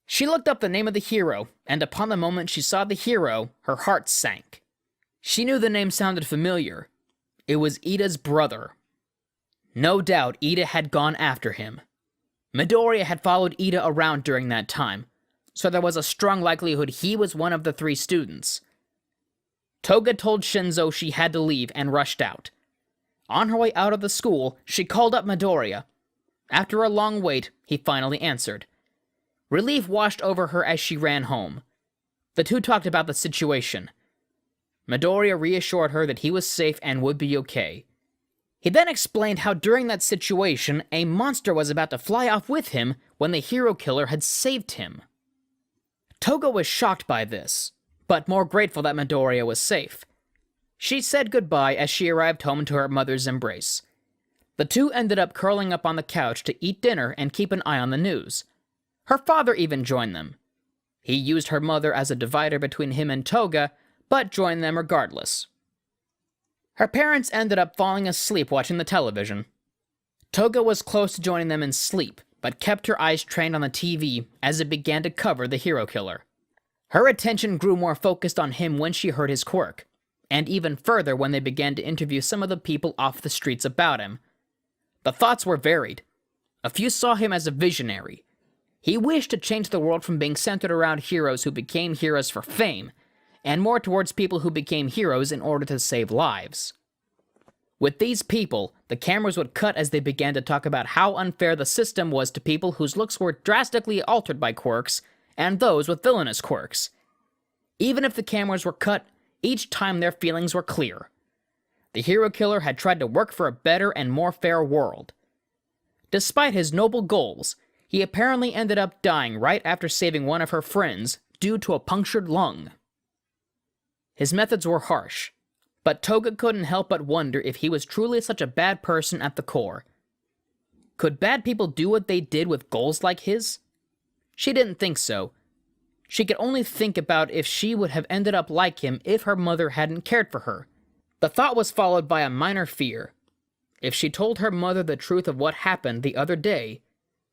She looked up the name of the hero, and upon the moment she saw the hero, her heart sank. She knew the name sounded familiar. It was Ida's brother. No doubt Ida had gone after him. Midoriya had followed Ida around during that time, so there was a strong likelihood he was one of the 3 students. Toga told Shinzo she had to leave and rushed out. On her way out of the school, she called up Midoriya. After a long wait, he finally answered. Relief washed over her as she ran home. The two talked about the situation. Midoriya reassured her that he was safe and would be okay. He then explained how during that situation, a monster was about to fly off with him when the hero killer had saved him. Toga was shocked by this, but more grateful that Midoriya was safe. She said goodbye as she arrived home to her mother's embrace. The two ended up curling up on the couch to eat dinner and keep an eye on the news. Her father even joined them. He used her mother as a divider between him and Toga, but joined them regardless. Her parents ended up falling asleep watching the television. Toga was close to joining them in sleep, but kept her eyes trained on the TV as it began to cover the hero killer. Her attention grew more focused on him when she heard his quirk, and even further when they began to interview some of the people off the streets about him. The thoughts were varied. A few saw him as a visionary. He wished to change the world from being centered around heroes who became heroes for fame, and more towards people who became heroes in order to save lives. With these people, the cameras would cut as they began to talk about how unfair the system was to people whose looks were drastically altered by quirks, and those with villainous quirks. Even if the cameras were cut, each time their feelings were clear. The hero killer had tried to work for a better and more fair world. Despite his noble goals, he apparently ended up dying right after saving one of her friends due to a punctured lung. His methods were harsh, but Toga couldn't help but wonder if he was truly such a bad person at the core. Could bad people do what they did with goals like his? She didn't think so. She could only think about if she would have ended up like him if her mother hadn't cared for her. The thought was followed by a minor fear. If she told her mother the truth of what happened the other day,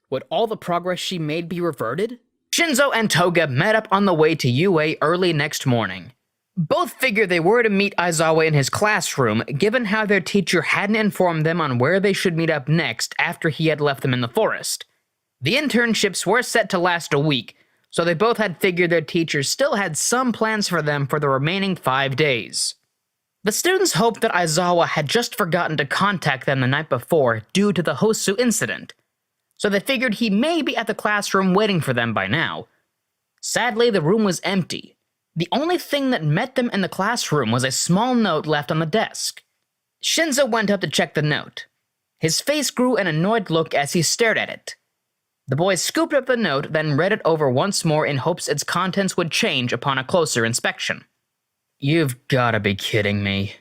would all the progress she made be reverted? Shinzo and Toga met up on the way to UA early next morning. Both figured they were to meet Aizawa in his classroom, given how their teacher hadn't informed them on where they should meet up next after he had left them in the forest. The internships were set to last a week, so they both had figured their teachers still had some plans for them for the remaining 5 days. The students hoped that Aizawa had just forgotten to contact them the night before due to the Hosu incident, so they figured he may be at the classroom waiting for them by now. Sadly, the room was empty. The only thing that met them in the classroom was a small note left on the desk. Shinzo went up to check the note. His face grew an annoyed look as he stared at it. The boy scooped up the note, then read it over once more in hopes its contents would change upon a closer inspection. "You've gotta be kidding me,"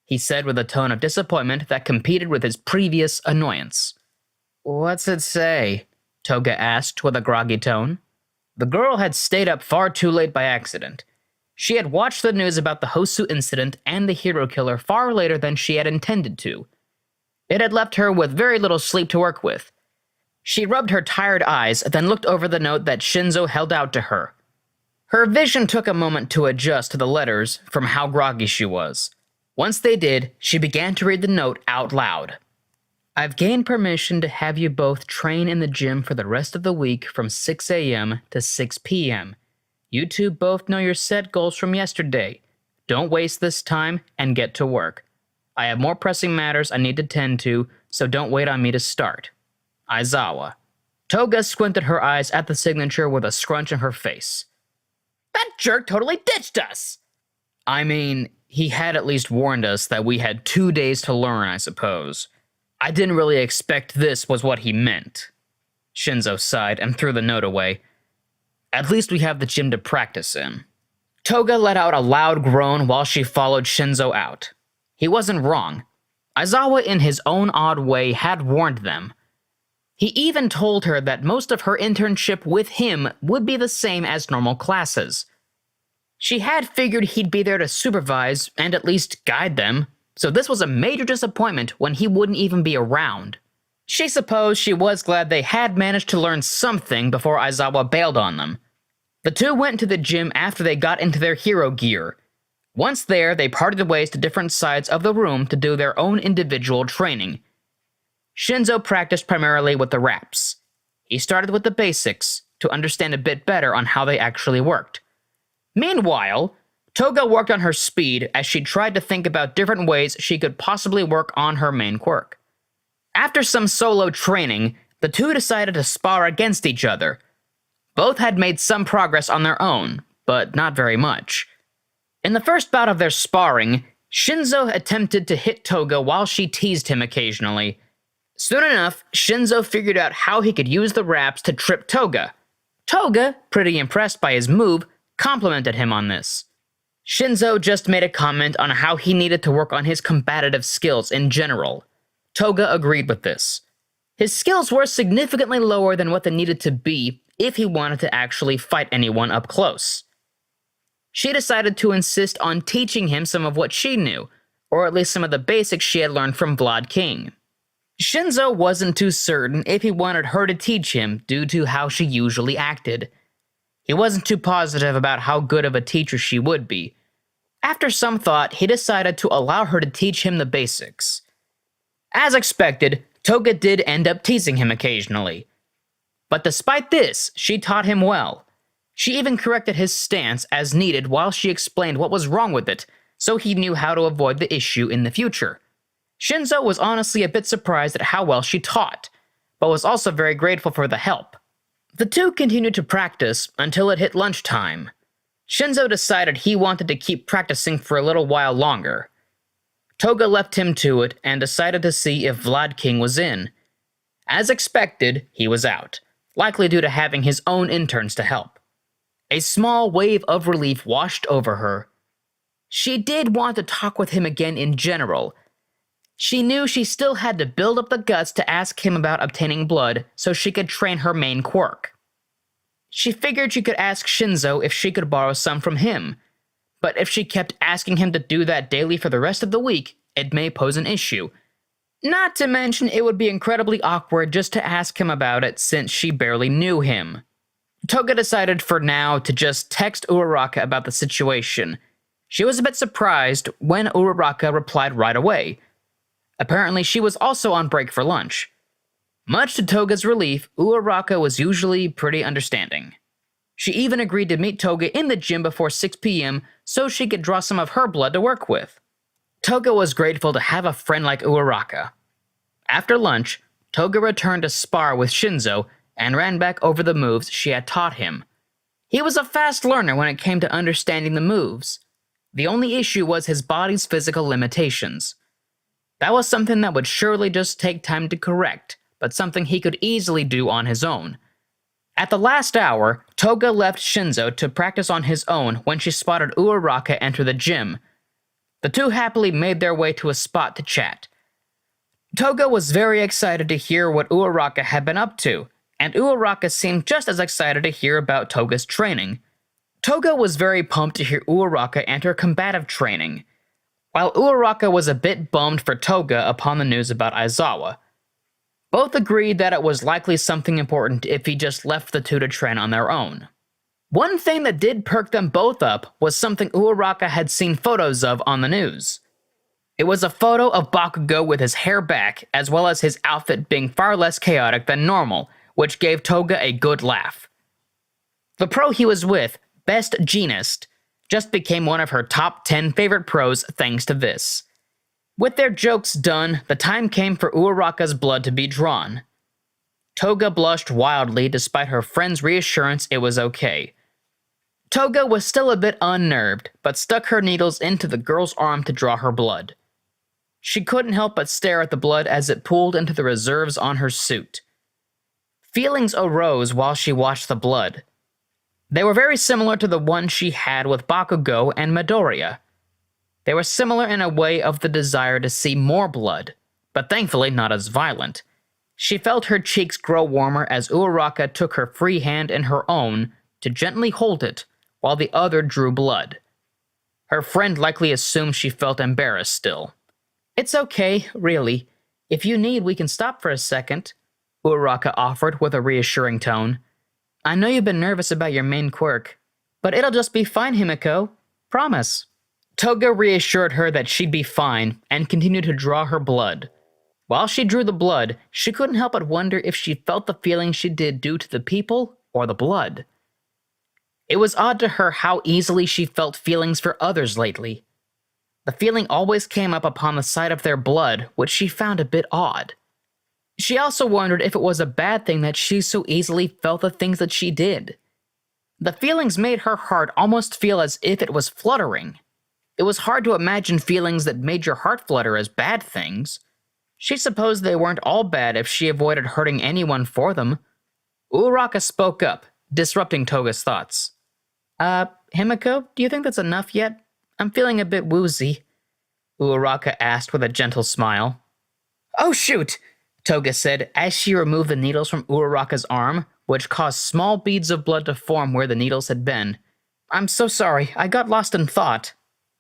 he said with a tone of disappointment that competed with his previous annoyance. "What's it say?" Toga asked with a groggy tone. The girl had stayed up far too late by accident. She had watched the news about the Hosu incident and the hero killer far later than she had intended to. It had left her with very little sleep to work with. She rubbed her tired eyes, then looked over the note that Shinzo held out to her. Her vision took a moment to adjust to the letters from how groggy she was. Once they did, she began to read the note out loud. "I've gained permission to have you both train in the gym for the rest of the week from 6 a.m. to 6 p.m. You two both know your set goals from yesterday. Don't waste this time and get to work. I have more pressing matters I need to tend to, so don't wait on me to start. Aizawa." Toga squinted her eyes at the signature with a scrunch in her face. "That jerk totally ditched us!" "I mean, he had at least warned us that we had 2 days to learn, I suppose. I didn't really expect this was what he meant." Shinzo sighed and threw the note away. "At least we have the gym to practice in." Toga let out a loud groan while she followed Shinzo out. He wasn't wrong. Aizawa, in his own odd way, had warned them. He even told her that most of her internship with him would be the same as normal classes. She had figured he'd be there to supervise and at least guide them, so this was a major disappointment when he wouldn't even be around. She supposed she was glad they had managed to learn something before Aizawa bailed on them. The two went to the gym after they got into their hero gear. Once there, they parted ways to different sides of the room to do their own individual training. Shinzo practiced primarily with the raps. He started with the basics to understand a bit better on how they actually worked. Meanwhile, Toga worked on her speed as she tried to think about different ways she could possibly work on her main quirk. After some solo training, the two decided to spar against each other. Both had made some progress on their own, but not very much. In the first bout of their sparring, Shinzo attempted to hit Toga while she teased him occasionally. Soon enough, Shinzo figured out how he could use the raps to trip Toga. Toga, pretty impressed by his move, complimented him on this. Shinzo just made a comment on how he needed to work on his combative skills in general. Toga agreed with this. His skills were significantly lower than what they needed to be, if he wanted to actually fight anyone up close. She decided to insist on teaching him some of what she knew, or at least some of the basics she had learned from Vlad King. Shinzo wasn't too certain if he wanted her to teach him due to how she usually acted. He wasn't too positive about how good of a teacher she would be. After some thought, he decided to allow her to teach him the basics. As expected, Toga did end up teasing him occasionally. But despite this, she taught him well. She even corrected his stance as needed while she explained what was wrong with it, so he knew how to avoid the issue in the future. Shinzo was honestly a bit surprised at how well she taught, but was also very grateful for the help. The two continued to practice until it hit lunchtime. Shinzo decided he wanted to keep practicing for a little while longer. Toga left him to it and decided to see if Vlad King was in. As expected, he was out, likely due to having his own interns to help. A small wave of relief washed over her. She did want to talk with him again in general. She knew she still had to build up the guts to ask him about obtaining blood so she could train her main quirk. She figured she could ask Shinzo if she could borrow some from him, but if she kept asking him to do that daily for the rest of the week, it may pose an issue. Not to mention it would be incredibly awkward just to ask him about it since she barely knew him. Toga decided for now to just text Uraraka about the situation. She was a bit surprised when Uraraka replied right away. Apparently, she was also on break for lunch. Much to Toga's relief, Uraraka was usually pretty understanding. She even agreed to meet Toga in the gym before 6 p.m. so she could draw some of her blood to work with. Toga was grateful to have a friend like Uraraka. After lunch, Toga returned to spar with Shinzo and ran back over the moves she had taught him. He was a fast learner when it came to understanding the moves. The only issue was his body's physical limitations. That was something that would surely just take time to correct, but something he could easily do on his own. At the last hour, Toga left Shinzo to practice on his own when she spotted Uraraka enter the gym. The two happily made their way to a spot to chat. Toga was very excited to hear what Uraraka had been up to, and Uraraka seemed just as excited to hear about Toga's training. Toga was very pumped to hear Uraraka enter combative training, while Uraraka was a bit bummed for Toga upon the news about Aizawa. Both agreed that it was likely something important if he just left the two to train on their own. One thing that did perk them both up was something Uraraka had seen photos of on the news. It was a photo of Bakugo with his hair back, as well as his outfit being far less chaotic than normal, which gave Toga a good laugh. The pro he was with, Best Genist, just became one of her top 10 favorite pros thanks to this. With their jokes done, the time came for Uraraka's blood to be drawn. Toga blushed wildly despite her friend's reassurance it was okay. Toga was still a bit unnerved, but stuck her needles into the girl's arm to draw her blood. She couldn't help but stare at the blood as it pooled into the reserves on her suit. Feelings arose while she watched the blood. They were very similar to the one she had with Bakugo and Midoriya. They were similar in a way of the desire to see more blood, but thankfully not as violent. She felt her cheeks grow warmer as Uraraka took her free hand in her own to gently hold it, while the other drew blood. Her friend likely assumed she felt embarrassed still. "It's okay, really. If you need, we can stop for a second," Uraraka offered with a reassuring tone. "I know you've been nervous about your main quirk, but it'll just be fine, Himiko. Promise." Toga reassured her that she'd be fine and continued to draw her blood. While she drew the blood, she couldn't help but wonder if she felt the feeling she did due to the people or the blood. It was odd to her how easily she felt feelings for others lately. The feeling always came up upon the sight of their blood, which she found a bit odd. She also wondered if it was a bad thing that she so easily felt the things that she did. The feelings made her heart almost feel as if it was fluttering. It was hard to imagine feelings that made your heart flutter as bad things. She supposed they weren't all bad if she avoided hurting anyone for them. Uraraka spoke up, disrupting Toga's thoughts. Himiko, do you think that's enough yet? I'm feeling a bit woozy," Uraraka asked with a gentle smile. "Oh shoot," Toga said as she removed the needles from Uraraka's arm, which caused small beads of blood to form where the needles had been. "I'm so sorry, I got lost in thought."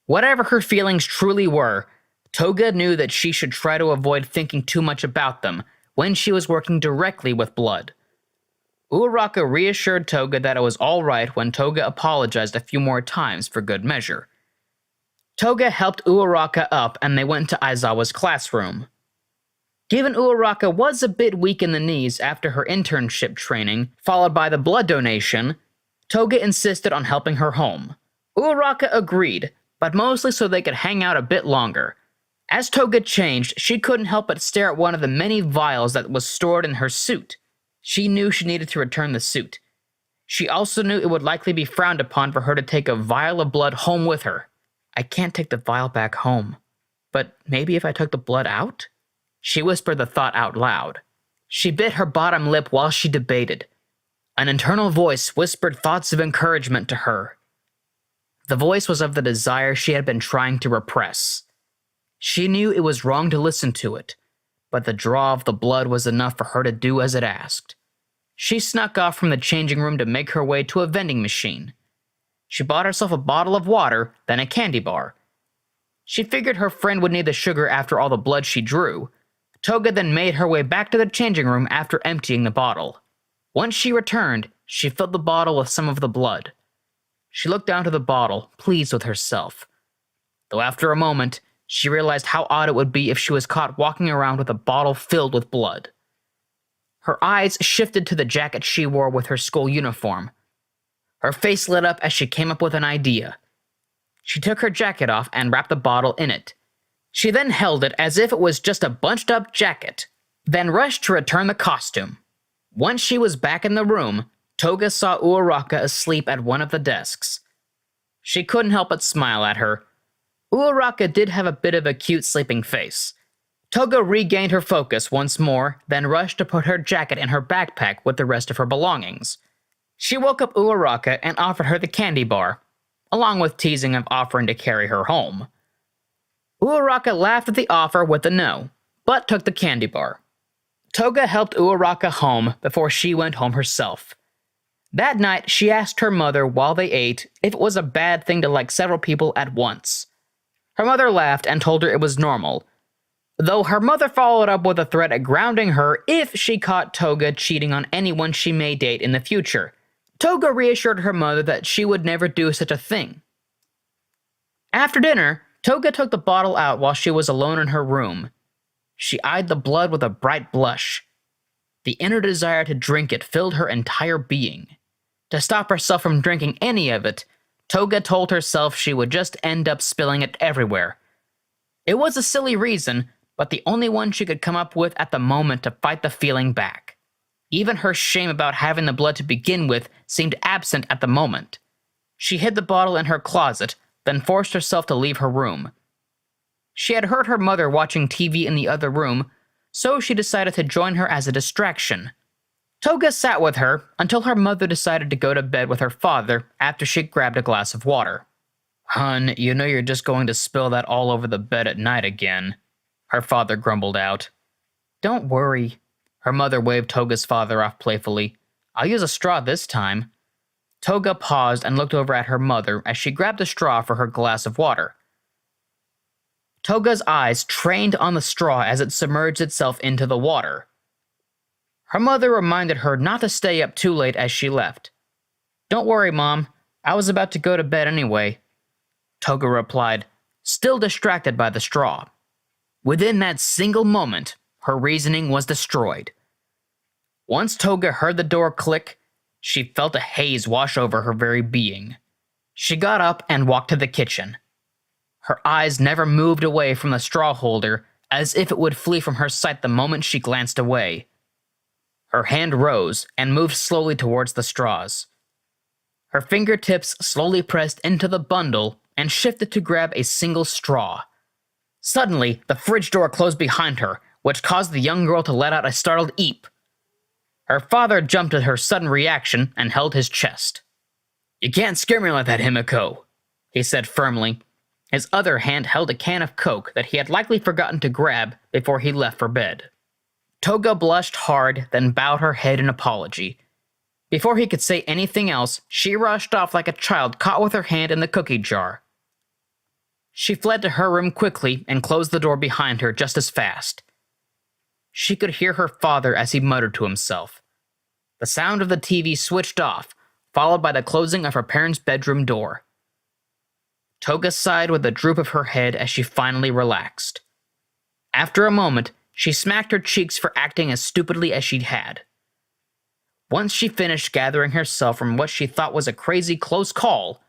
Whatever her feelings truly were, Toga knew that she should try to avoid thinking too much about them when she was working directly with blood. Uraraka reassured Toga that it was alright when Toga apologized a few more times for good measure. Toga helped Uraraka up and they went to Aizawa's classroom. Given Uraraka was a bit weak in the knees after her internship training, followed by the blood donation, Toga insisted on helping her home. Uraraka agreed, but mostly so they could hang out a bit longer. As Toga changed, she couldn't help but stare at one of the many vials that was stored in her suit. She knew she needed to return the suit. She also knew it would likely be frowned upon for her to take a vial of blood home with her. "I can't take the vial back home. But maybe if I took the blood out?" She whispered the thought out loud. She bit her bottom lip while she debated. An internal voice whispered thoughts of encouragement to her. The voice was of the desire she had been trying to repress. She knew it was wrong to listen to it, but the draw of the blood was enough for her to do as it asked. She snuck off from the changing room to make her way to a vending machine. She bought herself a bottle of water, then a candy bar. She figured her friend would need the sugar after all the blood she drew. Toga then made her way back to the changing room after emptying the bottle. Once she returned, she filled the bottle with some of the blood. She looked down to the bottle, pleased with herself. Though after a moment, she realized how odd it would be if she was caught walking around with a bottle filled with blood. Her eyes shifted to the jacket she wore with her school uniform. Her face lit up as she came up with an idea. She took her jacket off and wrapped the bottle in it. She then held it as if it was just a bunched-up jacket, then rushed to return the costume. Once she was back in the room, Toga saw Uraraka asleep at one of the desks. She couldn't help but smile at her. Uraraka did have a bit of a cute sleeping face. Toga regained her focus once more, then rushed to put her jacket in her backpack with the rest of her belongings. She woke up Uraraka and offered her the candy bar, along with teasing of offering to carry her home. Uraraka laughed at the offer with a no, but took the candy bar. Toga helped Uraraka home before she went home herself. That night, she asked her mother while they ate if it was a bad thing to like several people at once. Her mother laughed and told her it was normal, though her mother followed up with a threat at grounding her if she caught Toga cheating on anyone she may date in the future. Toga reassured her mother that she would never do such a thing. After dinner, Toga took the bottle out while she was alone in her room. She eyed the blood with a bright blush. The inner desire to drink it filled her entire being. To stop herself from drinking any of it, Toga told herself she would just end up spilling it everywhere. It was a silly reason, but the only one she could come up with at the moment to fight the feeling back. Even her shame about having the blood to begin with seemed absent at the moment. She hid the bottle in her closet, then forced herself to leave her room. She had heard her mother watching TV in the other room, so she decided to join her as a distraction. Toga sat with her until her mother decided to go to bed with her father after she grabbed a glass of water. "Hun, you know you're just going to spill that all over the bed at night again," her father grumbled out. "Don't worry." Her mother waved Toga's father off playfully. "I'll use a straw this time." Toga paused and looked over at her mother as she grabbed a straw for her glass of water. Toga's eyes trained on the straw as it submerged itself into the water. Her mother reminded her not to stay up too late as she left. "Don't worry, Mom. I was about to go to bed anyway," Toga replied, still distracted by the straw. Within that single moment, her reasoning was destroyed. Once Toga heard the door click, she felt a haze wash over her very being. She got up and walked to the kitchen. Her eyes never moved away from the straw holder, as if it would flee from her sight the moment she glanced away. Her hand rose and moved slowly towards the straws. Her fingertips slowly pressed into the bundle and shifted to grab a single straw. Suddenly, the fridge door closed behind her, which caused the young girl to let out a startled eep. Her father jumped at her sudden reaction and held his chest. "You can't scare me like that, Himiko," he said firmly. His other hand held a can of Coke that he had likely forgotten to grab before he left for bed. Toga blushed hard, then bowed her head in apology. Before he could say anything else, she rushed off like a child caught with her hand in the cookie jar. She fled to her room quickly and closed the door behind her just as fast. She could hear her father as he muttered to himself. The sound of the TV switched off, followed by the closing of her parents' bedroom door. Toga sighed with a droop of her head as she finally relaxed. After a moment, she smacked her cheeks for acting as stupidly as she had. Once she finished gathering herself from what she thought was a crazy close call,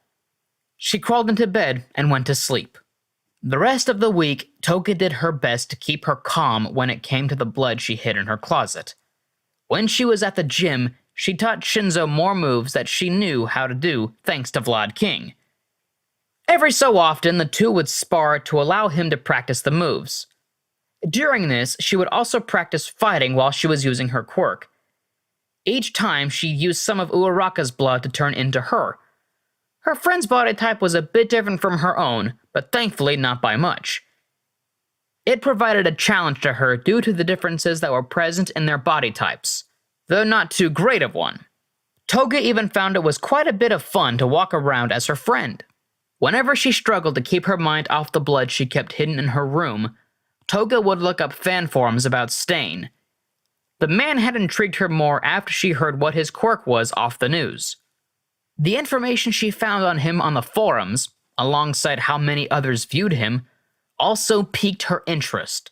she crawled into bed and went to sleep. The rest of the week, Toga did her best to keep her calm when it came to the blood she hid in her closet. When she was at the gym, she taught Shinzo more moves that she knew how to do thanks to Vlad King. Every so often, the two would spar to allow him to practice the moves. During this, she would also practice fighting while she was using her quirk. Each time, she used some of Uraraka's blood to turn into her. Her friend's body type was a bit different from her own, but thankfully not by much. It provided a challenge to her due to the differences that were present in their body types, though not too great of one. Toga even found it was quite a bit of fun to walk around as her friend. Whenever she struggled to keep her mind off the blood she kept hidden in her room, Toga would look up fan forums about Stain. The man had intrigued her more after she heard what his quirk was off the news. The information she found on him on the forums, alongside how many others viewed him, also piqued her interest.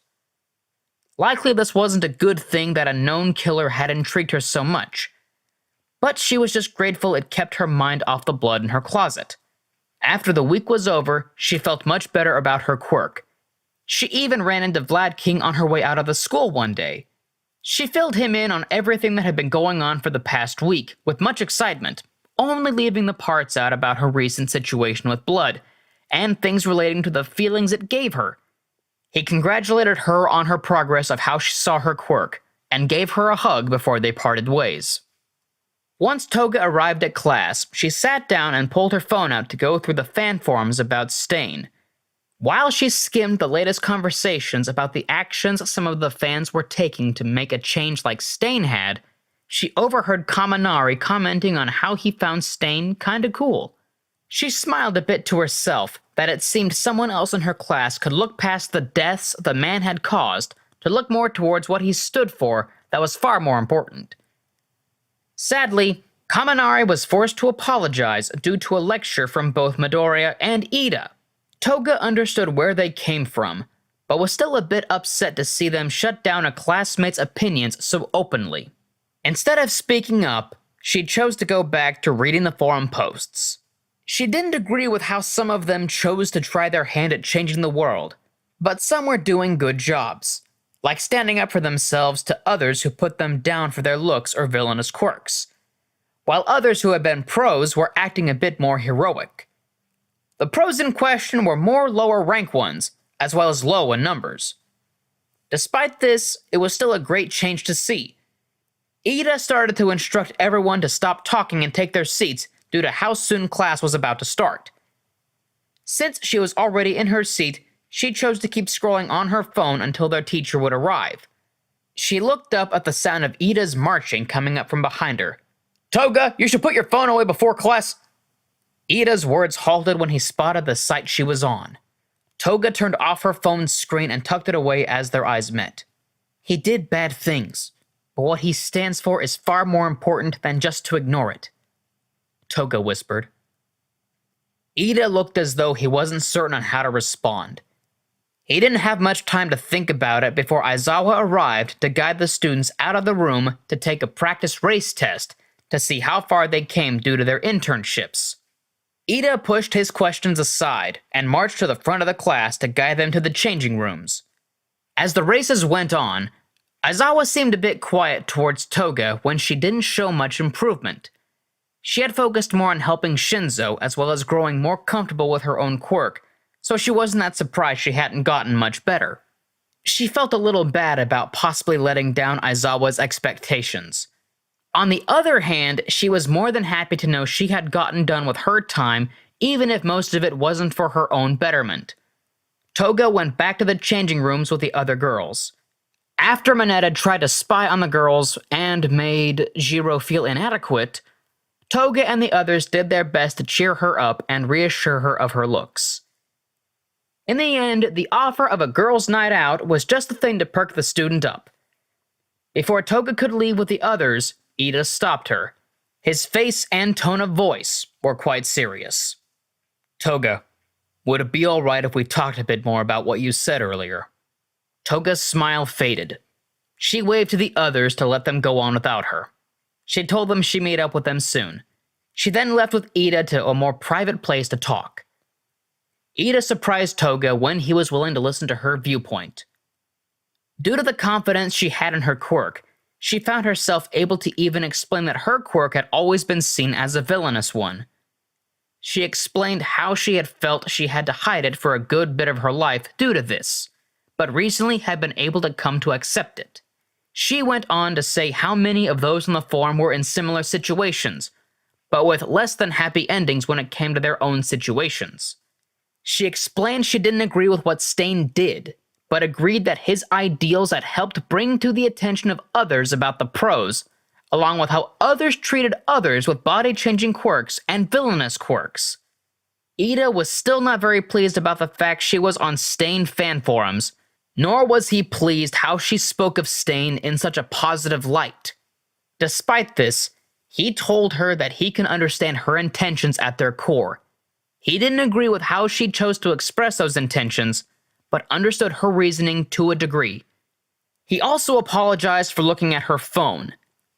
Likely this wasn't a good thing that a known killer had intrigued her so much, but she was just grateful it kept her mind off the blood in her closet. After the week was over, she felt much better about her quirk. She even ran into Vlad King on her way out of the school one day. She filled him in on everything that had been going on for the past week, with much excitement, only leaving the parts out about her recent situation with blood, and things relating to the feelings it gave her. He congratulated her on her progress of how she saw her quirk, and gave her a hug before they parted ways. Once Toga arrived at class, she sat down and pulled her phone out to go through the fan forums about Stain. While she skimmed the latest conversations about the actions some of the fans were taking to make a change like Stain had, she overheard Kaminari commenting on how he found Stain kinda cool. She smiled a bit to herself that it seemed someone else in her class could look past the deaths the man had caused to look more towards what he stood for that was far more important. Sadly, Kaminari was forced to apologize due to a lecture from both Midoriya and Ida. Toga understood where they came from, but was still a bit upset to see them shut down a classmate's opinions so openly. Instead of speaking up, she chose to go back to reading the forum posts. She didn't agree with how some of them chose to try their hand at changing the world, but some were doing good jobs, like standing up for themselves to others who put them down for their looks or villainous quirks, while others who had been pros were acting a bit more heroic. The pros in question were more lower rank ones, as well as low in numbers. Despite this, it was still a great change to see. Ida started to instruct everyone to stop talking and take their seats due to how soon class was about to start. Since she was already in her seat, she chose to keep scrolling on her phone until their teacher would arrive. She looked up at the sound of Ida's marching coming up from behind her. "Toga, you should put your phone away before class." Ida's words halted when he spotted the site she was on. Toga turned off her phone's screen and tucked it away as their eyes met. He did bad things, but what he stands for is far more important than just to ignore it, Toga whispered. Ida looked as though he wasn't certain on how to respond. He didn't have much time to think about it before Aizawa arrived to guide the students out of the room to take a practice race test to see how far they came due to their internships. Ida pushed his questions aside and marched to the front of the class to guide them to the changing rooms. As the races went on, Aizawa seemed a bit quiet towards Toga when she didn't show much improvement. She had focused more on helping Shinzo as well as growing more comfortable with her own quirk, so she wasn't that surprised she hadn't gotten much better. She felt a little bad about possibly letting down Aizawa's expectations. On the other hand, she was more than happy to know she had gotten done with her time, even if most of it wasn't for her own betterment. Toga went back to the changing rooms with the other girls. After Mineta tried to spy on the girls and made Jiro feel inadequate, Toga and the others did their best to cheer her up and reassure her of her looks. In the end, the offer of a girls' night out was just the thing to perk the student up. Before Toga could leave with the others, Ida stopped her. His face and tone of voice were quite serious. "Toga, would it be alright if we talked a bit more about what you said earlier?" Toga's smile faded. She waved to the others to let them go on without her. She told them she'd meet up with them soon. She then left with Ida to a more private place to talk. Ida surprised Toga when he was willing to listen to her viewpoint. Due to the confidence she had in her quirk, she found herself able to even explain that her quirk had always been seen as a villainous one. She explained how she had felt she had to hide it for a good bit of her life due to this, but recently had been able to come to accept it. She went on to say how many of those on the forum were in similar situations, but with less than happy endings when it came to their own situations. She explained she didn't agree with what Stain did, but agreed that his ideals had helped bring to the attention of others about the pros, along with how others treated others with body-changing quirks and villainous quirks. Ida was still not very pleased about the fact she was on Stain fan forums, nor was he pleased how she spoke of Stain in such a positive light. Despite this, he told her that he can understand her intentions at their core. He didn't agree with how she chose to express those intentions, but understood her reasoning to a degree. He also apologized for looking at her phone,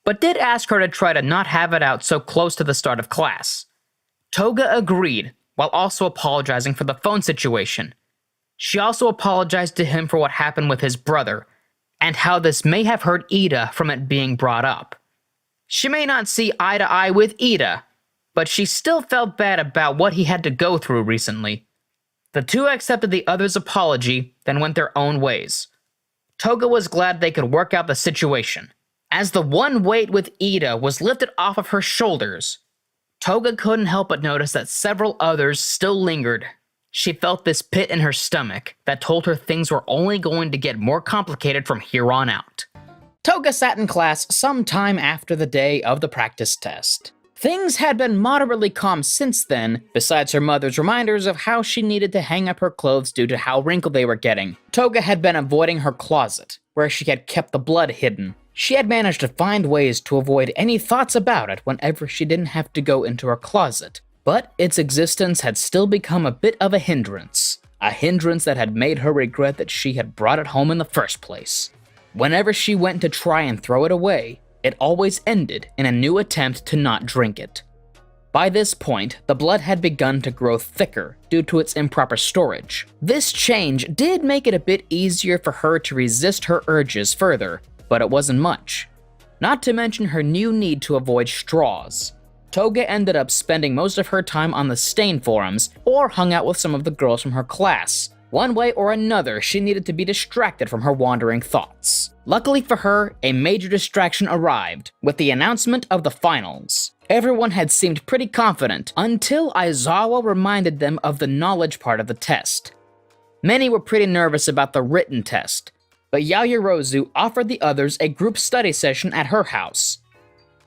but did ask her to try to not have it out so close to the start of class. Toga agreed, while also apologizing for the phone situation. She also apologized to him for what happened with his brother, and how this may have hurt Ida from it being brought up. She may not see eye to eye with Ida, but she still felt bad about what he had to go through recently. The two accepted the other's apology, then went their own ways. Toga was glad they could work out the situation. As the one weight with Ida was lifted off of her shoulders, Toga couldn't help but notice that several others still lingered. She felt this pit in her stomach that told her things were only going to get more complicated from here on out. Toga sat in class some time after the day of the practice test. Things had been moderately calm since then, besides her mother's reminders of how she needed to hang up her clothes due to how wrinkled they were getting. Toga had been avoiding her closet, where she had kept the blood hidden. She had managed to find ways to avoid any thoughts about it whenever she didn't have to go into her closet, but its existence had still become a bit of a hindrance that had made her regret that she had brought it home in the first place. Whenever she went to try and throw it away, it always ended in a new attempt to not drink it. By this point, the blood had begun to grow thicker due to its improper storage. This change did make it a bit easier for her to resist her urges further, but it wasn't much. Not to mention her new need to avoid straws. Toga ended up spending most of her time on the Stain forums, or hung out with some of the girls from her class. One way or another, she needed to be distracted from her wandering thoughts. Luckily for her, a major distraction arrived, with the announcement of the finals. Everyone had seemed pretty confident, until Aizawa reminded them of the knowledge part of the test. Many were pretty nervous about the written test, but Yaoyorozu offered the others a group study session at her house.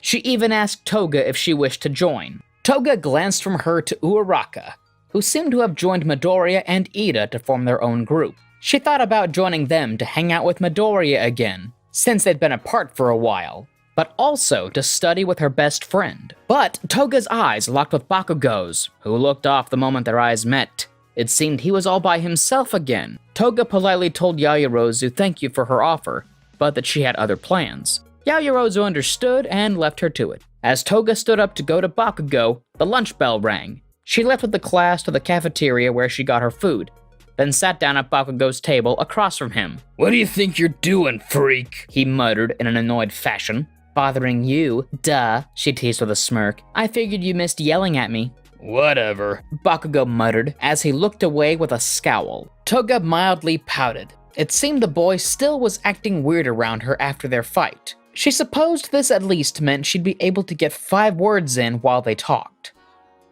She even asked Toga if she wished to join. Toga glanced from her to Uraraka, who seemed to have joined Midoriya and Ida to form their own group. She thought about joining them to hang out with Midoriya again, since they'd been apart for a while, but also to study with her best friend. But Toga's eyes locked with Bakugo's, who looked off the moment their eyes met. It seemed he was all by himself again. Toga politely told Yaoyorozu thank you for her offer, but that she had other plans. Yaoyorozu understood and left her to it. As Toga stood up to go to Bakugo, the lunch bell rang. She left with the class to the cafeteria where she got her food, then sat down at Bakugo's table across from him. "What do you think you're doing, freak?" he muttered in an annoyed fashion. "Bothering you, duh," she teased with a smirk. "I figured you missed yelling at me." "Whatever," Bakugo muttered as he looked away with a scowl. Toga mildly pouted. It seemed the boy still was acting weird around her after their fight. She supposed this at least meant she'd be able to get 5 words in while they talked.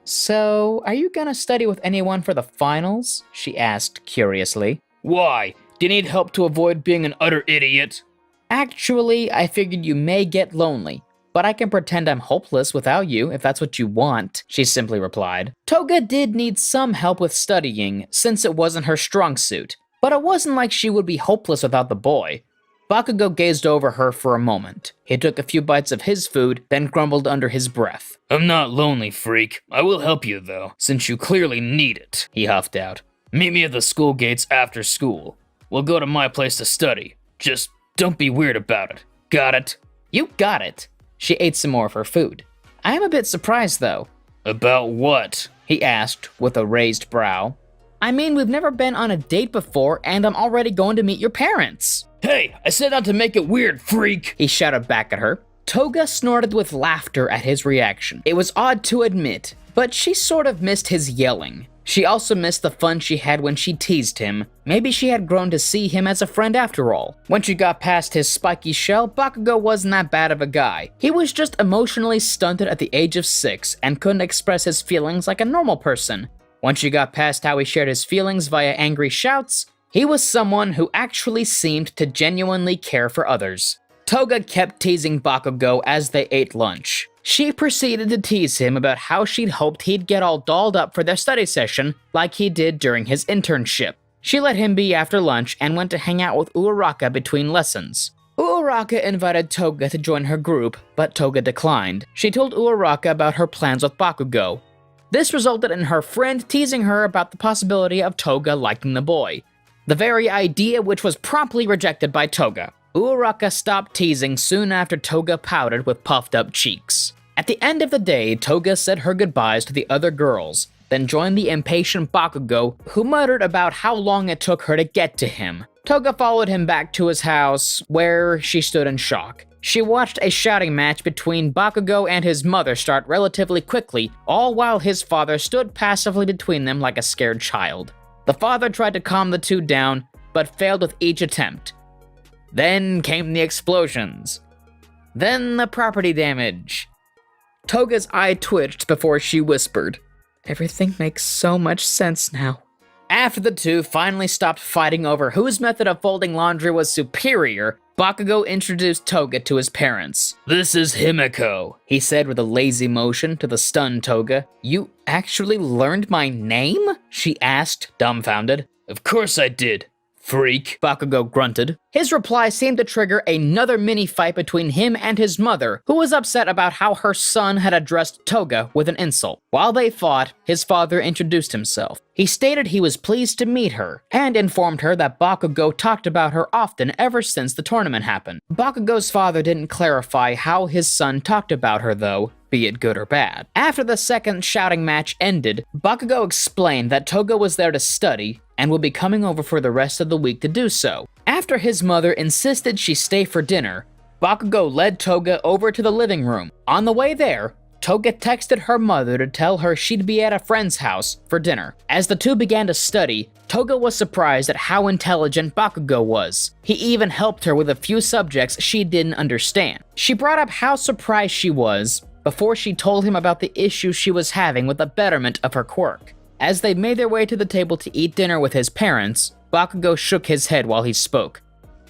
"So, are you gonna study with anyone for the finals?" she asked curiously. "Why? Do you need help to avoid being an utter idiot?" Actually, I figured you may get lonely, but I can pretend I'm hopeless without you if that's what you want, she simply replied. Toga did need some help with studying, since it wasn't her strong suit, but it wasn't like she would be hopeless without the boy. Bakugo gazed over her for a moment. He took a few bites of his food, then grumbled under his breath. I'm not lonely, freak. I will help you, though, since you clearly need it, he huffed out. Meet me at the school gates after school. We'll go to my place to study. Just don't be weird about it. Got it? You got it. She ate some more of her food. I am a bit surprised, though. About what? He asked with a raised brow. I mean, we've never been on a date before, and I'm already going to meet your parents. Hey, I said not to make it weird, freak! He shouted back at her. Toga snorted with laughter at his reaction. It was odd to admit, but she sort of missed his yelling. She also missed the fun she had when she teased him. Maybe she had grown to see him as a friend after all. When she got past his spiky shell, Bakugo wasn't that bad of a guy. He was just emotionally stunted at the age of 6 and couldn't express his feelings like a normal person. Once she got past how he shared his feelings via angry shouts, he was someone who actually seemed to genuinely care for others. Toga kept teasing Bakugo as they ate lunch. She proceeded to tease him about how she'd hoped he'd get all dolled up for their study session like he did during his internship. She let him be after lunch and went to hang out with Uraraka between lessons. Uraraka invited Toga to join her group, but Toga declined. She told Uraraka about her plans with Bakugo. This resulted in her friend teasing her about the possibility of Toga liking the boy. The very idea which was promptly rejected by Toga. Uraraka stopped teasing soon after Toga pouted with puffed up cheeks. At the end of the day, Toga said her goodbyes to the other girls, then joined the impatient Bakugo, who muttered about how long it took her to get to him. Toga followed him back to his house, where she stood in shock. She watched a shouting match between Bakugo and his mother start relatively quickly, all while his father stood passively between them like a scared child. The father tried to calm the two down, but failed with each attempt. Then came the explosions. Then the property damage. Toga's eye twitched before she whispered, "Everything makes so much sense now." After the two finally stopped fighting over whose method of folding laundry was superior, Bakugo introduced Toga to his parents. This is Himeko, he said with a lazy motion to the stunned Toga. You actually learned my name? She asked, dumbfounded. Of course I did. Freak, Bakugo grunted. His reply seemed to trigger another mini-fight between him and his mother, who was upset about how her son had addressed Toga with an insult. While they fought, his father introduced himself. He stated he was pleased to meet her, and informed her that Bakugo talked about her often ever since the tournament happened. Bakugo's father didn't clarify how his son talked about her though, be it good or bad. After the second shouting match ended, Bakugo explained that Toga was there to study, and would be coming over for the rest of the week to do so. After his mother insisted she stay for dinner, Bakugo led Toga over to the living room. On the way there, Toga texted her mother to tell her she'd be at a friend's house for dinner. As the two began to study, Toga was surprised at how intelligent Bakugo was. He even helped her with a few subjects she didn't understand. She brought up how surprised she was before she told him about the issue she was having with the betterment of her quirk. As they made their way to the table to eat dinner with his parents, Bakugo shook his head while he spoke.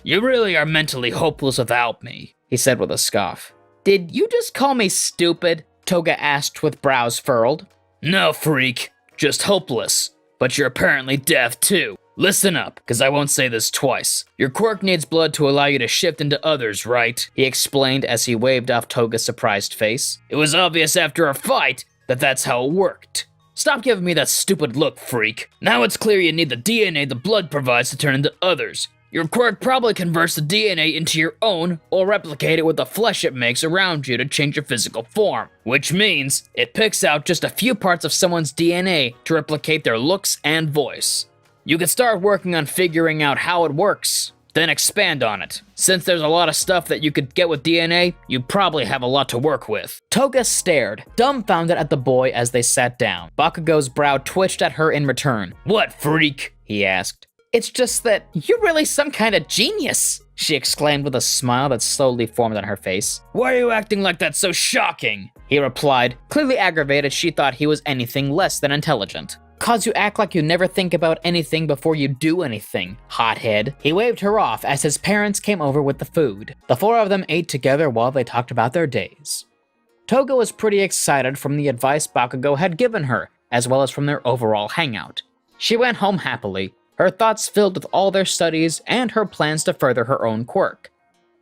You really are mentally hopeless without me, he said with a scoff. Did you just call me stupid? Toga asked with brows furrowed. No, freak. Just hopeless. But you're apparently deaf too. Listen up, cause I won't say this twice. Your quirk needs blood to allow you to shift into others, right? He explained as he waved off Toga's surprised face. It was obvious after our fight that that's how it worked. Stop giving me that stupid look, freak. Now it's clear you need the DNA the blood provides to turn into others. Your quirk probably converts the DNA into your own, or replicate it with the flesh it makes around you to change your physical form. Which means, it picks out just a few parts of someone's DNA to replicate their looks and voice. You can start working on figuring out how it works, then expand on it. Since there's a lot of stuff that you could get with DNA, you probably have a lot to work with. Toga stared, dumbfounded at the boy as they sat down. Bakugo's brow twitched at her in return. What, freak? He asked. It's just that you're really some kind of genius, she exclaimed with a smile that slowly formed on her face. Why are you acting like that's so shocking? He replied, clearly aggravated she thought he was anything less than intelligent. 'Cause you act like you never think about anything before you do anything, hothead. He waved her off as his parents came over with the food. The four of them ate together while they talked about their days. Toga was pretty excited from the advice Bakugo had given her, as well as from their overall hangout. She went home happily, her thoughts filled with all their studies and her plans to further her own quirk.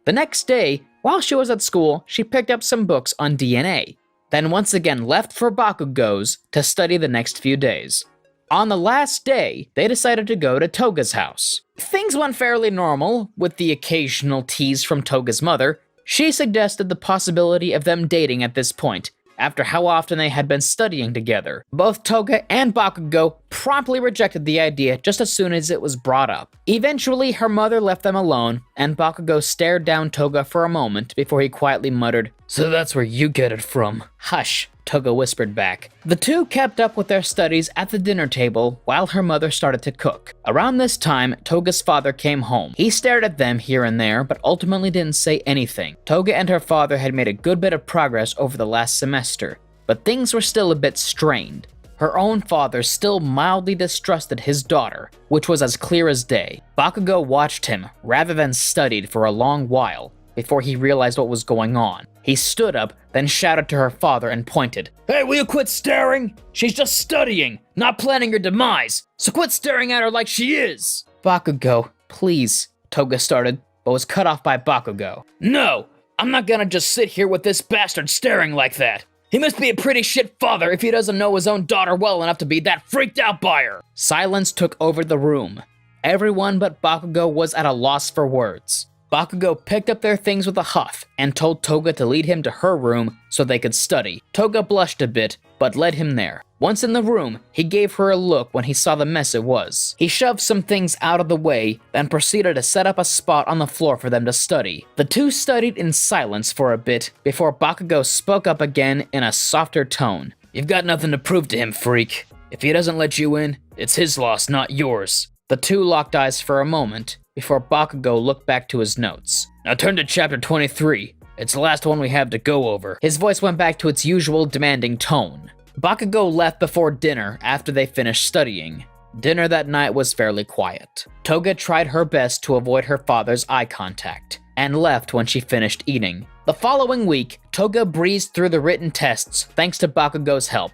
The next day, while she was at school, she picked up some books on DNA, then once again left for Bakugo's to study the next few days. On the last day, they decided to go to Toga's house. Things went fairly normal, with the occasional tease from Toga's mother. She suggested the possibility of them dating at this point, after how often they had been studying together. Both Toga and Bakugo promptly rejected the idea just as soon as it was brought up. Eventually, her mother left them alone, and Bakugo stared down Toga for a moment before he quietly muttered, "So that's where you get it from." "Hush," Toga whispered back. The two kept up with their studies at the dinner table while her mother started to cook. Around this time, Toga's father came home. He stared at them here and there, but ultimately didn't say anything. Toga and her father had made a good bit of progress over the last semester, but things were still a bit strained. Her own father still mildly distrusted his daughter, which was as clear as day. Bakugo watched him, rather than studied, for a long while, before he realized what was going on. He stood up, then shouted to her father and pointed. "Hey, will you quit staring? She's just studying, not planning your demise, so quit staring at her like she is!" "Bakugo, please," Toga started, but was cut off by Bakugo. "No, I'm not gonna just sit here with this bastard staring like that. He must be a pretty shit father if he doesn't know his own daughter well enough to be that freaked out by her." Silence took over the room. Everyone but Bakugo was at a loss for words. Bakugo picked up their things with a huff and told Toga to lead him to her room so they could study. Toga blushed a bit, but led him there. Once in the room, he gave her a look when he saw the mess it was. He shoved some things out of the way, then proceeded to set up a spot on the floor for them to study. The two studied in silence for a bit before Bakugo spoke up again in a softer tone. "You've got nothing to prove to him, freak. If he doesn't let you in, it's his loss, not yours." The two locked eyes for a moment, before Bakugo looked back to his notes. "Now turn to chapter 23. It's the last one we have to go over." His voice went back to its usual demanding tone. Bakugo left before dinner after they finished studying. Dinner that night was fairly quiet. Toga tried her best to avoid her father's eye contact, and left when she finished eating. The following week, Toga breezed through the written tests thanks to Bakugo's help.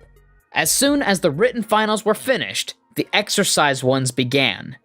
As soon as the written finals were finished, the exercise ones began.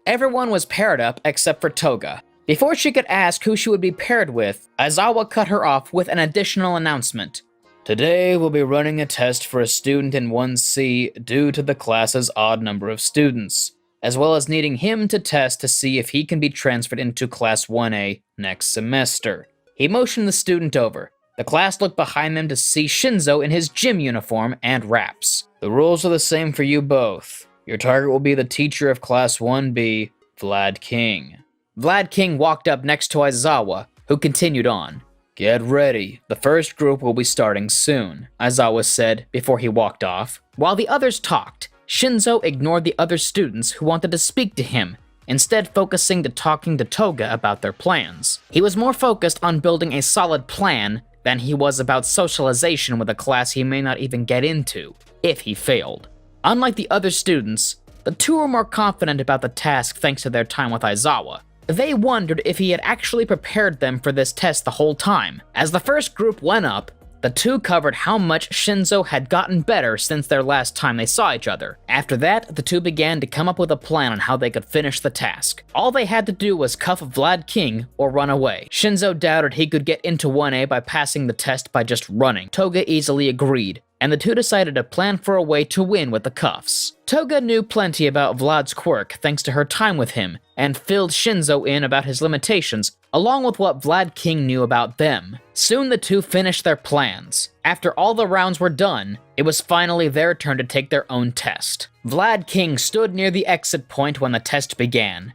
Everyone was paired up except for Toga. Before she could ask who she would be paired with, Aizawa cut her off with an additional announcement. "Today we'll be running a test for a student in 1C due to the class's odd number of students, as well as needing him to test to see if he can be transferred into Class 1A next semester." He motioned the student over. The class looked behind them to see Shinzo in his gym uniform and wraps. "The rules are the same for you both. Your target will be the teacher of Class 1B, Vlad King." Vlad King walked up next to Aizawa, who continued on. "Get ready. The first group will be starting soon," Aizawa said before he walked off. While the others talked, Shinzo ignored the other students who wanted to speak to him, instead focusing to talking to Toga about their plans. He was more focused on building a solid plan than he was about socialization with a class he may not even get into, if he failed. Unlike the other students, the two were more confident about the task thanks to their time with Aizawa. They wondered if he had actually prepared them for this test the whole time. As the first group went up, the two covered how much Shinzo had gotten better since their last time they saw each other. After that, the two began to come up with a plan on how they could finish the task. All they had to do was cuff Vlad King or run away. Shinzo doubted he could get into 1A by passing the test by just running. Toga easily agreed, and the two decided to plan for a way to win with the cuffs. Toga knew plenty about Vlad's quirk thanks to her time with him, and filled Shinzo in about his limitations, along with what Vlad King knew about them. Soon the two finished their plans. After all the rounds were done, it was finally their turn to take their own test. Vlad King stood near the exit point when the test began.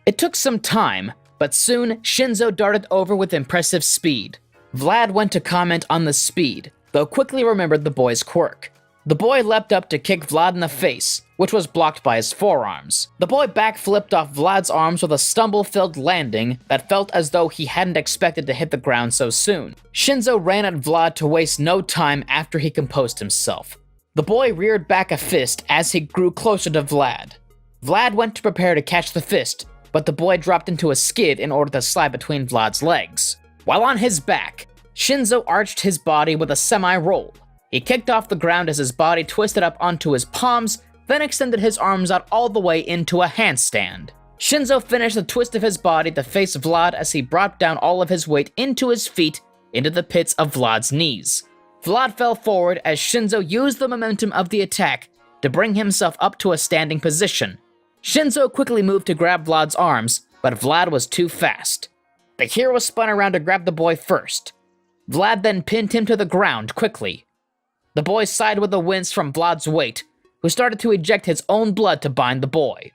It took some time, but soon Shinzo darted over with impressive speed. Vlad went to comment on the speed, though quickly remembered the boy's quirk. The boy leapt up to kick Vlad in the face, which was blocked by his forearms. The boy backflipped off Vlad's arms with a stumble-filled landing that felt as though he hadn't expected to hit the ground so soon. Shinzo ran at Vlad to waste no time after he composed himself. The boy reared back a fist as he grew closer to Vlad. Vlad went to prepare to catch the fist, but the boy dropped into a skid in order to slide between Vlad's legs. While on his back, Shinzo arched his body with a semi-roll. He kicked off the ground as his body twisted up onto his palms, then extended his arms out all the way into a handstand. Shinzo finished the twist of his body to face Vlad as he brought down all of his weight into his feet, into the pits of Vlad's knees. Vlad fell forward as Shinzo used the momentum of the attack to bring himself up to a standing position. Shinzo quickly moved to grab Vlad's arms, but Vlad was too fast. The hero spun around to grab the boy first. Vlad then pinned him to the ground quickly. The boy sighed with a wince from Vlad's weight, who started to eject his own blood to bind the boy.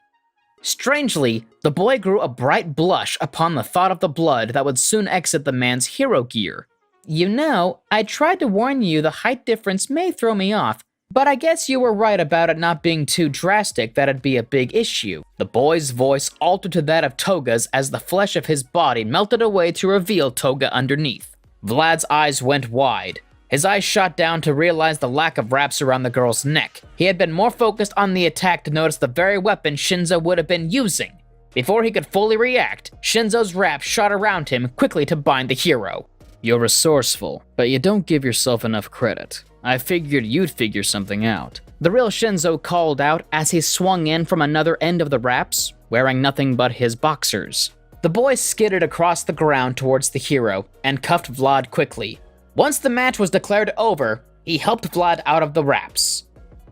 Strangely, the boy grew a bright blush upon the thought of the blood that would soon exit the man's hero gear. You know, I tried to warn you the height difference may throw me off, but I guess you were right about it not being too drastic that it'd be a big issue. The boy's voice altered to that of Toga's as the flesh of his body melted away to reveal Toga underneath. Vlad's eyes went wide. His eyes shot down to realize the lack of wraps around the girl's neck. He had been more focused on the attack to notice the very weapon Shinzo would have been using. Before he could fully react, Shinzo's wraps shot around him quickly to bind the hero. You're resourceful, but you don't give yourself enough credit. I figured you'd figure something out. The real Shinzo called out as he swung in from another end of the wraps, wearing nothing but his boxers. The boy skidded across the ground towards the hero and cuffed Vlad quickly. Once the match was declared over, he helped Vlad out of the wraps.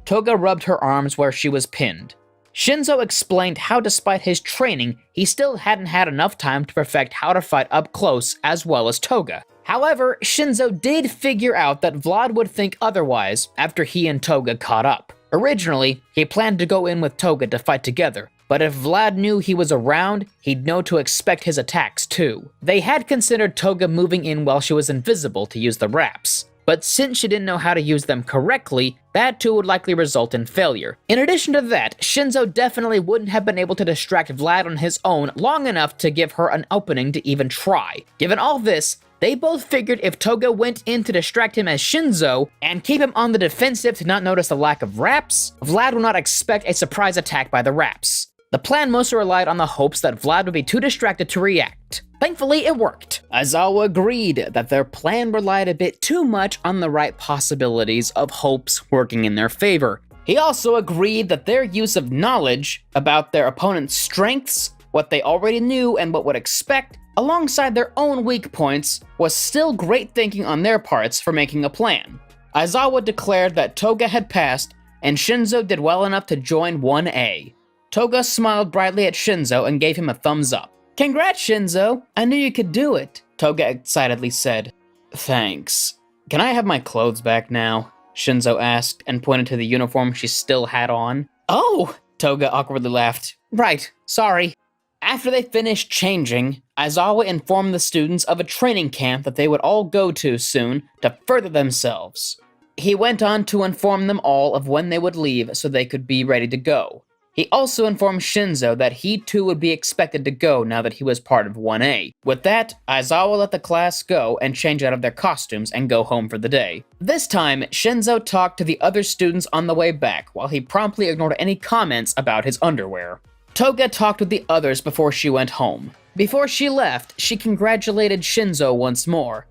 Toga rubbed her arms where she was pinned. Shinzo explained how despite his training, he still hadn't had enough time to perfect how to fight up close as well as Toga. However, Shinzo did figure out that Vlad would think otherwise after he and Toga caught up. Originally, he planned to go in with Toga to fight together, but if Vlad knew he was around, he'd know to expect his attacks too. They had considered Toga moving in while she was invisible to use the wraps, but since she didn't know how to use them correctly, that too would likely result in failure. In addition to that, Shinzo definitely wouldn't have been able to distract Vlad on his own long enough to give her an opening to even try. Given all this, they both figured if Toga went in to distract him as Shinzo and keep him on the defensive to not notice the lack of wraps, Vlad would not expect a surprise attack by the wraps. The plan mostly relied on the hopes that Vlad would be too distracted to react. Thankfully, it worked. Aizawa agreed that their plan relied a bit too much on the right possibilities of hopes working in their favor. He also agreed that their use of knowledge about their opponent's strengths, what they already knew and what would expect, alongside their own weak points, was still great thinking on their parts for making a plan. Aizawa declared that Toga had passed, and Shinzo did well enough to join 1A. Toga smiled brightly at Shinzo and gave him a thumbs up. Congrats, Shinzo! I knew you could do it, Toga excitedly said. Thanks. Can I have my clothes back now? Shinzo asked and pointed to the uniform she still had on. Oh! Toga awkwardly laughed. Right, sorry. After they finished changing, Aizawa informed the students of a training camp that they would all go to soon to further themselves. He went on to inform them all of when they would leave so they could be ready to go. He also informed Shinzo that he too would be expected to go now that he was part of 1A. With that, Aizawa let the class go and change out of their costumes and go home for the day. This time, Shinzo talked to the other students on the way back while he promptly ignored any comments about his underwear. Toga talked with the others before she went home. Before she left, she congratulated Shinzo once more.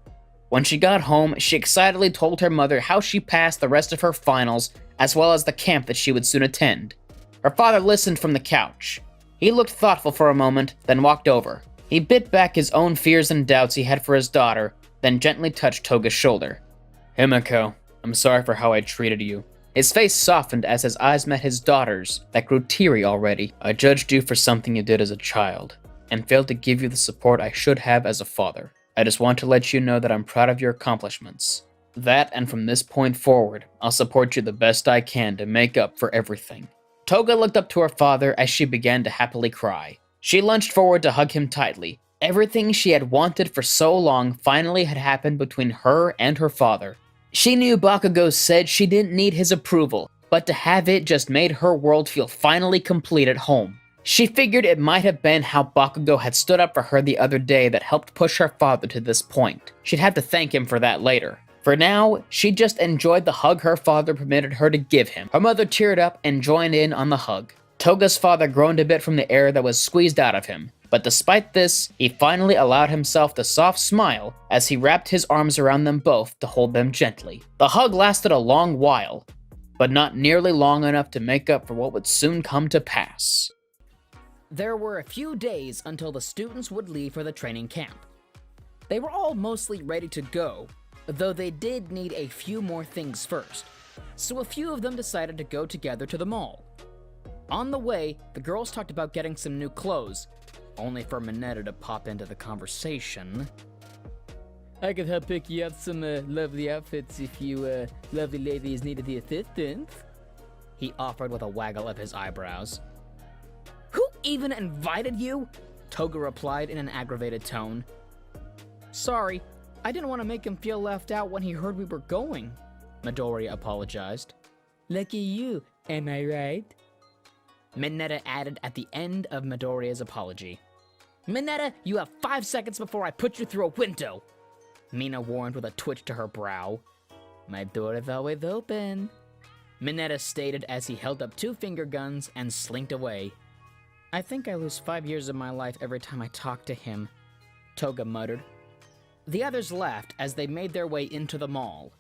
When she got home, she excitedly told her mother how she passed the rest of her finals as well as the camp that she would soon attend. Her father listened from the couch. He looked thoughtful for a moment, then walked over. He bit back his own fears and doubts he had for his daughter, then gently touched Toga's shoulder. Himiko, I'm sorry for how I treated you. His face softened as his eyes met his daughter's, that grew teary already. I judged you for something you did as a child, and failed to give you the support I should have as a father. I just want to let you know that I'm proud of your accomplishments. That, and from this point forward, I'll support you the best I can to make up for everything. Toga looked up to her father as she began to happily cry. She lunged forward to hug him tightly. Everything she had wanted for so long finally had happened between her and her father. She knew Bakugo said she didn't need his approval, but to have it just made her world feel finally complete at home. She figured it might have been how Bakugo had stood up for her the other day that helped push her father to this point. She'd have to thank him for that later. For now, she just enjoyed the hug her father permitted her to give him. Her mother teared up and joined in on the hug. Toga's father groaned a bit from the air that was squeezed out of him, but despite this, he finally allowed himself the soft smile as he wrapped his arms around them both to hold them gently. The hug lasted a long while, but not nearly long enough to make up for what would soon come to pass. There were a few days until the students would leave for the training camp. They were all mostly ready to go, though they did need a few more things first, so a few of them decided to go together to the mall. On the way, the girls talked about getting some new clothes, only for Mineta to pop into the conversation. I could help pick you out some lovely outfits if you lovely ladies needed the assistance, he offered with a waggle of his eyebrows. Who even invited you? Toga replied in an aggravated tone. Sorry, I didn't want to make him feel left out when he heard we were going, Midoriya apologized. Lucky you, am I right? Mineta added at the end of Midoriya's apology. Mineta, you have 5 seconds before I put you through a window, Mina warned with a twitch to her brow. My door is always open, Mineta stated as he held up 2 finger guns and slinked away. I think I lose 5 years of my life every time I talk to him, Toga muttered. The others laughed as they made their way into the mall.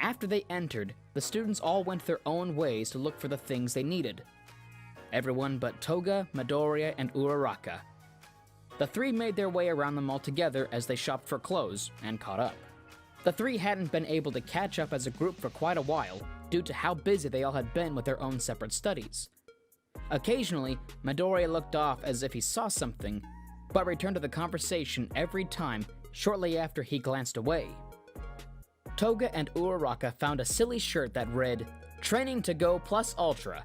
After they entered, the students all went their own ways to look for the things they needed. Everyone but Toga, Midoriya, and Uraraka. The 3 made their way around the mall together as they shopped for clothes and caught up. The 3 hadn't been able to catch up as a group for quite a while due to how busy they all had been with their own separate studies. Occasionally, Midoriya looked off as if he saw something, but returned to the conversation every time shortly after he glanced away. Toga and Uraraka found a silly shirt that read, "Training to go plus Ultra,"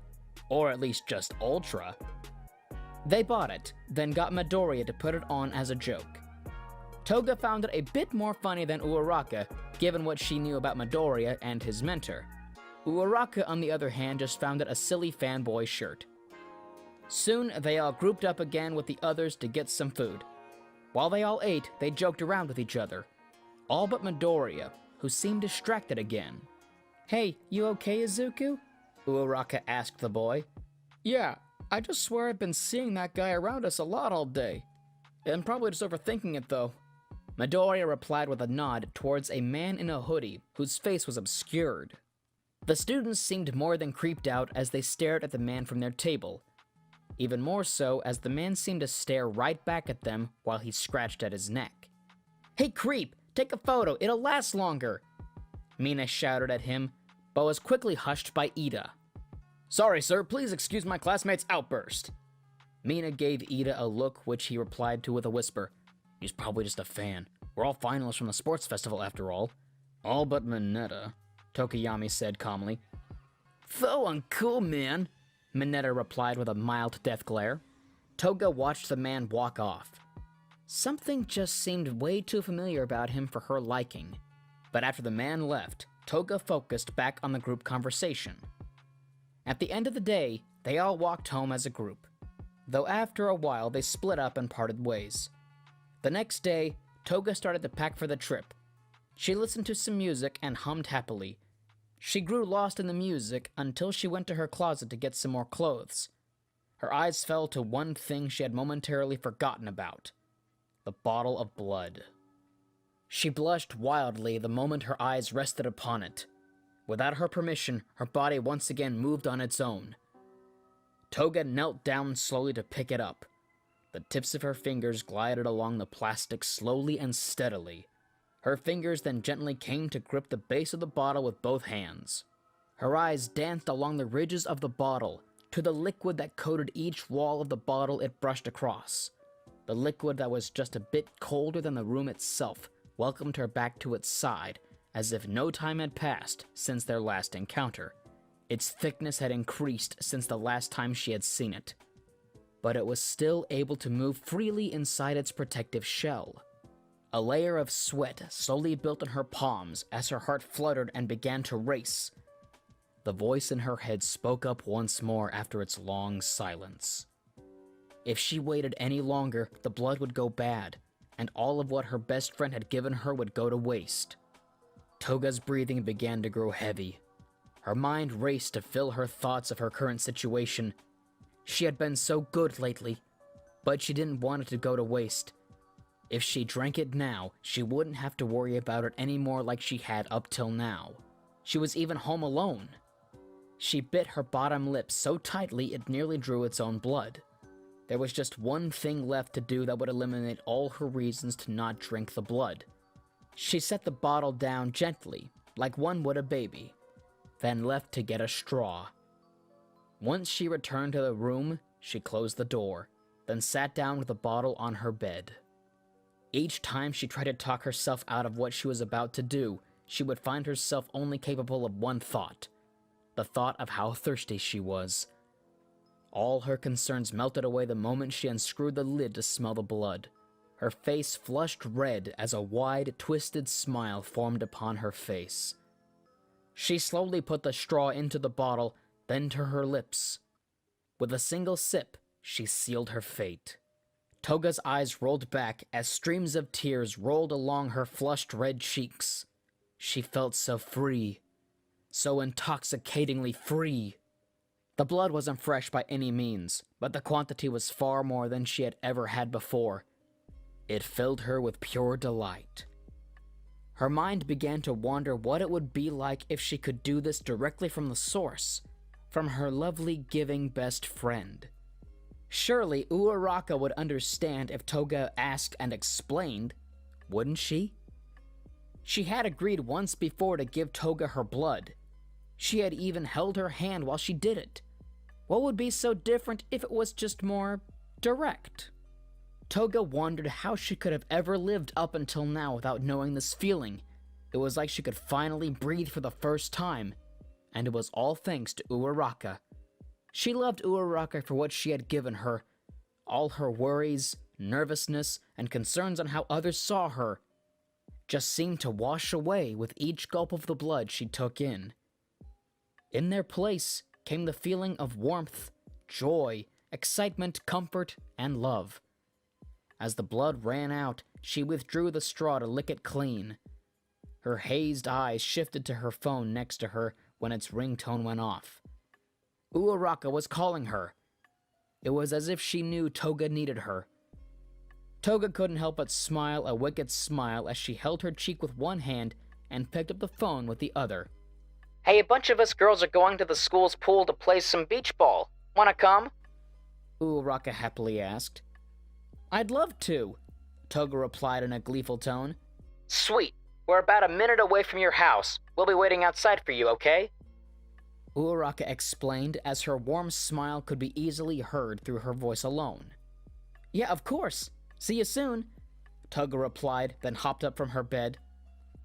or at least just Ultra. They bought it, then got Midoriya to put it on as a joke. Toga found it a bit more funny than Uraraka, given what she knew about Midoriya and his mentor. Uraraka, on the other hand, just found it a silly fanboy shirt. Soon, they all grouped up again with the others to get some food. While they all ate, they joked around with each other. All but Midoriya, who seemed distracted again. Hey, you okay, Izuku? Uraraka asked the boy. Yeah, I just swear I've been seeing that guy around us a lot all day. I'm probably just overthinking it though. Midoriya replied with a nod towards a man in a hoodie whose face was obscured. The students seemed more than creeped out as they stared at the man from their table. Even more so as the man seemed to stare right back at them while he scratched at his neck. "Hey creep, take a photo, it'll last longer," Mina shouted at him, but was quickly hushed by Ida. Sorry, sir, please excuse my classmate's outburst. Mina gave Ida a look which he replied to with a whisper. He's probably just a fan. We're all finalists from the sports festival after all. All but Mineta, Tokiyami said calmly. So uncool, man, Mineta replied with a mild death glare. Toga watched the man walk off. Something just seemed way too familiar about him for her liking. But after the man left, Toga focused back on the group conversation. At the end of the day, they all walked home as a group, though after a while they split up and parted ways. The next day, Toga started to pack for the trip. She listened to some music and hummed happily. She grew lost in the music until she went to her closet to get some more clothes. Her eyes fell to one thing she had momentarily forgotten about: the bottle of blood. She blushed wildly the moment her eyes rested upon it. Without her permission, her body once again moved on its own. Toga knelt down slowly to pick it up. The tips of her fingers glided along the plastic slowly and steadily. Her fingers then gently came to grip the base of the bottle with both hands. Her eyes danced along the ridges of the bottle to the liquid that coated each wall of the bottle it brushed across. The liquid that was just a bit colder than the room itself welcomed her back to its side, as if no time had passed since their last encounter. Its thickness had increased since the last time she had seen it, but it was still able to move freely inside its protective shell. A layer of sweat slowly built in her palms as her heart fluttered and began to race. The voice in her head spoke up once more after its long silence. If she waited any longer, the blood would go bad, and all of what her best friend had given her would go to waste. Toga's breathing began to grow heavy. Her mind raced to fill her thoughts of her current situation. She had been so good lately, but she didn't want it to go to waste. If she drank it now, she wouldn't have to worry about it anymore like she had up till now. She was even home alone. She bit her bottom lip so tightly it nearly drew its own blood. There was just one thing left to do that would eliminate all her reasons to not drink the blood. She set the bottle down gently, like one would a baby, then left to get a straw. Once she returned to the room, she closed the door, then sat down with the bottle on her bed. Each time she tried to talk herself out of what she was about to do, she would find herself only capable of one thought: the thought of how thirsty she was. All her concerns melted away the moment she unscrewed the lid to smell the blood. Her face flushed red as a wide, twisted smile formed upon her face. She slowly put the straw into the bottle, then to her lips. With a single sip, she sealed her fate. Toga's eyes rolled back as streams of tears rolled along her flushed red cheeks. She felt so free, so intoxicatingly free. The blood wasn't fresh by any means, but the quantity was far more than she had ever had before. It filled her with pure delight. Her mind began to wonder what it would be like if she could do this directly from the source, from her lovely giving best friend. Surely Uraraka would understand if Toga asked and explained, wouldn't she? She had agreed once before to give Toga her blood. She had even held her hand while she did it. What would be so different if it was just more direct? Toga wondered how she could have ever lived up until now without knowing this feeling. It was like she could finally breathe for the first time, and it was all thanks to Uraraka. She loved Uraraka for what she had given her. All her worries, nervousness, and concerns on how others saw her just seemed to wash away with each gulp of the blood she took in. In their place came the feeling of warmth, joy, excitement, comfort, and love. As the blood ran out, she withdrew the straw to lick it clean. Her hazed eyes shifted to her phone next to her when its ringtone went off. Uraraka was calling her. It was as if she knew Toga needed her. Toga couldn't help but smile a wicked smile as she held her cheek with one hand and picked up the phone with the other. "Hey, a bunch of us girls are going to the school's pool to play some beach ball. Wanna come?" Uraraka happily asked. "I'd love to," Toga replied in a gleeful tone. "Sweet. We're about a minute away from your house. We'll be waiting outside for you, okay?" Uraraka explained as her warm smile could be easily heard through her voice alone. "Yeah, of course. See you soon," Toga replied, then hopped up from her bed.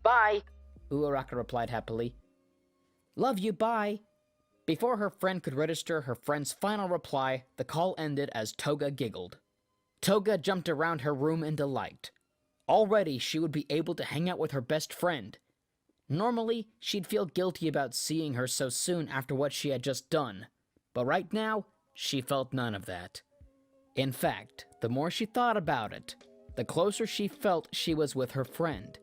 "Bye," Uraraka replied happily. "Love you, bye." Before her friend could register her friend's final reply, the call ended as Toga giggled. Toga jumped around her room in delight. Already, she would be able to hang out with her best friend. Normally, she'd feel guilty about seeing her so soon after what she had just done, but right now, she felt none of that. In fact, the more she thought about it, the closer she felt she was with her friend.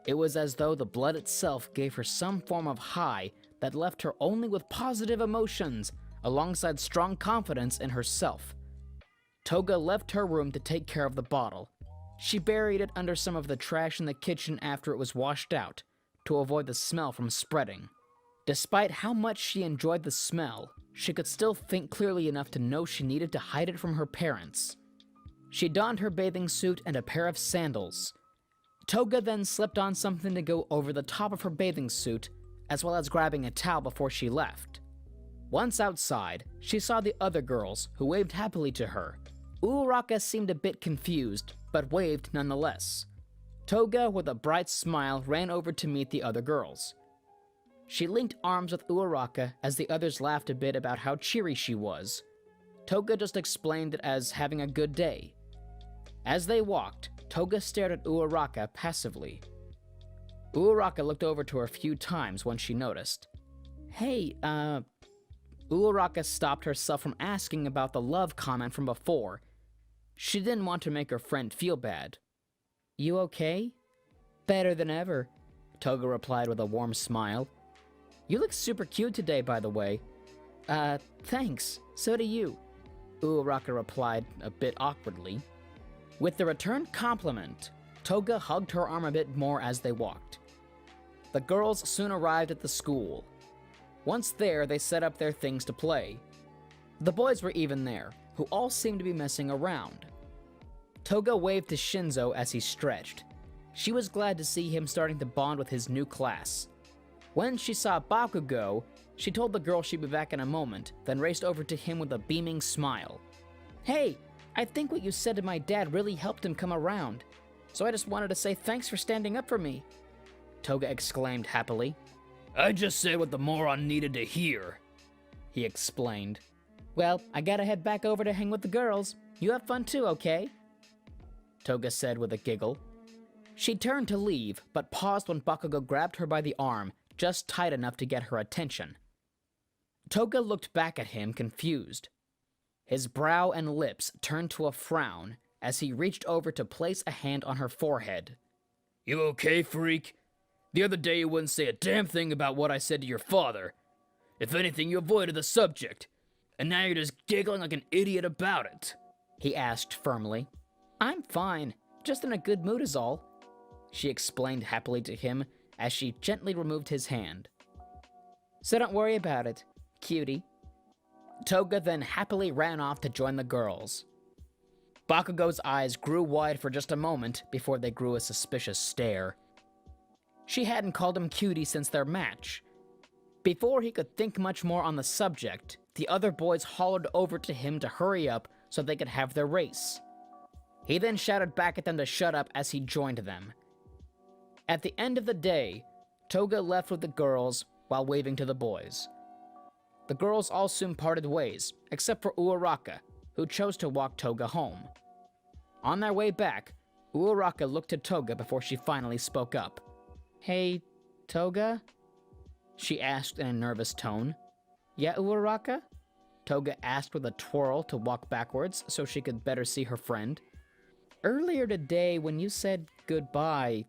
It was as though the blood itself gave her some form of high that left her only with positive emotions, alongside strong confidence in herself. Toga left her room to take care of the bottle. She buried it under some of the trash in the kitchen after it was washed out, to avoid the smell from spreading. Despite how much she enjoyed the smell, she could still think clearly enough to know she needed to hide it from her parents. She donned her bathing suit and a pair of sandals. Toga then slipped on something to go over the top of her bathing suit, as well as grabbing a towel before she left. Once outside, she saw the other girls, who waved happily to her. Uraraka seemed a bit confused, but waved nonetheless. Toga, with a bright smile, ran over to meet the other girls. She linked arms with Uraraka as the others laughed a bit about how cheery she was. Toga just explained it as having a good day. As they walked, Toga stared at Uraraka passively. Uraraka looked over to her a few times when she noticed. "Hey, Uraraka stopped herself from asking about the love comment from before. She didn't want to make her friend feel bad. "You okay?" "Better than ever. Toga replied with a warm smile. You look super cute today, by the way. Thanks. So do you, Uraraka replied a bit awkwardly. With the returned compliment, Toga hugged her arm a bit more as they walked. The girls soon arrived at the school. Once there, they set up their things to play. The boys were even there, who all seemed to be messing around. Toga waved to Shinzo as he stretched. She was glad to see him starting to bond with his new class. When she saw Bakugo, she told the girl she'd be back in a moment, then raced over to him with a beaming smile. Hey, I think what you said to my dad really helped him come around, so I just wanted to say thanks for standing up for me, Toga exclaimed happily. I just said what the moron needed to hear, he explained. Well, I gotta head back over to hang with the girls. You have fun too, okay? Toga said with a giggle. She turned to leave, but paused when Bakugo grabbed her by the arm, just tight enough to get her attention. Toga looked back at him, confused. His brow and lips turned to a frown as he reached over to place a hand on her forehead. You okay, freak? The other day you wouldn't say a damn thing about what I said to your father. If anything, you avoided the subject. And now you're just giggling like an idiot about it, he asked firmly. I'm fine, just in a good mood is all, she explained happily to him as she gently removed his hand. So don't worry about it, cutie. Toga then happily ran off to join the girls. Bakugo's eyes grew wide for just a moment before they grew a suspicious stare. She hadn't called him cutie since their match. Before he could think much more on the subject, the other boys hollered over to him to hurry up so they could have their race. He then shouted back at them to shut up as he joined them. At the end of the day, Toga left with the girls while waving to the boys. The girls all soon parted ways, except for Uraraka, who chose to walk Toga home. On their way back, Uraraka looked to Toga before she finally spoke up. Hey, Toga? She asked in a nervous tone. Yeah, Uraraka? Toga asked with a twirl to walk backwards so she could better see her friend. Earlier today, when you said goodbye,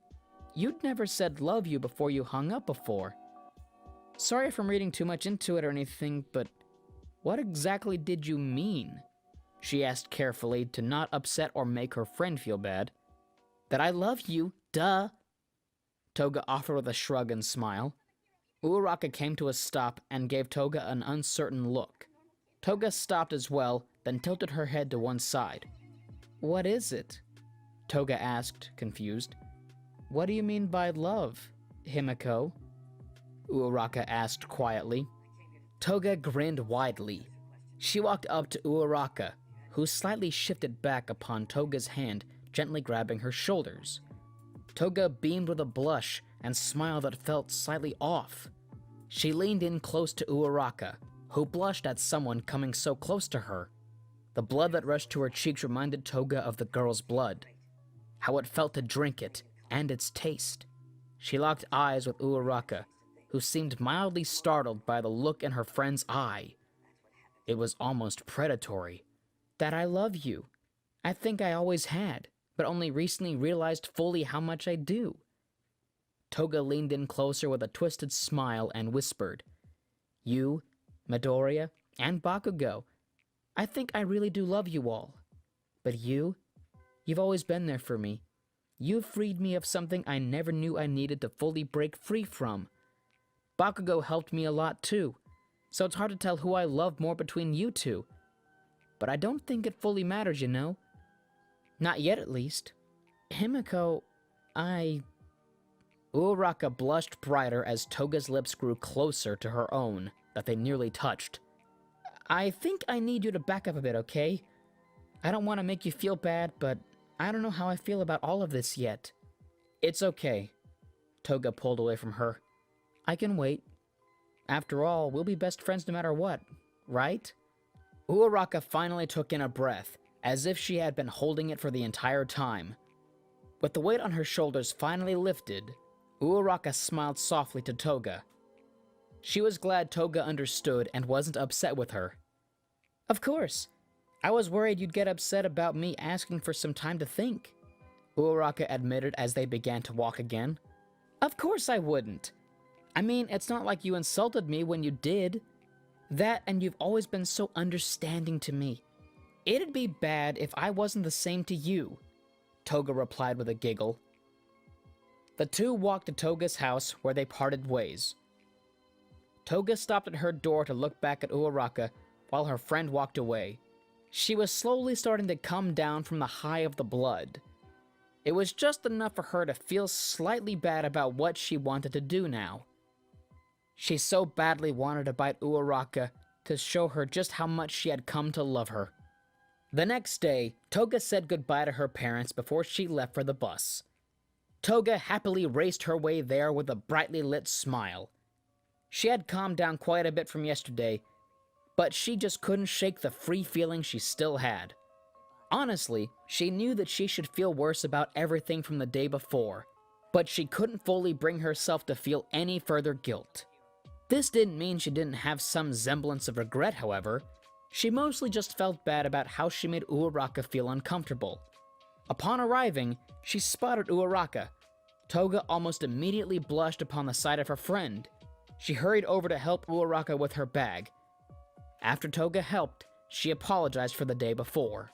you'd never said love you before you hung up before. Sorry if I'm reading too much into it or anything, but what exactly did you mean? She asked carefully to not upset or make her friend feel bad. That I love you, duh. Toga offered with a shrug and smile. Uraraka came to a stop and gave Toga an uncertain look. Toga stopped as well, then tilted her head to one side. What is it? Toga asked, confused. What do you mean by love, Himiko? Uraraka asked quietly. Toga grinned widely. She walked up to Uraraka, who slightly shifted back upon Toga's hand, gently grabbing her shoulders. Toga beamed with a blush and smile that felt slightly off. She leaned in close to Uraraka, who blushed at someone coming so close to her. The blood that rushed to her cheeks reminded Toga of the girl's blood, how it felt to drink it, and its taste. She locked eyes with Uraraka, who seemed mildly startled by the look in her friend's eye. It was almost predatory. That I love you. I think I always had, but only recently realized fully how much I do. Toga leaned in closer with a twisted smile and whispered, You, Midoriya, and Bakugo, I think I really do love you all. But you've always been there for me. You've freed me of something I never knew I needed to fully break free from. Bakugo helped me a lot too, so it's hard to tell who I love more between you two. But I don't think it fully matters, you know? Not yet, at least. Himiko, Uraraka blushed brighter as Toga's lips grew closer to her own, that they nearly touched. I think I need you to back up a bit, okay? I don't want to make you feel bad, but I don't know how I feel about all of this yet. It's okay. Toga pulled away from her. I can wait. After all, we'll be best friends no matter what, right? Uraraka finally took in a breath, as if she had been holding it for the entire time. With the weight on her shoulders finally lifted, Uraraka smiled softly to Toga. She was glad Toga understood and wasn't upset with her. Of course. I was worried you'd get upset about me asking for some time to think, Uraraka admitted as they began to walk again. Of course I wouldn't. I mean, it's not like you insulted me when you did. That, and you've always been so understanding to me. It'd be bad if I wasn't the same to you, Toga replied with a giggle. The two walked to Toga's house, where they parted ways. Toga stopped at her door to look back at Uraraka, while her friend walked away. She was slowly starting to come down from the high of the blood. It was just enough for her to feel slightly bad about what she wanted to do now. She so badly wanted to bite Uraraka to show her just how much she had come to love her. The next day, Toga said goodbye to her parents before she left for the bus. Toga happily raced her way there with a brightly lit smile. She had calmed down quite a bit from yesterday, but she just couldn't shake the free feeling she still had. Honestly, she knew that she should feel worse about everything from the day before, but she couldn't fully bring herself to feel any further guilt. This didn't mean she didn't have some semblance of regret, however. She mostly just felt bad about how she made Uraraka feel uncomfortable. Upon arriving, she spotted Uraraka. Toga almost immediately blushed upon the sight of her friend. She hurried over to help Uraraka with her bag. After Toga helped, she apologized for the day before.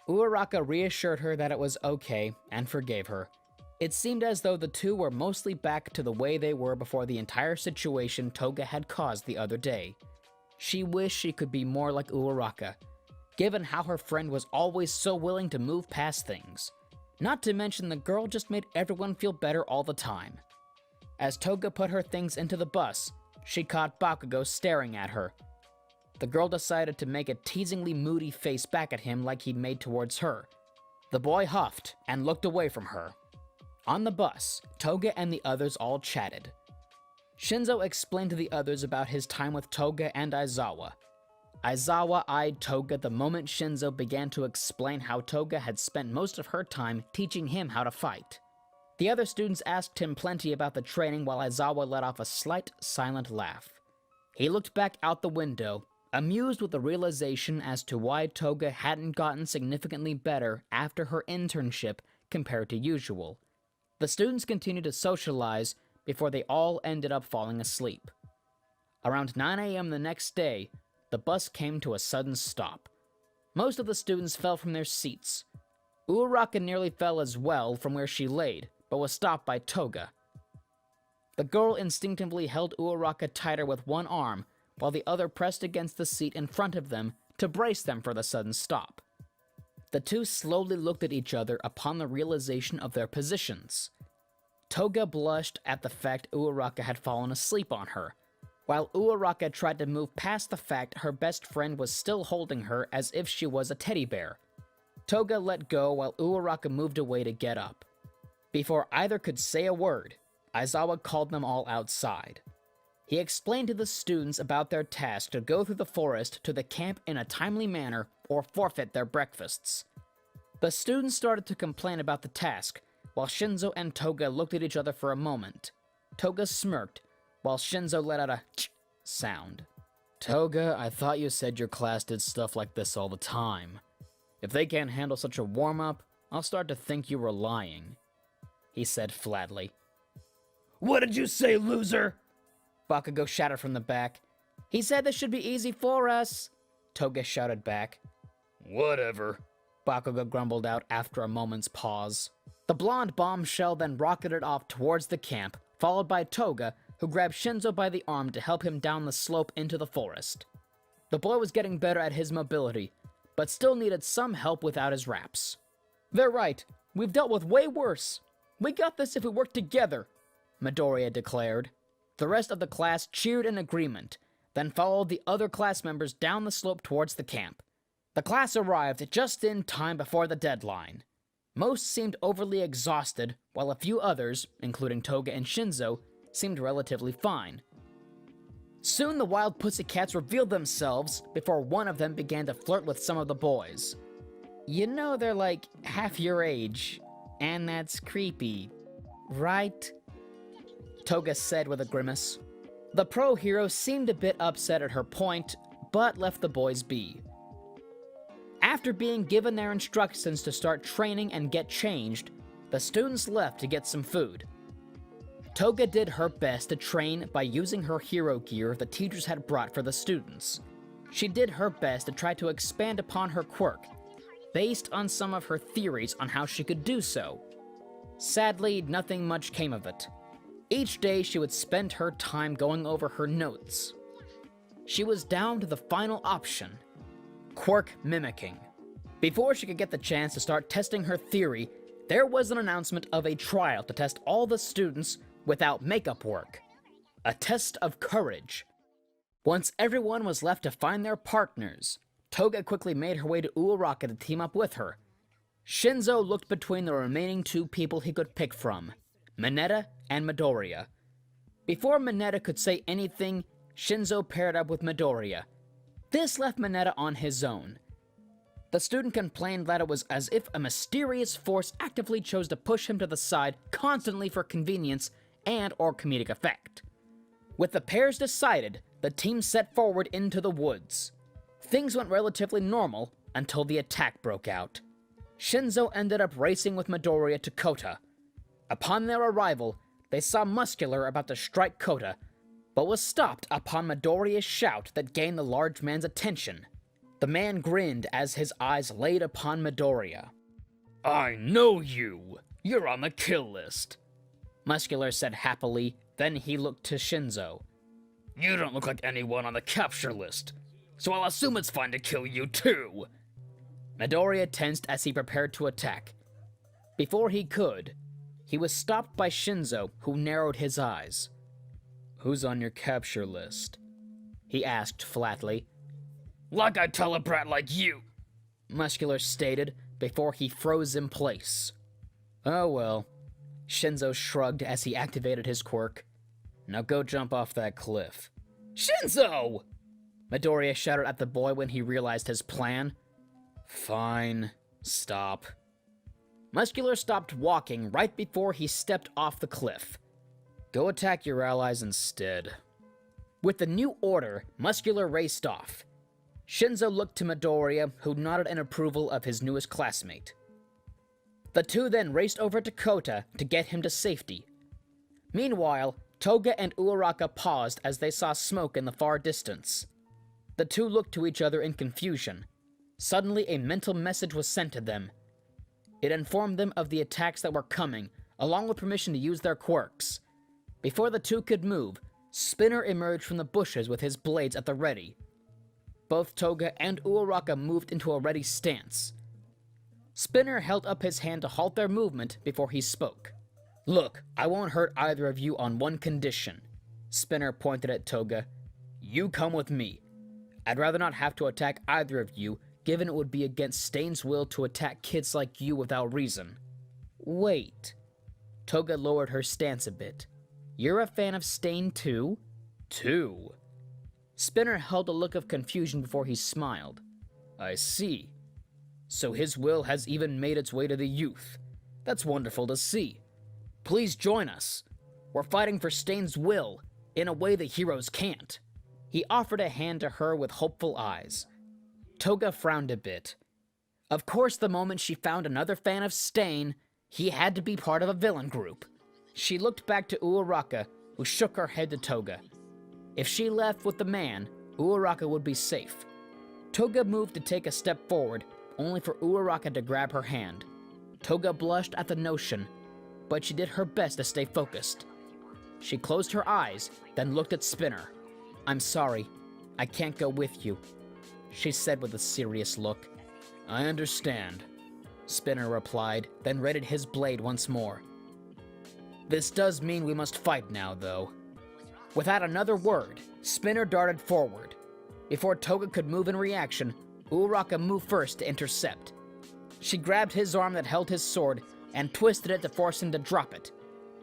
Uraraka reassured her that it was okay and forgave her. It seemed as though the two were mostly back to the way they were before the entire situation Toga had caused the other day. She wished she could be more like Uraraka, given how her friend was always so willing to move past things. Not to mention the girl just made everyone feel better all the time. As Toga put her things into the bus, she caught Bakugo staring at her. The girl decided to make a teasingly moody face back at him like he'd made towards her. The boy huffed and looked away from her. On the bus, Toga and the others all chatted. Shinzo explained to the others about his time with Toga and Aizawa. Aizawa eyed Toga the moment Shinzo began to explain how Toga had spent most of her time teaching him how to fight. The other students asked him plenty about the training while Aizawa let off a slight, silent laugh. He looked back out the window, amused with the realization as to why Toga hadn't gotten significantly better after her internship compared to usual. The students continued to socialize before they all ended up falling asleep. Around 9 a.m. the next day, the bus came to a sudden stop. Most of the students fell from their seats. Uraraka nearly fell as well from where she laid, but was stopped by Toga. The girl instinctively held Uraraka tighter with one arm, while the other pressed against the seat in front of them to brace them for the sudden stop. The two slowly looked at each other upon the realization of their positions. Toga blushed at the fact Uraraka had fallen asleep on her, while Uraraka tried to move past the fact her best friend was still holding her as if she was a teddy bear. Toga let go while Uraraka moved away to get up. Before either could say a word, Aizawa called them all outside. He explained to the students about their task to go through the forest to the camp in a timely manner or forfeit their breakfasts. The students started to complain about the task, while Shinzo and Toga looked at each other for a moment. Toga smirked, while Shinzo let out a ch sound. Toga, I thought you said your class did stuff like this all the time. If they can't handle such a warm-up, I'll start to think you were lying, he said flatly. What did you say, loser? Bakugo shouted from the back. He said this should be easy for us, Toga shouted back. Whatever, Bakugo grumbled out after a moment's pause. The blonde bombshell then rocketed off towards the camp, followed by Toga, who grabbed Shinzo by the arm to help him down the slope into the forest. The boy was getting better at his mobility, but still needed some help without his wraps. They're right, we've dealt with way worse. We got this if we work together, Midoriya declared. The rest of the class cheered in agreement, then followed the other class members down the slope towards the camp. The class arrived just in time before the deadline. Most seemed overly exhausted, while a few others, including Toga and Shinzo, seemed relatively fine. Soon the wild pussycats revealed themselves before one of them began to flirt with some of the boys. You know they're like half your age, and that's creepy, right? Toga said with a grimace. The pro hero seemed a bit upset at her point, but left the boys be. After being given their instructions to start training and get changed, the students left to get some food. Toga did her best to train by using her hero gear the teachers had brought for the students. She did her best to try to expand upon her quirk, based on some of her theories on how she could do so. Sadly, nothing much came of it. Each day she would spend her time going over her notes. She was down to the final option, quirk mimicking. Before she could get the chance to start testing her theory, there was an announcement of a trial to test all the students without makeup work. A test of courage. Once everyone was left to find their partners, Toga quickly made her way to Uraraka to team up with her. Shinzo looked between the remaining two people he could pick from, Mineta and Midoriya. Before Mineta could say anything, Shinzo paired up with Midoriya. This left Mineta on his own. The student complained that it was as if a mysterious force actively chose to push him to the side constantly for convenience and/or comedic effect. With the pairs decided, the team set forward into the woods. Things went relatively normal until the attack broke out. Shinzo ended up racing with Midoriya to Kota. Upon their arrival, they saw Muscular about to strike Kota, but was stopped upon Midoriya's shout that gained the large man's attention. The man grinned as his eyes laid upon Midoriya. I know you! You're on the kill list. Muscular said happily, then he looked to Shinzo. You don't look like anyone on the capture list, so I'll assume it's fine to kill you too. Midoriya tensed as he prepared to attack. Before he could, he was stopped by Shinzo, who narrowed his eyes. Who's on your capture list? He asked flatly. Like I'd tell a brat like you, Muscular stated before he froze in place. Oh well, Shinzo shrugged as he activated his quirk. Now go jump off that cliff. Shinzo! Midoriya shouted at the boy when he realized his plan. Fine, stop. Muscular stopped walking right before he stepped off the cliff. Go attack your allies instead. With the new order, Muscular raced off. Shinzo looked to Midoriya, who nodded in approval of his newest classmate. The two then raced over to Kota to get him to safety. Meanwhile, Toga and Uraraka paused as they saw smoke in the far distance. The two looked to each other in confusion. Suddenly, a mental message was sent to them. It informed them of the attacks that were coming, along with permission to use their quirks. Before the two could move, Spinner emerged from the bushes with his blades at the ready. Both Toga and Uraraka moved into a ready stance. Spinner held up his hand to halt their movement before he spoke. Look, I won't hurt either of you on one condition. Spinner pointed at Toga. You come with me. I'd rather not have to attack either of you, given it would be against Stain's will to attack kids like you without reason. Wait. Toga lowered her stance a bit. You're a fan of Stain too? Two. Spinner held a look of confusion before he smiled. I see. So his will has even made its way to the youth. That's wonderful to see. Please join us. We're fighting for Stain's will, in a way the heroes can't. He offered a hand to her with hopeful eyes. Toga frowned a bit. Of course, the moment she found another fan of Stain, he had to be part of a villain group. She looked back to Uraraka, who shook her head to Toga. If she left with the man, Uraraka would be safe. Toga moved to take a step forward, only for Uraraka to grab her hand. Toga blushed at the notion, but she did her best to stay focused. She closed her eyes, then looked at Spinner. I'm sorry, I can't go with you, she said with a serious look. I understand, Spinner replied, then readied his blade once more. This does mean we must fight now, though. Without another word, Spinner darted forward. Before Toga could move in reaction, Uraraka moved first to intercept. She grabbed his arm that held his sword and twisted it to force him to drop it.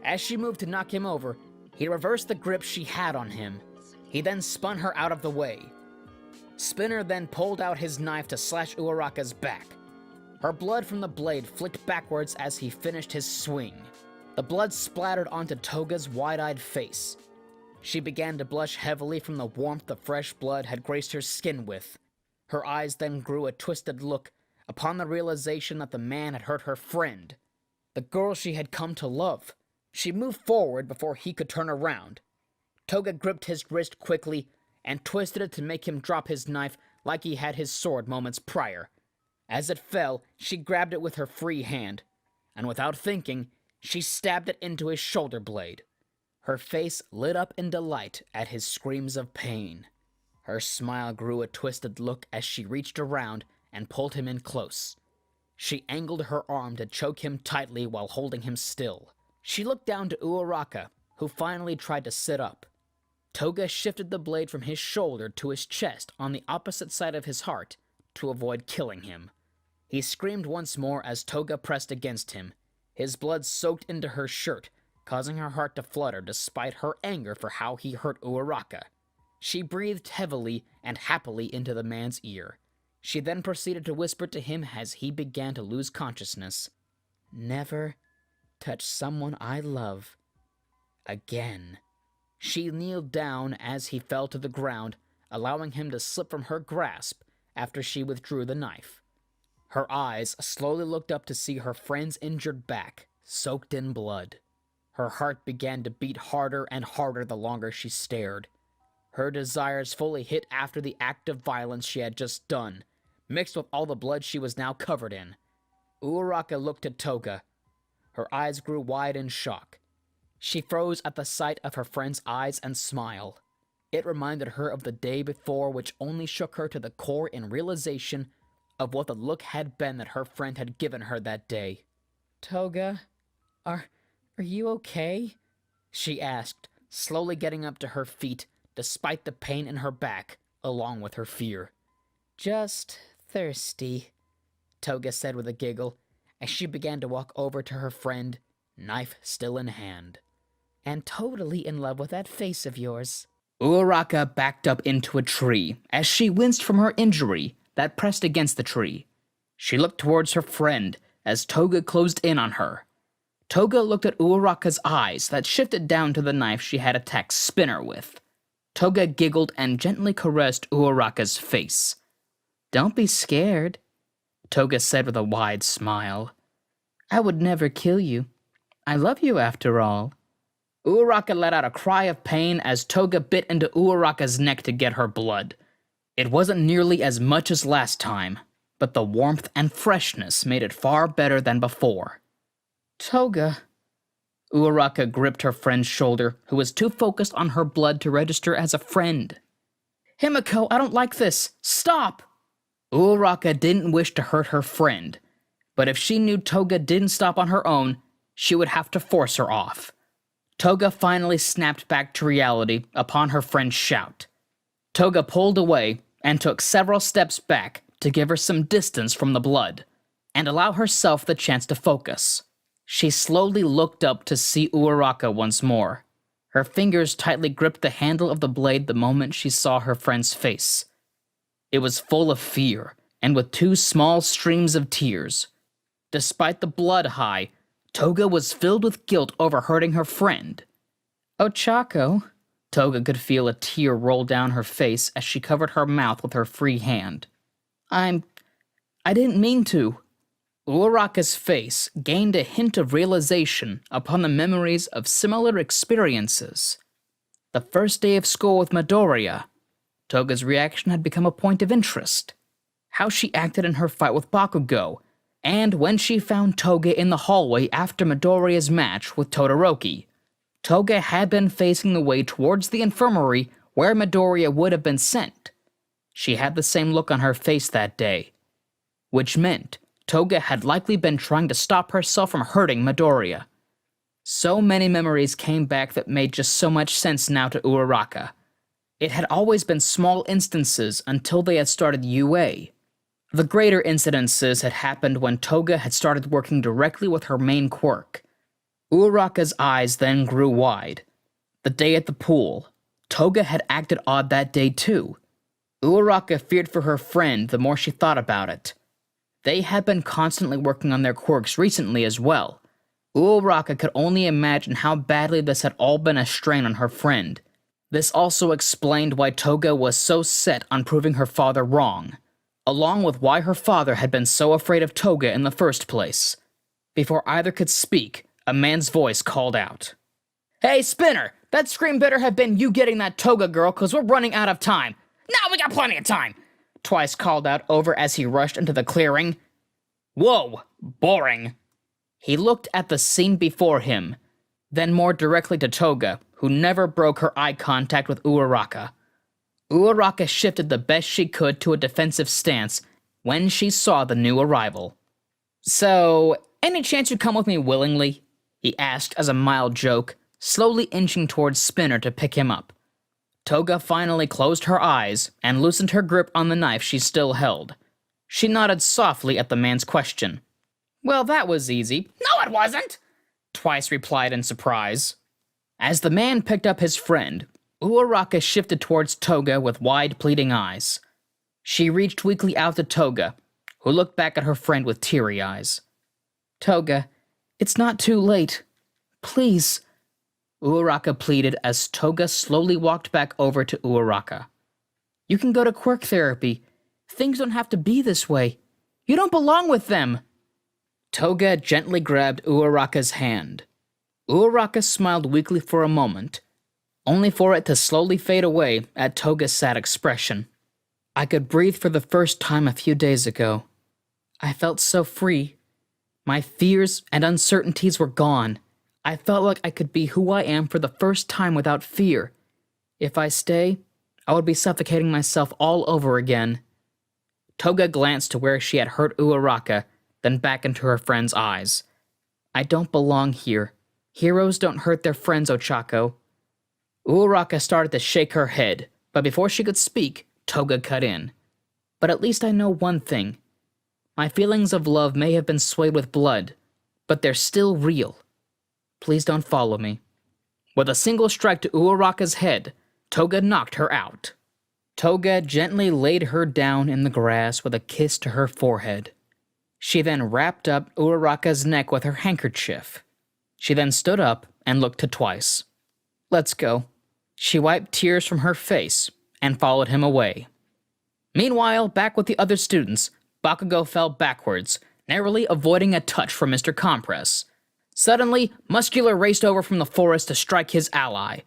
As she moved to knock him over, he reversed the grip she had on him. He then spun her out of the way. Spinner then pulled out his knife to slash Uraraka's back. Her blood from the blade flicked backwards as he finished his swing. The blood splattered onto Toga's wide-eyed face. She began to blush heavily from the warmth the fresh blood had graced her skin with. Her eyes then grew a twisted look upon the realization that the man had hurt her friend, the girl she had come to love. She moved forward before he could turn around. Toga gripped his wrist quickly and twisted it to make him drop his knife like he had his sword moments prior. As it fell, she grabbed it with her free hand, and without thinking, she stabbed it into his shoulder blade. Her face lit up in delight at his screams of pain. Her smile grew a twisted look as she reached around and pulled him in close. She angled her arm to choke him tightly while holding him still. She looked down to Uraraka, who finally tried to sit up. Toga shifted the blade from his shoulder to his chest on the opposite side of his heart to avoid killing him. He screamed once more as Toga pressed against him. His blood soaked into her shirt, causing her heart to flutter despite her anger for how he hurt Uraraka. She breathed heavily and happily into the man's ear. She then proceeded to whisper to him as he began to lose consciousness. "Never touch someone I love again." She kneeled down as he fell to the ground, allowing him to slip from her grasp after she withdrew the knife. Her eyes slowly looked up to see her friend's injured back, soaked in blood. Her heart began to beat harder and harder the longer she stared. Her desires fully hit after the act of violence she had just done, mixed with all the blood she was now covered in. Uraraka looked at Toga. Her eyes grew wide in shock. She froze at the sight of her friend's eyes and smile. It reminded her of the day before, which only shook her to the core in realization of what the look had been that her friend had given her that day. "Toga, are you okay?" she asked, slowly getting up to her feet, despite the pain in her back, along with her fear. "Just thirsty," Toga said with a giggle, as she began to walk over to her friend, knife still in hand. "And totally in love with that face of yours." Uraraka backed up into a tree as she winced from her injury that pressed against the tree. She looked towards her friend as Toga closed in on her. Toga looked at Uraraka's eyes that shifted down to the knife she had attacked Spinner with. Toga giggled and gently caressed Uraraka's face. "Don't be scared," Toga said with a wide smile. "I would never kill you. I love you after all." Uraraka let out a cry of pain as Toga bit into Uraraka's neck to get her blood. It wasn't nearly as much as last time, but the warmth and freshness made it far better than before. "Toga." Uraraka gripped her friend's shoulder, who was too focused on her blood to register as a friend. "Himiko, I don't like this. Stop!" Uraraka didn't wish to hurt her friend, but if she knew Toga didn't stop on her own, she would have to force her off. Toga finally snapped back to reality upon her friend's shout. Toga pulled away and took several steps back to give her some distance from the blood, and allow herself the chance to focus. She slowly looked up to see Uraraka once more. Her fingers tightly gripped the handle of the blade the moment she saw her friend's face. It was full of fear, and with 2 small streams of tears. Despite the blood high, Toga was filled with guilt over hurting her friend. "Ochako," Toga could feel a tear roll down her face as she covered her mouth with her free hand. I didn't mean to." Uraraka's face gained a hint of realization upon the memories of similar experiences. The first day of school with Midoriya, Toga's reaction had become a point of interest. How she acted in her fight with Bakugo, and when she found Toga in the hallway after Midoriya's match with Todoroki. Toga had been facing the way towards the infirmary where Midoriya would have been sent. She had the same look on her face that day, which meant Toga had likely been trying to stop herself from hurting Midoriya. So many memories came back that made just so much sense now to Uraraka. It had always been small instances until they had started UA. The greater incidences had happened when Toga had started working directly with her main quirk. Uraraka's eyes then grew wide. The day at the pool, Toga had acted odd that day too. Uraraka feared for her friend the more she thought about it. They had been constantly working on their quirks recently as well. Uraraka could only imagine how badly this had all been a strain on her friend. This also explained why Toga was so set on proving her father wrong, along with why her father had been so afraid of Toga in the first place. Before either could speak, A man's voice called out. Hey, Spinner! That scream better have been you getting that Toga girl, cause we're running out of time. No, we got plenty of time! Twice called out over as he rushed into the clearing. Whoa, boring. He looked at the scene before him, then more directly to Toga, who never broke her eye contact with Uraraka. Uraraka shifted the best she could to a defensive stance when she saw the new arrival. So, any chance you'd come with me willingly? He asked as a mild joke, slowly inching towards Spinner to pick him up. Toga finally closed her eyes and loosened her grip on the knife she still held. She nodded softly at the man's question. Well, that was easy. No, it wasn't! Twice replied in surprise. As the man picked up his friend, Uraraka shifted towards Toga with wide, pleading eyes. She reached weakly out to Toga, who looked back at her friend with teary eyes. Toga, it's not too late. Please. Uraraka pleaded as Toga slowly walked back over to Uraraka. You can go to quirk therapy. Things don't have to be this way. You don't belong with them. Toga gently grabbed Uraraka's hand. Uraraka smiled weakly for a moment, only for it to slowly fade away at Toga's sad expression. I could breathe for the first time a few days ago. I felt so free. My fears and uncertainties were gone. I felt like I could be who I am for the first time without fear. If I stay, I would be suffocating myself all over again. Toga glanced to where she had hurt Uraraka, then back into her friend's eyes. I don't belong here. Heroes don't hurt their friends, Ochako. Uraraka started to shake her head, but before she could speak, Toga cut in. But at least I know one thing. My feelings of love may have been swayed with blood, but they're still real. Please don't follow me. With a single strike to Uraraka's head, Toga knocked her out. Toga gently laid her down in the grass with a kiss to her forehead. She then wrapped up Uraraka's neck with her handkerchief. She then stood up and looked to Twice. Let's go. She wiped tears from her face and followed him away. Meanwhile, back with the other students, Bakugo fell backwards, narrowly avoiding a touch from Mr. Compress. Suddenly, Muscular raced over from the forest to strike his ally.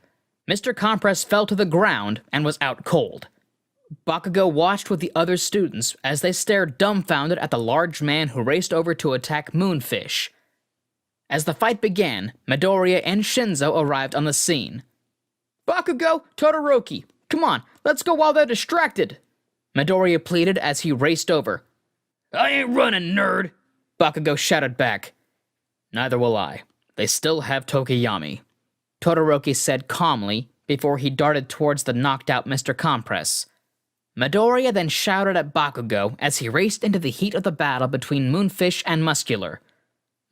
Mr. Compress fell to the ground and was out cold. Bakugo watched with the other students as they stared dumbfounded at the large man who raced over to attack Moonfish. As the fight began, Midoriya and Shinzo arrived on the scene. Bakugo, Todoroki, come on, let's go while they're distracted, Midoriya pleaded as he raced over. I ain't running, nerd, Bakugo shouted back. Neither will I. They still have Tokiyami, Todoroki said calmly before he darted towards the knocked-out Mr. Compress. Midoriya then shouted at Bakugo as he raced into the heat of the battle between Moonfish and Muscular.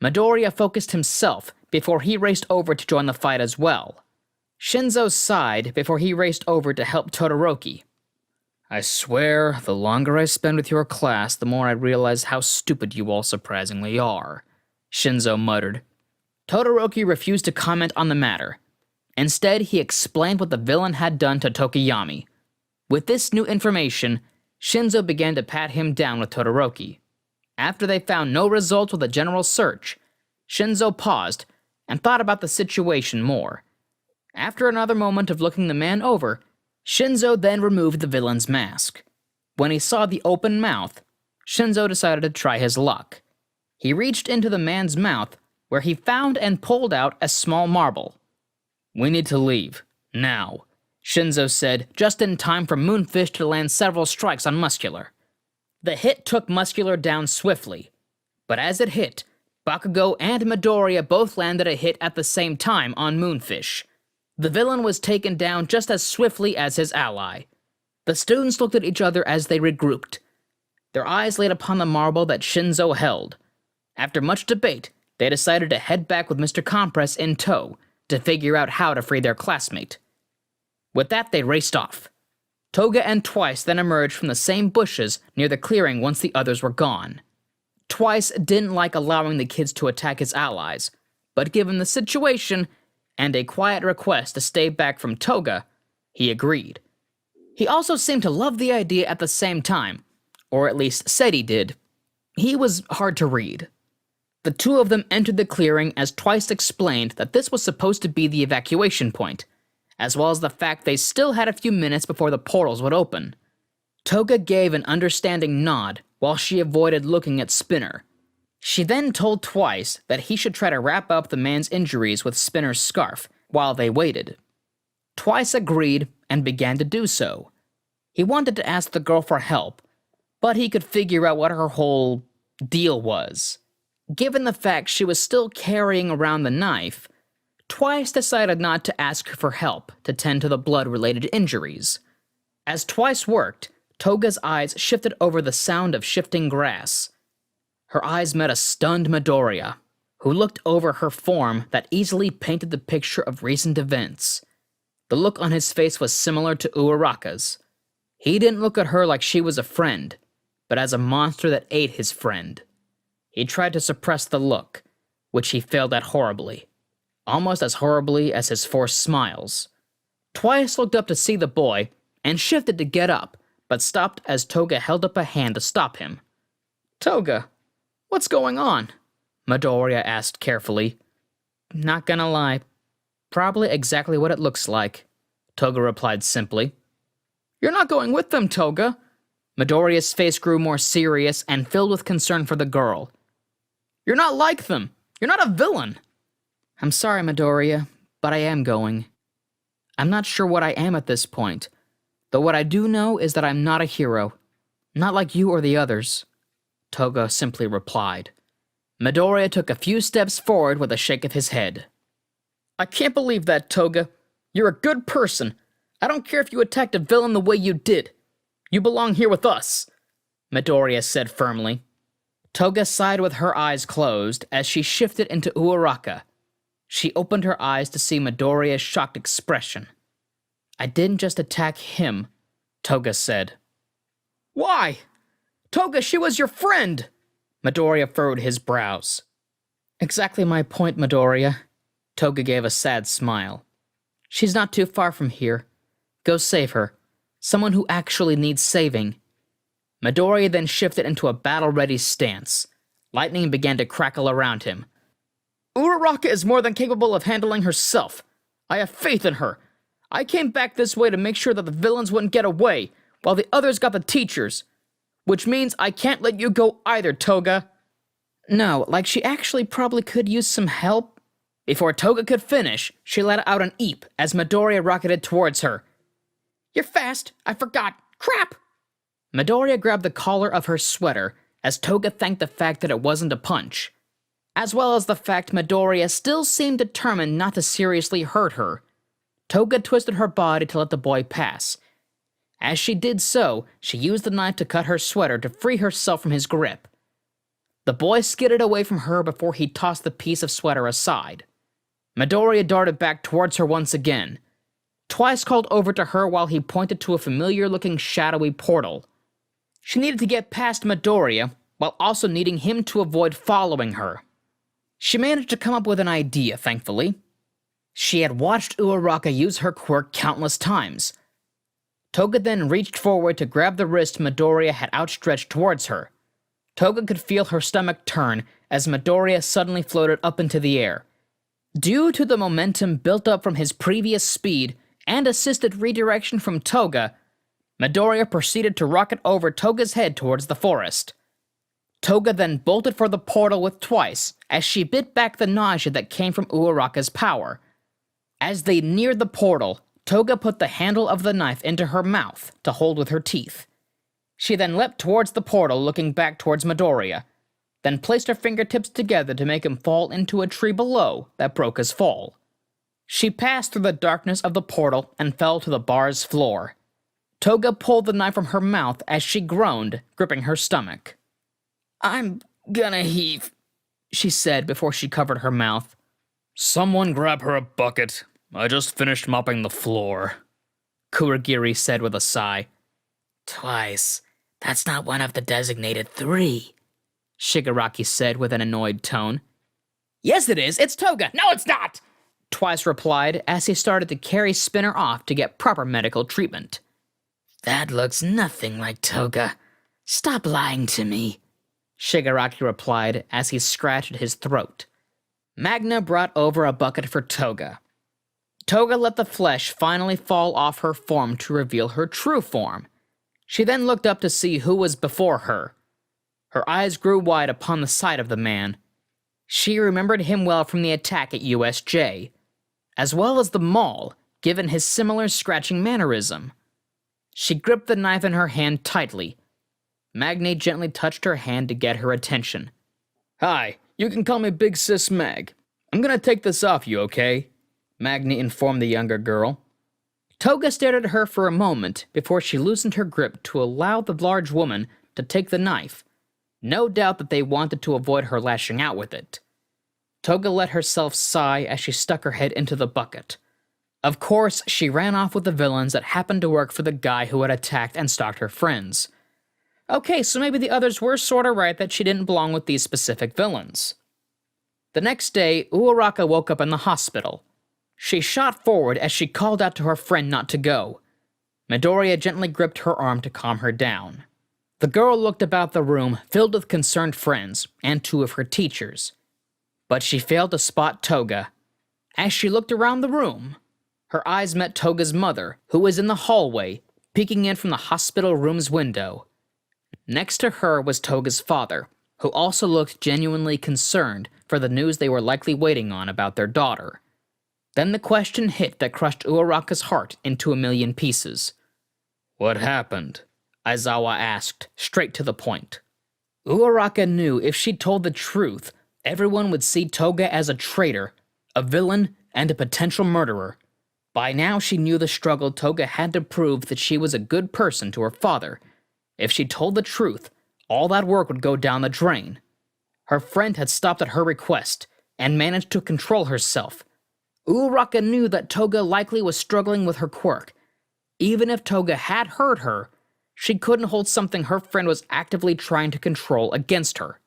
Midoriya focused himself before he raced over to join the fight as well. Shinzo sighed before he raced over to help Todoroki. I swear, the longer I spend with your class, the more I realize how stupid you all surprisingly are, Shinzo muttered. Todoroki refused to comment on the matter. Instead, he explained what the villain had done to Tokiyami. With this new information, Shinzo began to pat him down with Todoroki. After they found no results with a general search, Shinzo paused and thought about the situation more. After another moment of looking the man over, Shinzo then removed the villain's mask. When he saw the open mouth, Shinzo decided to try his luck. He reached into the man's mouth, where he found and pulled out a small marble. We need to leave, now, Shinzo said, just in time for Moonfish to land several strikes on Muscular. The hit took Muscular down swiftly, but as it hit, Bakugo and Midoriya both landed a hit at the same time on Moonfish. The villain was taken down just as swiftly as his ally. The students looked at each other as they regrouped, their eyes laid upon the marble that Shinzo held. After much debate, they decided to head back with Mr. Compress in tow to figure out how to free their classmate. With that, they raced off. Toga and Twice then emerged from the same bushes near the clearing once the others were gone. Twice didn't like allowing the kids to attack his allies, but given the situation and a quiet request to stay back from Toga, he agreed. He also seemed to love the idea at the same time, or at least said he did. He was hard to read. The two of them entered the clearing as Twice explained that this was supposed to be the evacuation point, as well as the fact they still had a few minutes before the portals would open. Toga gave an understanding nod while she avoided looking at Spinner. She then told Twice that he should try to wrap up the man's injuries with Spinner's scarf while they waited. Twice agreed and began to do so. He wanted to ask the girl for help, but he could figure out what her whole deal was. Given the fact she was still carrying around the knife, Twice decided not to ask her for help to tend to the blood-related injuries. As Twice worked, Toga's eyes shifted over the sound of shifting grass. Her eyes met a stunned Midoriya, who looked over her form that easily painted the picture of recent events. The look on his face was similar to Uraraka's. He didn't look at her like she was a friend, but as a monster that ate his friend. He tried to suppress the look, which he failed at horribly. Almost as horribly as his forced smiles. Twice looked up to see the boy, and shifted to get up, but stopped as Toga held up a hand to stop him. "Toga, what's going on?" Midoriya asked carefully. "Not gonna lie, probably exactly what it looks like," Toga replied simply. "You're not going with them, Toga." Midoriya's face grew more serious and filled with concern for the girl. "You're not like them. You're not a villain." "I'm sorry, Midoriya, but I am going. I'm not sure what I am at this point, though what I do know is that I'm not a hero. Not like you or the others," Toga simply replied. Midoriya took a few steps forward with a shake of his head. "I can't believe that, Toga. You're a good person. I don't care if you attacked a villain the way you did. You belong here with us," Midoriya said firmly. Toga sighed with her eyes closed as she shifted into Uraraka. She opened her eyes to see Midoriya's shocked expression. "I didn't just attack him," Toga said. "Why? Toga, she was your friend!" Midoriya furrowed his brows. "Exactly my point, Midoriya." Toga gave a sad smile. "She's not too far from here. Go save her. Someone who actually needs saving." Midoriya then shifted into a battle-ready stance. Lightning began to crackle around him. "Uraraka is more than capable of handling herself. I have faith in her. I came back this way to make sure that the villains wouldn't get away, while the others got the teachers. Which means I can't let you go either, Toga." "No, like she actually probably could use some help." Before Toga could finish, she let out an eep as Midoriya rocketed towards her. "You're fast. I forgot. Crap!" Midoriya grabbed the collar of her sweater as Toga thanked the fact that it wasn't a punch, as well as the fact Midoriya still seemed determined not to seriously hurt her. Toga twisted her body to let the boy pass. As she did so, she used the knife to cut her sweater to free herself from his grip. The boy skidded away from her before he tossed the piece of sweater aside. Midoriya darted back towards her once again. Twice called over to her while he pointed to a familiar-looking shadowy portal. She needed to get past Midoriya, while also needing him to avoid following her. She managed to come up with an idea, thankfully. She had watched Uraraka use her quirk countless times. Toga then reached forward to grab the wrist Midoriya had outstretched towards her. Toga could feel her stomach turn as Midoriya suddenly floated up into the air. Due to the momentum built up from his previous speed and assisted redirection from Toga, Midoriya proceeded to rocket over Toga's head towards the forest. Toga then bolted for the portal with Twice as she bit back the nausea that came from Uraraka's power. As they neared the portal, Toga put the handle of the knife into her mouth to hold with her teeth. She then leapt towards the portal looking back towards Midoriya, then placed her fingertips together to make him fall into a tree below that broke his fall. She passed through the darkness of the portal and fell to the bar's floor. Toga pulled the knife from her mouth as she groaned, gripping her stomach. "I'm gonna heave," she said before she covered her mouth. Someone grab her a bucket. I just finished mopping the floor, Kurogiri said with a sigh. "Twice. That's not one of the designated 3. Shigaraki said with an annoyed tone. "Yes it is, it's Toga." "No it's not!" Twice replied as he started to carry Spinner off to get proper medical treatment. "That looks nothing like Toga. Stop lying to me," Shigaraki replied as he scratched his throat. Magna brought over a bucket for Toga. Toga let the flesh finally fall off her form to reveal her true form. She then looked up to see who was before her. Her eyes grew wide upon the sight of the man. She remembered him well from the attack at USJ, as well as the mall, given his similar scratching mannerism. She gripped the knife in her hand tightly. Magna gently touched her hand to get her attention. Hi, you can call me Big Sis Mag. I'm gonna take this off you, okay? Magna informed the younger girl. Toga stared at her for a moment before she loosened her grip to allow the large woman to take the knife. No doubt that they wanted to avoid her lashing out with it. Toga let herself sigh as she stuck her head into the bucket. Of course, she ran off with the villains that happened to work for the guy who had attacked and stalked her friends. Okay, so maybe the others were sorta right that she didn't belong with these specific villains. The next day, Uraraka woke up in the hospital. She shot forward as she called out to her friend not to go. Midoriya gently gripped her arm to calm her down. The girl looked about the room filled with concerned friends and 2 of her teachers. But she failed to spot Toga. As she looked around the room, her eyes met Toga's mother, who was in the hallway, peeking in from the hospital room's window. Next to her was Toga's father, who also looked genuinely concerned for the news they were likely waiting on about their daughter. Then the question hit that crushed Uraraka's heart into a million pieces. What happened? Aizawa asked, straight to the point. Uraraka knew if she told the truth, everyone would see Toga as a traitor, a villain, and a potential murderer. By now she knew the struggle Toga had to prove that she was a good person to her father. If she told the truth, all that work would go down the drain. Her friend had stopped at her request, and managed to control herself. Uraraka knew that Toga likely was struggling with her quirk. Even if Toga had hurt her, she couldn't hold something her friend was actively trying to control against her.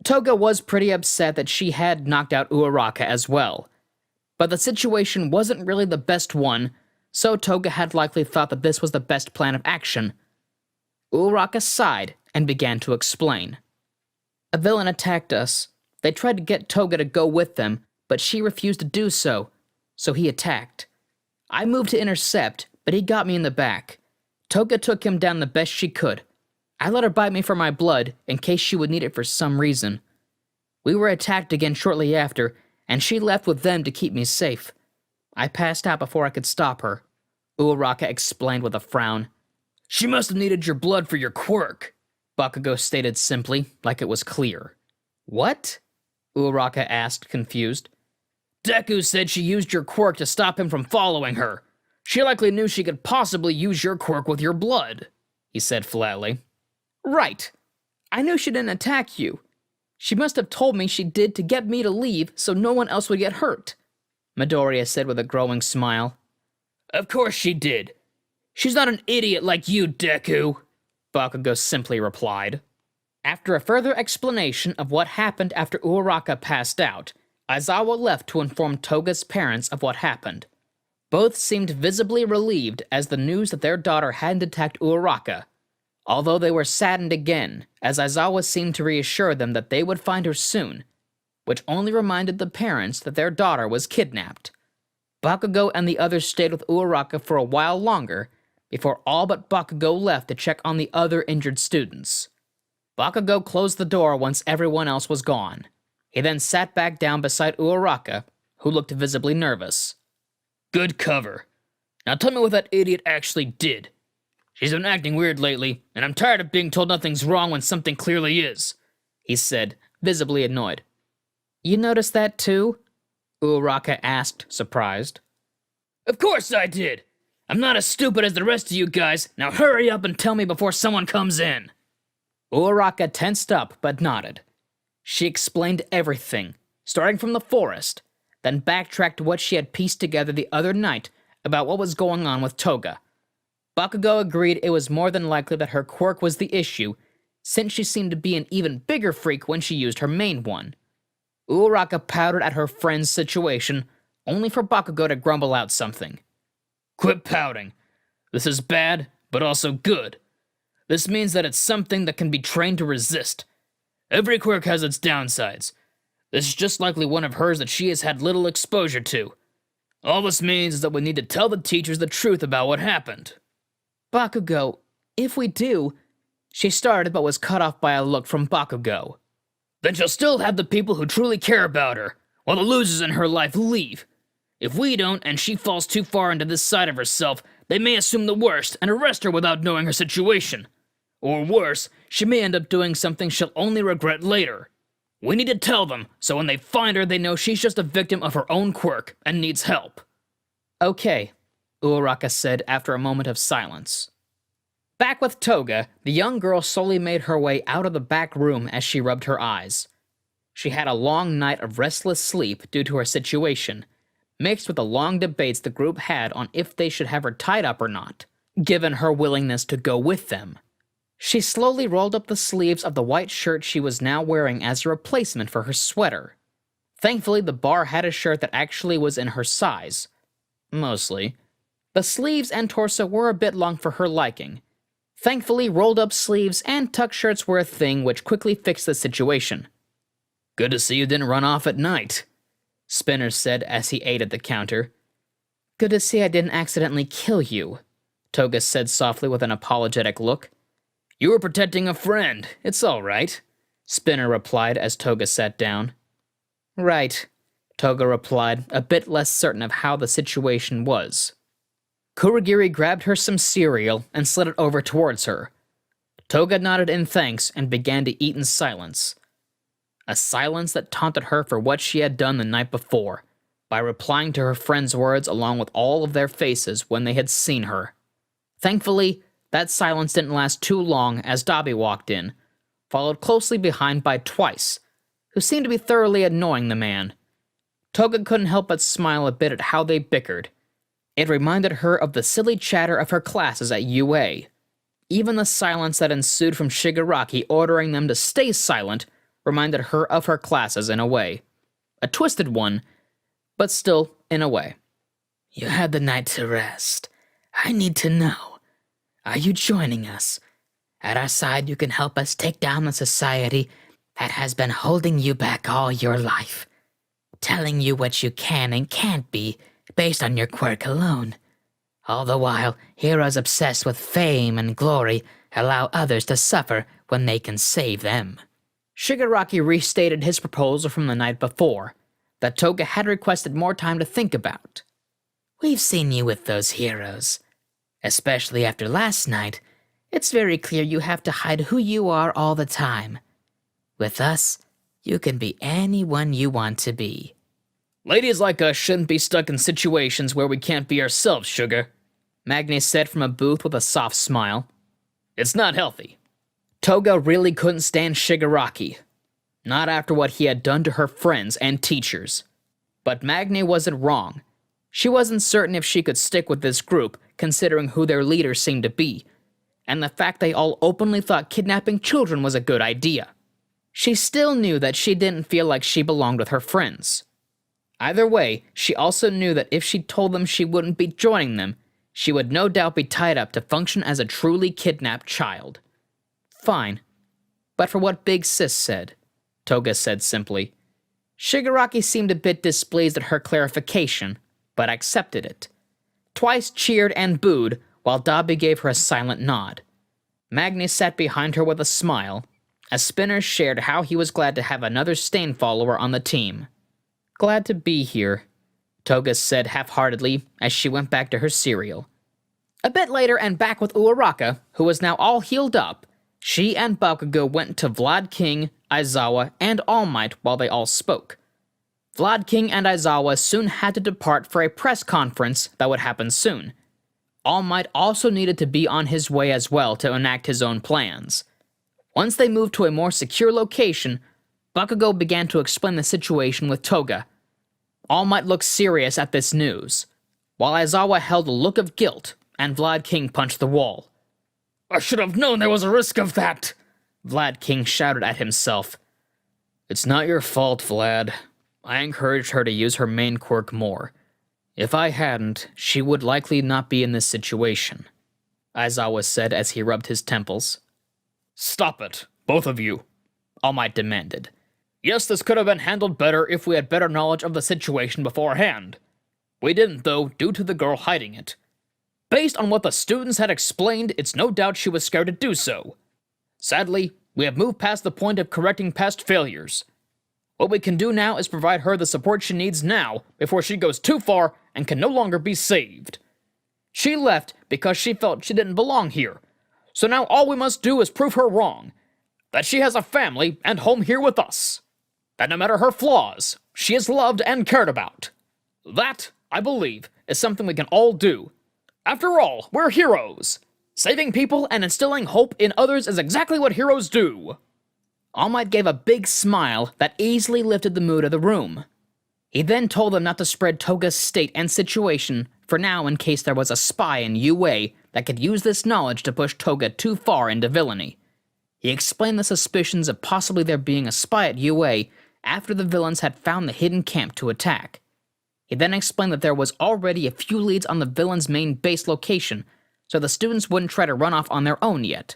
Toga was pretty upset that she had knocked out Uraraka as well. But the situation wasn't really the best one, so Toga had likely thought that this was the best plan of action. Uraraka sighed and began to explain. A villain attacked us. They tried to get Toga to go with them, but she refused to do so, so he attacked. I moved to intercept, but he got me in the back. Toga took him down the best she could. I let her bite me for my blood, in case she would need it for some reason. We were attacked again shortly after, and she left with them to keep me safe. I passed out before I could stop her, Uraraka explained with a frown. She must have needed your blood for your quirk, Bakugo stated simply, like it was clear. What? Uraraka asked, confused. Deku said she used your quirk to stop him from following her. She likely knew she could possibly use your quirk with your blood, he said flatly. Right. I knew she didn't attack you. She must have told me she did to get me to leave so no one else would get hurt, Midoriya said with a growing smile. Of course she did. She's not an idiot like you, Deku, Bakugo simply replied. After a further explanation of what happened after Uraraka passed out, Aizawa left to inform Toga's parents of what happened. Both seemed visibly relieved as the news that their daughter hadn't attacked Uraraka, although they were saddened again, as Aizawa seemed to reassure them that they would find her soon, which only reminded the parents that their daughter was kidnapped. Bakugo and the others stayed with Uraraka for a while longer, before all but Bakugo left to check on the other injured students. Bakugo closed the door once everyone else was gone. He then sat back down beside Uraraka, who looked visibly nervous. Good cover. Now tell me what that idiot actually did. She's been acting weird lately, and I'm tired of being told nothing's wrong when something clearly is, he said, visibly annoyed. You noticed that too? Uraraka asked, surprised. Of course I did! I'm not as stupid as the rest of you guys. Now hurry up and tell me before someone comes in. Uraraka tensed up but nodded. She explained everything, starting from the forest, then backtracked what she had pieced together the other night about what was going on with Toga. Bakugo agreed it was more than likely that her quirk was the issue, since she seemed to be an even bigger freak when she used her main one. Uraraka pouted at her friend's situation, only for Bakugo to grumble out something. Quit pouting. This is bad, but also good. This means that it's something that can be trained to resist. Every quirk has its downsides. This is just likely one of hers that she has had little exposure to. All this means is that we need to tell the teachers the truth about what happened. Bakugo, if we do... She started but was cut off by a look from Bakugo. Then she'll still have the people who truly care about her, while the losers in her life leave. If we don't, and she falls too far into this side of herself, they may assume the worst and arrest her without knowing her situation. Or worse, she may end up doing something she'll only regret later. We need to tell them, so when they find her, they know she's just a victim of her own quirk and needs help. Okay, Uraraka said after a moment of silence. Back with Toga, the young girl slowly made her way out of the back room as she rubbed her eyes. She had a long night of restless sleep due to her situation, mixed with the long debates the group had on if they should have her tied up or not, given her willingness to go with them. She slowly rolled up the sleeves of the white shirt she was now wearing as a replacement for her sweater. Thankfully, the bar had a shirt that actually was in her size. Mostly. The sleeves and torso were a bit long for her liking. Thankfully, rolled-up sleeves and tuck shirts were a thing, which quickly fixed the situation. Good to see you didn't run off at night, Spinner said as he ate at the counter. Good to see I didn't accidentally kill you, Toga said softly with an apologetic look. You were protecting a friend. It's all right, Spinner replied as Toga sat down. Right, Toga replied, a bit less certain of how the situation was. Kurogiri grabbed her some cereal and slid it over towards her. Toga nodded in thanks and began to eat in silence. A silence that taunted her for what she had done the night before, by replying to her friend's words along with all of their faces when they had seen her. Thankfully, that silence didn't last too long as Dabi walked in, followed closely behind by Twice, who seemed to be thoroughly annoying the man. Toga couldn't help but smile a bit at how they bickered. It reminded her of the silly chatter of her classes at UA. Even the silence that ensued from Shigaraki ordering them to stay silent reminded her of her classes in a way. A twisted one, but still in a way. You had the night to rest. I need to know. Are you joining us? At our side, you can help us take down the society that has been holding you back all your life, telling you what you can and can't be based on your quirk alone. All the while, heroes obsessed with fame and glory allow others to suffer when they can save them. Shigaraki restated his proposal from the night before, that Toga had requested more time to think about. We've seen you with those heroes. Especially after last night, it's very clear you have to hide who you are all the time. With us, you can be anyone you want to be. Ladies like us shouldn't be stuck in situations where we can't be ourselves, Sugar, Magni said from a booth with a soft smile. It's not healthy. Toga really couldn't stand Shigaraki. Not after what he had done to her friends and teachers. But Magni wasn't wrong. She wasn't certain if she could stick with this group, considering who their leader seemed to be, and the fact they all openly thought kidnapping children was a good idea. She still knew that she didn't feel like she belonged with her friends. Either way, she also knew that if she told them she wouldn't be joining them, she would no doubt be tied up to function as a truly kidnapped child. Fine. But for what Big Sis said, Toga said simply. Shigaraki seemed a bit displeased at her clarification, but accepted it. Twice cheered and booed, while Dabi gave her a silent nod. Magni sat behind her with a smile, as Spinner shared how he was glad to have another Stain follower on the team. Glad to be here, Toga said half-heartedly as she went back to her cereal. A bit later and back with Uraraka, who was now all healed up, she and Bakugo went to Vlad King, Aizawa, and All Might while they all spoke. Vlad King and Aizawa soon had to depart for a press conference that would happen soon. All Might also needed to be on his way as well to enact his own plans. Once they moved to a more secure location, Bakugo began to explain the situation with Toga. All Might looked serious at this news, while Aizawa held a look of guilt, and Vlad King punched the wall. I should have known there was a risk of that, Vlad King shouted at himself. It's not your fault, Vlad. I encouraged her to use her main quirk more. If I hadn't, she would likely not be in this situation, Aizawa said as he rubbed his temples. Stop it, both of you. All Might demanded. Yes, this could have been handled better if we had better knowledge of the situation beforehand. We didn't, though, due to the girl hiding it. Based on what the students had explained, it's no doubt she was scared to do so. Sadly, we have moved past the point of correcting past failures. What we can do now is provide her the support she needs now, before she goes too far and can no longer be saved. She left because she felt she didn't belong here, so now all we must do is prove her wrong. That she has a family and home here with us. That no matter her flaws, she is loved and cared about. That, I believe, is something we can all do. After all, we're heroes. Saving people and instilling hope in others is exactly what heroes do. All Might gave a big smile that easily lifted the mood of the room. He then told them not to spread Toga's state and situation for now in case there was a spy in UA that could use this knowledge to push Toga too far into villainy. He explained the suspicions of possibly there being a spy at UA after the villains had found the hidden camp to attack. He then explained that there was already a few leads on the villains' main base location, so the students wouldn't try to run off on their own yet.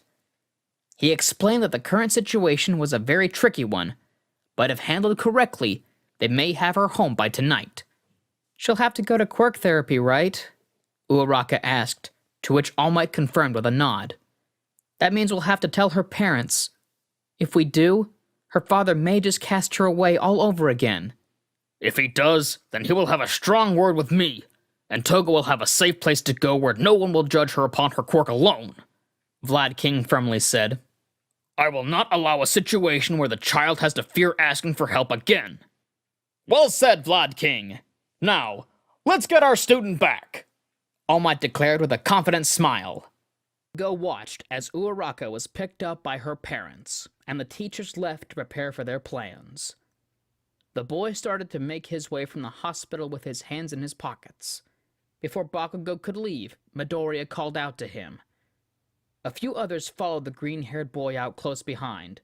He explained that the current situation was a very tricky one, but if handled correctly, they may have her home by tonight. She'll have to go to quirk therapy, right? Uraraka asked, to which All Might confirmed with a nod. That means we'll have to tell her parents. If we do, her father may just cast her away all over again. If he does, then he will have a strong word with me, and Toga will have a safe place to go where no one will judge her upon her quirk alone, Vlad King firmly said. I will not allow a situation where the child has to fear asking for help again. Well said, Vlad King. Now, let's get our student back, All Might declared with a confident smile. Go watched as Uraraka was picked up by her parents, and the teachers left to prepare for their plans. The boy started to make his way from the hospital with his hands in his pockets. Before Bakugo could leave, Midoriya called out to him. A few others followed the green-haired boy out close behind.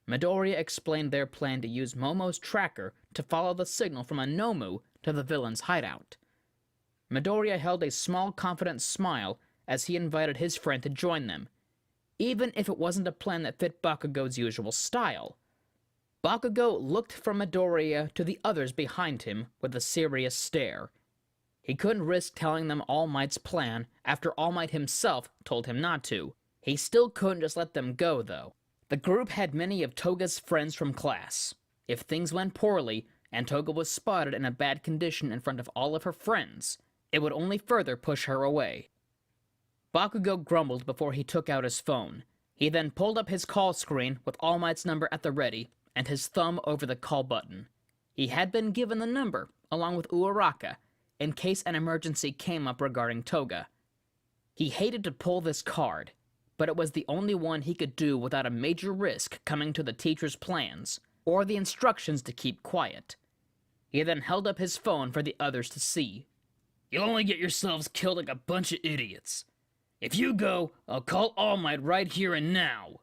Midoriya explained their plan to use Momo's tracker to follow the signal from a Nomu to the villain's hideout. Midoriya held a small, confident smile as he invited his friend to join them, even if it wasn't a plan that fit Bakugo's usual style. Bakugo looked from Midoriya to the others behind him with a serious stare. He couldn't risk telling them All Might's plan after All Might himself told him not to. He still couldn't just let them go, though. The group had many of Toga's friends from class. If things went poorly, and Toga was spotted in a bad condition in front of all of her friends, it would only further push her away. Bakugo grumbled before he took out his phone. He then pulled up his call screen with All Might's number at the ready, and his thumb over the call button. He had been given the number, along with Uraraka, in case an emergency came up regarding Toga. He hated to pull this card, but it was the only one he could do without a major risk coming to the teacher's plans, or the instructions to keep quiet. He then held up his phone for the others to see. You'll only get yourselves killed like a bunch of idiots. If you go, I'll call All Might right here and now,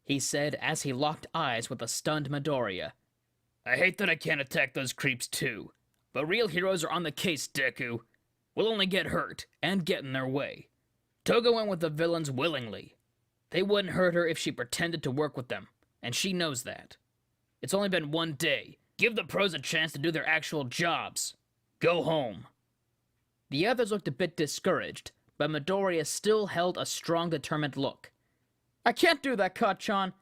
he said as he locked eyes with a stunned Midoriya. I hate that I can't attack those creeps too, but real heroes are on the case, Deku. We'll only get hurt, and get in their way. Toga went with the villains willingly. They wouldn't hurt her if she pretended to work with them, and she knows that. It's only been one day. Give the pros a chance to do their actual jobs. Go home. The others looked a bit discouraged, but Midoriya still held a strong, determined look. I can't do that, Kacchan.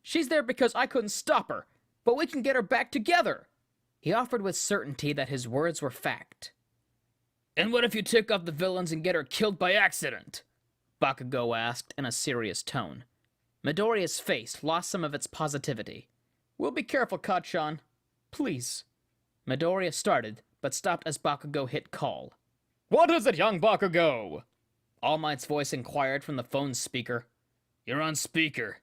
She's there because I couldn't stop her, but we can get her back together. He offered with certainty that his words were fact. And what if you tick off the villains and get her killed by accident? Bakugo asked in a serious tone. Midoriya's face lost some of its positivity. We'll be careful, Kacchan. Please. Midoriya started, but stopped as Bakugo hit call. What is it, young Bakugo? All Might's voice inquired from the phone's speaker. You're on speaker.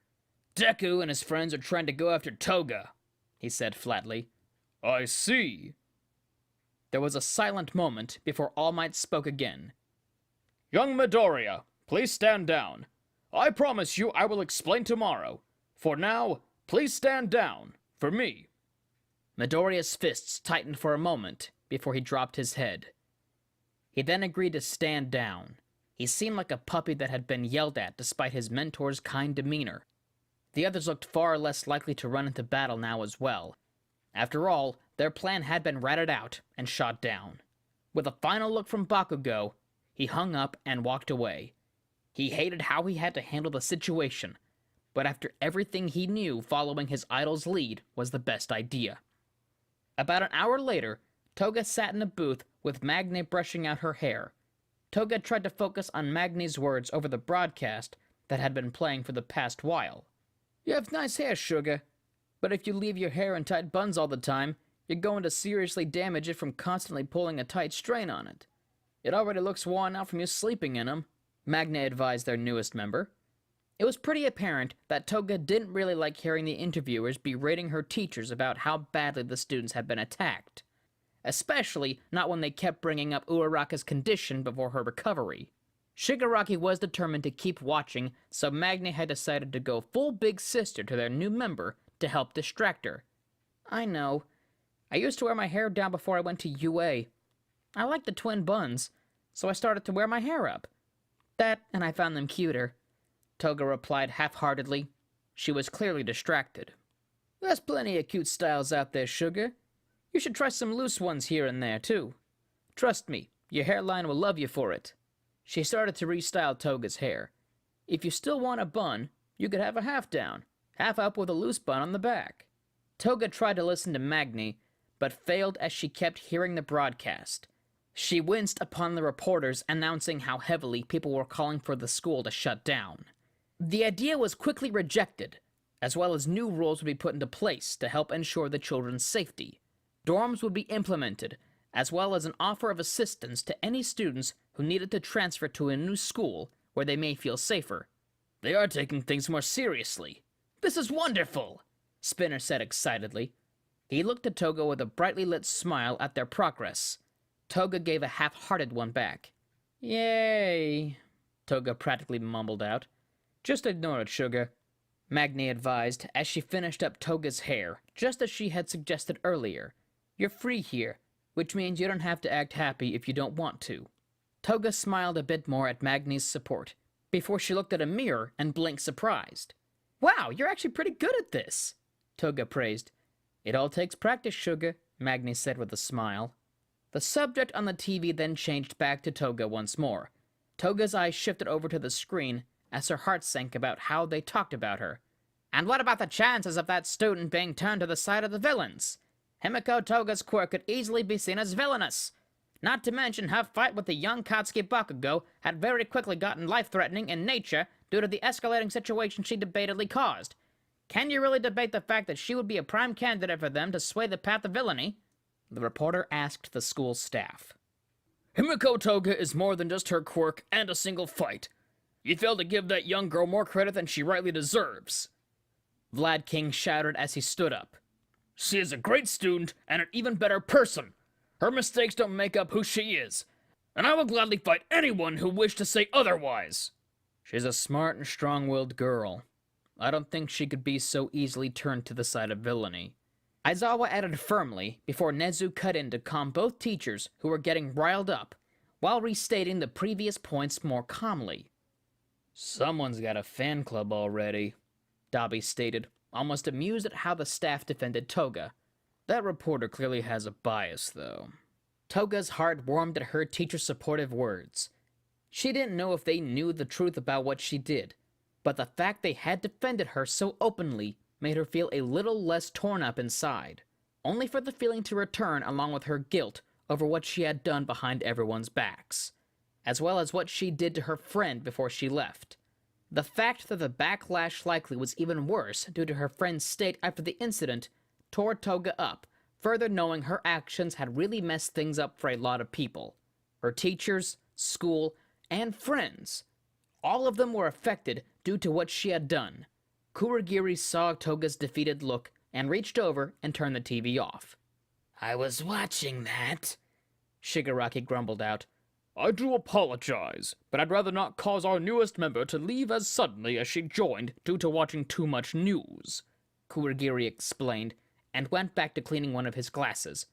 Deku and his friends are trying to go after Toga, he said flatly. I see. There was a silent moment before All Might spoke again. Young Midoriya, please stand down. I promise you I will explain tomorrow. For now, please stand down. For me. Midoriya's fists tightened for a moment before he dropped his head. He then agreed to stand down. He seemed like a puppy that had been yelled at despite his mentor's kind demeanor. The others looked far less likely to run into battle now as well. After all, their plan had been ratted out and shot down. With a final look from Bakugo, he hung up and walked away. He hated how he had to handle the situation, but after everything he knew, following his idol's lead was the best idea. About an hour later, Toga sat in a booth with Magne brushing out her hair. Toga tried to focus on Magne's words over the broadcast that had been playing for the past while. "You have nice hair, Sugar, but if you leave your hair in tight buns all the time, you're going to seriously damage it from constantly pulling a tight strain on it. It already looks worn out from you sleeping in 'em," Magne advised their newest member. It was pretty apparent that Toga didn't really like hearing the interviewers berating her teachers about how badly the students had been attacked. Especially not when they kept bringing up Uraraka's condition before her recovery. Shigaraki was determined to keep watching, so Magne had decided to go full big sister to their new member to help distract her. "I know. I used to wear my hair down before I went to UA. I liked the twin buns, so I started to wear my hair up. That, and I found them cuter," Toga replied half-heartedly. She was clearly distracted. "There's plenty of cute styles out there, Sugar. You should try some loose ones here and there, too. Trust me, your hairline will love you for it." She started to restyle Toga's hair. "If you still want a bun, you could have a half down, half up with a loose bun on the back." Toga tried to listen to Magne, but failed as she kept hearing the broadcast. She winced upon the reporters announcing how heavily people were calling for the school to shut down. The idea was quickly rejected, as well as new rules would be put into place to help ensure the children's safety. Dorms would be implemented, as well as an offer of assistance to any students who needed to transfer to a new school where they may feel safer. "They are taking things more seriously. This is wonderful," Spinner said excitedly. He looked at Toga with a brightly lit smile at their progress. Toga gave a half-hearted one back. "Yay," Toga practically mumbled out. "Just ignore it, Sugar," Magne advised as she finished up Toga's hair, just as she had suggested earlier. "You're free here, which means you don't have to act happy if you don't want to." Toga smiled a bit more at Magne's support, before she looked at a mirror and blinked surprised. "Wow, you're actually pretty good at this," Toga praised. "It all takes practice, Sugar," Magne said with a smile. The subject on the TV then changed back to Toga once more. Toga's eyes shifted over to the screen as her heart sank about how they talked about her. "And what about the chances of that student being turned to the side of the villains? Himiko Toga's quirk could easily be seen as villainous. Not to mention her fight with the young Katsuki Bakugo had very quickly gotten life-threatening in nature due to the escalating situation she debatedly caused. Can you really debate the fact that she would be a prime candidate for them to sway the path of villainy?" The reporter asked the school staff. Himiko Toga is more than just her quirk and a single fight. You failed to give that young girl more credit than she rightly deserves," Vlad King shouted as he stood up. "She is a great student and an even better person. Her mistakes don't make up who she is, and I will gladly fight anyone who wished to say otherwise." "She's a smart and strong-willed girl. I don't think she could be so easily turned to the side of villainy," Aizawa added firmly before Nezu cut in to calm both teachers who were getting riled up, while restating the previous points more calmly. "Someone's got a fan club already," Dabi stated, almost amused at how the staff defended Toga. "That reporter clearly has a bias, though." Toga's heart warmed at her teacher's supportive words. She didn't know if they knew the truth about what she did, but the fact they had defended her so openly made her feel a little less torn up inside, only for the feeling to return along with her guilt over what she had done behind everyone's backs, as well as what she did to her friend before she left. The fact that the backlash likely was even worse due to her friend's state after the incident tore Toga up, further knowing her actions had really messed things up for a lot of people. Her teachers, school, and friends. All of them were affected due to what she had done. Kurogiri saw Toga's defeated look and reached over and turned the TV off. "I was watching that," Shigaraki grumbled out. "I do apologize, but I'd rather not cause our newest member to leave as suddenly as she joined due to watching too much news," Kurogiri explained, and went back to cleaning one of his glasses.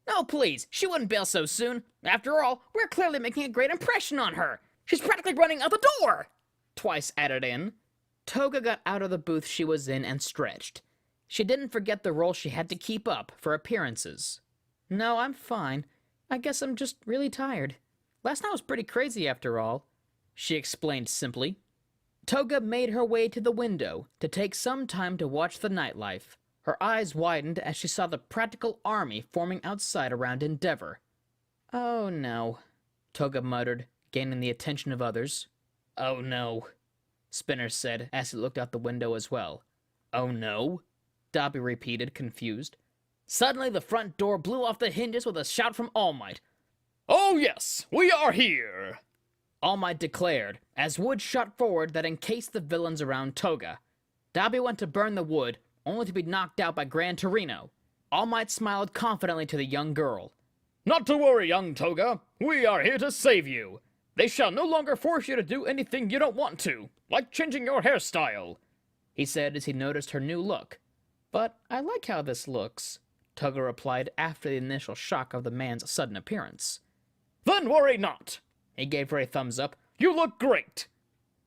"Oh, please, she wouldn't bail so soon. After all, we're clearly making a great impression on her. She's practically running out the door," Twice added in. Toga got out of the booth she was in and stretched. She didn't forget the role she had to keep up for appearances. No, I'm fine. I guess I'm just really tired. Last night was pretty crazy after all, she explained simply. Toga made her way to the window to take some time to watch the nightlife. Her eyes widened as she saw the practical army forming outside around Endeavor. Oh no, Toga muttered, gaining the attention of others. Oh no, Spinner said as he looked out the window as well. Oh no? Dobby repeated, confused. Suddenly the front door blew off the hinges with a shout from All Might. Oh yes, we are here! All Might declared, as wood shot forward that encased the villains around Toga. Dobby went to burn the wood, only to be knocked out by Gran Torino. All Might smiled confidently to the young girl. Not to worry, young Toga. We are here to save you. They shall no longer force you to do anything you don't want to, like changing your hairstyle, he said as he noticed her new look. But I like how this looks, Toga replied after the initial shock of the man's sudden appearance. Then worry not. He gave her a thumbs up. You look great.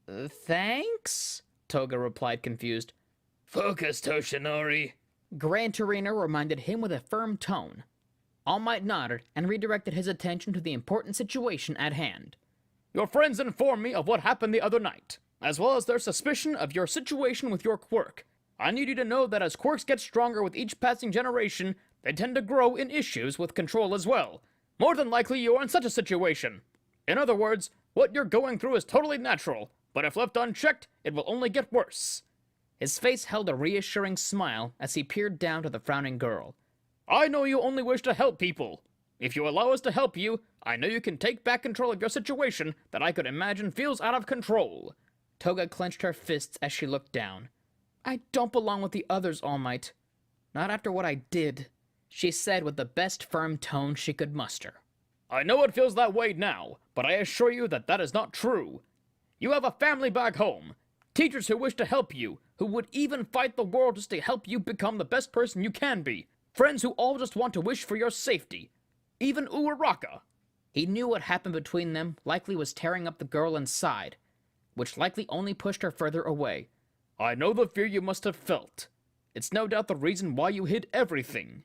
Thanks? Toga replied, confused. Focus, Toshinori. Gran Torino reminded him with a firm tone. All Might nodded and redirected his attention to the important situation at hand. Your friends informed me of what happened the other night, as well as their suspicion of your situation with your quirk. I need you to know that as quirks get stronger with each passing generation, they tend to grow in issues with control as well. More than likely you are in such a situation. In other words, what you're going through is totally natural, but if left unchecked, it will only get worse. His face held a reassuring smile as he peered down to the frowning girl. I know you only wish to help people. If you allow us to help you, I know you can take back control of your situation that I could imagine feels out of control. Toga clenched her fists as she looked down. I don't belong with the others, All Might. Not after what I did, she said with the best firm tone she could muster. I know it feels that way now, but I assure you that that is not true. You have a family back home, teachers who wish to help you, who would even fight the world just to help you become the best person you can be, friends who all just want to wish for your safety. Even Uraraka. He knew what happened between them likely was tearing up the girl inside, which likely only pushed her further away. I know the fear you must have felt. It's no doubt the reason why you hid everything.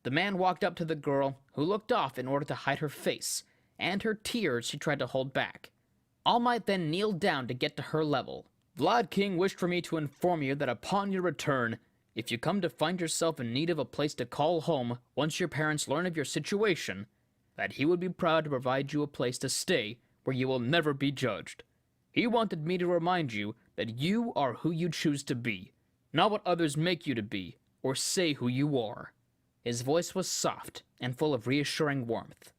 The man walked up to the girl, who looked off in order to hide her face, and her tears she tried to hold back. All Might then kneeled down to get to her level. Vlad King wished for me to inform you that upon your return, if you come to find yourself in need of a place to call home once your parents learn of your situation, that he would be proud to provide you a place to stay where you will never be judged. He wanted me to remind you that you are who you choose to be, not what others make you to be, or say who you are. His voice was soft and full of reassuring warmth.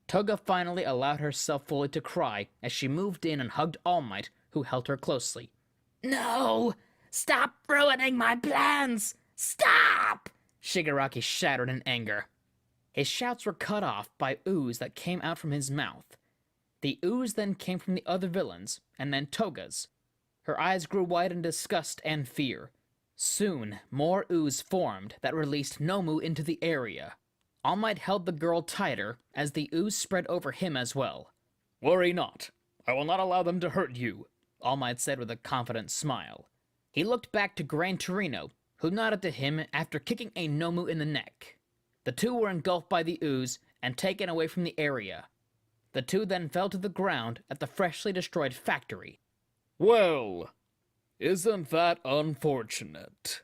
Toga finally allowed herself fully to cry as she moved in and hugged All Might, who held her closely. No! Stop ruining my plans! Stop! Shigaraki shouted in anger. His shouts were cut off by ooze that came out from his mouth. The ooze then came from the other villains, and then Toga's. Her eyes grew wide in disgust and fear. Soon, more ooze formed that released Nomu into the area. All Might held the girl tighter as the ooze spread over him as well. Worry not. I will not allow them to hurt you, All Might said with a confident smile. He looked back to Gran Torino, who nodded to him after kicking a Nomu in the neck. The two were engulfed by the ooze and taken away from the area. The two then fell to the ground at the freshly destroyed factory. Well, isn't that unfortunate?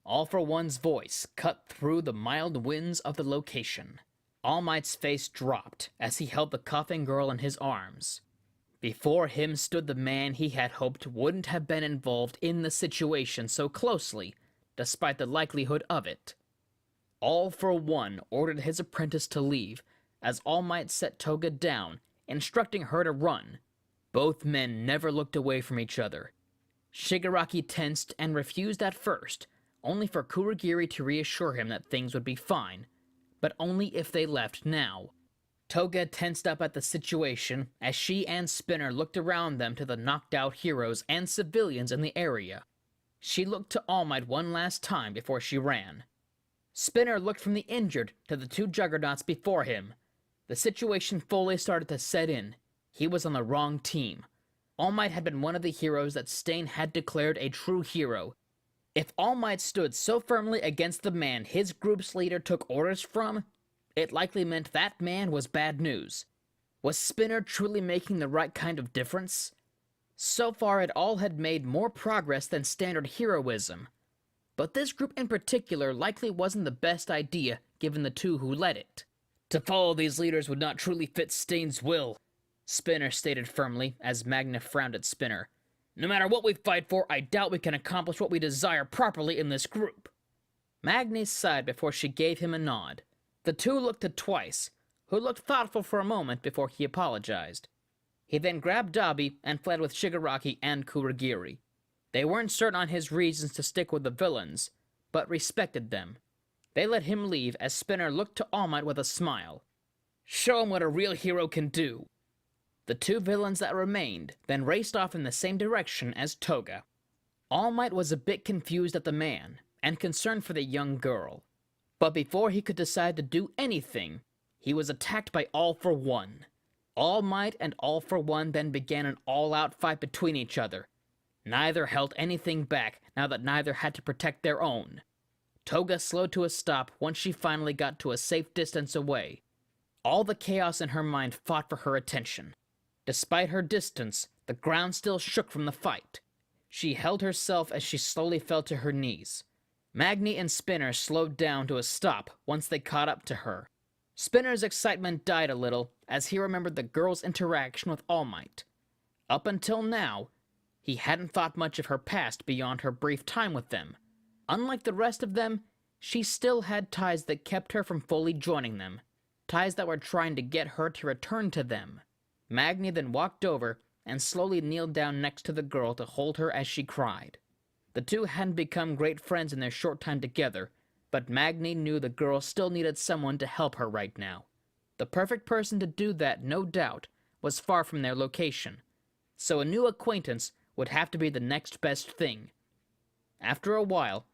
All for One's voice cut through the mild winds of the location. All Might's face dropped as he held the coughing girl in his arms. Before him stood the man he had hoped wouldn't have been involved in the situation so closely, despite the likelihood of it. All for One ordered his apprentice to leave, as All Might set Toga down, instructing her to run. Both men never looked away from each other. Shigaraki tensed and refused at first, only for Kurogiri to reassure him that things would be fine, but only if they left now. Toga tensed up at the situation as she and Spinner looked around them to the knocked-out heroes and civilians in the area. She looked to All Might one last time before she ran. Spinner looked from the injured to the two juggernauts before him. The situation fully started to set in. He was on the wrong team. All Might had been one of the heroes that Stain had declared a true hero. If All Might stood so firmly against the man his group's leader took orders from, it likely meant that man was bad news. Was Spinner truly making the right kind of difference? So far, it all had made more progress than standard heroism. But this group in particular likely wasn't the best idea, given the two who led it. To follow these leaders would not truly fit Stain's will, Spinner stated firmly, as Magna frowned at Spinner. No matter what we fight for, I doubt we can accomplish what we desire properly in this group. Magna sighed before she gave him a nod. The two looked at Twice, who looked thoughtful for a moment before he apologized. He then grabbed Dabi and fled with Shigaraki and Kurogiri. They weren't certain on his reasons to stick with the villains, but respected them. They let him leave as Spinner looked to All Might with a smile. Show him what a real hero can do. The two villains that remained then raced off in the same direction as Toga. All Might was a bit confused at the man, and concerned for the young girl. But before he could decide to do anything, he was attacked by All for One. All Might and All for One then began an all-out fight between each other. Neither held anything back now that neither had to protect their own. Toga slowed to a stop once she finally got to a safe distance away. All the chaos in her mind fought for her attention. Despite her distance, the ground still shook from the fight. She held herself as she slowly fell to her knees. Magni and Spinner slowed down to a stop once they caught up to her. Spinner's excitement died a little as he remembered the girl's interaction with All Might. Up until now, he hadn't thought much of her past beyond her brief time with them. Unlike the rest of them, she still had ties that kept her from fully joining them, ties that were trying to get her to return to them. Magni then walked over and slowly kneeled down next to the girl to hold her as she cried. The two hadn't become great friends in their short time together, but Magni knew the girl still needed someone to help her right now. The perfect person to do that, no doubt, was far from their location, so a new acquaintance would have to be the next best thing. After a while,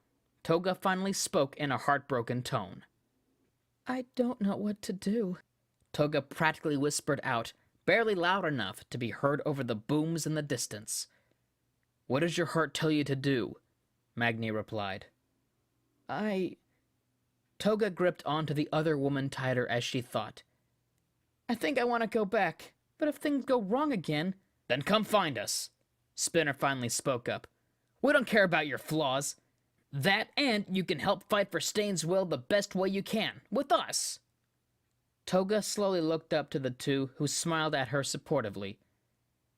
Toga finally spoke in a heartbroken tone. I don't know what to do, Toga practically whispered out, barely loud enough to be heard over the booms in the distance. What does your heart tell you to do? Magni replied. Toga gripped onto the other woman tighter as she thought. I think I want to go back, but if things go wrong again... Then come find us, Spinner finally spoke up. We don't care about your flaws. That and you can help fight for Stain's will the best way you can, with us. Toga slowly looked up to the two who smiled at her supportively.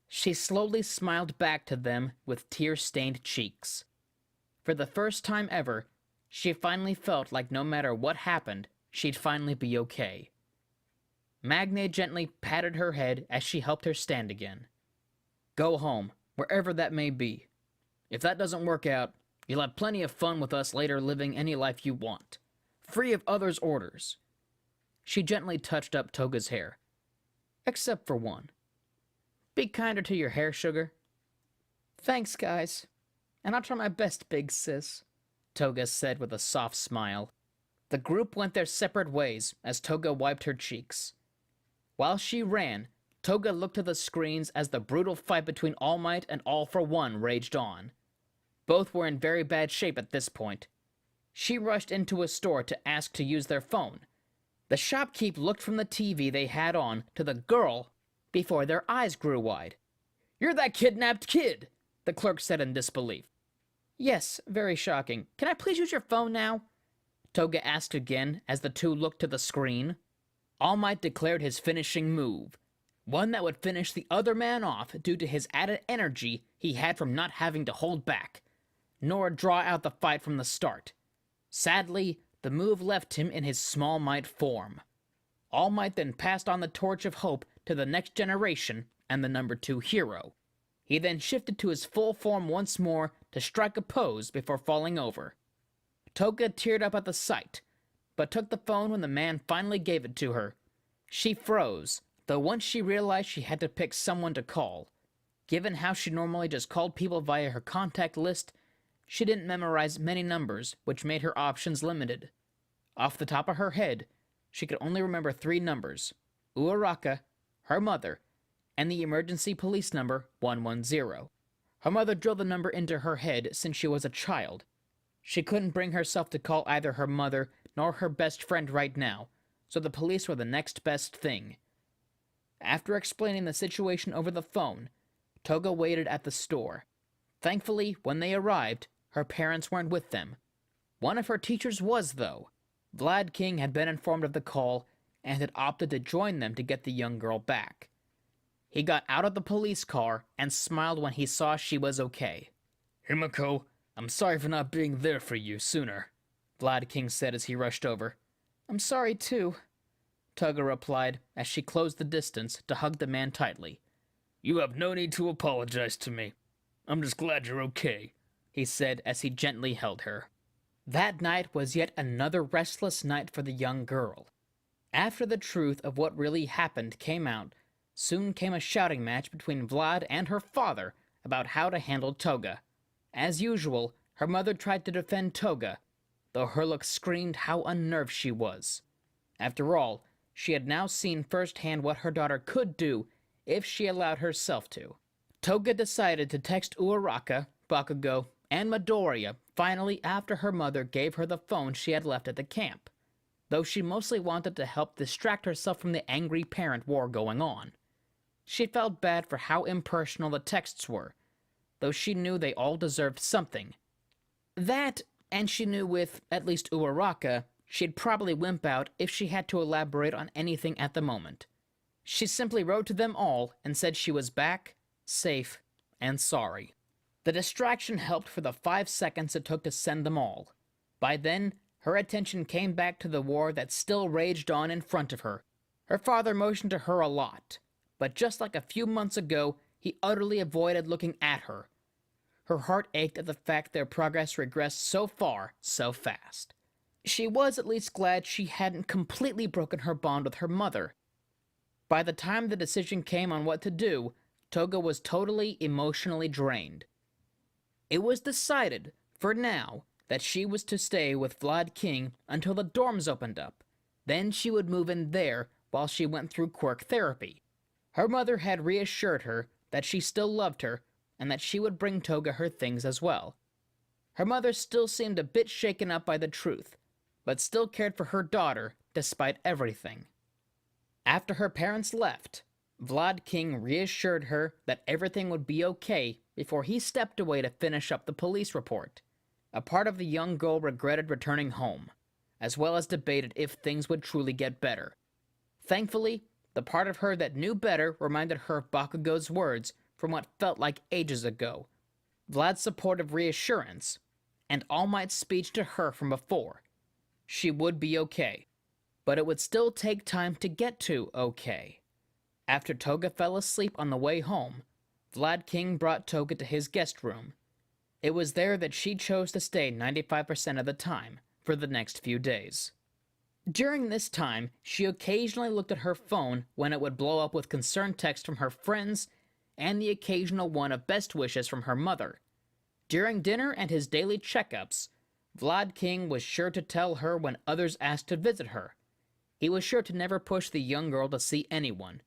She slowly smiled back to them with tear-stained cheeks. For the first time ever, she finally felt like no matter what happened, she'd finally be okay. Magna gently patted her head as she helped her stand again. Go home, wherever that may be. If that doesn't work out, you'll have plenty of fun with us later living any life you want, free of others' orders. She gently touched up Toga's hair. Except for one. Be kinder to your hair, sugar. Thanks, guys. And I'll try my best, big sis, Toga said with a soft smile. The group went their separate ways as Toga wiped her cheeks. While she ran, Toga looked at the screens as the brutal fight between All Might and All for One raged on. Both were in very bad shape at this point. She rushed into a store to ask to use their phone. The shopkeep looked from the TV they had on to the girl before their eyes grew wide. You're that kidnapped kid, the clerk said in disbelief. Yes, very shocking. Can I please use your phone now? Toga asked again as the two looked to the screen. All Might declared his finishing move, one that would finish the other man off due to his added energy he had from not having to hold back, nor draw out the fight from the start. Sadly, the move left him in his Small Might form. All Might then passed on the torch of hope to the next generation and the number 2 hero. He then shifted to his full form once more to strike a pose before falling over. Toga teared up at the sight, but took the phone when the man finally gave it to her. She froze, though once she realized she had to pick someone to call. Given how she normally just called people via her contact list, she didn't memorize many numbers, which made her options limited. Off the top of her head, she could only remember 3 numbers: Uaraka, her mother, and the emergency police number 110. Her mother drilled the number into her head since she was a child. She couldn't bring herself to call either her mother nor her best friend right now, so the police were the next best thing. After explaining the situation over the phone, Toga waited at the store. Thankfully, when they arrived, her parents weren't with them. One of her teachers was, though. Vlad King had been informed of the call and had opted to join them to get the young girl back. He got out of the police car and smiled when he saw she was okay. Himiko, I'm sorry for not being there for you sooner, Vlad King said as he rushed over. I'm sorry too, Toga replied as she closed the distance to hug the man tightly. You have no need to apologize to me. I'm just glad you're okay, he said as he gently held her. That night was yet another restless night for the young girl. After the truth of what really happened came out, soon came a shouting match between Vlad and her father about how to handle Toga. As usual, her mother tried to defend Toga, though her look screamed how unnerved she was. After all, she had now seen firsthand what her daughter could do if she allowed herself to. Toga decided to text Uraraka, Bakugo, and Midoriya finally after her mother gave her the phone she had left at the camp, though she mostly wanted to help distract herself from the angry parent war going on. She felt bad for how impersonal the texts were, though she knew they all deserved something. That, and she knew with, at least Uraraka, she'd probably wimp out if she had to elaborate on anything at the moment. She simply wrote to them all and said she was back, safe, and sorry. The distraction helped for the 5 seconds it took to send them all. By then, her attention came back to the war that still raged on in front of her. Her father motioned to her a lot, but just like a few months ago, he utterly avoided looking at her. Her heart ached at the fact their progress regressed so far, so fast. She was at least glad she hadn't completely broken her bond with her mother. By the time the decision came on what to do, Toga was totally emotionally drained. It was decided, for now, that she was to stay with Vlad King until the dorms opened up. Then she would move in there while she went through quirk therapy. Her mother had reassured her that she still loved her and that she would bring Toga her things as well. Her mother still seemed a bit shaken up by the truth, but still cared for her daughter despite everything. After her parents left, Vlad King reassured her that everything would be okay before he stepped away to finish up the police report. A part of the young girl regretted returning home, as well as debated if things would truly get better. Thankfully, the part of her that knew better reminded her of Bakugo's words from what felt like ages ago, Vlad's supportive reassurance, and All Might's speech to her from before. She would be okay, but it would still take time to get to okay. After Toga fell asleep on the way home, Vlad King brought Toga to his guest room. It was there that she chose to stay 95% of the time for the next few days. During this time, she occasionally looked at her phone when it would blow up with concerned texts from her friends and the occasional one of best wishes from her mother. During dinner and his daily checkups, Vlad King was sure to tell her when others asked to visit her. He was sure to never push the young girl to see anyone.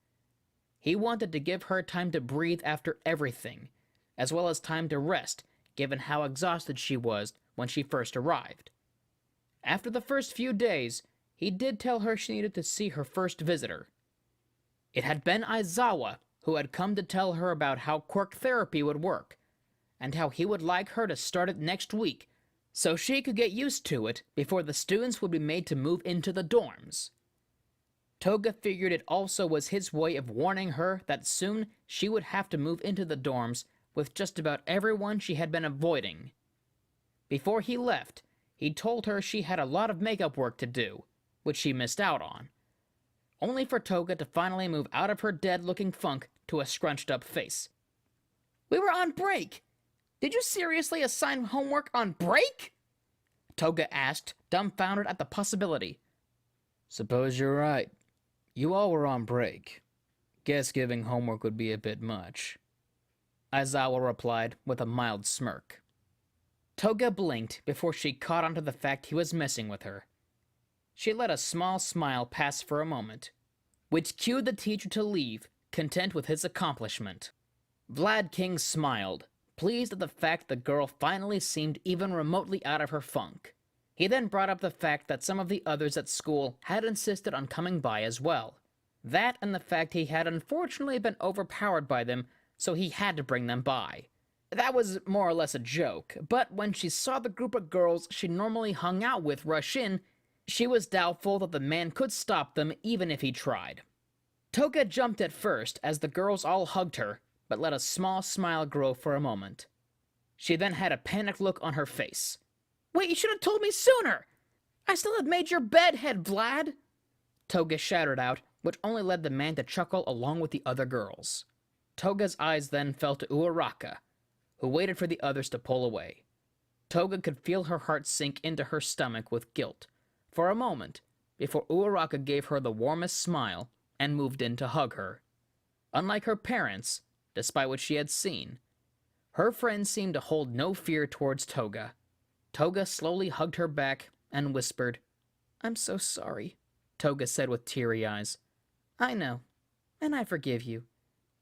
He wanted to give her time to breathe after everything, as well as time to rest, given how exhausted she was when she first arrived. After the first few days, he did tell her she needed to see her first visitor. It had been Aizawa who had come to tell her about how quirk therapy would work, and how he would like her to start it next week, so she could get used to it before the students would be made to move into the dorms. Toga figured it also was his way of warning her that soon she would have to move into the dorms with just about everyone she had been avoiding. Before he left, he told her she had a lot of makeup work to do, which she missed out on, only for Toga to finally move out of her dead-looking funk to a scrunched-up face. "We were on break! Did you seriously assign homework on break?" Toga asked, dumbfounded at the possibility. Suppose you're right. You all were on break. Guess giving homework would be a bit much, Aizawa replied with a mild smirk. Toga blinked before she caught on to the fact he was messing with her. She let a small smile pass for a moment, which cued the teacher to leave, content with his accomplishment. Vlad King smiled, pleased at the fact the girl finally seemed even remotely out of her funk. He then brought up the fact that some of the others at school had insisted on coming by as well. That and the fact he had unfortunately been overpowered by them, so he had to bring them by. That was more or less a joke, but when she saw the group of girls she normally hung out with rush in, she was doubtful that the man could stop them even if he tried. Toga jumped at first as the girls all hugged her, but let a small smile grow for a moment. She then had a panicked look on her face. "Wait, you should have told me sooner! I still have made your bed, head Vlad!" Toga shouted out, which only led the man to chuckle along with the other girls. Toga's eyes then fell to Uraraka, who waited for the others to pull away. Toga could feel her heart sink into her stomach with guilt for a moment before Uraraka gave her the warmest smile and moved in to hug her. Unlike her parents, despite what she had seen, her friends seemed to hold no fear towards Toga. Toga slowly hugged her back and whispered, "I'm so sorry," Toga said with teary eyes. "I know, and I forgive you,"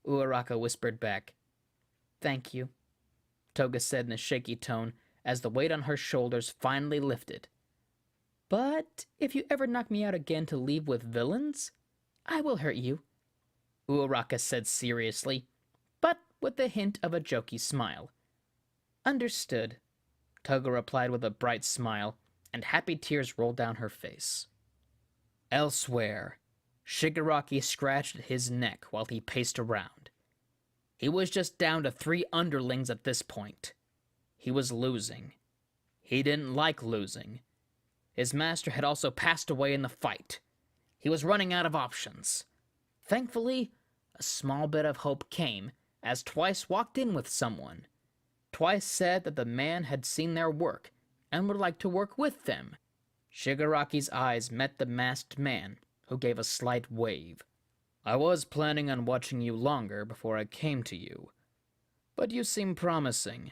Uraraka whispered back. "Thank you," Toga said in a shaky tone as the weight on her shoulders finally lifted. "But if you ever knock me out again to leave with villains, I will hurt you," Uraraka said seriously, but with the hint of a jokey smile. "Understood," Toga replied with a bright smile, and happy tears rolled down her face. Elsewhere, Shigaraki scratched at his neck while he paced around. He was just down to 3 underlings at this point. He was losing. He didn't like losing. His master had also passed away in the fight. He was running out of options. Thankfully, a small bit of hope came as Twice walked in with someone. Twice said that the man had seen their work and would like to work with them. Shigaraki's eyes met the masked man, who gave a slight wave. "I was planning on watching you longer before I came to you, but you seem promising,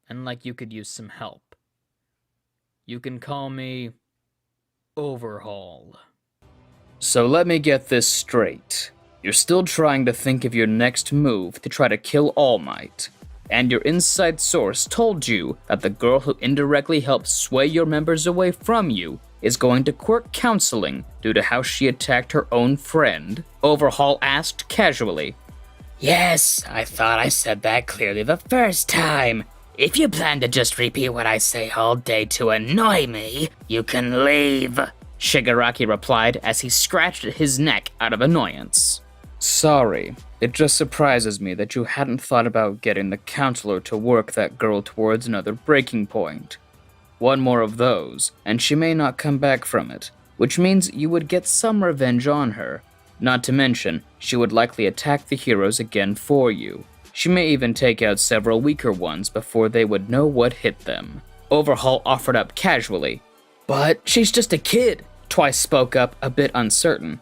and like you could use some help. You can call me Overhaul." So let me get this straight. You're still trying to think of your next move to try to kill All Might, and your inside source told you that the girl who indirectly helped sway your members away from you is going to quirk counseling due to how she attacked her own friend? Overhaul asked casually. Yes, I thought I said that clearly the first time. If you plan to just repeat what I say all day to annoy me, you can leave, Shigaraki replied as he scratched at his neck out of annoyance. Sorry, it just surprises me that you hadn't thought about getting the counselor to work that girl towards another breaking point. One more of those, and she may not come back from it, which means you would get some revenge on her. Not to mention, she would likely attack the heroes again for you. She may even take out several weaker ones before they would know what hit them. Overhaul offered up casually. But she's just a kid, Twice spoke up, a bit uncertain.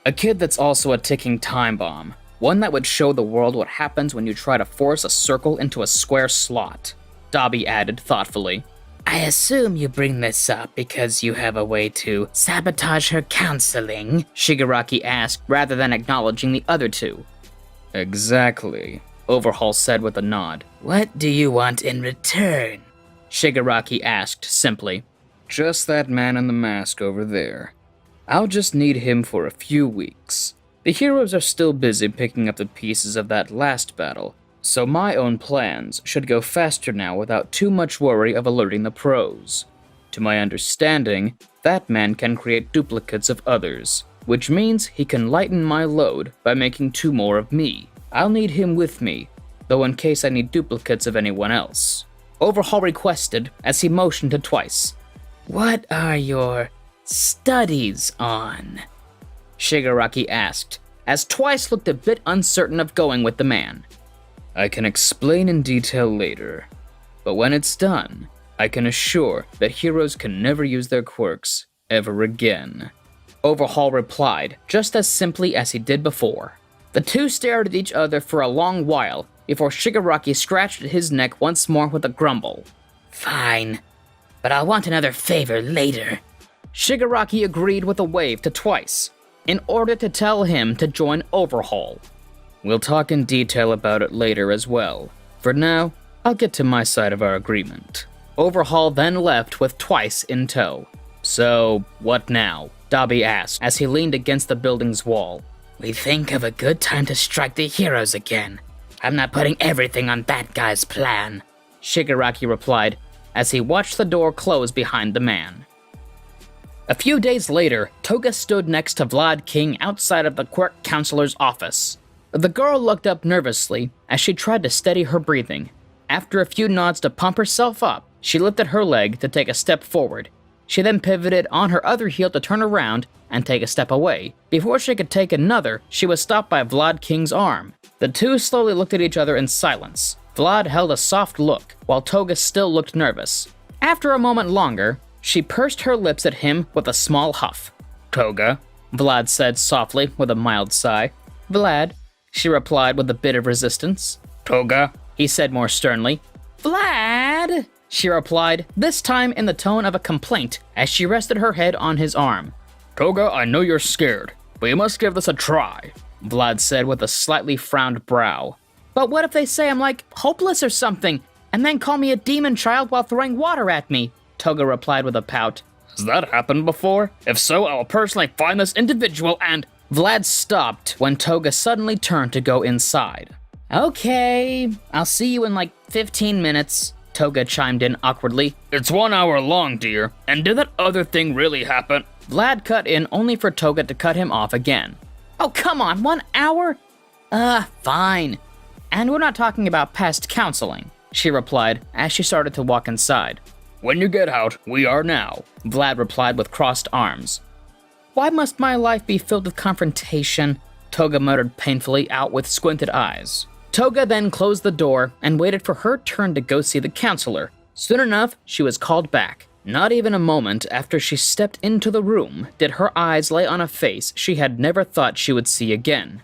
A kid that's also a ticking time bomb. One that would show the world what happens when you try to force a circle into a square slot, Dobby added thoughtfully. I assume you bring this up because you have a way to sabotage her counseling, Shigaraki asked rather than acknowledging the other two. Exactly, Overhaul said with a nod. What do you want in return? Shigaraki asked simply. Just that man in the mask over there. I'll just need him for a few weeks. The heroes are still busy picking up the pieces of that last battle, so my own plans should go faster now without too much worry of alerting the pros. To my understanding, that man can create duplicates of others, which means he can lighten my load by making 2 more of me. I'll need him with me, though in case I need duplicates of anyone else. Overhaul requested as he motioned to Twice. What are your studies on? Shigaraki asked, as Twice looked a bit uncertain of going with the man. I can explain in detail later, but when it's done, I can assure that heroes can never use their quirks ever again. Overhaul replied, just as simply as he did before. The two stared at each other for a long while before Shigaraki scratched at his neck once more with a grumble. Fine, but I'll want another favor later. Shigaraki agreed with a wave to Twice. in order to tell him to join Overhaul. We'll talk in detail about it later as well. For now, I'll get to my side of our agreement. Overhaul then left with Twice in tow. So, what now? Dobby asked as he leaned against the building's wall. We think of a good time to strike the heroes again. I'm not putting everything on that guy's plan, Shigaraki replied as he watched the door close behind the man. A few days later, Toga stood next to Vlad King outside of the Quirk counselor's office. The girl looked up nervously as she tried to steady her breathing. After a few nods to pump herself up, she lifted her leg to take a step forward. She then pivoted on her other heel to turn around and take a step away. Before she could take another, she was stopped by Vlad King's arm. The two slowly looked at each other in silence. Vlad held a soft look, while Toga still looked nervous. After a moment longer, she pursed her lips at him with a small huff. Toga, Vlad said softly with a mild sigh. Vlad, she replied with a bit of resistance. Toga, he said more sternly. Vlad, she replied, this time in the tone of a complaint as she rested her head on his arm. Toga, I know you're scared, but you must give this a try, Vlad said with a slightly frowned brow. But what if they say I'm like hopeless or something, and then call me a demon child while throwing water at me? Toga replied with a pout. Has that happened before? If so, I will personally find this individual and... Vlad stopped when Toga suddenly turned to go inside. Okay, I'll see you in like 15 minutes, Toga chimed in awkwardly. It's 1 hour long, dear. And did that other thing really happen? Vlad cut in only for Toga to cut him off again. Oh, come on, 1 hour? Fine. And we're not talking about past counseling, she replied as she started to walk inside. When you get out, we are now, Vlad replied with crossed arms. Why must my life be filled with confrontation? Toga muttered painfully out with squinted eyes. Toga then closed the door and waited for her turn to go see the counselor. Soon enough, she was called back. Not even a moment after she stepped into the room did her eyes lay on a face she had never thought she would see again.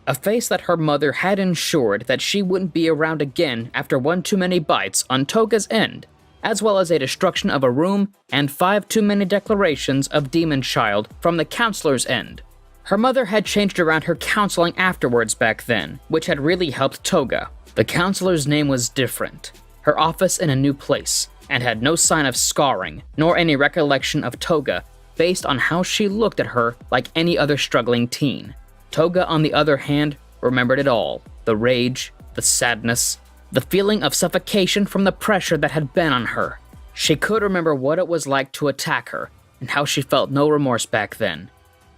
A face that her mother had ensured that she wouldn't be around again after one too many bites on Toga's end, as well as a destruction of a room and 5 too many declarations of Demon Child from the counselor's end. Her mother had changed around her counseling afterwards back then, which had really helped Toga. The counselor's name was different, her office in a new place, and had no sign of scarring, nor any recollection of Toga, based on how she looked at her like any other struggling teen. Toga, on the other hand, remembered it all. The rage, the sadness, the feeling of suffocation from the pressure that had been on her. She could remember what it was like to attack her, and how she felt no remorse back then.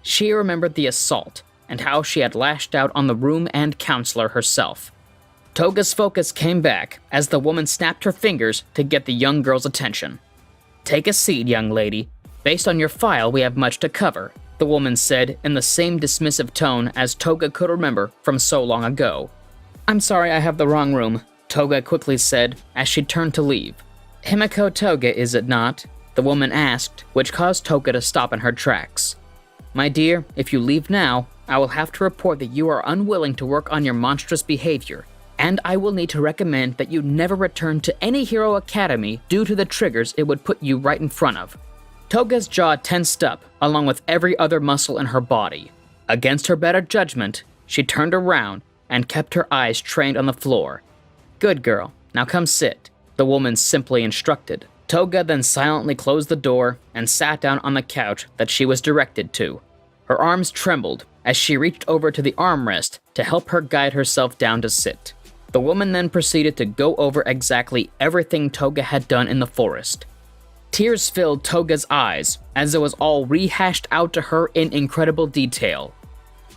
She remembered the assault, and how she had lashed out on the room and counselor herself. Toga's focus came back as the woman snapped her fingers to get the young girl's attention. Take a seat, young lady. Based on your file, we have much to cover, the woman said in the same dismissive tone as Toga could remember from so long ago. I'm sorry, I have the wrong room, Toga quickly said as she turned to leave. Himiko Toga, is it not? The woman asked, which caused Toga to stop in her tracks. My dear, if you leave now, I will have to report that you are unwilling to work on your monstrous behavior, and I will need to recommend that you never return to any Hero Academy due to the triggers it would put you right in front of. Toga's jaw tensed up, along with every other muscle in her body. Against her better judgment, she turned around and kept her eyes trained on the floor. Good girl, now come sit, the woman simply instructed. Toga then silently closed the door and sat down on the couch that she was directed to. Her arms trembled as she reached over to the armrest to help her guide herself down to sit. The woman then proceeded to go over exactly everything Toga had done in the forest. Tears filled Toga's eyes as it was all rehashed out to her in incredible detail.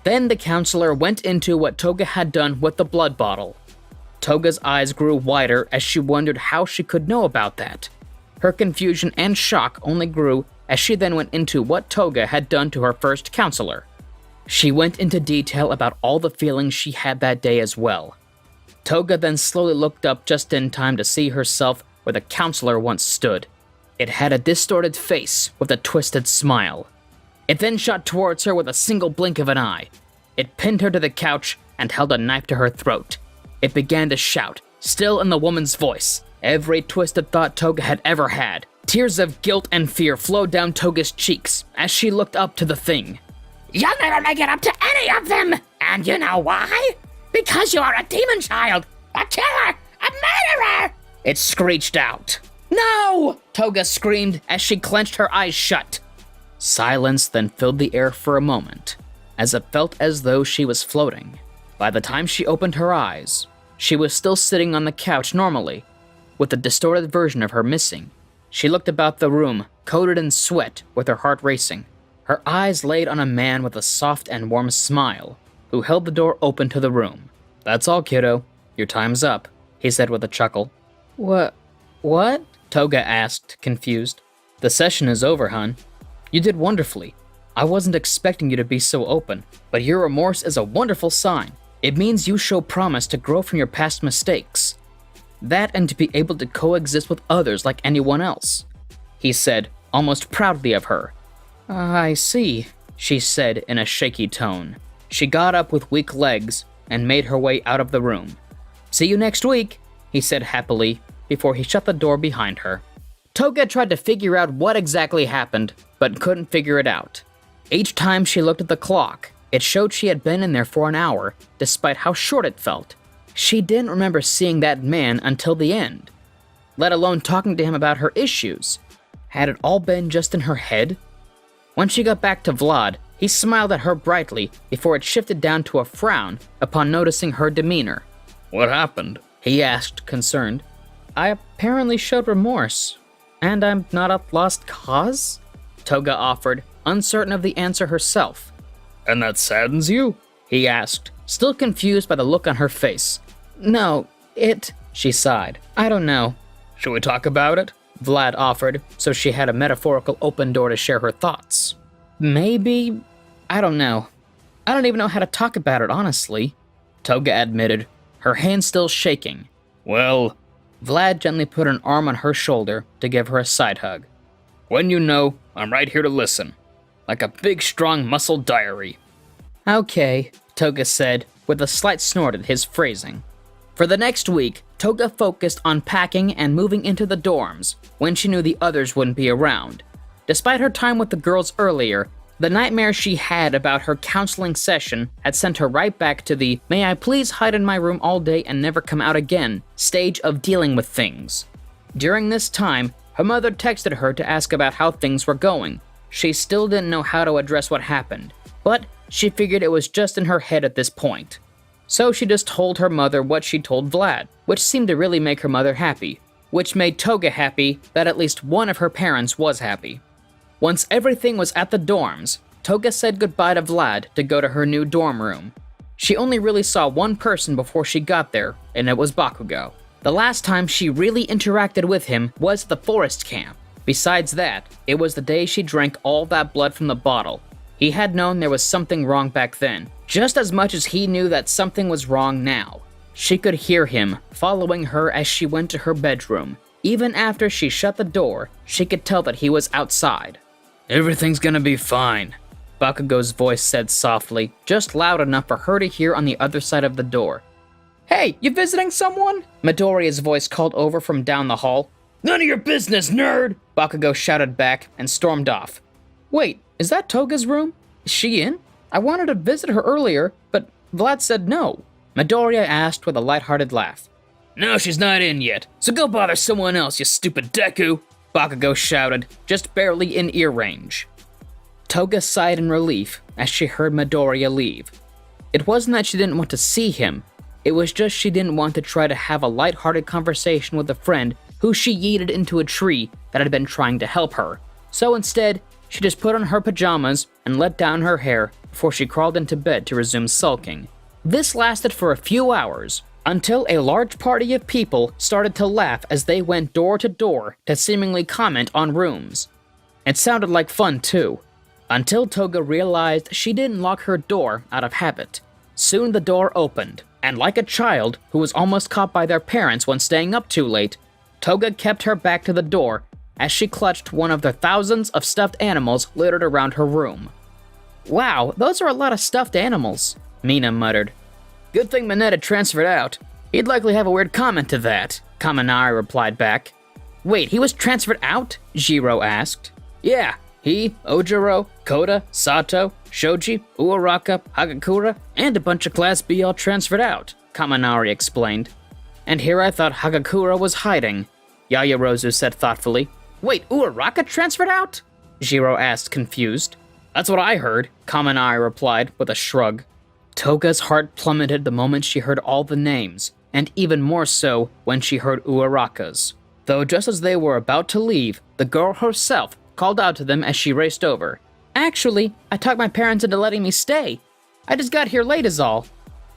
Then the counselor went into what Toga had done with the blood bottle. Toga's eyes grew wider as she wondered how she could know about that. Her confusion and shock only grew as she then went into what Toga had done to her first counselor. She went into detail about all the feelings she had that day as well. Toga then slowly looked up just in time to see herself where the counselor once stood. It had a distorted face with a twisted smile. It then shot towards her with a single blink of an eye. It pinned her to the couch and held a knife to her throat. It began to shout, still in the woman's voice, every twisted thought Toga had ever had. Tears of guilt and fear flowed down Toga's cheeks as she looked up to the thing. You'll never make it up to any of them! And you know why? Because you are a demon child! A killer! A murderer! It screeched out. No! Toga screamed as she clenched her eyes shut. Silence then filled the air for a moment, as it felt as though she was floating. By the time she opened her eyes, she was still sitting on the couch normally, with the distorted version of her missing. She looked about the room, coated in sweat, with her heart racing. Her eyes laid on a man with a soft and warm smile, who held the door open to the room. "That's all, kiddo. Your time's up," he said with a chuckle. What? Toga asked, confused. "The session is over, hun. You did wonderfully. I wasn't expecting you to be so open, but your remorse is a wonderful sign. It means you show promise to grow from your past mistakes. That and to be able to coexist with others like anyone else," he said, almost proudly of her. "I see," she said in a shaky tone. She got up with weak legs and made her way out of the room. "See you next week," he said happily before he shut the door behind her. Toga tried to figure out what exactly happened, but couldn't figure it out. Each time she looked at the clock, it showed she had been in there for an hour, despite how short it felt. She didn't remember seeing that man until the end, let alone talking to him about her issues. Had it all been just in her head? When she got back to Vlad, he smiled at her brightly before it shifted down to a frown upon noticing her demeanor. What happened? He asked, concerned. "I apparently showed remorse, and I'm not a lost cause?" Toga offered, uncertain of the answer herself. And that saddens you? He asked, still confused by the look on her face. "No, she sighed. "I don't know." Should we talk about it? Vlad offered, so she had a metaphorical open door to share her thoughts. "Maybe. I don't know. I don't even know how to talk about it, honestly," Toga admitted, her hand still shaking. Well, Vlad gently put an arm on her shoulder to give her a side hug. when you know, I'm right here to listen. Like a big, strong muscle diary. "Okay," Toga said, with a slight snort at his phrasing. For the next week, Toga focused on packing and moving into the dorms when she knew the others wouldn't be around. Despite her time with the girls earlier, the nightmare she had about her counseling session had sent her right back to the "may I please hide in my room all day and never come out again" stage of dealing with things. During this time, her mother texted her to ask about how things were going. She still didn't know how to address what happened, but she figured it was just in her head at this point. So she just told her mother what she told Vlad, which seemed to really make her mother happy, which made Toga happy that at least one of her parents was happy. Once everything was at the dorms, Toga said goodbye to Vlad to go to her new dorm room. She only really saw one person before she got there, and it was Bakugo. The last time she really interacted with him was at the forest camp. Besides that, it was the day she drank all that blood from the bottle. He had known there was something wrong back then, just as much as he knew that something was wrong now. She could hear him following her as she went to her bedroom. Even after she shut the door, she could tell that he was outside. Everything's gonna be fine. Bakugo's voice said softly, just loud enough for her to hear on the other side of the door. "Hey, you visiting someone?" Midoriya's voice called over from down the hall. None of your business, nerd! Bakugo shouted back and stormed off. "Wait, is that Toga's room? Is she in? I wanted to visit her earlier, but Vlad said no," Midoriya asked with a lighthearted laugh. No, she's not in yet, so go bother someone else, you stupid deku! Bakugo shouted, just barely in ear range. Toga sighed in relief as she heard Midoriya leave. It wasn't that she didn't want to see him, it was just she didn't want to try to have a lighthearted conversation with a friend who she yeeted into a tree that had been trying to help her. So instead, she just put on her pajamas and let down her hair before she crawled into bed to resume sulking. This lasted for a few hours, until a large party of people started to laugh as they went door to door to seemingly comment on rooms. It sounded like fun too, until Toga realized she didn't lock her door out of habit. Soon the door opened, and like a child who was almost caught by their parents when staying up too late, Toga kept her back to the door as she clutched one of the thousands of stuffed animals littered around her room. "Wow, those are a lot of stuffed animals," Mina muttered. Good thing Mineta transferred out. He'd likely have a weird comment to that, Kaminari replied back. "Wait, he was transferred out?" Jiro asked. Yeah, He, Ojiro, Koda, Sato, Shoji, Uaraka, Hagakura, and a bunch of Class B all transferred out, Kaminari explained. And here I thought Hagakura was hiding, Yaoyorozu said thoughtfully. Wait, Uaraka transferred out? Jiro asked, confused. That's what I heard, Kaminari replied with a shrug. Toga's heart plummeted the moment she heard all the names, and even more so when she heard Uaraka's. Though just as they were about to leave, the girl herself called out to them as she raced over. Actually, I talked my parents into letting me stay. I just got here late is all.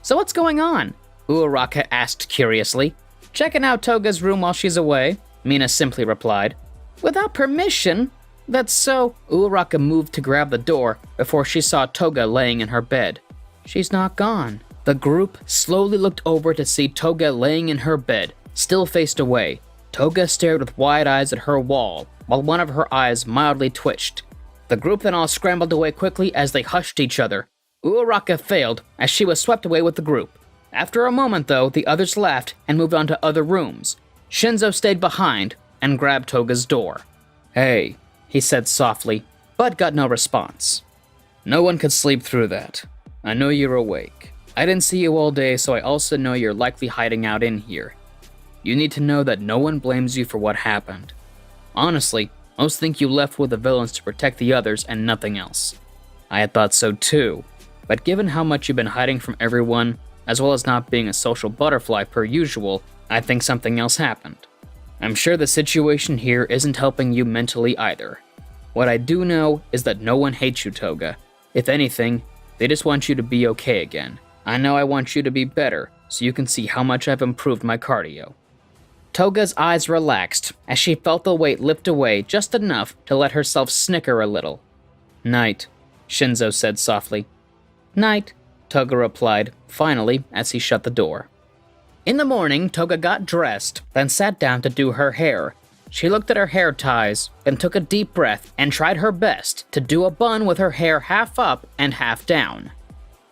So what's going on? Uaraka asked curiously. Checking out Toga's room while she's away, Mina simply replied. Without permission? That's so... Uaraka moved to grab the door before she saw Toga laying in her bed. She's not gone. The group slowly looked over to see Toga laying in her bed, still faced away. Toga stared with wide eyes at her wall, while one of her eyes mildly twitched. The group then all scrambled away quickly as they hushed each other. Uaraka failed, as she was swept away with the group. After a moment, though, the others left and moved on to other rooms. Shinzo stayed behind and grabbed Toga's door. Hey, he said softly, but got no response. No one could sleep through that. I know you're awake. I didn't see you all day, so I also know you're likely hiding out in here. You need to know that no one blames you for what happened. Honestly, most think you left with the villains to protect the others and nothing else. I had thought so too, but given how much you've been hiding from everyone, as well as not being a social butterfly per usual, I think something else happened. I'm sure the situation here isn't helping you mentally either. What I do know is that no one hates you, Toga. If anything, they just want you to be okay again. I know I want you to be better, so you can see how much I've improved my cardio. Toga's eyes relaxed as she felt the weight lift away just enough to let herself snicker a little. Night, Shinzo said softly. Night, Toga replied, finally, as he shut the door. In the morning, Toga got dressed, then sat down to do her hair. She looked at her hair ties, then took a deep breath and tried her best to do a bun with her hair half up and half down.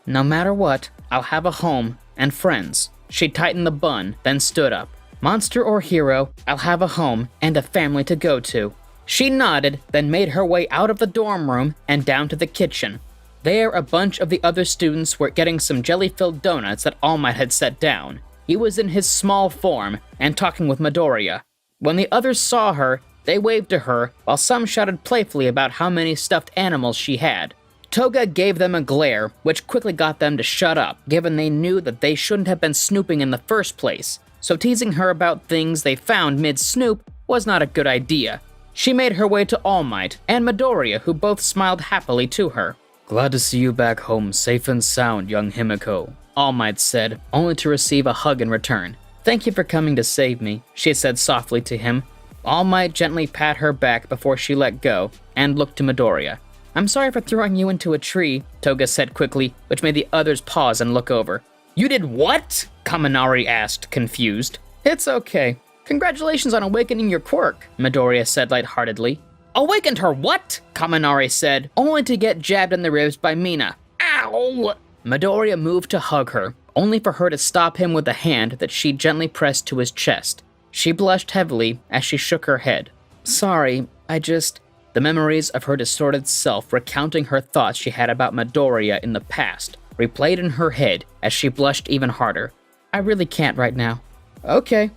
No matter what, I'll have a home and friends. She tightened the bun, then stood up. Monster or hero, I'll have a home and a family to go to. She nodded, then made her way out of the dorm room and down to the kitchen. There, a bunch of the other students were getting some jelly-filled donuts that All Might had set down. He was in his small form and talking with Midoriya. When the others saw her, they waved to her, while some shouted playfully about how many stuffed animals she had. Toga gave them a glare, which quickly got them to shut up, given they knew that they shouldn't have been snooping in the first place. So teasing her about things they found mid-snoop was not a good idea. She made her way to All Might and Midoriya, who both smiled happily to her. Glad to see you back home safe and sound, young Himiko, All Might said, only to receive a hug in return. Thank you for coming to save me, she said softly to him. All Might gently pat her back before she let go, and looked to Midoriya. I'm sorry for throwing you into a tree, Toga said quickly, which made the others pause and look over. You did what? Kaminari asked, confused. It's okay. Congratulations on awakening your quirk, Midoriya said lightheartedly. Awakened her what? Kaminari said, only to get jabbed in the ribs by Mina. Ow! Midoriya moved to hug her, only for her to stop him with a hand that she gently pressed to his chest. She blushed heavily as she shook her head. Sorry, The memories of her distorted self recounting her thoughts she had about Midoriya in the past replayed in her head as she blushed even harder. I really can't right now. Okay.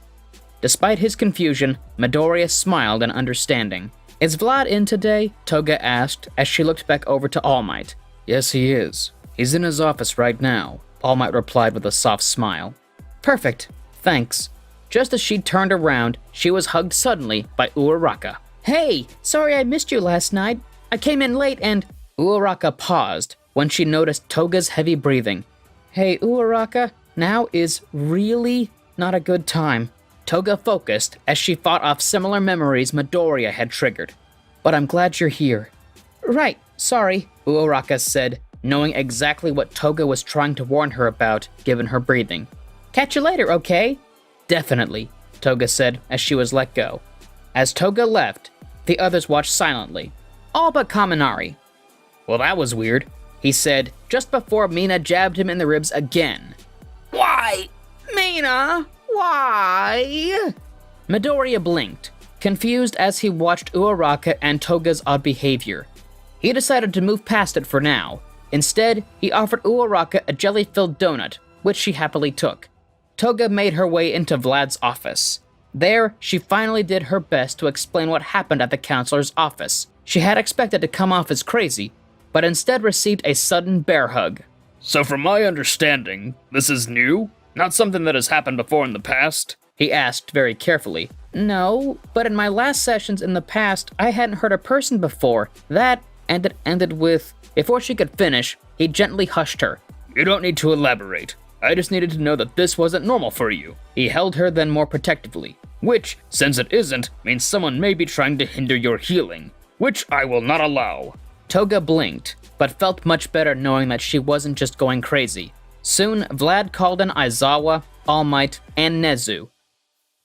Despite his confusion, Midoriya smiled in understanding. Is Vlad in today? Toga asked as she looked back over to All Might. Yes, he is. He's in his office right now, All Might replied with a soft smile. Perfect. Thanks. Just as she turned around, she was hugged suddenly by Uaraka. Hey, sorry I missed you last night. I came in late and... Uaraka paused when she noticed Toga's heavy breathing. Hey, Uaraka, now is really not a good time. Toga focused as she fought off similar memories Midoriya had triggered. But I'm glad you're here. Right, sorry, Uaraka said, knowing exactly what Toga was trying to warn her about, given her breathing. Catch you later, okay? Definitely, Toga said as she was let go. As Toga left, the others watched silently. All but Kaminari. Well, that was weird, he said, just before Mina jabbed him in the ribs again. Why? Mina? Why? Midoriya blinked. confused as he watched Uraraka and Toga's odd behavior. He decided to move past it for now. Instead, he offered Uraraka a jelly-filled donut, which she happily took. Toga made her way into Vlad's office. There, she finally did her best to explain what happened at the counselor's office. She had expected to come off as crazy, but instead received a sudden bear hug. So from my understanding, this is new? Not something that has happened before in the past? He asked very carefully. No, but in my last sessions in the past, I hadn't heard a person before. That, and it ended with... Before she could finish, he gently hushed her. You don't need to elaborate. I just needed to know that this wasn't normal for you. He held her then more protectively. Which, since it isn't, means someone may be trying to hinder your healing. Which I will not allow. Toga blinked, but felt much better knowing that she wasn't just going crazy. Soon, Vlad called in Aizawa, All Might, and Nezu.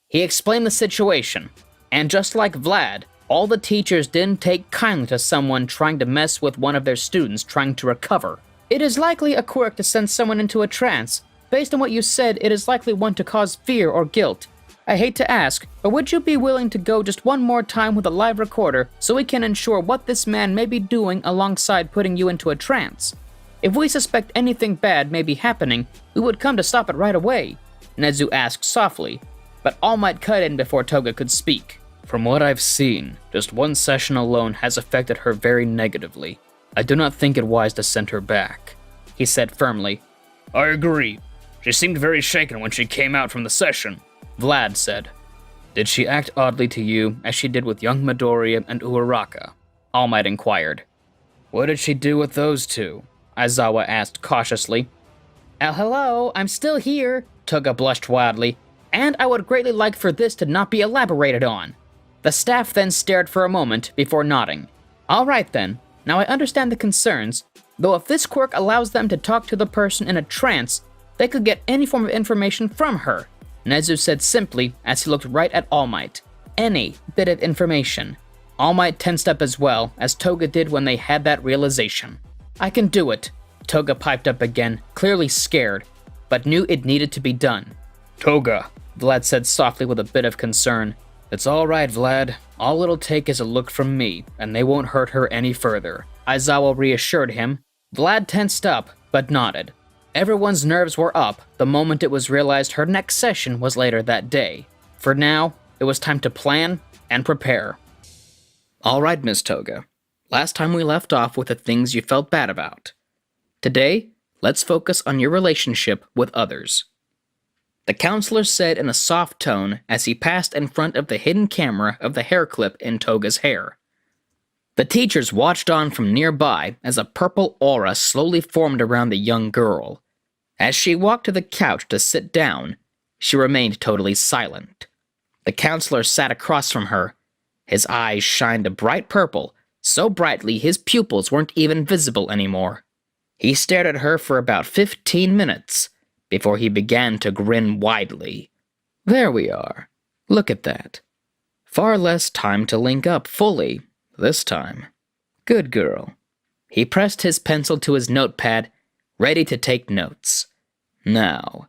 He explained the situation, and just like Vlad, all the teachers didn't take kindly to someone trying to mess with one of their students trying to recover. It is likely a quirk to send someone into a trance. Based on what you said, it is likely one to cause fear or guilt. I hate to ask, but would you be willing to go just one more time with a live recorder so we can ensure what this man may be doing alongside putting you into a trance? If we suspect anything bad may be happening, we would come to stop it right away, Nezu asked softly, but All Might cut in before Toga could speak. From what I've seen, just one session alone has affected her very negatively. I do not think it wise to send her back, he said firmly. I agree. She seemed very shaken when she came out from the session, Vlad said. Did she act oddly to you as she did with young Midoriya and Uraraka? All Might inquired. What did she do with those two? Aizawa asked cautiously. Hello, I'm still here, Toga blushed wildly, and I would greatly like for this to not be elaborated on. The staff then stared for a moment before nodding. All right then, now I understand the concerns, though if this quirk allows them to talk to the person in a trance, they could get any form of information from her, Nezu said simply as he looked right at All Might. Any bit of information. All Might tensed up as well, as Toga did when they had that realization. I can do it, Toga piped up again, clearly scared, but knew it needed to be done. Toga, Vlad said softly with a bit of concern. It's all right, Vlad. All it'll take is a look from me, and they won't hurt her any further. Aizawa reassured him. Vlad tensed up, but nodded. Everyone's nerves were up the moment it was realized her next session was later that day. For now, it was time to plan and prepare. All right, Miss Toga. Last time we left off with the things you felt bad about. Today, let's focus on your relationship with others. The counselor said in a soft tone as he passed in front of the hidden camera of the hair clip in Toga's hair. The teachers watched on from nearby as a purple aura slowly formed around the young girl. As she walked to the couch to sit down, she remained totally silent. The counselor sat across from her. His eyes shined a bright purple, so brightly his pupils weren't even visible anymore. He stared at her for about 15 minutes, before he began to grin widely. There we are. Look at that. Far less time to link up fully, this time. Good girl. He pressed his pencil to his notepad, ready to take notes. Now,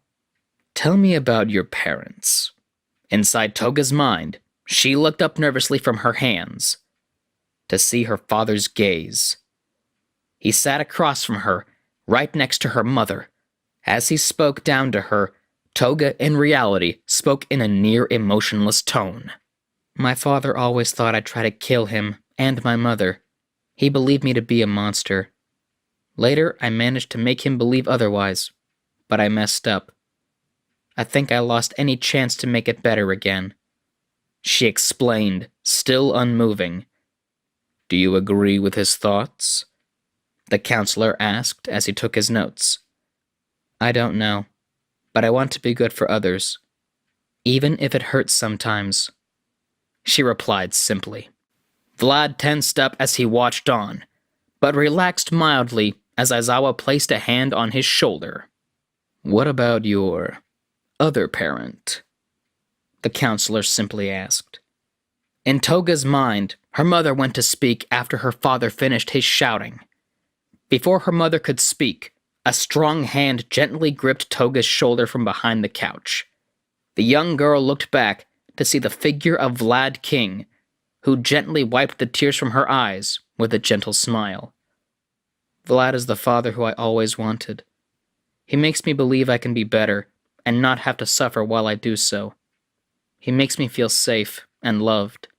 tell me about your parents. Inside Toga's mind, she looked up nervously from her hands to see her father's gaze. He sat across from her, right next to her mother. As he spoke down to her, Toga, in reality, spoke in a near emotionless tone. My father always thought I'd try to kill him and my mother. He believed me to be a monster. Later, I managed to make him believe otherwise, but I messed up. I think I lost any chance to make it better again. She explained, still unmoving. Do you agree with his thoughts? The counselor asked as he took his notes. I don't know, but I want to be good for others, even if it hurts sometimes, she replied simply. Vlad tensed up as he watched on, but relaxed mildly as Aizawa placed a hand on his shoulder. What about your other parent? The counselor simply asked. In Toga's mind, her mother went to speak after her father finished his shouting. Before her mother could speak, a strong hand gently gripped Toga's shoulder from behind the couch. The young girl looked back to see the figure of Vlad King, who gently wiped the tears from her eyes with a gentle smile. Vlad is the father who I always wanted. He makes me believe I can be better and not have to suffer while I do so. He makes me feel safe and loved,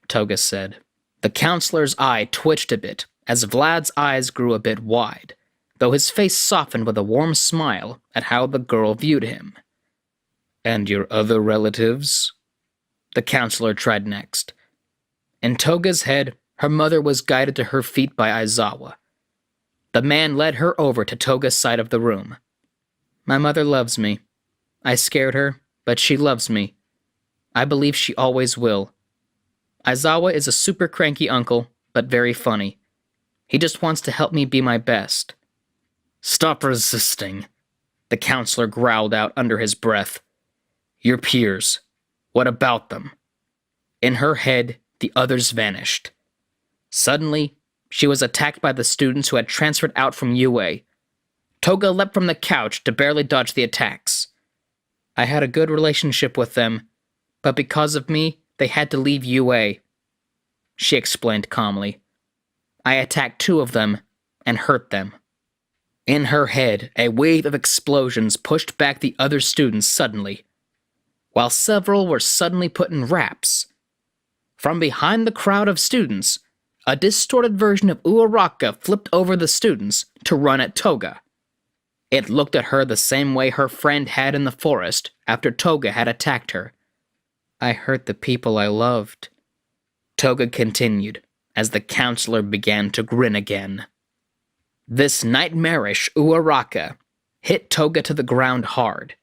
Toga said. The counselor's eye twitched a bit as Vlad's eyes grew a bit wide, though his face softened with a warm smile at how the girl viewed him. And your other relatives? The counselor tried next. In Toga's head, her mother was guided to her feet by Aizawa. The man led her over to Toga's side of the room. My mother loves me. I scared her, but she loves me. I believe she always will. Aizawa is a super cranky uncle, but very funny. He just wants to help me be my best. Stop resisting, the counselor growled out under his breath. Your peers. What about them? In her head, the others vanished. Suddenly, she was attacked by the students who had transferred out from UA. Toga leapt from the couch to barely dodge the attacks. I had a good relationship with them, but because of me, they had to leave UA. She explained calmly. I attacked 2 of them and hurt them. In her head, a wave of explosions pushed back the other students suddenly, while several were suddenly put in wraps. From behind the crowd of students, a distorted version of Uraraka flipped over the students to run at Toga. It looked at her the same way her friend had in the forest after Toga had attacked her. I hurt the people I loved, Toga continued as the counselor began to grin again. This nightmarish Uraraka hit Toga to the ground hard.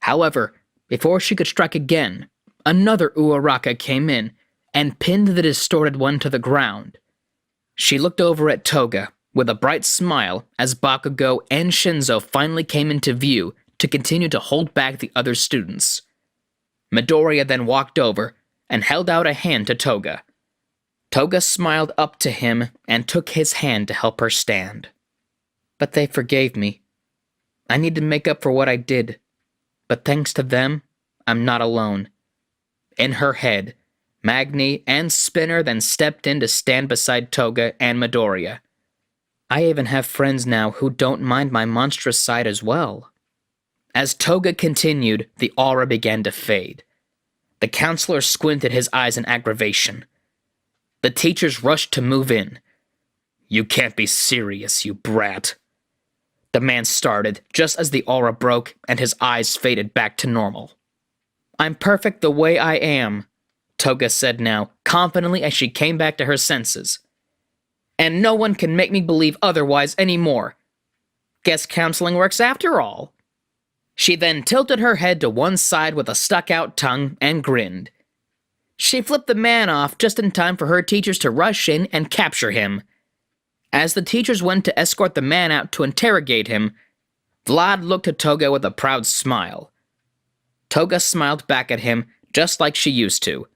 However, before she could strike again, another Uraraka came in and pinned the distorted one to the ground. She looked over at Toga with a bright smile as Bakugo and Shinzo finally came into view to continue to hold back the other students. Midoriya then walked over and held out a hand to Toga. Toga smiled up to him and took his hand to help her stand. But they forgave me. I need to make up for what I did, but thanks to them, I'm not alone. In her head, Magni and Spinner then stepped in to stand beside Toga and Midoriya. I even have friends now who don't mind my monstrous side as well. As Toga continued, the aura began to fade. The counselor squinted his eyes in aggravation. The teachers rushed to move in. You can't be serious, you brat. The man started just as the aura broke and his eyes faded back to normal. I'm perfect the way I am, Toga said now, confidently as she came back to her senses. And no one can make me believe otherwise anymore. Guess counseling works after all. She then tilted her head to one side with a stuck-out tongue and grinned. She flipped the man off just in time for her teachers to rush in and capture him. As the teachers went to escort the man out to interrogate him, Vlad looked at Toga with a proud smile. Toga smiled back at him just like she used to,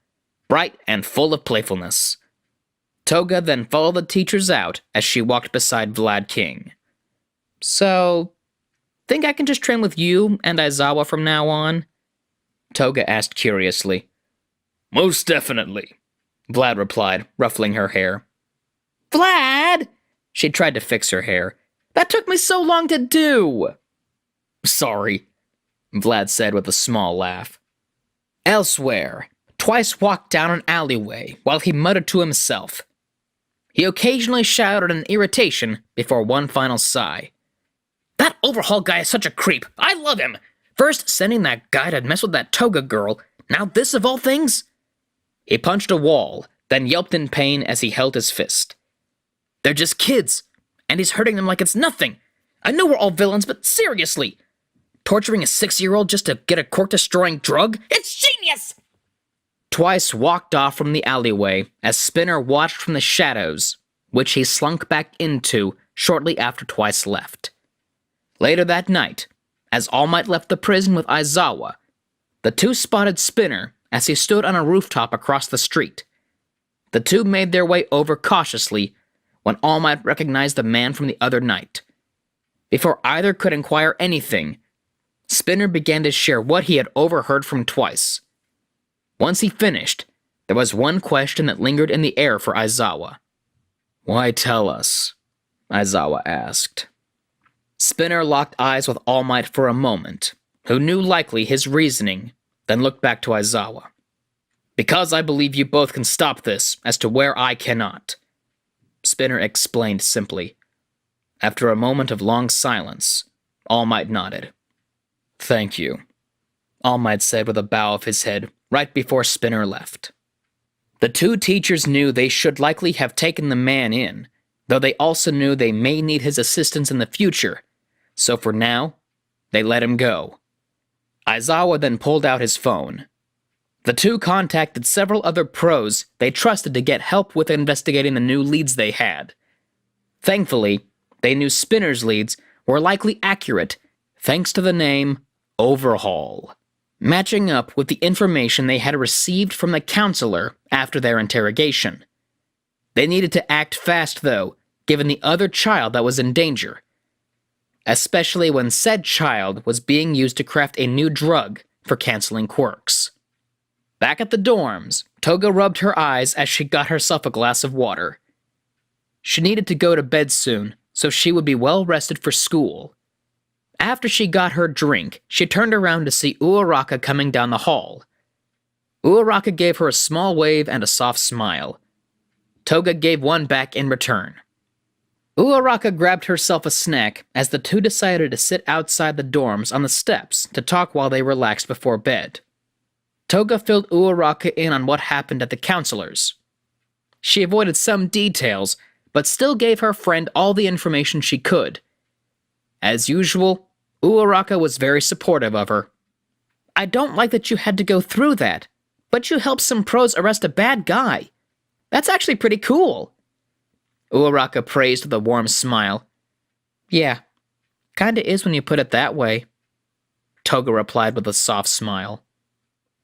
bright and full of playfulness. Toga then followed the teachers out as she walked beside Vlad King. So, think I can just train with you and Aizawa from now on? Toga asked curiously. Most definitely, Vlad replied, ruffling her hair. Vlad! She tried to fix her hair. That took me so long to do! Sorry, Vlad said with a small laugh. Elsewhere, Twice walked down an alleyway while he muttered to himself. He occasionally shouted in irritation before one final sigh. That overhaul guy is such a creep. I love him. First sending that guy to mess with that Toga girl, now this of all things? He punched a wall, then yelped in pain as he held his fist. They're just kids, and he's hurting them like it's nothing. I know we're all villains, but seriously. Torturing a 6-year-old just to get a quirk-destroying drug? It's genius! Twice walked off from the alleyway as Spinner watched from the shadows, which he slunk back into shortly after Twice left. Later that night, as All Might left the prison with Aizawa, the two spotted Spinner as he stood on a rooftop across the street. The two made their way over cautiously when All Might recognized the man from the other night. Before either could inquire anything, Spinner began to share what he had overheard from Twice. Once he finished, there was one question that lingered in the air for Aizawa. "Why tell us?" Aizawa asked. Spinner locked eyes with All Might for a moment, who knew likely his reasoning, then looked back to Aizawa. "Because I believe you both can stop this, as to where I cannot," Spinner explained simply. After a moment of long silence, All Might nodded. "Thank you," All Might said with a bow of his head right before Spinner left. The two teachers knew they should likely have taken the man in, though they also knew they may need his assistance in the future, so for now, they let him go. Aizawa then pulled out his phone. The two contacted several other pros they trusted to get help with investigating the new leads they had. Thankfully, they knew Spinner's leads were likely accurate thanks to the name Overhaul, matching up with the information they had received from the counselor after their interrogation. They needed to act fast, though, given the other child that was in danger, especially when said child was being used to craft a new drug for canceling quirks. Back at the dorms, Toga rubbed her eyes as she got herself a glass of water. She needed to go to bed soon, so she would be well rested for school. After she got her drink, she turned around to see Uraraka coming down the hall. Uraraka gave her a small wave and a soft smile. Toga gave one back in return. Uraraka grabbed herself a snack as the two decided to sit outside the dorms on the steps to talk while they relaxed before bed. Toga filled Uraraka in on what happened at the counselor's. She avoided some details, but still gave her friend all the information she could. As usual, Uraraka was very supportive of her. "I don't like that you had to go through that, but you helped some pros arrest a bad guy. That's actually pretty cool." Uraraka praised with a warm smile. "Yeah, kinda is when you put it that way," Toga replied with a soft smile.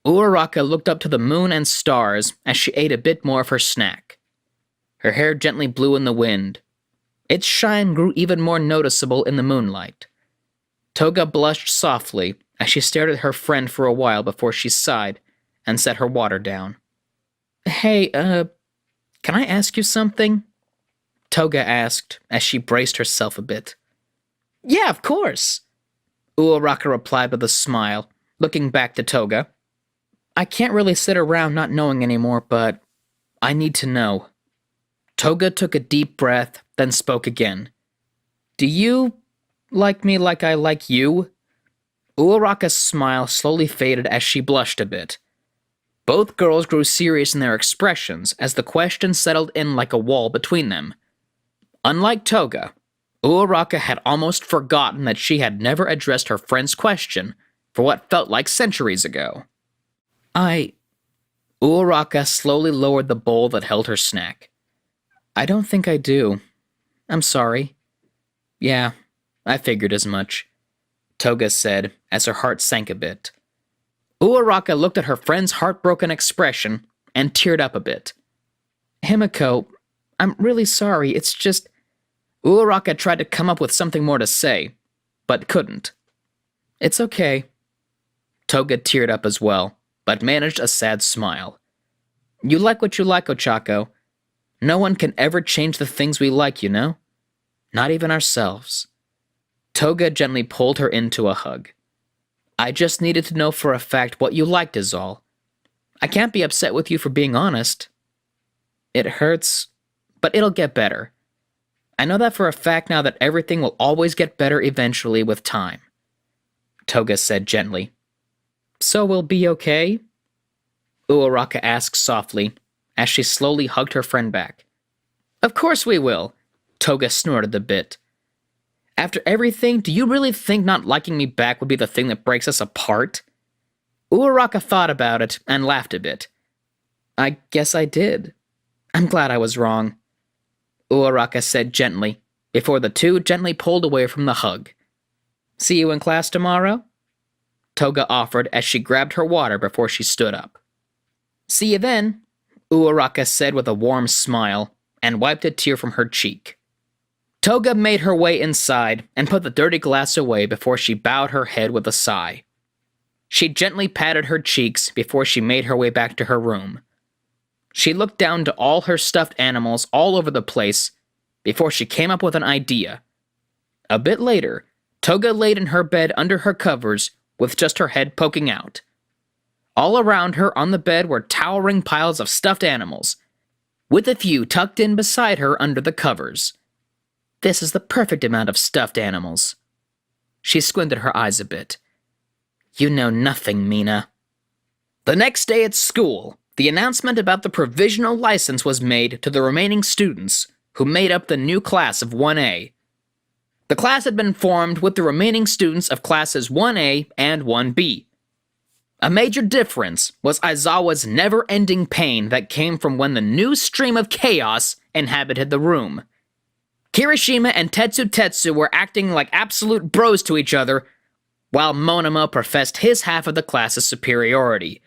Uraraka looked up to the moon and stars as she ate a bit more of her snack. Her hair gently blew in the wind. Its shine grew even more noticeable in the moonlight. Toga blushed softly as she stared at her friend for a while before she sighed and set her water down. "Hey, can I ask you something?" Toga asked as she braced herself a bit. "Yeah, of course," Uraraka replied with a smile, looking back to Toga. "I can't really sit around not knowing anymore, but I need to know." Toga took a deep breath, then spoke again. "Do you like me like I like you?" Uraraka's smile slowly faded as she blushed a bit. Both girls grew serious in their expressions as the question settled in like a wall between them. Unlike Toga, Uraraka had almost forgotten that she had never addressed her friend's question for what felt like centuries ago. Uraraka slowly lowered the bowl that held her snack. "I don't think I do. I'm sorry." "Yeah, I figured as much," Toga said as her heart sank a bit. Uraraka looked at her friend's heartbroken expression and teared up a bit. "Himiko, I'm really sorry, it's just..." Uraraka tried to come up with something more to say, but couldn't. "It's okay." Toga teared up as well, but managed a sad smile. "You like what you like, Ochako. No one can ever change the things we like, you know? Not even ourselves." Toga gently pulled her into a hug. "I just needed to know for a fact what you liked is all. I can't be upset with you for being honest. It hurts, but it'll get better. I know that for a fact now that everything will always get better eventually with time," Toga said gently. "So we'll be okay?" Uraraka asked softly, as she slowly hugged her friend back. "Of course we will," Toga snorted a bit. "After everything, do you really think not liking me back would be the thing that breaks us apart?" Uraraka thought about it and laughed a bit. "I guess I did. I'm glad I was wrong," Uraraka said gently, before the two gently pulled away from the hug. "See you in class tomorrow?" Toga offered as she grabbed her water before she stood up. "See you then," Uraraka said with a warm smile, and wiped a tear from her cheek. Toga made her way inside and put the dirty glass away before she bowed her head with a sigh. She gently patted her cheeks before she made her way back to her room. She looked down to all her stuffed animals all over the place before she came up with an idea. A bit later, Toga laid in her bed under her covers with just her head poking out. All around her on the bed were towering piles of stuffed animals, with a few tucked in beside her under the covers. This is the perfect amount of stuffed animals. She squinted her eyes a bit. You know nothing, Mina. The next day at school, the announcement about the provisional license was made to the remaining students who made up the new class of 1A. The class had been formed with the remaining students of classes 1A and 1B. A major difference was Aizawa's never-ending pain that came from when the new stream of chaos inhabited the room. Kirishima and Tetsu were acting like absolute bros to each other, while Monoma professed his half of the class's superiority.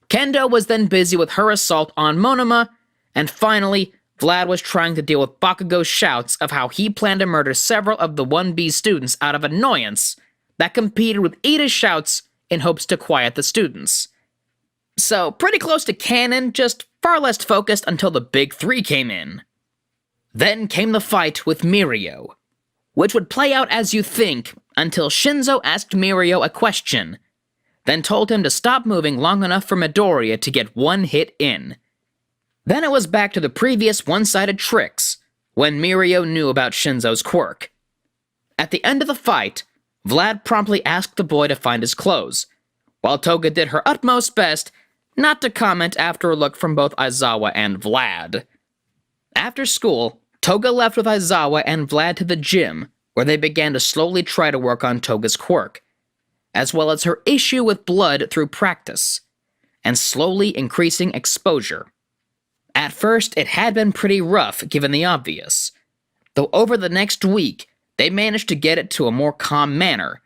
Kendo was then busy with her assault on Monoma, and finally, Vlad was trying to deal with Bakugo's shouts of how he planned to murder several of the 1B students out of annoyance that competed with Ida's shouts in hopes to quiet the students. So, pretty close to canon, just far less focused until the big three came in. Then came the fight with Mirio, which would play out as you think until Shinzo asked Mirio a question, then told him to stop moving long enough for Midoriya to get one hit in. Then it was back to the previous one-sided tricks, when Mirio knew about Shinzo's quirk. At the end of the fight, Vlad promptly asked the boy to find his clothes, while Toga did her utmost best not to comment after a look from both Aizawa and Vlad. After school, Toga left with Aizawa and Vlad to the gym, where they began to slowly try to work on Toga's quirk, as well as her issue with blood through practice, and slowly increasing exposure. At first, it had been pretty rough given the obvious, though over the next week, they managed to get it to a more calm manner.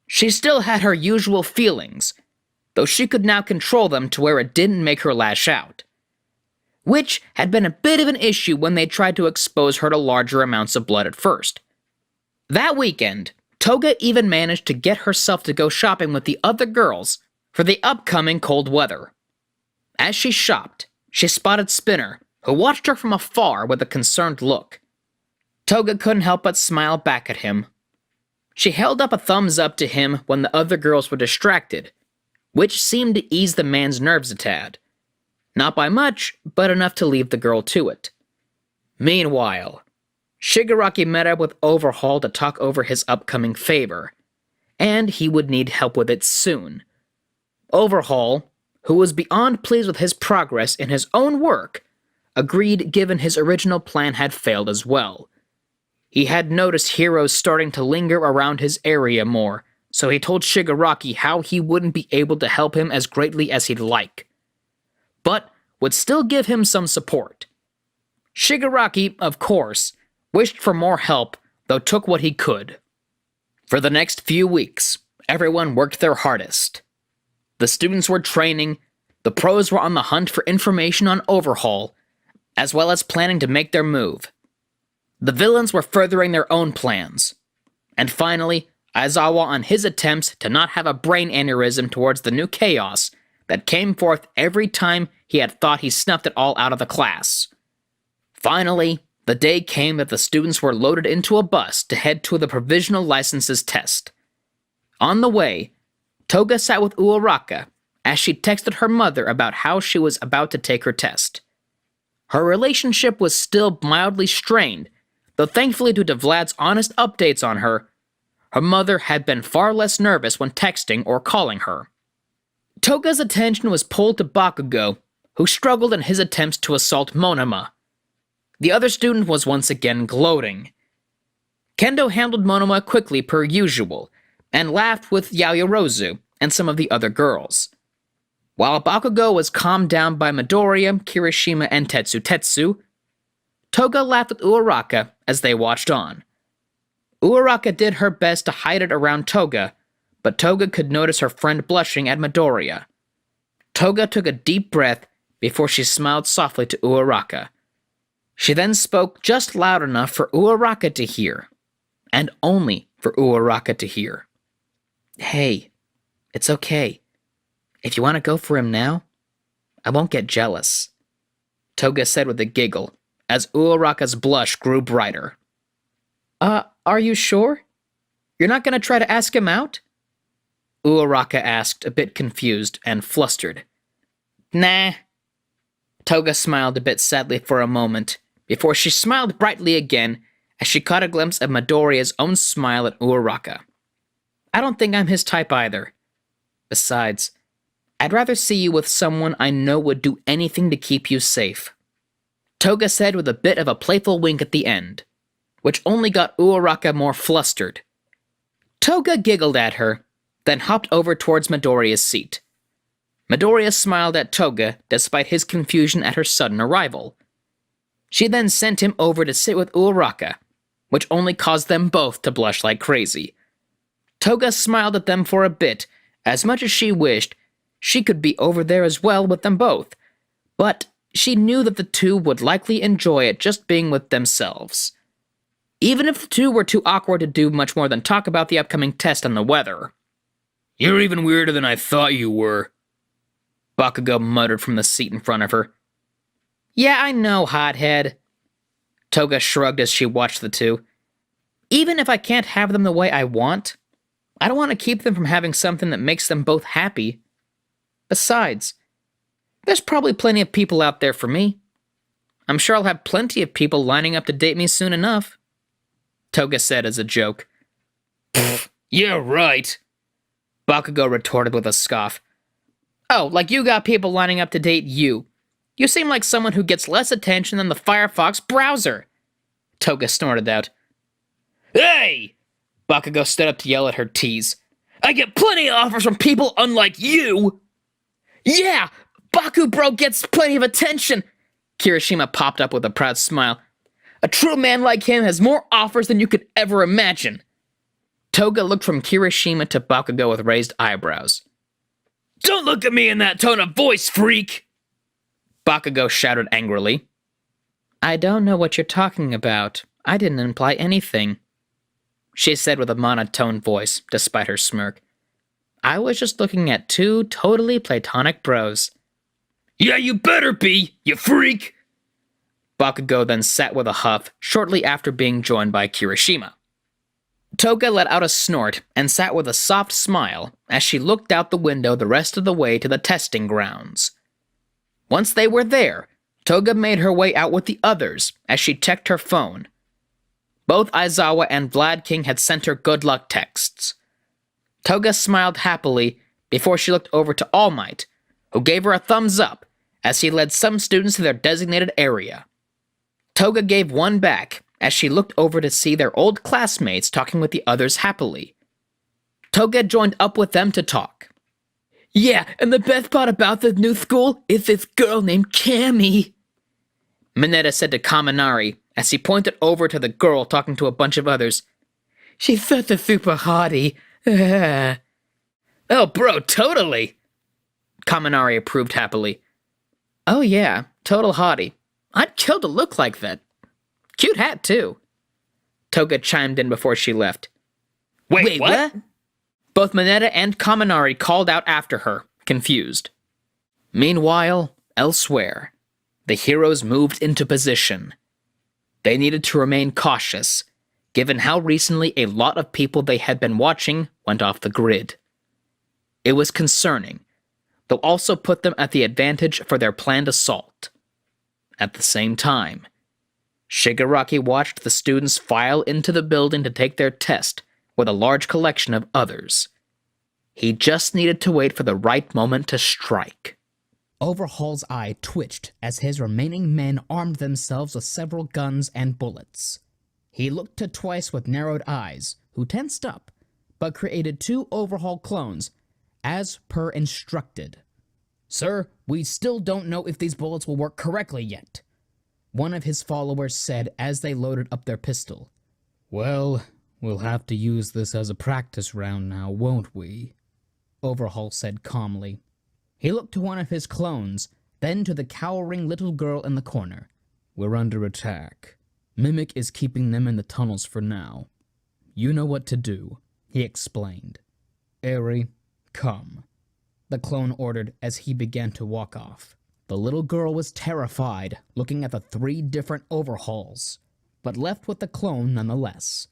She still had her usual feelings, though she could now control them to where it didn't make her lash out, which had been a bit of an issue when they tried to expose her to larger amounts of blood at first. That weekend, Toga even managed to get herself to go shopping with the other girls for the upcoming cold weather. As she shopped, she spotted Spinner, who watched her from afar with a concerned look. Toga couldn't help but smile back at him. She held up a thumbs up to him when the other girls were distracted, which seemed to ease the man's nerves a tad. Not by much, but enough to leave the girl to it. Meanwhile, Shigaraki met up with Overhaul to talk over his upcoming favor, and he would need help with it soon. Overhaul, who was beyond pleased with his progress in his own work, agreed given his original plan had failed as well. He had noticed heroes starting to linger around his area more, so he told Shigaraki how he wouldn't be able to help him as greatly as he'd like, but would still give him some support. Shigaraki, of course, wished for more help, though took what he could. For the next few weeks, everyone worked their hardest. The students were training, the pros were on the hunt for information on Overhaul, as well as planning to make their move. The villains were furthering their own plans. And finally, Aizawa on his attempts to not have a brain aneurysm towards the new chaos that came forth every time he had thought he snuffed it all out of the class. Finally, the day came that the students were loaded into a bus to head to the provisional licenses test. On the way, Toga sat with Uoraka as she texted her mother about how she was about to take her test. Her relationship was still mildly strained, though thankfully due to Vlad's honest updates on her, her mother had been far less nervous when texting or calling her. Toga's attention was pulled to Bakugo, who struggled in his attempts to assault Monoma. The other student was once again gloating. Kendo handled Monoma quickly per usual, and laughed with Yaoyorozu and some of the other girls. While Bakugo was calmed down by Midoriya, Kirishima, and Tetsu, Toga laughed with Uoraka as they watched on. Uoraka did her best to hide it around Toga, but Toga could notice her friend blushing at Midoriya. Toga took a deep breath before she smiled softly to Uoraka. She then spoke just loud enough for Uoraka to hear, and only for Uoraka to hear. Hey, It's okay. If you want to go for him now, I won't get jealous. Toga said with a giggle, as Uraraka's blush grew brighter. Are you sure? You're not going to try to ask him out? Uraraka asked, a bit confused and flustered. Nah. Toga smiled a bit sadly for a moment, before she smiled brightly again as she caught a glimpse of Midoriya's own smile at Uraraka. I don't think I'm his type either. Besides, I'd rather see you with someone I know would do anything to keep you safe. Toga said with a bit of a playful wink at the end, which only got Uraraka more flustered. Toga giggled at her, then hopped over towards Midoriya's seat. Midoriya smiled at Toga despite his confusion at her sudden arrival. She then sent him over to sit with Uraraka, which only caused them both to blush like crazy. Toga smiled at them for a bit, as much as she wished she could be over there as well with them both, but she knew that the two would likely enjoy it just being with themselves. Even if the two were too awkward to do much more than talk about the upcoming test and the weather. You're even weirder than I thought you were, Bakugo muttered from the seat in front of her. Yeah, I know, hothead. Toga shrugged as she watched the two. Even if I can't have them the way I want, I don't want to keep them from having something that makes them both happy. Besides, there's probably plenty of people out there for me. I'm sure I'll have plenty of people lining up to date me soon enough, Toga said as a joke. Yeah, right, Bakugo retorted with a scoff. Oh, like you got people lining up to date you. You seem like someone who gets less attention than the Firefox browser, Toga snorted out. Hey! Bakugo stood up to yell at her tease. I get plenty of offers from people unlike you! Yeah! Baku bro gets plenty of attention! Kirishima popped up with a proud smile. A true man like him has more offers than you could ever imagine. Toga looked from Kirishima to Bakugo with raised eyebrows. Don't look at me in that tone of voice, freak! Bakugo shouted angrily. I don't know what you're talking about. I didn't imply anything, she said with a monotone voice, despite her smirk. I was just looking at two totally platonic bros. Yeah, you better be, you freak! Bakugo then sat with a huff, shortly after being joined by Kirishima. Toga let out a snort and sat with a soft smile as she looked out the window the rest of the way to the testing grounds. Once they were there, Toga made her way out with the others as she checked her phone. Both Aizawa and Vlad King had sent her good luck texts. Toga smiled happily before she looked over to All Might, who gave her a thumbs up as he led some students to their designated area. Toga gave one back as she looked over to see their old classmates talking with the others happily. Toga joined up with them to talk. Yeah, and the best part about the new school is this girl named Cammy, Mineta said to Kaminari as he pointed over to the girl talking to a bunch of others. She's such a super hottie. Oh, bro, totally, Kaminari approved happily. Oh yeah, total hottie. I'd kill to look like that. Cute hat, too. Toga chimed in before she left. Wait, what? Both Mineta and Kaminari called out after her, confused. Meanwhile, elsewhere, the heroes moved into position. They needed to remain cautious, given how recently a lot of people they had been watching went off the grid. It was concerning, though also put them at the advantage for their planned assault. At the same time, Shigaraki watched the students file into the building to take their test with a large collection of others. He just needed to wait for the right moment to strike. Overhaul's eye twitched as his remaining men armed themselves with several guns and bullets. He looked to Twice with narrowed eyes, who tensed up, but created 2 Overhaul clones, as per instructed. Sir, we still don't know if these bullets will work correctly yet, one of his followers said as they loaded up their pistol. Well, we'll have to use this as a practice round now, won't we? Overhaul said calmly. He looked to one of his clones, then to the cowering little girl in the corner. We're under attack. Mimic is keeping them in the tunnels for now. You know what to do, he explained. Eri, "Come," the clone ordered as he began to walk off. The little girl was terrified, looking at the 3 different overhauls, but left with the clone nonetheless.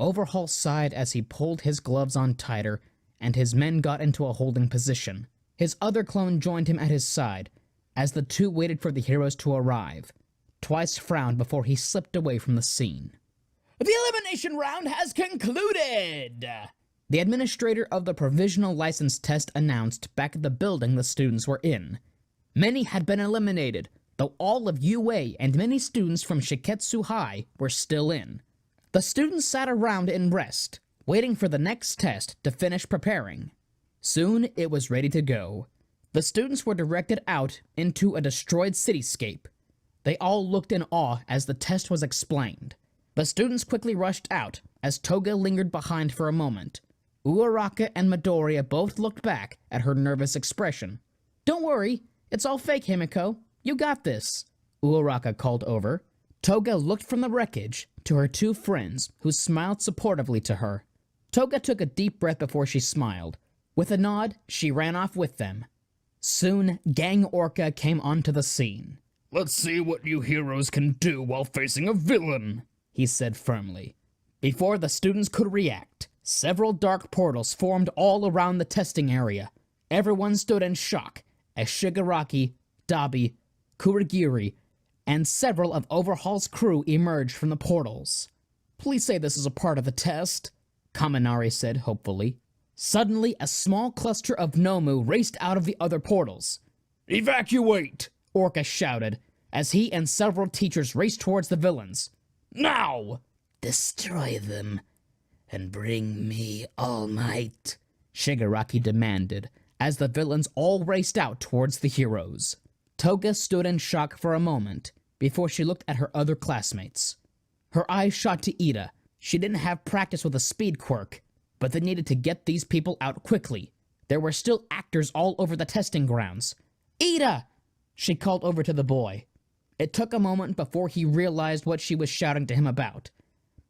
Overhaul sighed as he pulled his gloves on tighter, and his men got into a holding position. His other clone joined him at his side, as the 2 waited for the heroes to arrive. Twice frowned before he slipped away from the scene. "The elimination round has concluded!" The administrator of the provisional license test announced back at the building the students were in. Many had been eliminated, though all of UA and many students from Shiketsu High were still in. The students sat around in rest, waiting for the next test to finish preparing. Soon it was ready to go. The students were directed out into a destroyed cityscape. They all looked in awe as the test was explained. The students quickly rushed out as Toga lingered behind for a moment. Uaraka and Midoriya both looked back at her nervous expression. "Don't worry, it's all fake, Himiko. You got this," Uaraka called over. Toga looked from the wreckage to her 2 friends, who smiled supportively to her. Toga took a deep breath before she smiled. With a nod, she ran off with them. Soon, Gang Orca came onto the scene. "Let's see what you heroes can do while facing a villain," he said firmly. Before the students could react, several dark portals formed all around the testing area. Everyone stood in shock as Shigaraki, Dabi, Kurigiri, and several of Overhaul's crew emerged from the portals. "Please say this is a part of the test," Kaminari said hopefully. Suddenly, a small cluster of Nomu raced out of the other portals. "Evacuate!" Orca shouted, as he and several teachers raced towards the villains. "Now!" Destroy them, and bring me All Might, Shigaraki demanded, as the villains all raced out towards the heroes. Toga stood in shock for a moment, before she looked at her other classmates. Her eyes shot to Ida. She didn't have practice with a speed quirk, but they needed to get these people out quickly. There were still actors all over the testing grounds. "Ida!" she called over to the boy. It took a moment before he realized what she was shouting to him about.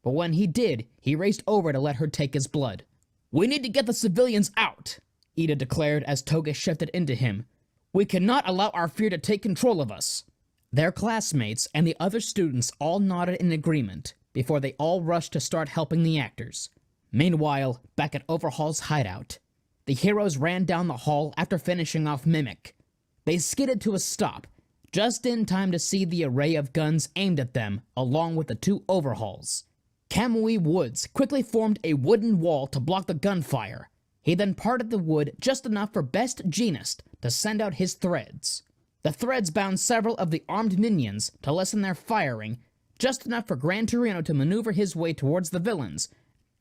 But when he did, he raced over to let her take his blood. "We need to get the civilians out," Ida declared as Toga shifted into him. "We cannot allow our fear to take control of us." Their classmates and the other students all nodded in agreement before they all rushed to start helping the actors. Meanwhile, back at Overhaul's hideout, the heroes ran down the hall after finishing off Mimic. They skidded to a stop, just in time to see the array of guns aimed at them, along with the 2 Overhauls. Kamui Woods quickly formed a wooden wall to block the gunfire. He then parted the wood just enough for Best Genist to send out his threads. The threads bound several of the armed minions to lessen their firing, just enough for Gran Torino to maneuver his way towards the villains.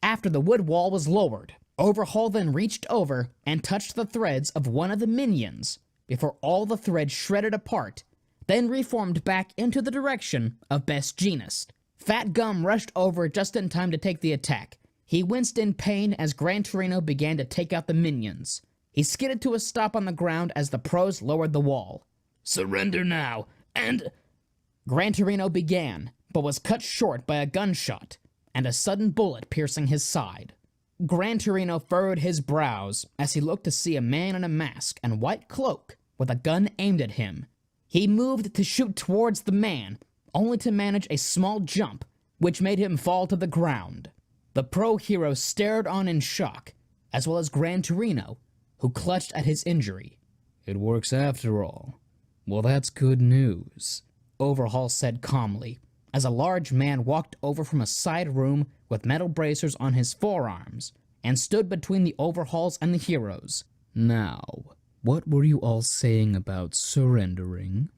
After the wood wall was lowered, Overhaul then reached over and touched the threads of one of the minions, before all the threads shredded apart, then reformed back into the direction of Best Genist. Fat Gum rushed over just in time to take the attack. He winced in pain as Gran Torino began to take out the minions. He skidded to a stop on the ground as the pros lowered the wall. "Surrender now, and—" Gran Torino began, but was cut short by a gunshot, and a sudden bullet piercing his side. Gran Torino furrowed his brows as he looked to see a man in a mask and white cloak with a gun aimed at him. He moved to shoot towards the man, only to manage a small jump, which made him fall to the ground. The pro hero stared on in shock, as well as Gran Torino, who clutched at his injury. "It works after all. Well, that's good news," Overhaul said calmly, as a large man walked over from a side room with metal bracers on his forearms and stood between the Overhauls and the heroes. "Now, what were you all saying about surrendering?"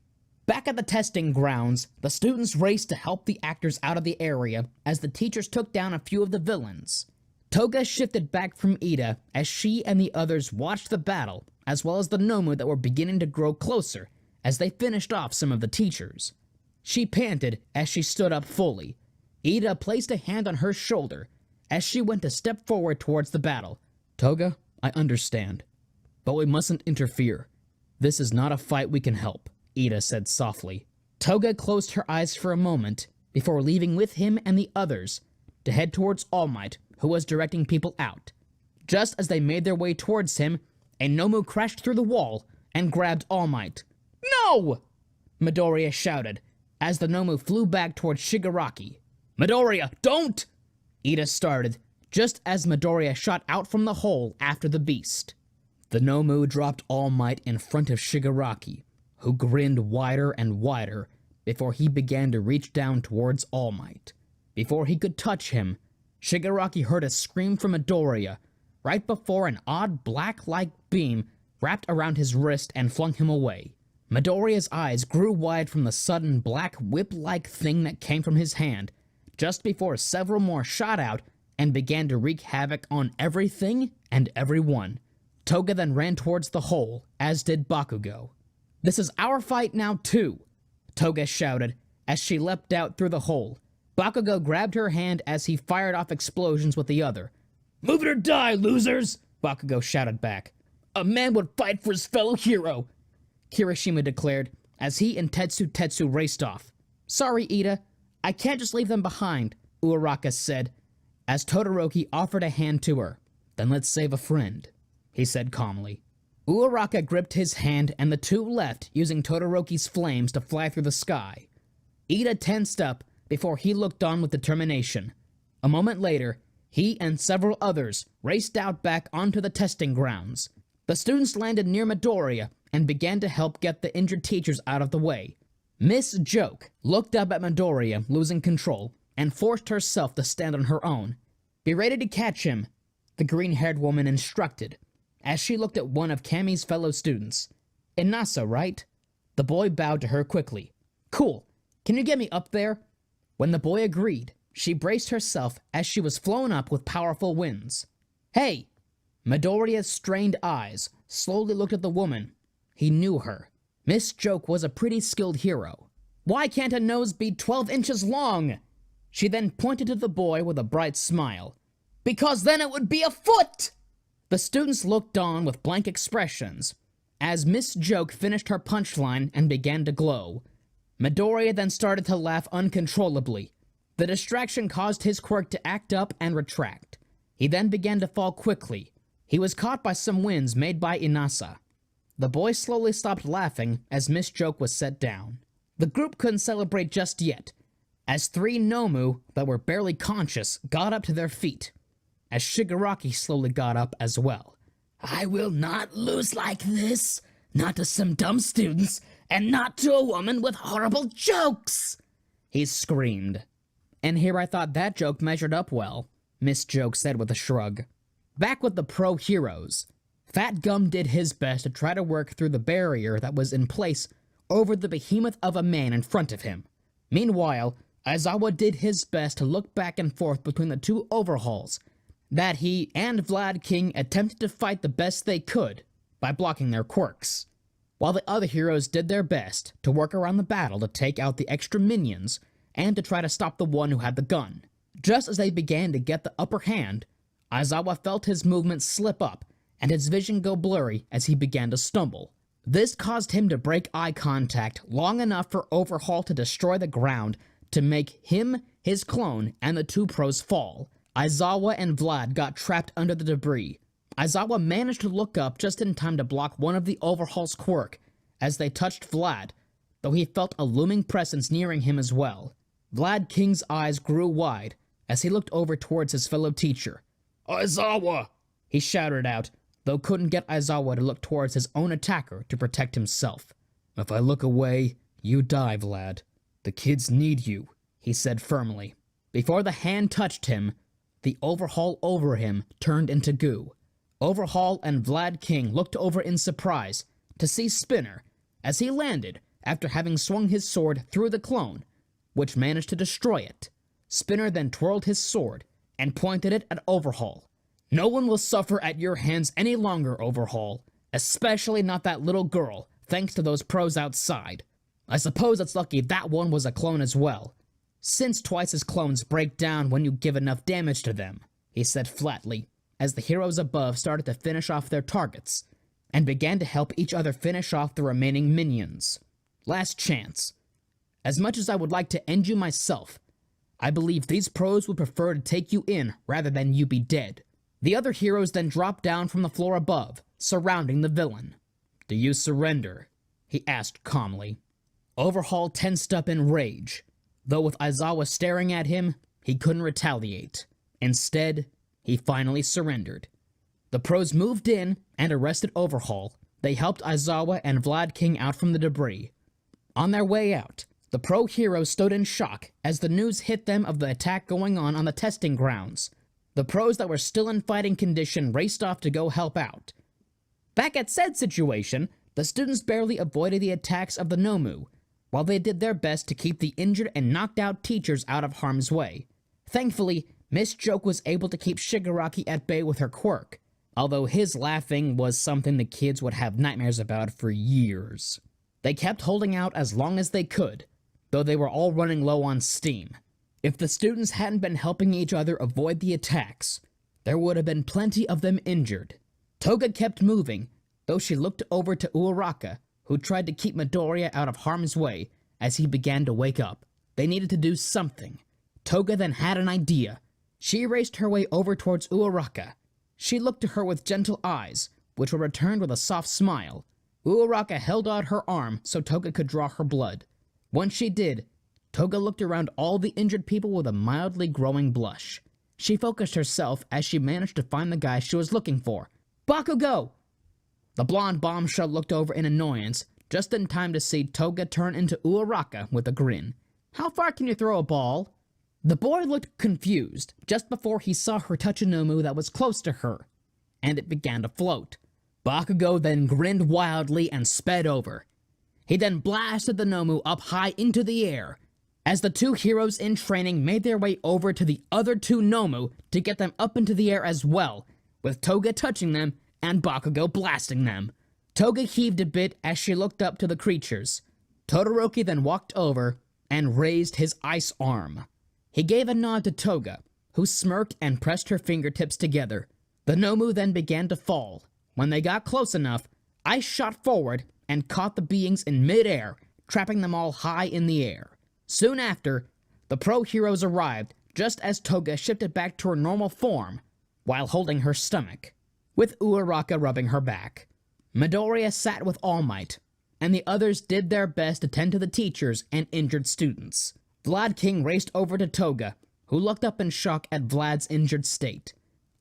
Back at the testing grounds, the students raced to help the actors out of the area as the teachers took down a few of the villains. Toga shifted back from Ida as she and the others watched the battle, as well as the Nomu that were beginning to grow closer as they finished off some of the teachers. She panted as she stood up fully. Ida placed a hand on her shoulder as she went to step forward towards the battle. "Toga, I understand, but we mustn't interfere. This is not a fight we can help," Ida said softly. Toga closed her eyes for a moment before leaving with him and the others to head towards All Might, who was directing people out. Just as they made their way towards him, a Nomu crashed through the wall and grabbed All Might. No! Midoriya shouted, as the Nomu flew back towards Shigaraki. Midoriya, don't! Ida started, just as Midoriya shot out from the hole after the beast. The Nomu dropped All Might in front of Shigaraki, who grinned wider and wider before he began to reach down towards All Might. Before he could touch him, Shigaraki heard a scream from Midoriya right before an odd black-like beam wrapped around his wrist and flung him away. Midoriya's eyes grew wide from the sudden black whip-like thing that came from his hand, just before several more shot out and began to wreak havoc on everything and everyone. Toga then ran towards the hole, as did Bakugo. "This is our fight now too," Toga shouted as she leapt out through the hole. Bakugo grabbed her hand as he fired off explosions with the other. "Move it or die, losers!" Bakugo shouted back. "A man would fight for his fellow hero," Kirishima declared as he and Tetsu raced off. "Sorry, Ida, I can't just leave them behind," Uraraka said, as Todoroki offered a hand to her. "Then let's save a friend," he said calmly. Uraraka gripped his hand and the two left, using Todoroki's flames to fly through the sky. Ida tensed up before he looked on with determination. A moment later, he and several others raced out back onto the testing grounds. The students landed near Midoriya and began to help get the injured teachers out of the way. Miss Joke looked up at Midoriya, losing control, and forced herself to stand on her own. "Be ready to catch him," the green-haired woman instructed, as she looked at one of Kami's fellow students. "Inasa, right?" The boy bowed to her quickly. "Cool. Can you get me up there?" When the boy agreed, she braced herself as she was flown up with powerful winds. "Hey!" Midoriya's strained eyes slowly looked at the woman. He knew her. Miss Joke was a pretty skilled hero. "Why can't a nose be 12 inches long?" She then pointed to the boy with a bright smile. "Because then it would be a foot!" The students looked on with blank expressions as Miss Joke finished her punchline and began to glow. Midoriya then started to laugh uncontrollably. The distraction caused his quirk to act up and retract. He then began to fall quickly. He was caught by some winds made by Inasa. The boy slowly stopped laughing as Miss Joke was set down. The group couldn't celebrate just yet, as 3 Nomu that were barely conscious got up to their feet, as Shigaraki slowly got up as well. I will not lose like this. Not to some dumb students, and not to a woman with horrible jokes, he screamed. And here I thought that joke measured up well, Miss Joke said with a shrug. Back with the pro heroes, Fat Gum did his best to try to work through the barrier that was in place over the behemoth of a man in front of him. Meanwhile, Aizawa did his best to look back and forth between the two overhauls that he and Vlad King attempted to fight the best they could by blocking their quirks, while the other heroes did their best to work around the battle to take out the extra minions and to try to stop the one who had the gun. Just as they began to get the upper hand, Aizawa felt his movements slip up and his vision go blurry as he began to stumble. This caused him to break eye contact long enough for Overhaul to destroy the ground to make him, his clone, and the 2 pros fall. Aizawa and Vlad got trapped under the debris. Aizawa managed to look up just in time to block one of the Overhaul's quirk as they touched Vlad, though he felt a looming presence nearing him as well. Vlad King's eyes grew wide as he looked over towards his fellow teacher. "Aizawa!" he shouted out, though couldn't get Aizawa to look towards his own attacker to protect himself. "If I look away, you die, Vlad. The kids need you," he said firmly. Before the hand touched him, the Overhaul over him turned into goo. Overhaul and Vlad King looked over in surprise to see Spinner as he landed after having swung his sword through the clone, which managed to destroy it. Spinner then twirled his sword and pointed it at Overhaul. "No one will suffer at your hands any longer, Overhaul, especially not that little girl, thanks to those pros outside. I suppose it's lucky that one was a clone as well, since twice as clones break down when you give enough damage to them," he said flatly, as the heroes above started to finish off their targets, and began to help each other finish off the remaining minions. "Last chance. As much as I would like to end you myself, I believe these pros would prefer to take you in rather than you be dead. The other heroes then dropped down from the floor above, surrounding the villain. "Do you surrender?" he asked calmly. Overhaul tensed up in rage. Though with Aizawa staring at him, he couldn't retaliate. Instead, he finally surrendered. The pros moved in and arrested Overhaul. They helped Aizawa and Vlad King out from the debris. On their way out, the pro heroes stood in shock as the news hit them of the attack going on the testing grounds. The pros that were still in fighting condition raced off to go help out. Back at said situation, the students barely avoided the attacks of the Nomu, while they did their best to keep the injured and knocked out teachers out of harm's way. Thankfully, Miss Joke was able to keep Shigaraki at bay with her quirk, although his laughing was something the kids would have nightmares about for years. They kept holding out as long as they could, though they were all running low on steam. If the students hadn't been helping each other avoid the attacks, there would have been plenty of them injured. Toga kept moving, though she looked over to Uraraka, who tried to keep Midoriya out of harm's way as he began to wake up. They needed to do something. Toga then had an idea. She raced her way over towards Uraraka. She looked to her with gentle eyes, which were returned with a soft smile. Uraraka held out her arm so Toga could draw her blood. Once she did, Toga looked around all the injured people with a mildly growing blush. She focused herself as she managed to find the guy she was looking for. "Bakugo!" The blonde bombshell looked over in annoyance, just in time to see Toga turn into Uraraka with a grin. "How far can you throw a ball?" The boy looked confused just before he saw her touch a Nomu that was close to her, and it began to float. Bakugo then grinned wildly and sped over. He then blasted the Nomu up high into the air, as the two heroes in training made their way over to the other two Nomu to get them up into the air as well, with Toga touching them and Bakugo blasting them. Toga heaved a bit as she looked up to the creatures. Todoroki then walked over and raised his ice arm. He gave a nod to Toga, who smirked and pressed her fingertips together. The Nomu then began to fall. When they got close enough, ice shot forward and caught the beings in mid-air, trapping them all high in the air. Soon after, the pro heroes arrived just as Toga shifted back to her normal form while holding her stomach, with Uraraka rubbing her back. Midoriya sat with All Might, and the others did their best to tend to the teachers and injured students. Vlad King raced over to Toga, who looked up in shock at Vlad's injured state.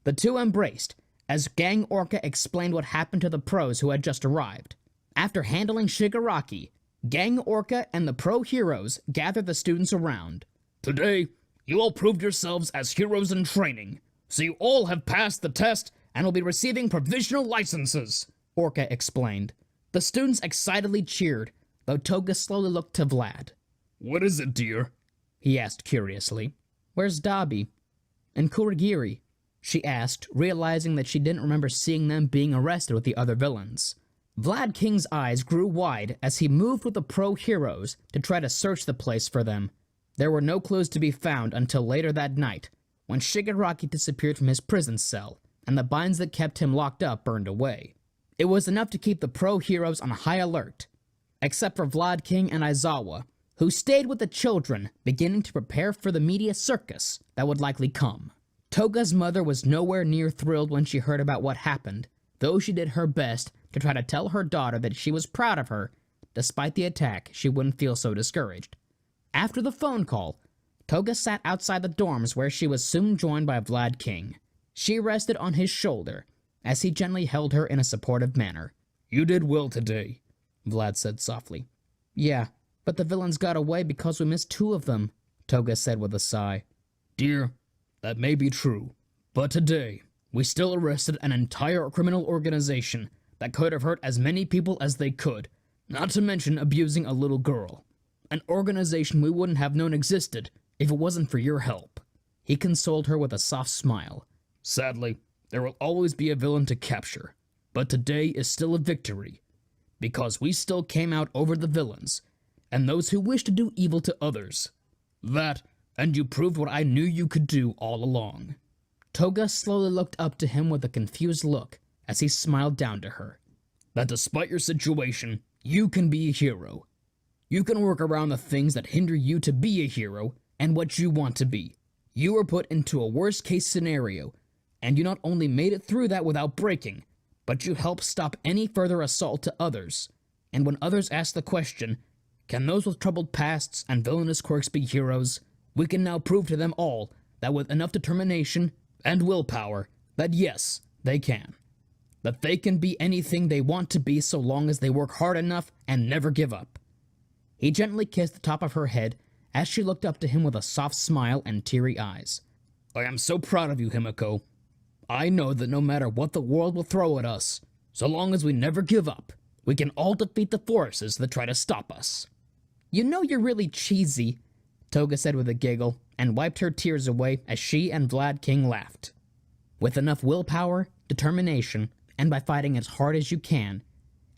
The two embraced, as Gang Orca explained what happened to the pros who had just arrived. After handling Shigaraki, Gang Orca and the pro heroes gathered the students around. "Today, you all proved yourselves as heroes in training, so you all have passed the test and will be receiving provisional licenses," Orca explained. The students excitedly cheered, though Toga slowly looked to Vlad. "What is it, dear?" he asked curiously. "Where's Dabi? And Kurogiri?" she asked, realizing that she didn't remember seeing them being arrested with the other villains. Vlad King's eyes grew wide as he moved with the pro heroes to try to search the place for them. There were no clues to be found until later that night, when Shigaraki disappeared from his prison cell, and the binds that kept him locked up burned away. It was enough to keep the pro heroes on high alert, except for Vlad King and Aizawa, who stayed with the children, beginning to prepare for the media circus that would likely come. Toga's mother was nowhere near thrilled when she heard about what happened, though she did her best to try to tell her daughter that she was proud of her. Despite the attack, she wouldn't feel so discouraged. After the phone call, Toga sat outside the dorms where she was soon joined by Vlad King. She rested on his shoulder as he gently held her in a supportive manner. "You did well today," Vlad said softly. "Yeah, but the villains got away because we missed two of them," Toga said with a sigh. "Dear, that may be true, but today we still arrested an entire criminal organization that could have hurt as many people as they could, not to mention abusing a little girl. An organization we wouldn't have known existed if it wasn't for your help." He consoled her with a soft smile. "Sadly, there will always be a villain to capture, but today is still a victory, because we still came out over the villains, and those who wish to do evil to others. That, and you proved what I knew you could do all along." Toga slowly looked up to him with a confused look as he smiled down to her. "That despite your situation, you can be a hero. You can work around the things that hinder you to be a hero and what you want to be. You were put into a worst-case scenario, And you not only made it through that without breaking, but you helped stop any further assault to others. And when others ask the question, can those with troubled pasts and villainous quirks be heroes? We can now prove to them all that with enough determination and willpower, that yes, they can. That they can be anything they want to be so long as they work hard enough and never give up. He gently kissed the top of her head as she looked up to him with a soft smile and teary eyes. I am so proud of you, Himiko. I know that no matter what the world will throw at us, so long as we never give up, we can all defeat the forces that try to stop us. You know you're really cheesy, Toga said with a giggle, and wiped her tears away as she and Vlad King laughed. With enough willpower, determination, and by fighting as hard as you can,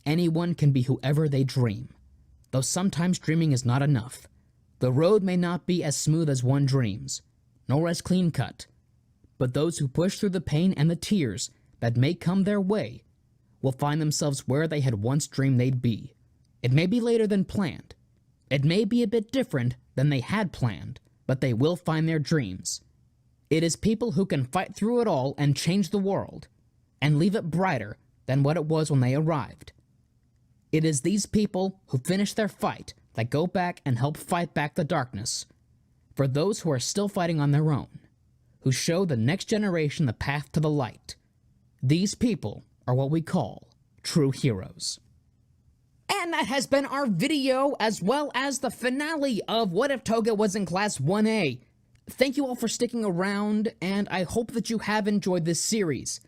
anyone can be whoever they dream. Though sometimes dreaming is not enough. The road may not be as smooth as one dreams, nor as clean-cut, but those who push through the pain and the tears that may come their way will find themselves where they had once dreamed they'd be. It may be later than planned. It may be a bit different than they had planned, but they will find their dreams. It is people who can fight through it all and change the world, and leave it brighter than what it was when they arrived. It is these people who finish their fight that go back and help fight back the darkness. For those who are still fighting on their own, who show the next generation the path to the light. These people are what we call true heroes. And that has been our video, as well as the finale of What If Toga Was in Class 1A. Thank you all for sticking around, and I hope that you have enjoyed this series.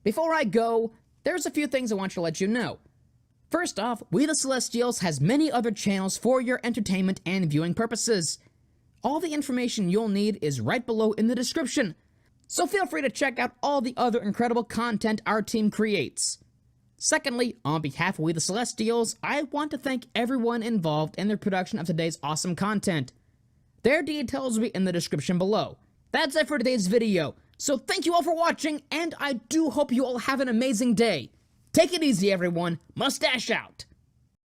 Before I go, there's a few things I want to let you know. First off, We the Celestials has many other channels for your entertainment and viewing purposes. All the information you'll need is right below in the description, so feel free to check out all the other incredible content our team creates. Secondly, on behalf of We the Celestials, I want to thank everyone involved in the production of today's awesome content. Their details will be in the description below. That's it for today's video, so thank you all for watching, and I do hope you all have an amazing day. Take it easy, everyone. Mustache out.